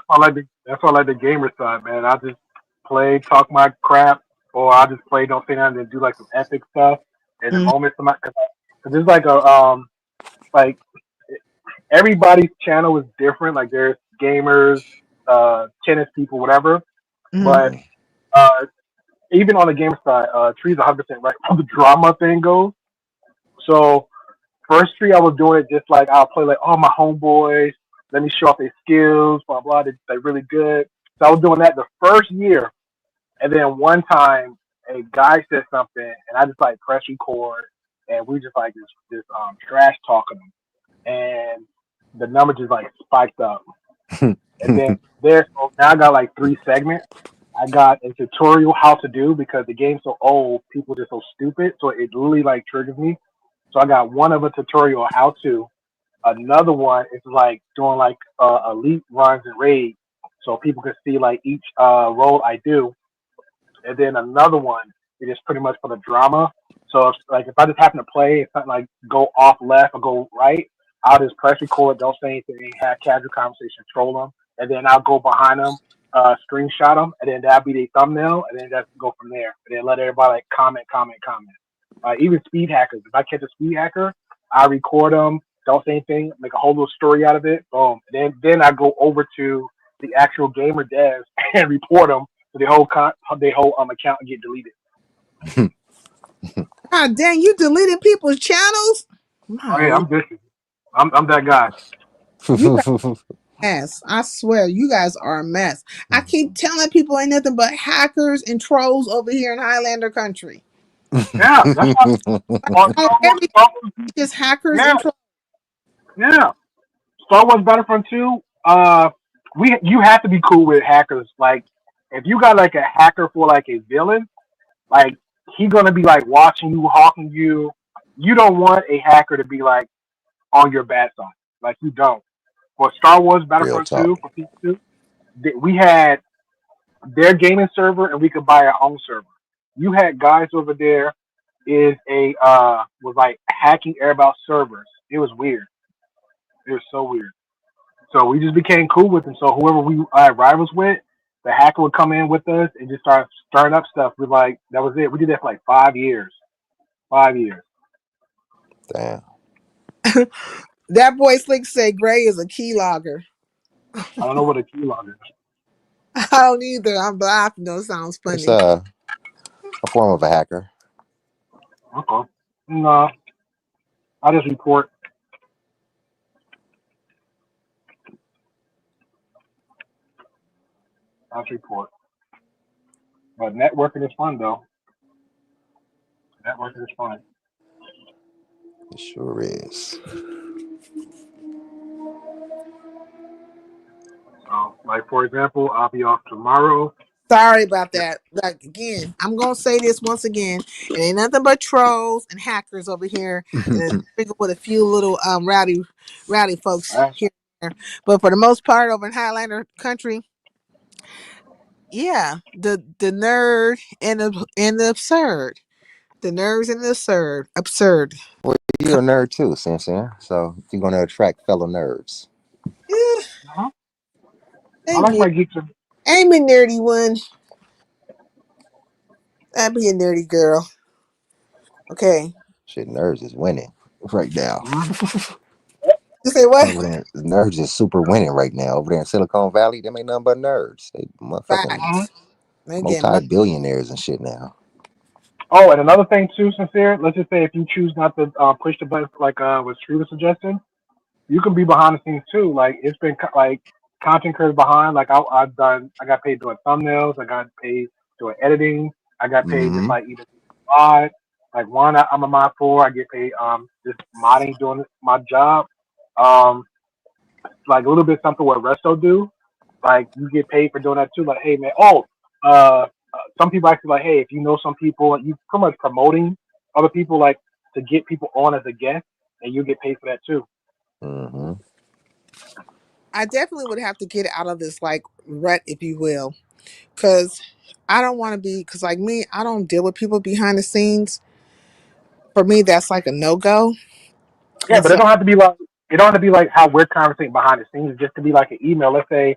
That's why I like the gamer side, man. I just play, talk my crap, or I just play, don't say nothing, and do like some epic stuff in the Mm, moment. Because there's like like everybody's channel is different. Like there's gamers, tennis people, whatever. mm, But Mm-hmm. uh, even on the game side, Tree's 100% right. How the drama thing goes. So first Tree, I was doing it just like I'll play like, oh my homeboys, let me show off their skills, blah blah. They're really good. So I was doing that the first year, and then one time a guy said something, and I just like press record, and we just like this trash talking them. And the numbers just like spiked up. And then there, so now I got like 3 segments. I got a tutorial how to do because the game's so old, people just so stupid. So it literally like triggers me. So I got one of a tutorial how to. Another one is like doing like elite runs and raids, so people can see like each role I do. And then another one is just pretty much for the drama. So if I just happen to play and something like go off left or go right, I'll just press record, don't say anything, have casual conversation, troll them, and then I'll go behind them, screenshot them, and then that'll be the thumbnail, and then just go from there. And then let everybody like comment, comment, comment. Even speed hackers. If I catch a speed hacker, I record them, don't say anything, make a whole little story out of it, boom. Then I go over to the actual gamer devs and report them so the whole account get deleted. God dang, you deleted people's channels? My Oh yeah, lord. I'm vicious. I'm that guy. You guys are a mess. I swear, you guys are a mess. I keep telling people ain't nothing but hackers and trolls over here in Highlander country. Yeah, that's why. Well, Oh, every just hackers yeah, and trolls. yeah. Star Wars Battlefront 2. You have to be cool with hackers. Like, if you got like a hacker for like a villain, like he gonna be like watching you, hawking you. You don't want a hacker to be like on your bad side. Like you don't. For Star Wars Real Battlefront talk. 2 for PS2, we had their gaming server and we could buy our own server. You had guys over there is a was like hacking Airbus servers. It was weird. It was so weird. So we just became cool with them. So whoever we rivals with, the hacker would come in with us and just start stirring up stuff. We like that was it. We did that for like 5 years. 5 years. Damn. That boy Slick say Gray is a keylogger. I don't know what a keylogger is. I don't either. I'm laughing though. It sounds It's funny. a form of a hacker. Okay. No, I just report. I just report. But networking is fun though. Networking is fun. It sure is. So, like for example, I'll be off tomorrow. Sorry about that. Like again, I'm gonna say this once again. It ain't nothing but trolls and hackers over here, and then sprinkle with a few little rowdy folks Right? here and there. But for the most part, over in Highlander country, yeah, the nerd and the absurd, the nerds and the absurd. Well, you're a nerd too, Sam. So you're gonna attract fellow nerds. Yeah, Uh-huh. I thank like you. my geeks. I'm a nerdy one. I be a nerdy girl. Okay. Shit, nerds is winning right now. Mm-hmm. You say what? Over there, nerds is super winning right now. Over there in Silicon Valley, them ain't nothing but nerds. They motherfucking Mm-hmm. Facts. They get money. multi-billionaires and shit now. Oh, and another thing too, sincere. Let's just say if you choose not to push the button like what Sri was suggesting, you can be behind the scenes too. Like it's been like content creators behind. Like I got paid doing thumbnails. I got paid doing editing. I got paid just Mm-hmm. like either mod. Like one I'm a mod for. I get paid just modding doing my job. Um, like a little bit something what Resto do. Like you get paid for doing that too. Like hey man, some people actually like hey if you know some people you pretty much promoting other people like to get people on as a guest and you get paid for that too. Mm-hmm. I definitely would have to get out of this like rut, if you will, because I don't want to be. Because like me, I don't deal with people behind the scenes. For me, that's like a no go. Yeah, And but so, it don't have to be like how we're conversing behind the scenes. Just to be like an email. Let's say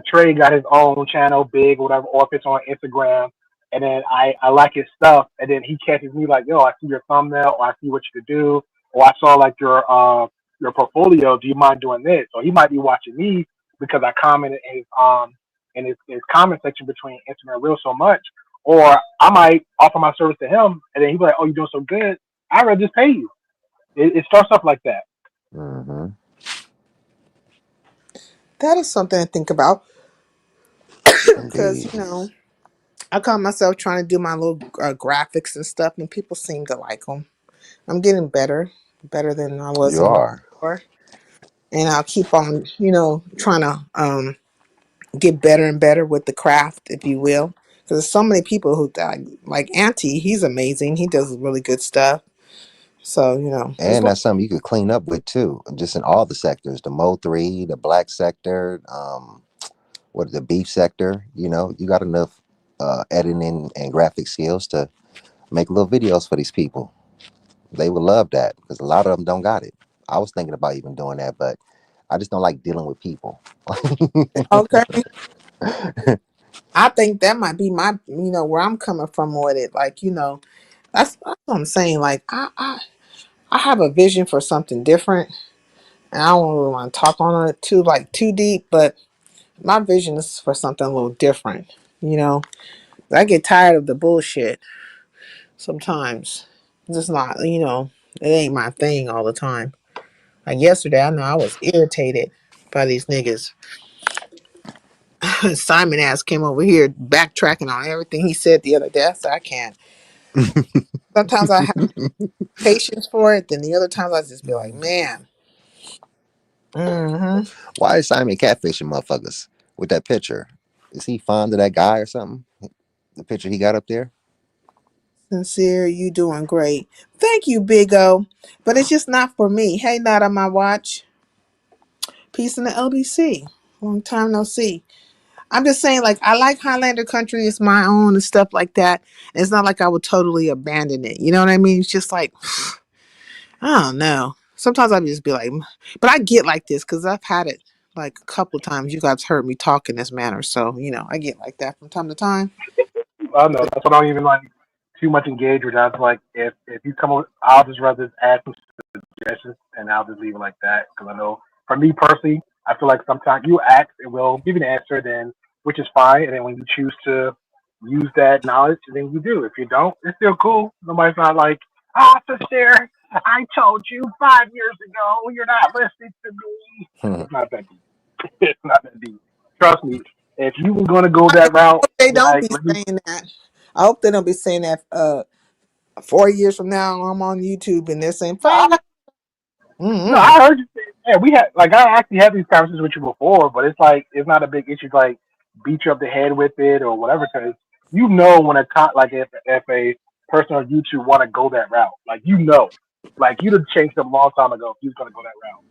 Trey got his own channel, big or whatever, or if it's on Instagram, and then I like his stuff, and then he catches me like, yo, I see your thumbnail, or I see what you could do, or I saw like your portfolio. Do you mind doing this? Or he might be watching me because I commented in his comment section between Instagram Reels so much, or I might offer my service to him, and then he'd be like, oh, you're doing so good. I'd rather just pay you. It starts off like that. Mm-hmm. that is something to think about. Because Indeed. I call myself trying to do my little graphics and stuff, and people seem to like them. I'm getting better than I was You in are. before. and I'll keep on, trying to get better and better with the craft, if you will. Because there's so many people who like Auntie. He's amazing. He does really good stuff. So there's And that's something you could clean up with too, just in all the sectors, the Mo3, the black sector, what the beef sector. You got enough editing and graphic skills to make little videos for these people. They would love that because a lot of them don't got it. I was thinking about even doing that, but I just don't like dealing with people. okay. I think that might be my, where I'm coming from with it. Like, that's what I'm saying. Like, I have a vision for something different, and I don't really want to talk on it too deep, but my vision is for something a little different. You know, I get tired of the bullshit sometimes. It's just not, it ain't my thing all the time. Like yesterday, I know I was irritated by these niggas. Simon ass came over here backtracking on everything he said the other day. I said, I can't. Sometimes I have patience for it, then the other times I just be like, man. Mm-hmm. Why is Simon catfishing motherfuckers with that picture? Is he fond of that guy or something? The picture he got up there? Sincere, you doing great. Thank you, Big O. But it's just not for me. Hey, not on my watch. Peace in the LBC. Long time no see. I'm just saying, like, I like Highlander country. It's my own and stuff like that. It's not like I would totally abandon it. You know what I mean? It's just like, I don't know. Sometimes I just be like, but I get like this because I've had it like a couple times. You guys heard me talk in this manner. So, I get like that from time to time. I know that's what I don't even like too much engage with. That's like if you come, I'll just rather ask some suggestions and I'll just leave it like that because I know for me personally, I feel like sometimes you ask and we'll give you an answer, then which is fine, and then when you choose to use that knowledge, then you do. If you don't, it's still cool. Nobody's not like, officer, I told you 5 years ago, you're not listening to me. It's not that deep. It's not that deep. Trust me. If you were going to go I that route, hope they don't like be let me. saying that. I hope they don't be saying that 4 years from now I'm on YouTube and they're saying, No, 5 years. no, Mm-mm. I heard you say, yeah, we had, like, I actually had these conversations with you before, but it's like, it's not a big issue to, like, beat you up the head with it or whatever, because when like, if a person on YouTube want to go that route, like, like, you'd have changed them a long time ago if you was going to go that route.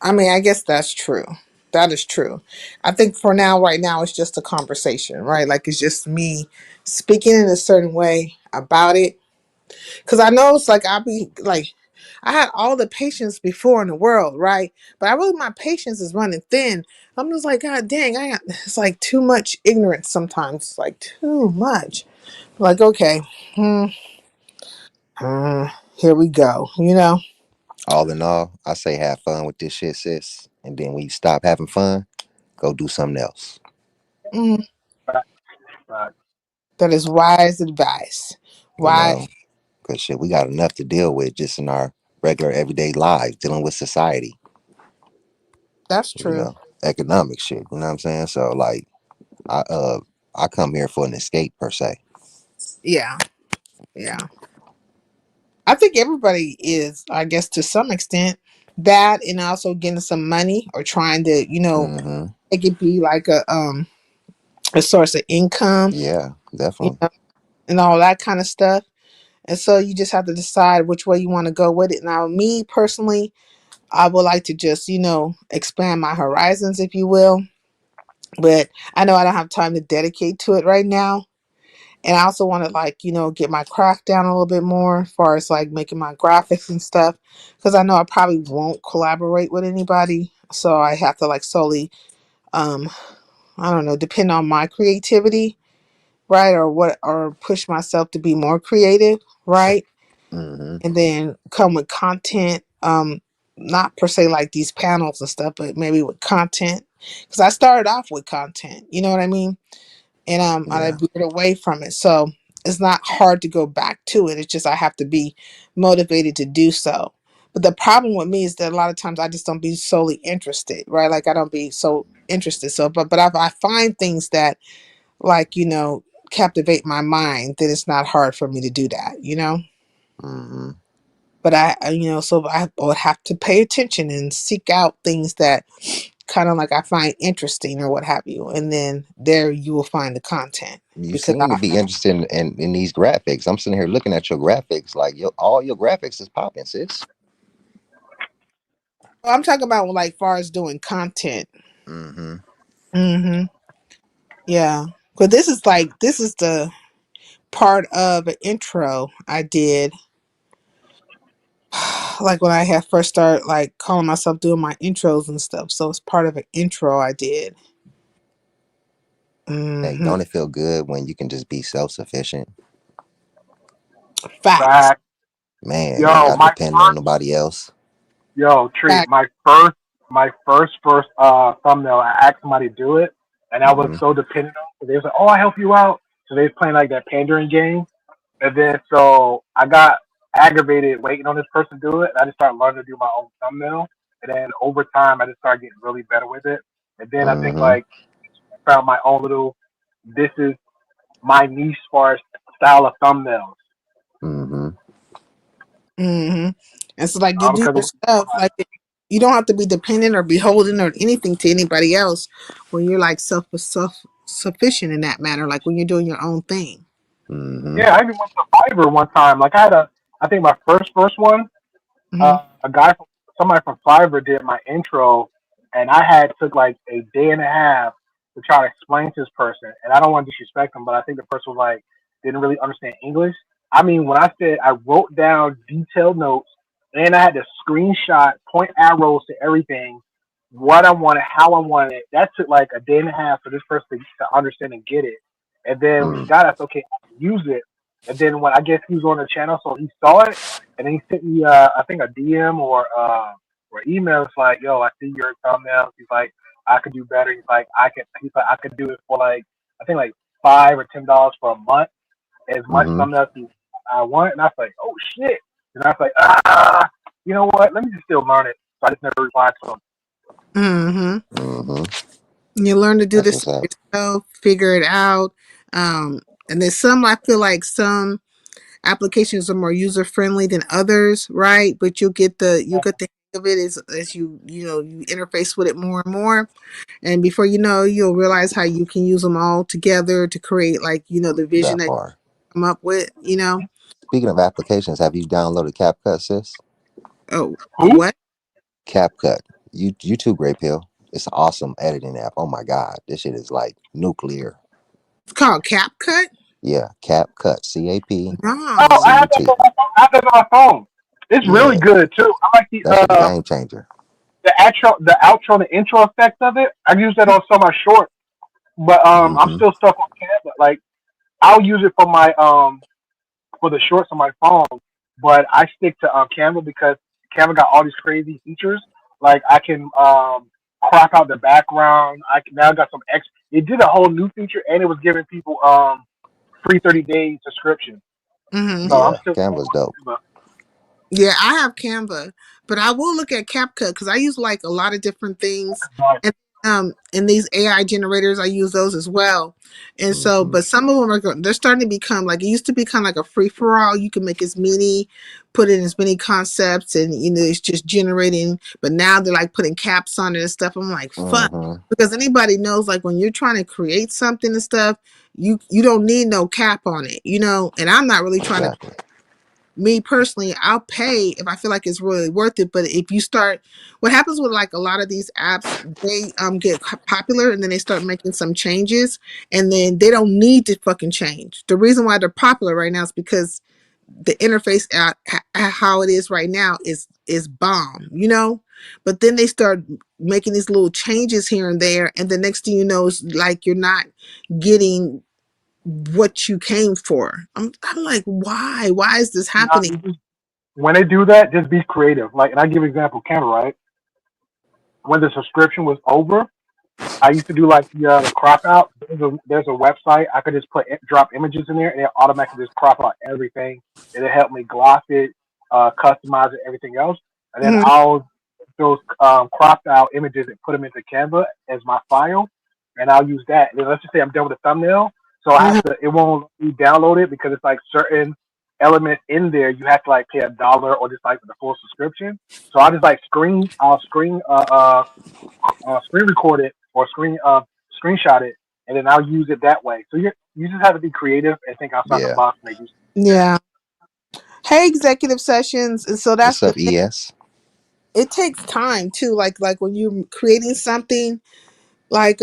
I mean, I guess that's true. That is true. I think for now, right now, it's just a conversation, right? Like it's just me speaking in a certain way about it. Because I know it's like I'll be like, I had all the patience before in the world, right? But I really, my patience is running thin. I'm just like, God dang, it's like too much ignorance sometimes. It's like too much. Like, okay, hmm, here we go, All in all, I say have fun with this shit, sis. And then when you stop having fun, go do something else. Mm, But, but that is wise advice. You Why? know, because shit, we got enough to deal with just in our regular everyday lives, dealing with society. That's You true. know, economic shit. You know what I'm saying? So like, I uh, I come here for an escape per se. Yeah, yeah. I think everybody is, I guess, to some extent, that and also getting some money or trying to, Mm-hmm. it could be like a source of income, Yeah, you definitely. know, and all that kind of stuff. And so you just have to decide which way you want to go with it. Now, me personally, I would like to just, expand my horizons, if you will. But I know I don't have time to dedicate to it right now. And I also want to like, get my craft down a little bit more as far as like making my graphics and stuff. Because I know I probably won't collaborate with anybody. So I have to like solely, um, I don't know, depend on my creativity, right? Or push myself to be more creative, right? Mm-hmm. And then come with content, not per se like these panels and stuff, but maybe with content. Because I started off with content, you know what I mean? And I Yeah. veered away from it. So it's not hard to go back to it. It's just I have to be motivated to do so. But the problem with me is that a lot of times I just don't be solely interested, right? Like I don't be so interested. So, but if I find things that like captivate my mind, then it's not hard for me to do that. Mm-hmm. but so I would have to pay attention and seek out things that kind of like I find interesting or what have you, and then there you will find the content You because seem to be interested in these graphics. I'm sitting here looking at your graphics, like all your graphics is popping, sis. I'm talking about like far as doing content. Mm-hmm. Mm-hmm. Yeah, but this is the part of an intro I did, like when I had first started like calling myself doing my intros and stuff. So it's part of an intro I did. Hey, Mm-hmm. don't it feel good when you can just be self-sufficient? Facts. Fact. Man, you ain't Yo, got to depend on nobody else. treat Facts. my first thumbnail. I asked somebody to do it, and I was Mm-hmm. so dependent on it. They was like, "Oh, I help you out." So they was playing like that pandering game, and then so I got aggravated waiting on this person to do it. And I just started learning to do my own thumbnail, and then over time, I just started getting really better with it. And then I think Mm-hmm. like I found my own little. This is my niche as far as style of thumbnails. Mm-hmm. Mm-hmm. And so like you do Because your stuff like you don't have to be dependent or beholden or anything to anybody else when you're like self sufficient in that manner. Like when you're doing your own thing. Mm-hmm. yeah, I even went to Fiverr one time. Like I think my first one. Mm-hmm. A guy, somebody from Fiverr did my intro, and I had took like a day and a half to try to explain to this person. And I don't want to disrespect him, but I think the person was like didn't really understand English. I mean, when I said I wrote down detailed notes, and I had to screenshot, point arrows to everything, what I wanted, how I wanted it. That took like a day and a half for this person to understand and get it. And then when he Mm-hmm. got it, okay, I can use it. And then when I guess he was on the channel, so he saw it, and then he sent me, I think a DM or email. It's like, yo, I see your thumbnails. He's like, I could do better. He's like, He's like, I could do it for like, I think like $5 or $10 for a month, as much Mm-hmm. thumbnails as I want. And I was like, oh shit. And I was like, you know what? Let me just still learn it. So I just never replied to him. Mm-hmm. Mm-hmm. You learn to do That's this what's up. yourself, figure it out. And then some I feel like some applications are more user friendly than others, right? But you get the hang of it as you interface with it more and more. And before you know, you'll realize how you can use them all together to create like, the vision That that part. you come up with. Speaking of applications, have you downloaded CapCut, sis? Oh, a Who? what? CapCut. You too, Grey Pill. It's an awesome editing app. Oh my God. This shit is like nuclear. It's called CapCut? Yeah, CapCut. CAP Oh, No. CUT. I have that on my phone. It's really Yeah, good too. I like that shit a game changer. the outro, and the intro effect of it. I use that on some of my shorts, but I'm Mm-hmm. still stuck on Canva. Like I'll use it for the shorts on my phone, but I stick to Canva because Canva got all these crazy features. Like I can crop out the background. I can now got some X. It did a whole new feature, and it was giving people free 30-day subscription. Hmm. So I'm Yeah, still stuck Canva's dope. on Canva. Yeah, I have Canva, but I will look at CapCut because I use like a lot of different things, But and these AI generators I use those as well, and so Mm-hmm. but some of them they're starting to become like it used to be kind of like a free for all. You can make as many, put in as many concepts, and it's just generating. But now they're like putting caps on it and stuff. I'm like fuck Mm-hmm. because anybody knows like when you're trying to create something and stuff, you don't need no cap on it. And I'm not really trying to Exactly. me personally, I'll pay if I feel like it's really worth it. But if you start, what happens with like a lot of these apps, they get popular and then they start making some changes, and then they don't need to fucking change. The reason why they're popular right now is because the interface how it is right now is bomb. But then they start making these little changes here and there, and the next thing you know is like you're not getting what you came for. I'm like, why? Why is this now, happening? when they do that, just be creative. Like, and I give an example, Canva, right? When the subscription was over, I used to do like the crop out. There's a website I could just drop images in there, and it automatically just crop out everything. And it helped me gloss it, customize it, everything else. And then Mhm. I'll those cropped out images and put them into Canva as my file, and I'll use that. And then let's just say I'm done with the thumbnail, so I have Mhm. to. It won't let me download it because it's like certain. element in there, you have to like pay $1 or just like the full subscription. So I just like screen record it or screenshot it, and then I'll use it that way. So you just have to be creative and think outside the Yeah. box when they do something like that. Yeah. Hey, executive sessions, and so that's What's the up, thing. ES? It takes time too. Like when you're creating something, like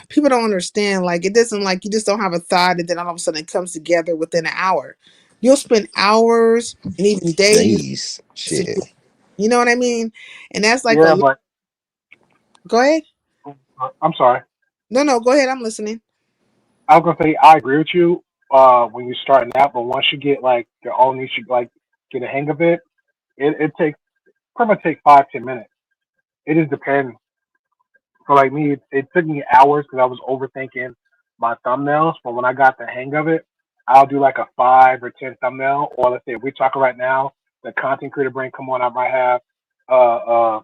people don't understand. Like it doesn't like you just don't have a thought and then all of a sudden it comes together within an hour. You'll spend hours and even days. Days. Shit. You know what I mean? And that's like Yeah, but go ahead. I'm sorry. No, no, go ahead. I'm listening. I was gonna say I agree with you when you're starting out, but once you get like your own niche, you like get a hang of it, it takes pretty much take 5-10 minutes. It just depends. For like me, it took me hours because I was overthinking my thumbnails. But when I got the hang of it, I'll do like a 5 or 10 thumbnail. Or let's say if we're talking right now, the content creator brain, come on, I might have uh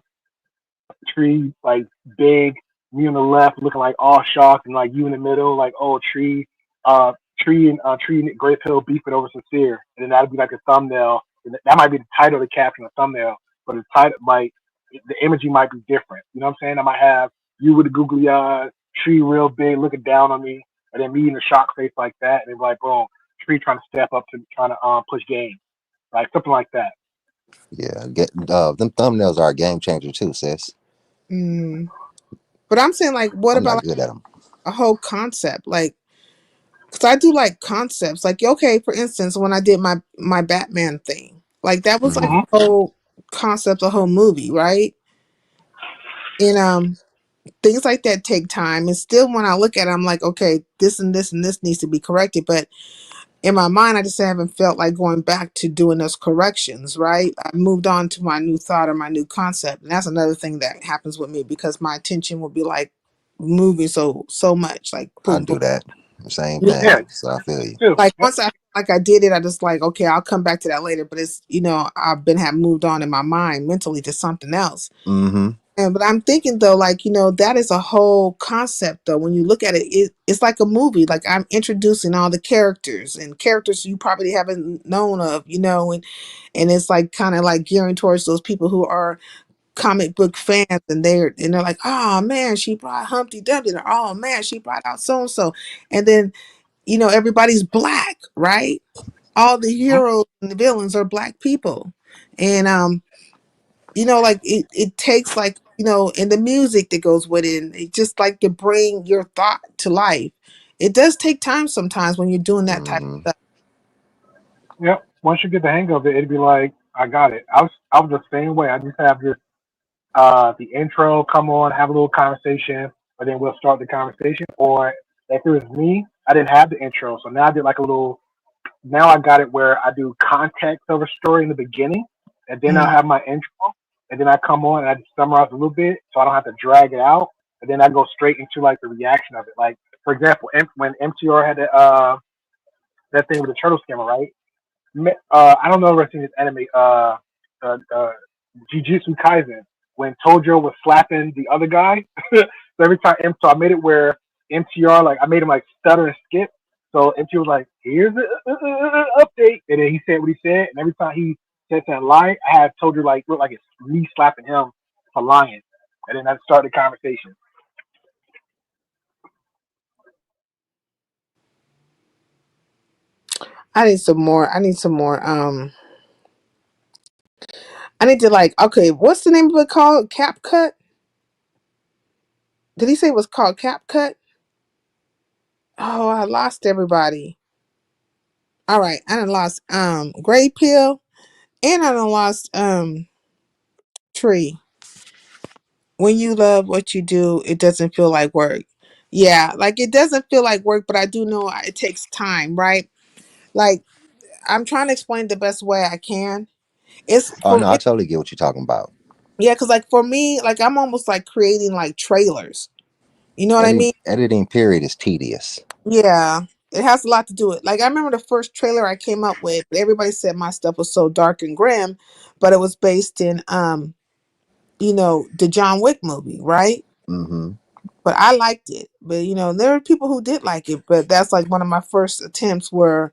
tree like big, me on the left looking like all shocked, and like you in the middle, like oh tree and Grape Hill beefing over sincere, and then that'd be like a thumbnail. And that might be the title, the caption, the thumbnail, but the title might the imagery might be different. You know what I'm saying? I might have you with the googly eyes, tree real big looking down on me, and then me in a shock face like that, and it's like boom, tree trying to step up to trying to push game, like something like that. Yeah. Get them thumbnails are a game changer too, sis. Mm. But I'm saying like, what I'm about not like, good at them. a whole concept? Like, because I do like concepts. Like, okay, for instance, when I did my Batman thing, like that was like Hmm. Mm-hmm. a whole concept, a whole movie, right? And things like that take time. And still, when I look at it, I'm like, okay, this and this and this needs to be corrected. But in my mind, I just haven't felt like going back to doing those corrections, right? I moved on to my new thought or my new concept. And that's another thing that happens with me because my attention will be like moving so much, like I boom, boom. do that. Same Yeah. Yeah, thing. So I feel you. too. Like Yep. once I feel like I did it, I just like, okay, I'll come back to that later. But it's, I've been have moved on in my mind mentally to something else. Mm-hmm. And but I'm thinking though, like, that is a whole concept though. When you look at it, it's like a movie. Like I'm introducing all the characters and characters you probably haven't known of, and it's like kind of like gearing towards those people who are comic book fans and they're like, oh man, she brought Humpty Dumpty, or oh man, she brought out so and so. And then, everybody's black, right? All the heroes and the villains are black people. And like it takes like and the music that goes with it, and it just like to bring your thought to life. It does take time sometimes when you're doing that type Mm-hmm. of stuff. Yep. Once you get the hang of it, it'd be like, I got it. I was the same way. I just have this the intro come on, have a little conversation, but then we'll start the conversation. Or if it was me, I didn't have the intro, so now I did like a little. Now I got it where I do context of a story in the beginning, and then I Mm. have my intro, and then I come on and I just summarize a little bit, so I don't have to drag it out, and then I go straight into like the reaction of it. Like for example, when MTR had that thing with the turtle scammer, right? I don't know if I've seen this anime, Jujutsu Kaisen, when Tojo was slapping the other guy. So every time, so I made it where MTR, like, I made him like stutter and skip. So MTR was like, here's the update. And then he said what he said. And every time he said that lie, I had Tojo like, look like it's me slapping him for lying. And then that started the conversation. I need some more. I need to like, okay, what's the name of it called? Cap cut? Did he say it was called cap cut? Oh, I lost everybody. All right, I done lost Gray Pill, and I done lost Tree. When you love what you do, it doesn't feel like work. Yeah, like it doesn't feel like work, but I do know it takes time, right? Like I'm trying to explain the best way I can. It's Oh for no, I totally get what you're talking about. yeah, because like for me, like I'm almost like creating like trailers. You know what I Editing mean? editing period is tedious. Yeah, it has a lot to do with. Like I remember the first trailer I came up with. Everybody said my stuff was so dark and grim, but it was based in the John Wick movie, right? Mm-hmm. But I liked it. But there are people who did like it. But that's like one of my first attempts where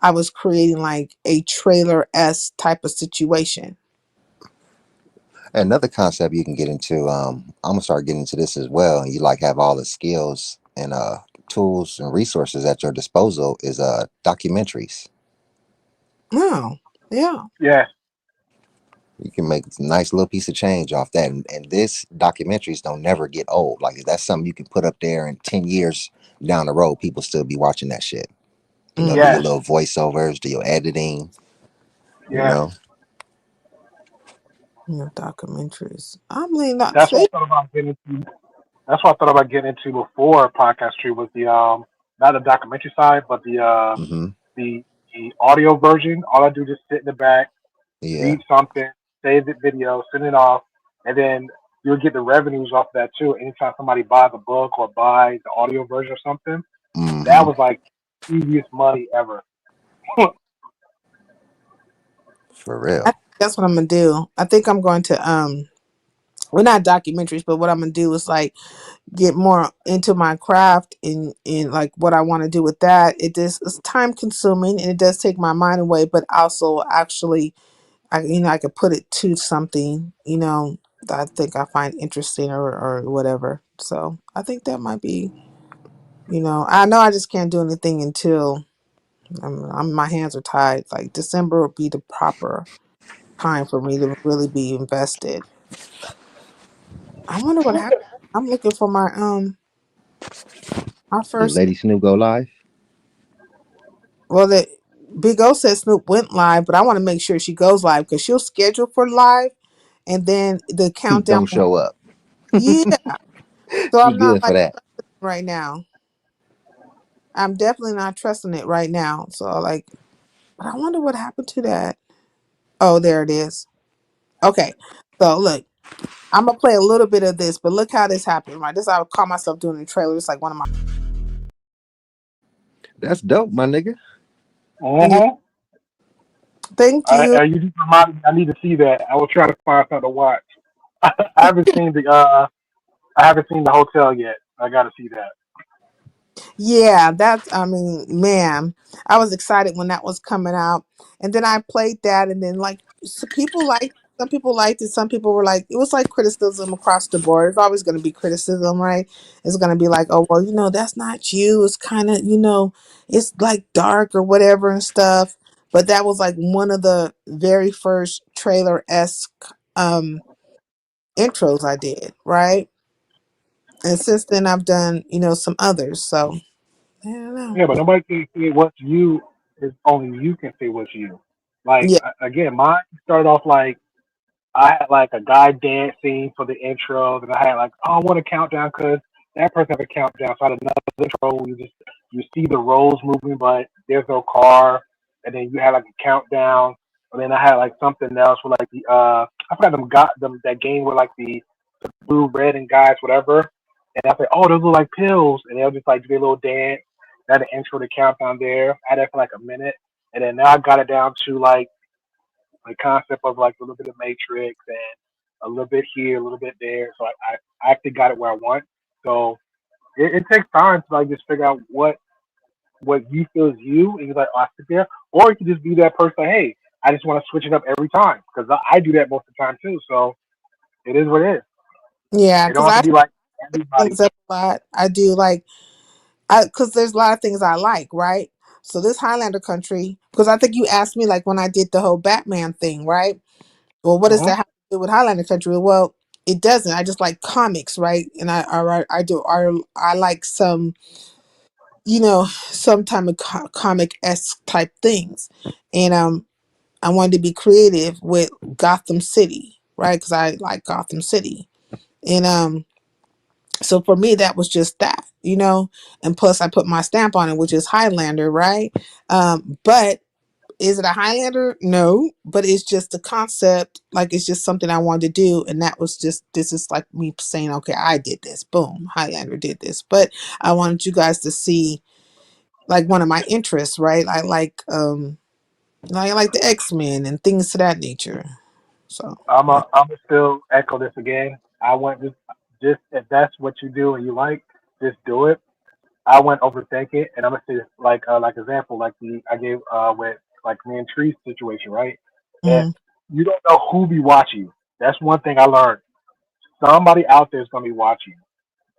I was creating like a trailer s type of situation. Another concept you can get into, I'm gonna start getting into this as well, and you like have all the skills and tools and resources at your disposal is documentaries. Oh, yeah. Yeah, You can make a nice little piece of change off that, and this documentaries don't never get old. Like that's something you can put up there, and 10 years down the road, people still be watching that shit. Do Mm-hmm. your yes, little voiceovers, do your editing. You yes. know, Yeah, documentaries. I'm leaning not That's what see. I thought about getting into. That's what I thought about getting into before podcast tree was the not the documentary side, but hmm the the audio version. All I do is just sit in the back, yeah, read something, save the video, send it off, and then you'll get the revenues off that too. Anytime somebody buys a book or buys the audio version or something, that hmm was like easiest money ever. for I real. think that's what I'm gonna do. I think I'm going to well, not documentaries, but what I'm gonna do is like get more into my craft in like what I want to do with that. It just it's time consuming and it does take my mind away, but also actually I could put it to something, that I think I find interesting or whatever. So I think that might be, I know I just can't do anything until my hands are tied. Like December will be the proper time for me to really be invested. I wonder what happened. I'm looking for my Did first. Lady Snoop go live? Well, the Big O said Snoop went live, but I want to make sure she goes live because she'll schedule for live, and then the countdown. Don't show up. Yeah, so She I'm not good for like that. right now. I'm definitely not trusting it right now. So like, but I wonder what happened to that. Oh, there it is. Okay, so look, I'm gonna play a little bit of this, but look how this happened. Right, this I would call myself doing the trailer. It's like one of my. That's dope, my nigga. Yeah, Uh-huh. thank you. You just reminded me. I need to see that. I will try to find something to watch. I haven't seen I haven't seen the hotel yet. I got to see that. Yeah, that's, I mean, man, I was excited when that was coming out. And then I played that, and then, like, some people liked it. Some people were like, it was like criticism across the board. It's always going to be criticism, right? It's going to be like, oh, well, that's not you. It's kind of, it's like dark or whatever and stuff. But that was like one of the very first trailer esque intros I did, right? And since then, I've done, some others. So, I don't know. Yeah, but nobody can say what's you. Is only you can say what's you. Like Yeah. again, mine started off like I had like a guy dancing for the intro. Then I had like, oh, I want a countdown because that person had a countdown. So I had another intro. Where you see the roles moving, but there's no car. And then you had like a countdown. And then I had like something else with like the I forgot them got them that game with like the blue, red, and guys whatever. And I said, oh, those look like pills. And they'll just like do a little dance. I had an intro to countdown there. I had that for like a minute. And then now I got it down to like concept of like a little bit of Matrix and a little bit here, a little bit there. So I actually got it where I want. So it takes time to like just figure out what you feel is you, and you're like, oh, I sit there, or you can just be that person. Like, hey, I just want to switch it up every time because I do that most of the time too. So it is what it is. Yeah, It don't because have to I be like switch everybody. things up a lot. I do like because there's a lot of things I like, right? So this Highlander country, because I think you asked me like when I did the whole Batman thing, right? Well, what does Uh-huh. that have to do with Highlander country? Well, it doesn't. I just like comics, right? And I do I like some type of comic esque type things, and I wanted to be creative with Gotham City, right? Because I like Gotham City, and so for me that was just that, and plus I put my stamp on it, which is Highlander, right? But is it a Highlander? No, but it's just a concept, like it's just something I wanted to do, and that was just, this is like me saying, okay, I did this, boom, Highlander did this. But I wanted you guys to see like one of my interests, right? I like the X-Men and things to that nature. So yeah. I'm gonna still echo this again. I want just if that's what you do and you like, just do it. I went overthink it, and I'm gonna say like example like the I gave with like me and Tree's situation, right? If Mm-hmm. you don't know who be watching you, that's one thing I learned. Somebody out there is gonna be watching you,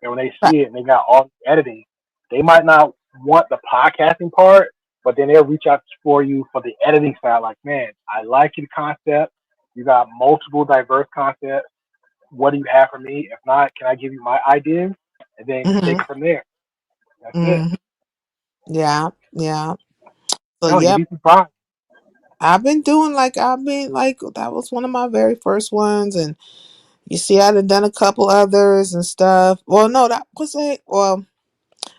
and when they see it and they got all the editing, they might not want the podcasting part, but then they'll reach out for you for the editing side. Like, man, I like your concept. You got multiple diverse concepts. What do you have for me? If not, can I give you my ideas? And then take Mm-hmm. it from there. That's it. Mm-hmm. Yeah. Yeah. So No, you'd yep. be surprised. I've been like that was one of my very first ones, and you see I done a couple others and stuff. Well, no, that was a well,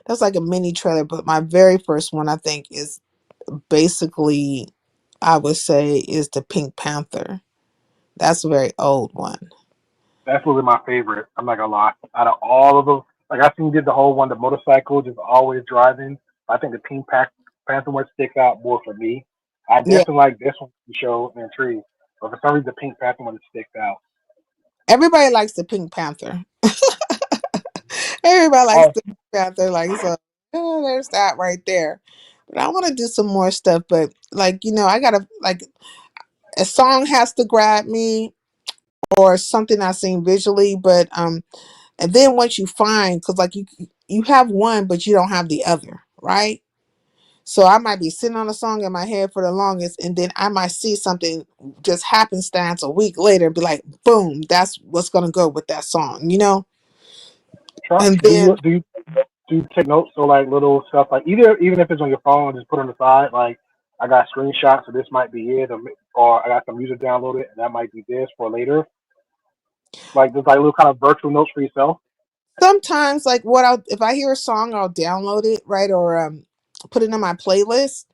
that's like a mini trailer, but my very first one I think is basically I would say is the Pink Panther. That's a very old one. That's really my favorite. I'm not gonna lie. Out of all of them, like I seen you did the whole one, the motorcycle, just always driving. I think the Panther one sticks out more for me. I Yeah. definitely like this one, the show and tree, but for some reason, the Pink Panther one sticks out. Everybody likes the Pink Panther. Everybody likes Oh, the Pink Panther. Like so, there's that right there. But I want to do some more stuff. But like I gotta like a song has to grab me or something I seen visually. But and then once you find, because like you have one, but you don't have the other, right? So I might be sitting on a song in my head for the longest, and then I might see something just happenstance a week later and be like, boom, that's what's gonna go with that song. Trump, And do then you take notes or like little stuff like either even if it's on your phone, just put it on the side. Like I got screenshots, so this might be it, or I got some music downloaded, and that might be this for later. Like just like little kind of virtual notes for yourself. sometimes like what I'll if I hear a song, I'll download it, right? Or put it in my playlist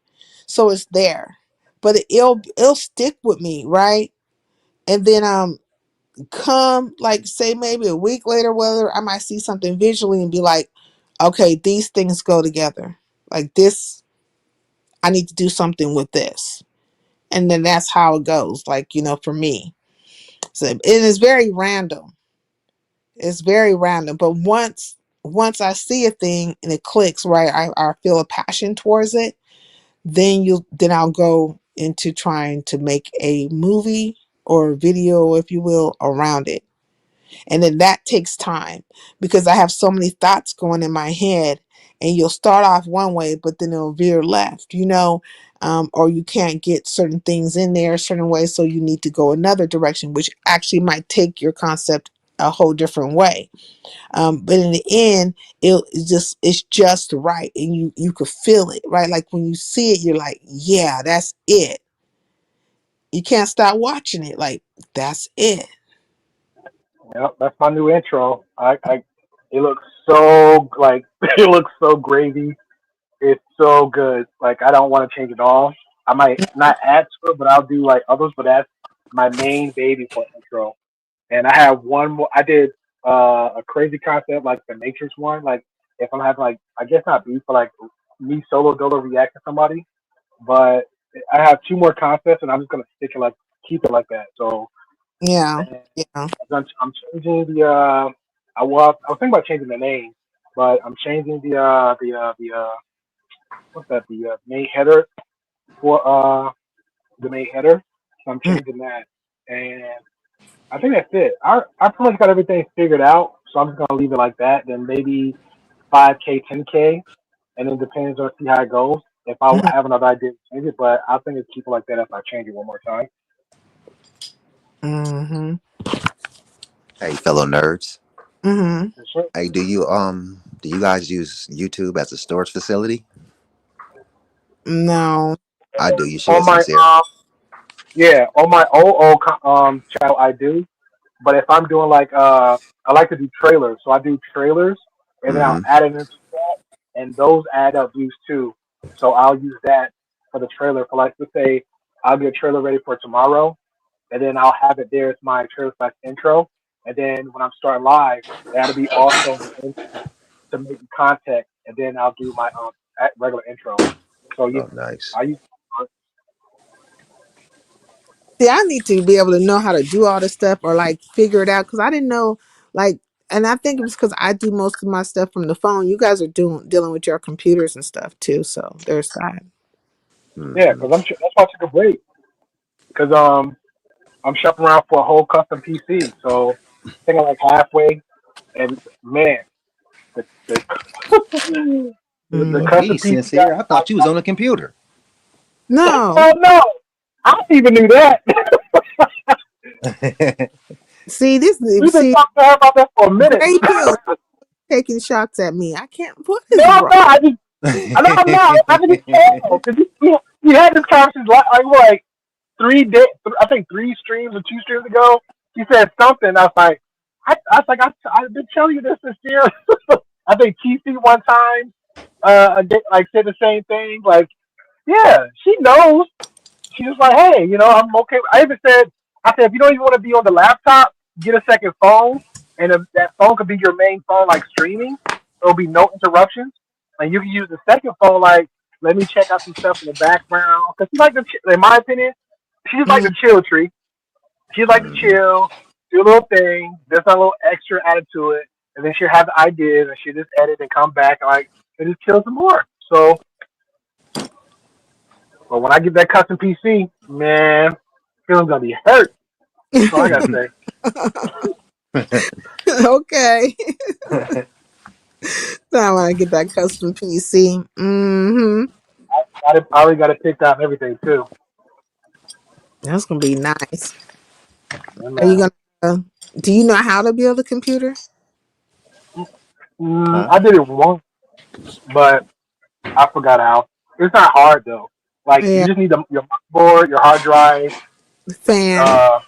so it's there. But it'll stick with me, right? And then come like say maybe a week later, whether I might see something visually and be like, okay, these things go together. Like this, I need to do something with this. And then that's how it goes, like, for me. So it is very random. It's very random. But once I see a thing and it clicks, right, I feel a passion towards it, then I'll go into trying to make a movie or a video, if you will, around it. And then that takes time because I have so many thoughts going in my head, and you'll start off one way, but then it'll veer left, or you can't get certain things in there a certain way. So you need to go another direction, which actually might take your concept a whole different way. But in the end, it's just right. And you could feel it, right? Like when you see it, you're like, yeah, that's it. You can't stop watching it. Like, that's it. Yep, that's my new intro. It looks so like it looks so gravy. It's so good. Like I don't want to change it all. I might not add to it, but I'll do like others. But that's my main baby for intro. And I have one more. I did a crazy concept like the Matrix one. Like if I'm having like I guess not beef, but like me solo dolo react to somebody. But I have two more concepts, and I'm just gonna stick it like keep it like that. So Yeah. and Yeah. I'm changing the. I was thinking about changing the name, but I'm changing the what's that the main header for the main header. So I'm Mm, changing that, and I think that's it. I pretty much got everything figured out, so I'm just gonna leave it like that. Then maybe 5K, 10K, and then depends on see how it goes. If I mm, have another idea, change it. But I think it's keep it like that if I change it one more time. mm-hmm. Hey, fellow nerds. Mm-hmm. That's it. Hey, do you guys use YouTube as a storage facility? No. I do. You should, On my sincere. yeah, on my old channel I do. But if I'm doing like I like to do trailers, so I do trailers and then I'll Mm-hmm. add it into that, and those add up views too. So I'll use that for the trailer for like let's say I'll get a trailer ready for tomorrow, and then I'll have it there as my trailer slash intro, and then when I'm starting live, that'll be also the intro to make the context, and then I'll do my regular intro. So yeah, Oh, nice. I use See, I need to be able to know how to do all this stuff or like figure it out because I didn't know. Like, And I think it was because I do most of my stuff from the phone. You guys are dealing with your computers and stuff too. So there's that. Yeah, Hmm. because that's why I took a break. Because I'm shopping around for a whole custom PC. So I think I'm like halfway, and man, the the Mm. custom Jeez, PC sincere. I thought you was on a computer. No, oh no, I didn't even knew that. see this. We've been See, talking to her about that for a minute. gray pill taking shots at me. I can't. What No, is I'm wrong? not. I know I'm not. I can just tell because we had this conversation like 3 days. I think 3 streams or 2 streams ago. He said something. I was like, I've been telling you this year. I think TC one time, like said the same thing. Like, yeah, she knows. She was like, hey, I'm okay. I said, if you don't even want to be on the laptop, get a second phone, and if that phone could be your main phone, like streaming. There'll be no interruptions, and you can use the second phone, like, let me check out some stuff in the background. Because she like to, in my opinion, she's like the Mm. chill tree. She'd like to Hmm. chill, do a little thing, there's a little extra added to it, and then she'll have the ideas, and she'll just edit and come back and just chill some more. So, but when I get that custom PC, man, feeling's gonna be hurt. That's all I gotta say. Okay. So I want to get that custom PC. Mm-hmm. I already got it picked out and everything too. That's gonna be nice. Yeah, Are you man. gonna? Uh, do you know how to build a computer? Huh? I did it once, but I forgot how. It's not hard though. Like you Yeah, just need your motherboard, your hard drive, fan. uh,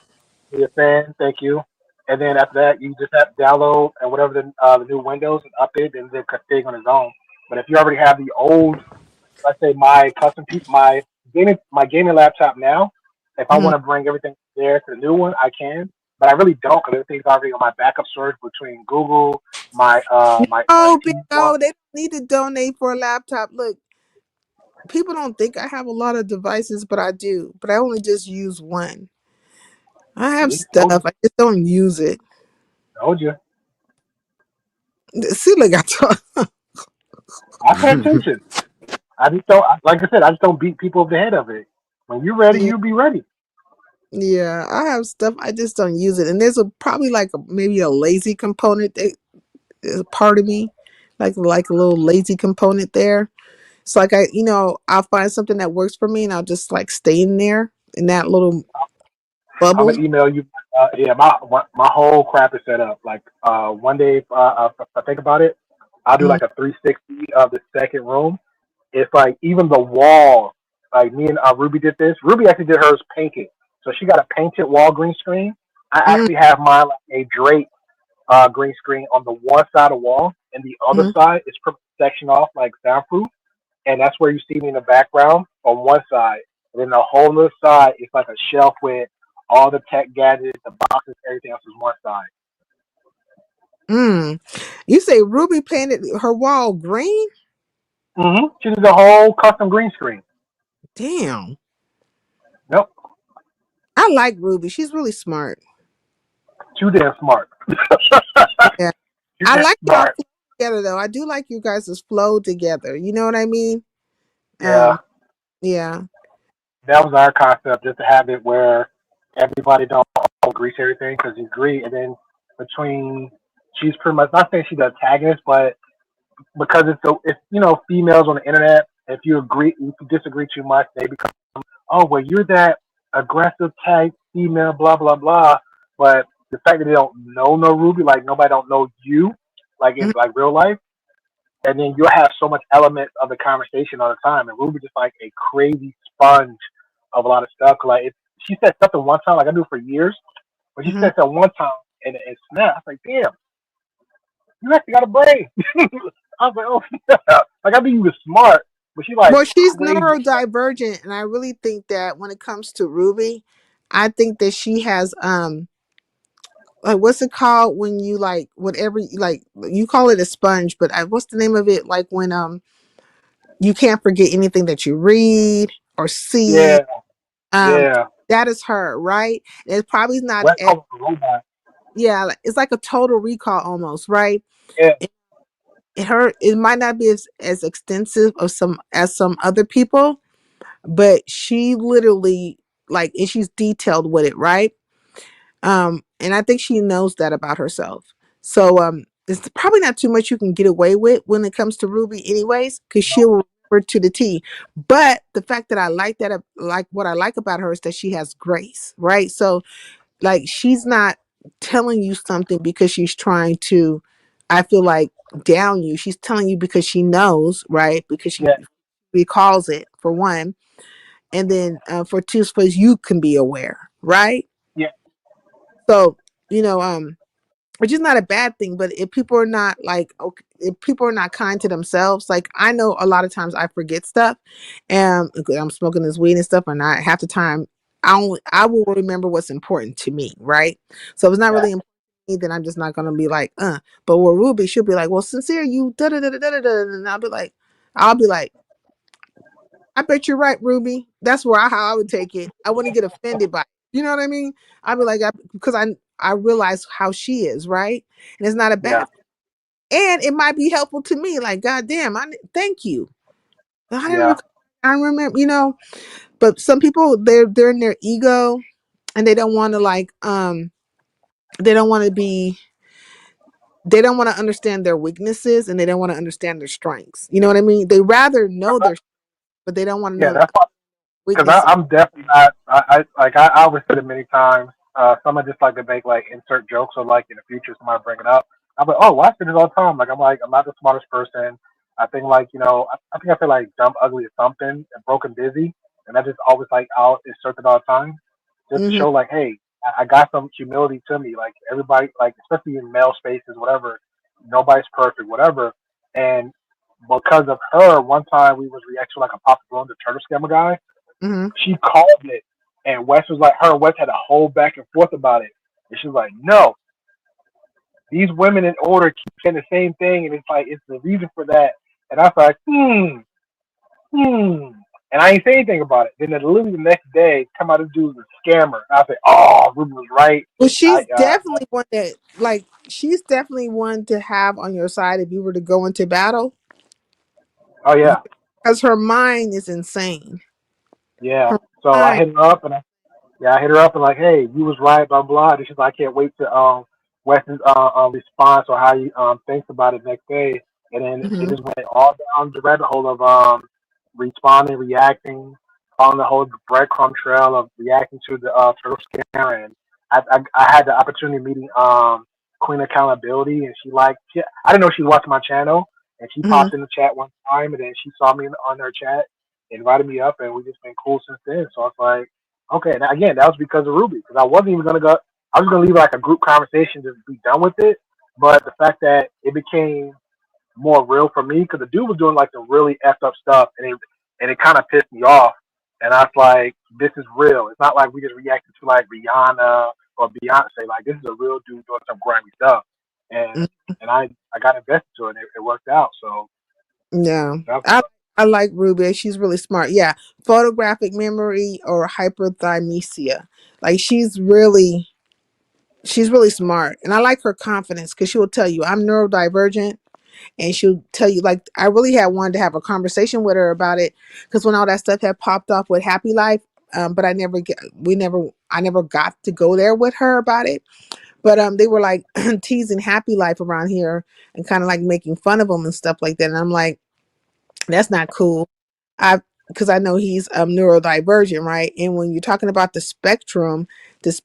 your fan. Thank you. And then after that, you just have to download and whatever the new Windows and update, and then config on its own. But if you already have the old, let's say my gaming laptop now, if I Mhm. want to bring everything there to the new one, I can. But I really don't because everything's already on my backup storage between Google, my Oh, big T one. O, they don't need to donate for a laptop. Look, people don't think I have a lot of devices, but I do. But I only just use one. I have See, told stuff. you, I just don't use it. told you. See, look, I told. I pay attention. I just don't. Like I said, I just don't beat people over the head of it. When you're ready, Yeah, you'll be ready. yeah, I have stuff. I just don't use it. And there's probably like maybe a lazy component that is part of me, like a little lazy component there. It's like I'll find something that works for me, and I'll just like stay in there in that little I'm bubble. gonna email you. Yeah, my whole crap is set up. Like one day, if I think about it, I'll do Mm, like a 360 of the second room. It's like even the wall. Like me and Ruby did this. Ruby actually did hers painted, so she got a painted wall green screen. I mm, actually have mine like a drape green screen on the one side of the wall, and the other mm. side is section off like soundproof, and that's where you see me in the background on one side. And then the whole other side is like a shelf with all the tech gadgets, the boxes, everything else is one side. Mm. You say Ruby painted her wall green? She did the whole custom green screen. Damn. Nope, I like Ruby. She's really smart. too damn smart. Yeah. Too I damn like y'all smart. flow together though. I do like you guys' flow together. You know what I mean? Yeah, Um, yeah. that was our concept, just to have it where everybody don't all agree to everything because you agree, and then between she's pretty much not saying she's the antagonist, but because it's females on the internet. If you disagree too much, they become, oh well, you're that aggressive type female, blah blah blah. But the fact that they don't know no Ruby, like nobody don't know you, like in Mhm, like real life, and then you'll have so much elements of the conversation all the time. And Ruby just like a crazy sponge of a lot of stuff. Like she said something one time, like I do for years, but she mhm. said that one time and it snapped. I was like, damn, you actually got a brain. I was like, oh yeah. Like I mean, you was smart, but she like Well, she's crazy. neurodivergent, and I really think that when it comes to Ruby, I think that she has like what's it called when you like whatever like you call it a sponge, but what's the name of it? Like when you can't forget anything that you read or see. Yeah, Um, yeah. that is her, right? It's probably not West as Coast robot. yeah, it's like a total recall almost, right? Yeah, It might not be as extensive of some as some other people, but she literally like, and she's detailed with it, right? And I think she knows that about herself. So it's probably not too much you can get away with when it comes to Ruby anyways, because she'll remember to the T. But the fact that I like that, like what I like about her is that she has grace, right? So like she's not telling you something because she's trying to, I feel like, down you. She's telling you because she knows, right? Because she yeah, recalls it for one, and then for two, so you can be aware, right? yeah, So you know, which is not a bad thing, but if people are not like, okay, if people are not kind to themselves, like I know a lot of times I forget stuff, and I'm smoking this weed and stuff, and I half the time I will remember what's important to me, right? So if it's not yeah, really important to me, then I'm just not gonna be like. But with Ruby, she'll be like, well, sincere, you da da da da da da, and I'll be like, I bet you're right, Ruby. That's how I would take it. I wouldn't get offended by it. You know what I mean? I'd be like, because I realize how she is, right? And it's not a yeah, bad, and it might be helpful to me. Like, goddamn, thank you. I didn't. yeah, I remember, but some people they're in their ego, and they don't want to like they don't want to be they don't want to understand their weaknesses, and they don't want to understand their strengths. You know what I mean? They rather know their, but they don't want to yeah. know That's why, because weaknesses. I'm definitely not. I always said it many times. Some just like to make like insert jokes or like in the future somebody bring it up. I'm like, oh, well, I say this all the time. Like I'm not the smartest person. I think like I think I feel like dumb, ugly, or something, and broken, busy, and I just always like I'll insert it all the time, just to Hmm. show like, hey, I got some humility to me. Like everybody, like especially in male spaces, whatever. Nobody's perfect, whatever. And because of her, one time we was reacting like a Papa Bloom, the turtle scammer guy. Hmm. She called it, and Wes was like, her and Wes had a whole back and forth about it. And she was like, no, these women in order keep saying the same thing, and it's like, it's the reason for that. And I was like, hmm. And I ain't say anything about it. Then literally the next day, come out, this dude's a scammer. I said, oh, Ruben was right. Well, I, she's definitely one to have on your side if you were to go into battle, oh yeah, because her mind is insane. yeah. Her So I mind. hit her up, and I hit her up and like, hey, you was right, blah blah. And she's like, I can't wait to Wes's response or how he thinks about it next day. And then it Hmm. just went all down the rabbit hole of responding, reacting, following the whole breadcrumb trail of reacting to the turtle scare. And I had the opportunity of meeting Queen Accountability, and I didn't know she watched my channel, and she Hmm. popped in the chat one time, and then she saw me on her chat, invited me up, and we just been cool since then. So I was like, okay, now again, that was because of Ruby, because I wasn't even gonna go. I was gonna leave like a group conversation to be done with it, but the fact that it became more real for me, because the dude was doing like the really effed up stuff, and it kind of pissed me off. And I was like, this is real. It's not like we just reacted to like Rihanna or Beyonce. Like this is a real dude doing some grimy stuff, and I got invested to it. And it worked out. So Yeah, that was, I like Ruby. She's really smart. Yeah, photographic memory or hyperthymesia. Like she's really smart, and I like her confidence because she will tell you I'm neurodivergent, and she'll tell you like I really had wanted to have a conversation with her about it because when all that stuff had popped off with Happy Life, but I never got to go there with her about it. But they were like teasing Happy Life around here and kind of like making fun of him and stuff like that, and I'm like, that's not cool. I because I know he's neurodivergent, right? And when you're talking about the spectrum is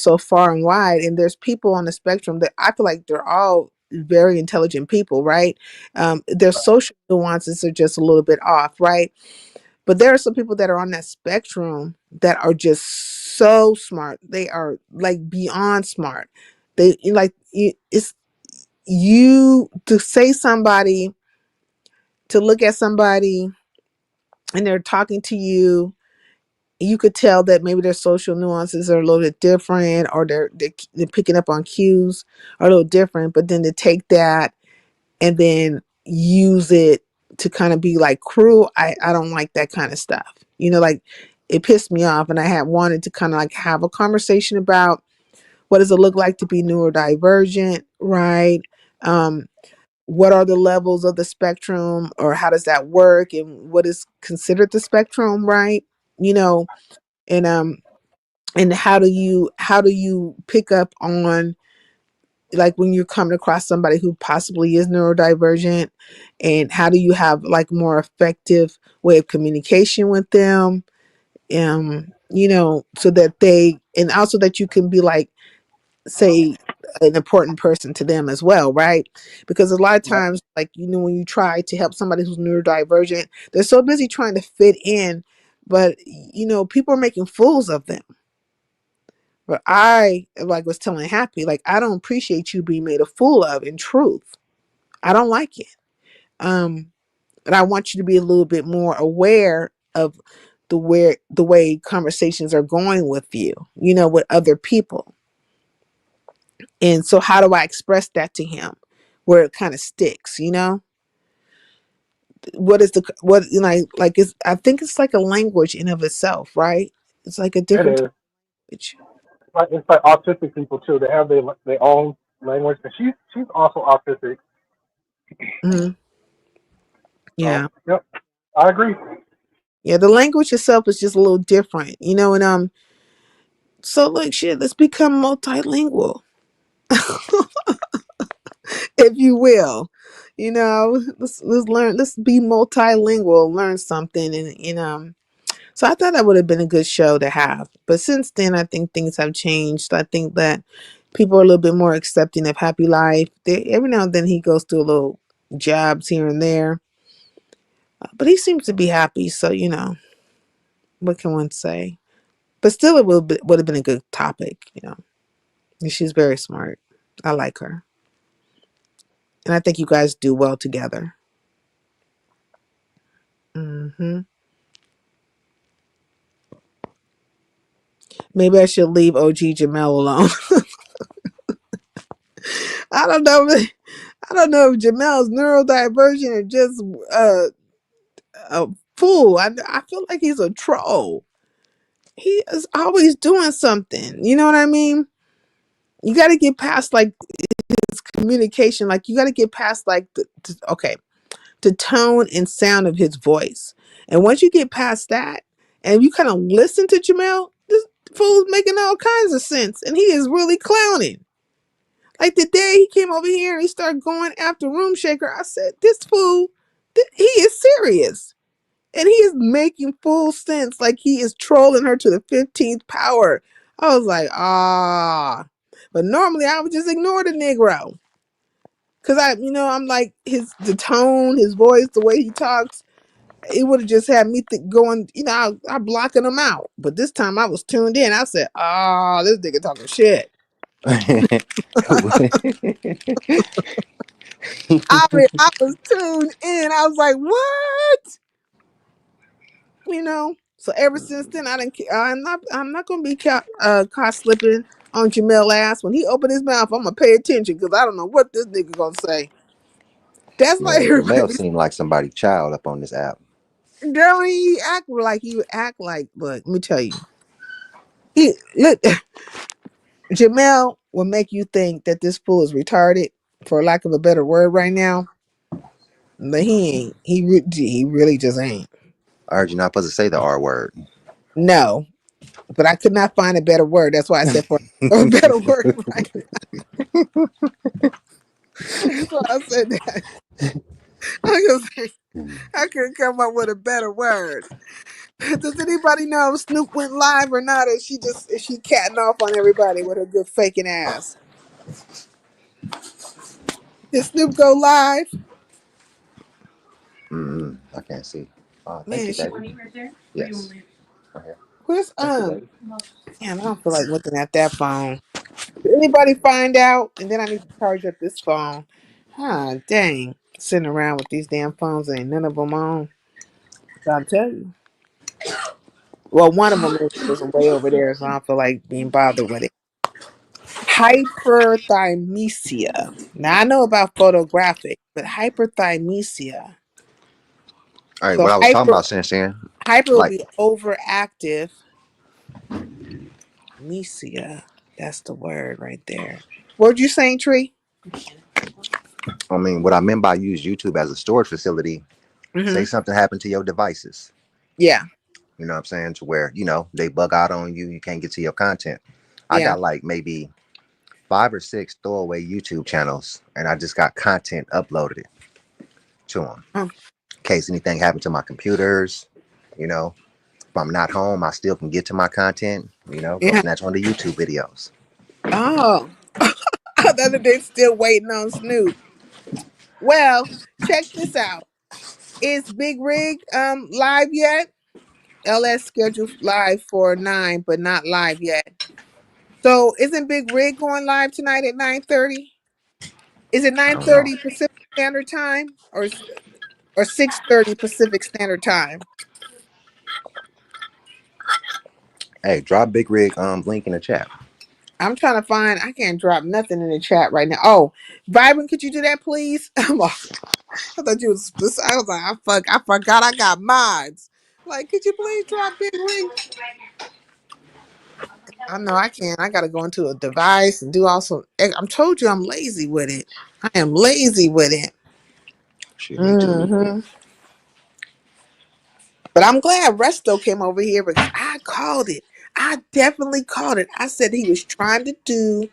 so far and wide, and there's people on the spectrum that I feel like they're all very intelligent people, right? Their social nuances are just a little bit off, right? But there are some people that are on that spectrum that are just so smart. They are like beyond smart. It's you to say somebody to look at somebody and they're talking to you, you could tell that maybe their social nuances are a little bit different, or they're picking up on cues are a little different. But then to take that and then use it to kind of be like cruel, I don't like that kind of stuff. Like it pissed me off, and I had wanted to kind of like have a conversation about What does it look like to be neurodivergent, right? Um, what are the levels of the spectrum, or how does that work, and what is considered the spectrum, right? You know, and and how do you pick up on, like, when you're coming across somebody who possibly is neurodivergent, and how do you have like more effective way of communication with them, so that they, and also that you can be like, say, an important person to them as well, right? Because a lot of Yep. times, like, when you try to help somebody who's neurodivergent, they're so busy trying to fit in, but people are making fools of them. But I, like, was telling Happy, like, I don't appreciate you being made a fool of, in truth. I don't like it. um and I want you to be a little bit more aware of the way conversations are going with you, with other people. And so how do I express that to him where it kind of sticks, what is the what like it's, I think it's like a language in of itself, right? It's like a It different is. language. It's like autistic people too. They have their own language, and she's also autistic. Hmm. Yeah. So yep, I agree. Yeah, the language itself is just a little different, and so look, shit, let's become multilingual, if you will. Let's learn, let's be multilingual, learn something. And so I thought that would have been a good show to have. But since then, I think things have changed. I think that people are a little bit more accepting of Happy Life. Every now and then he goes through a little jabs here and there, but he seems to be happy. So, what can one say? But still, would have been a good topic. And she's very smart. I like her. And I think you guys do well together. Hmm. Maybe I should leave OG Jamel alone. I don't know. I don't know if Jamel's neurodivergent or just uh, a fool. I feel like he's a troll. He is always doing something. You know what I mean? You got to get past like his communication. Like, you got to get past like the tone and sound of his voice. And once you get past that, and you kind of listen to Jamel, this fool's making all kinds of sense, and he is really clowning. Like the day he came over here and he started going after Room Shaker, I said, this fool, he is serious. And he is making full sense. Like, he is trolling her to the 15th power. I was like, ah. But normally I would just ignore the Negro. Cause I'm like, the tone, his voice, the way he talks, it would have just had me going, I blocking him out. But this time I was tuned in. I said, ah, this nigga talking shit. I was tuned in. I was like, what? So ever since then, I didn't. I'm not gonna be caught slipping on Jamel ass. When he opened his mouth, I'm gonna pay attention because I don't know what this nigga gonna say. That's why Man, Jamel everybody. seemed like somebody's child up on this app. Girl, he would act like. Look, let me tell you. He look. Jamel will make you think that this fool is retarded, for lack of a better word, right now. But he ain't. He really just ain't. I heard you're not supposed to say the R word. No, but I could not find a better word. That's why I said for a better word, right? So I said that. I was like, I couldn't come up with a better word. Does anybody know if Snoop went live or not? Or is she catting off on everybody with her good faking ass? Did Snoop go live? I can't see. Thank Man, you, she baby. Yes. Right here. where's Thank you, baby. damn, I don't feel like looking at that phone. Did anybody find out? And then I need to charge up this phone. Ah, dang. Sitting around with these damn phones, ain't none of them on. I'll tell you. Well, one of them is way over there, so I don't feel like being bothered with it. Hyperthymesia. Now I know about photographic, but hyperthymesia. All right, So what I was talking about, Sin, hyper will like be overactive. Mesia. That's the word right there. What'd you saying, Tree? I mean, what I meant by use YouTube as a storage facility, say Mm-hmm. something happened to your devices. Yeah. You know what I'm saying? To where, they bug out on you, you can't get to your content. I Yeah. got like maybe 5 or 6 throwaway YouTube channels, and I just got content uploaded to them. Oh, In case anything happened to my computers, you know, if I'm not home, I still can get to my content, go yeah. snatch on the YouTube videos. Oh. The other day, still waiting on Snoop. Well, check this out. Is Big Rig live yet? LS scheduled live for 9, but not live yet. So isn't Big Rig going live tonight at 9:30? Is it I don't know. 9:30 Pacific Standard Time or 6:30 Pacific Standard Time? Hey, drop Big Rig link in the chat. I'm trying to find. I can't drop nothing in the chat right now. Oh, Vibrant, could you do that, please? I thought you was. I was like, I forgot I got mods. Like, could you please drop Big Rig? I know I can't. I gotta go into a device and do also. I'm told you I'm lazy with it. I am lazy with it. Shit, me too. Hmm. But I'm glad Resto came over here because I called it. I definitely called it. I said he was trying to do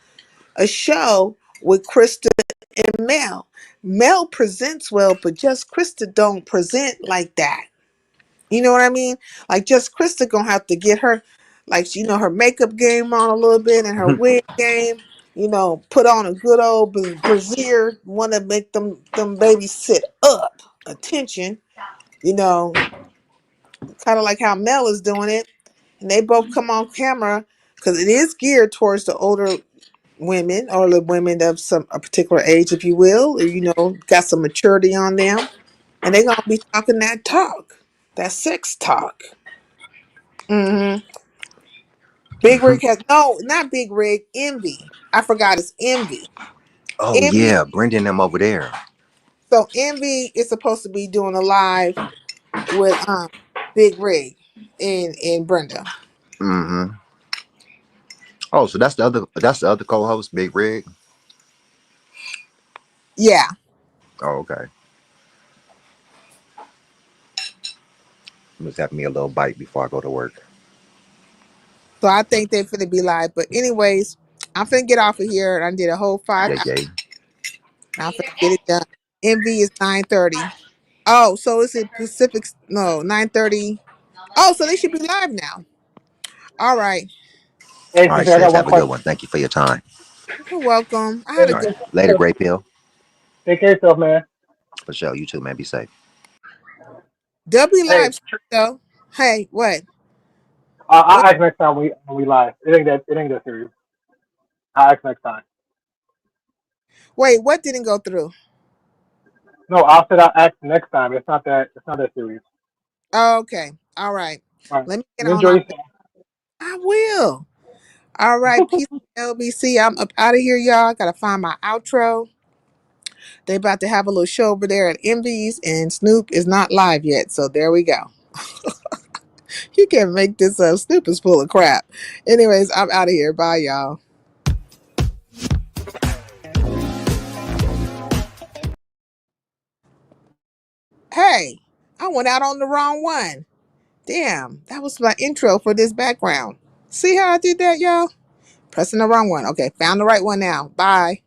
a show with Krista and Mel. Mel presents well, but just Krista don't present like that. You know what I mean? Like just Krista gonna have to get her, like her makeup game on a little bit and her wig game. Put on a good old brassiere. Want to make them babies sit up. Attention. You know, kind of like how Mel is doing it, and they both come on camera because it is geared towards the older women or the women of a particular age, if you will, or got some maturity on them, and they're gonna be talking that talk, that sex talk. Hmm. Big Rig has no, not Big Rig. Envy. I forgot it's Envy. Oh Envy. yeah, Brendan them over there. So Envy is supposed to be doing a live with Big Rig and Brenda. Mm-hmm. Oh, so that's the other co-host, Big Rig. Yeah. Oh, okay. I'm just having me a little bite before I go to work. So I think they're finna be live. But anyways, I'm finna get off of here. I did a whole 5 Yeah, hours. yeah. And I'm finna get it done. Envy is 9:30. Oh, so is it Pacific? No, 9:30. Oh, so they should be live now. All right. Hey, All right, sister, I sis. got one Have a good question. one. Thank you for your time. You're welcome. I Hey, had a All right. good. Later, Great Pill. take care of yourself, man. For sure. You too, man. Be safe. They'll be Hey, live though. Hey, what? I'll What? ask next time we live. It ain't that serious. I'll ask next time. Wait, what didn't go through? No, I'll ask next time. It's not that serious. Oh, okay. All right. All right. Let me get You on enjoy off. yourself. I will. All right. Peace, LBC. I'm up out of here, y'all. I gotta find my outro. They about to have a little show over there at Envy's, and Snoop is not live yet. So there we go. You can't make this up. Snoop is full of crap. Anyways, I'm out of here. Bye, y'all. Hey, I went out on the wrong one. Damn, that was my intro for this background. See how I did that, y'all? Pressing the wrong one. Okay, found the right one now. Bye.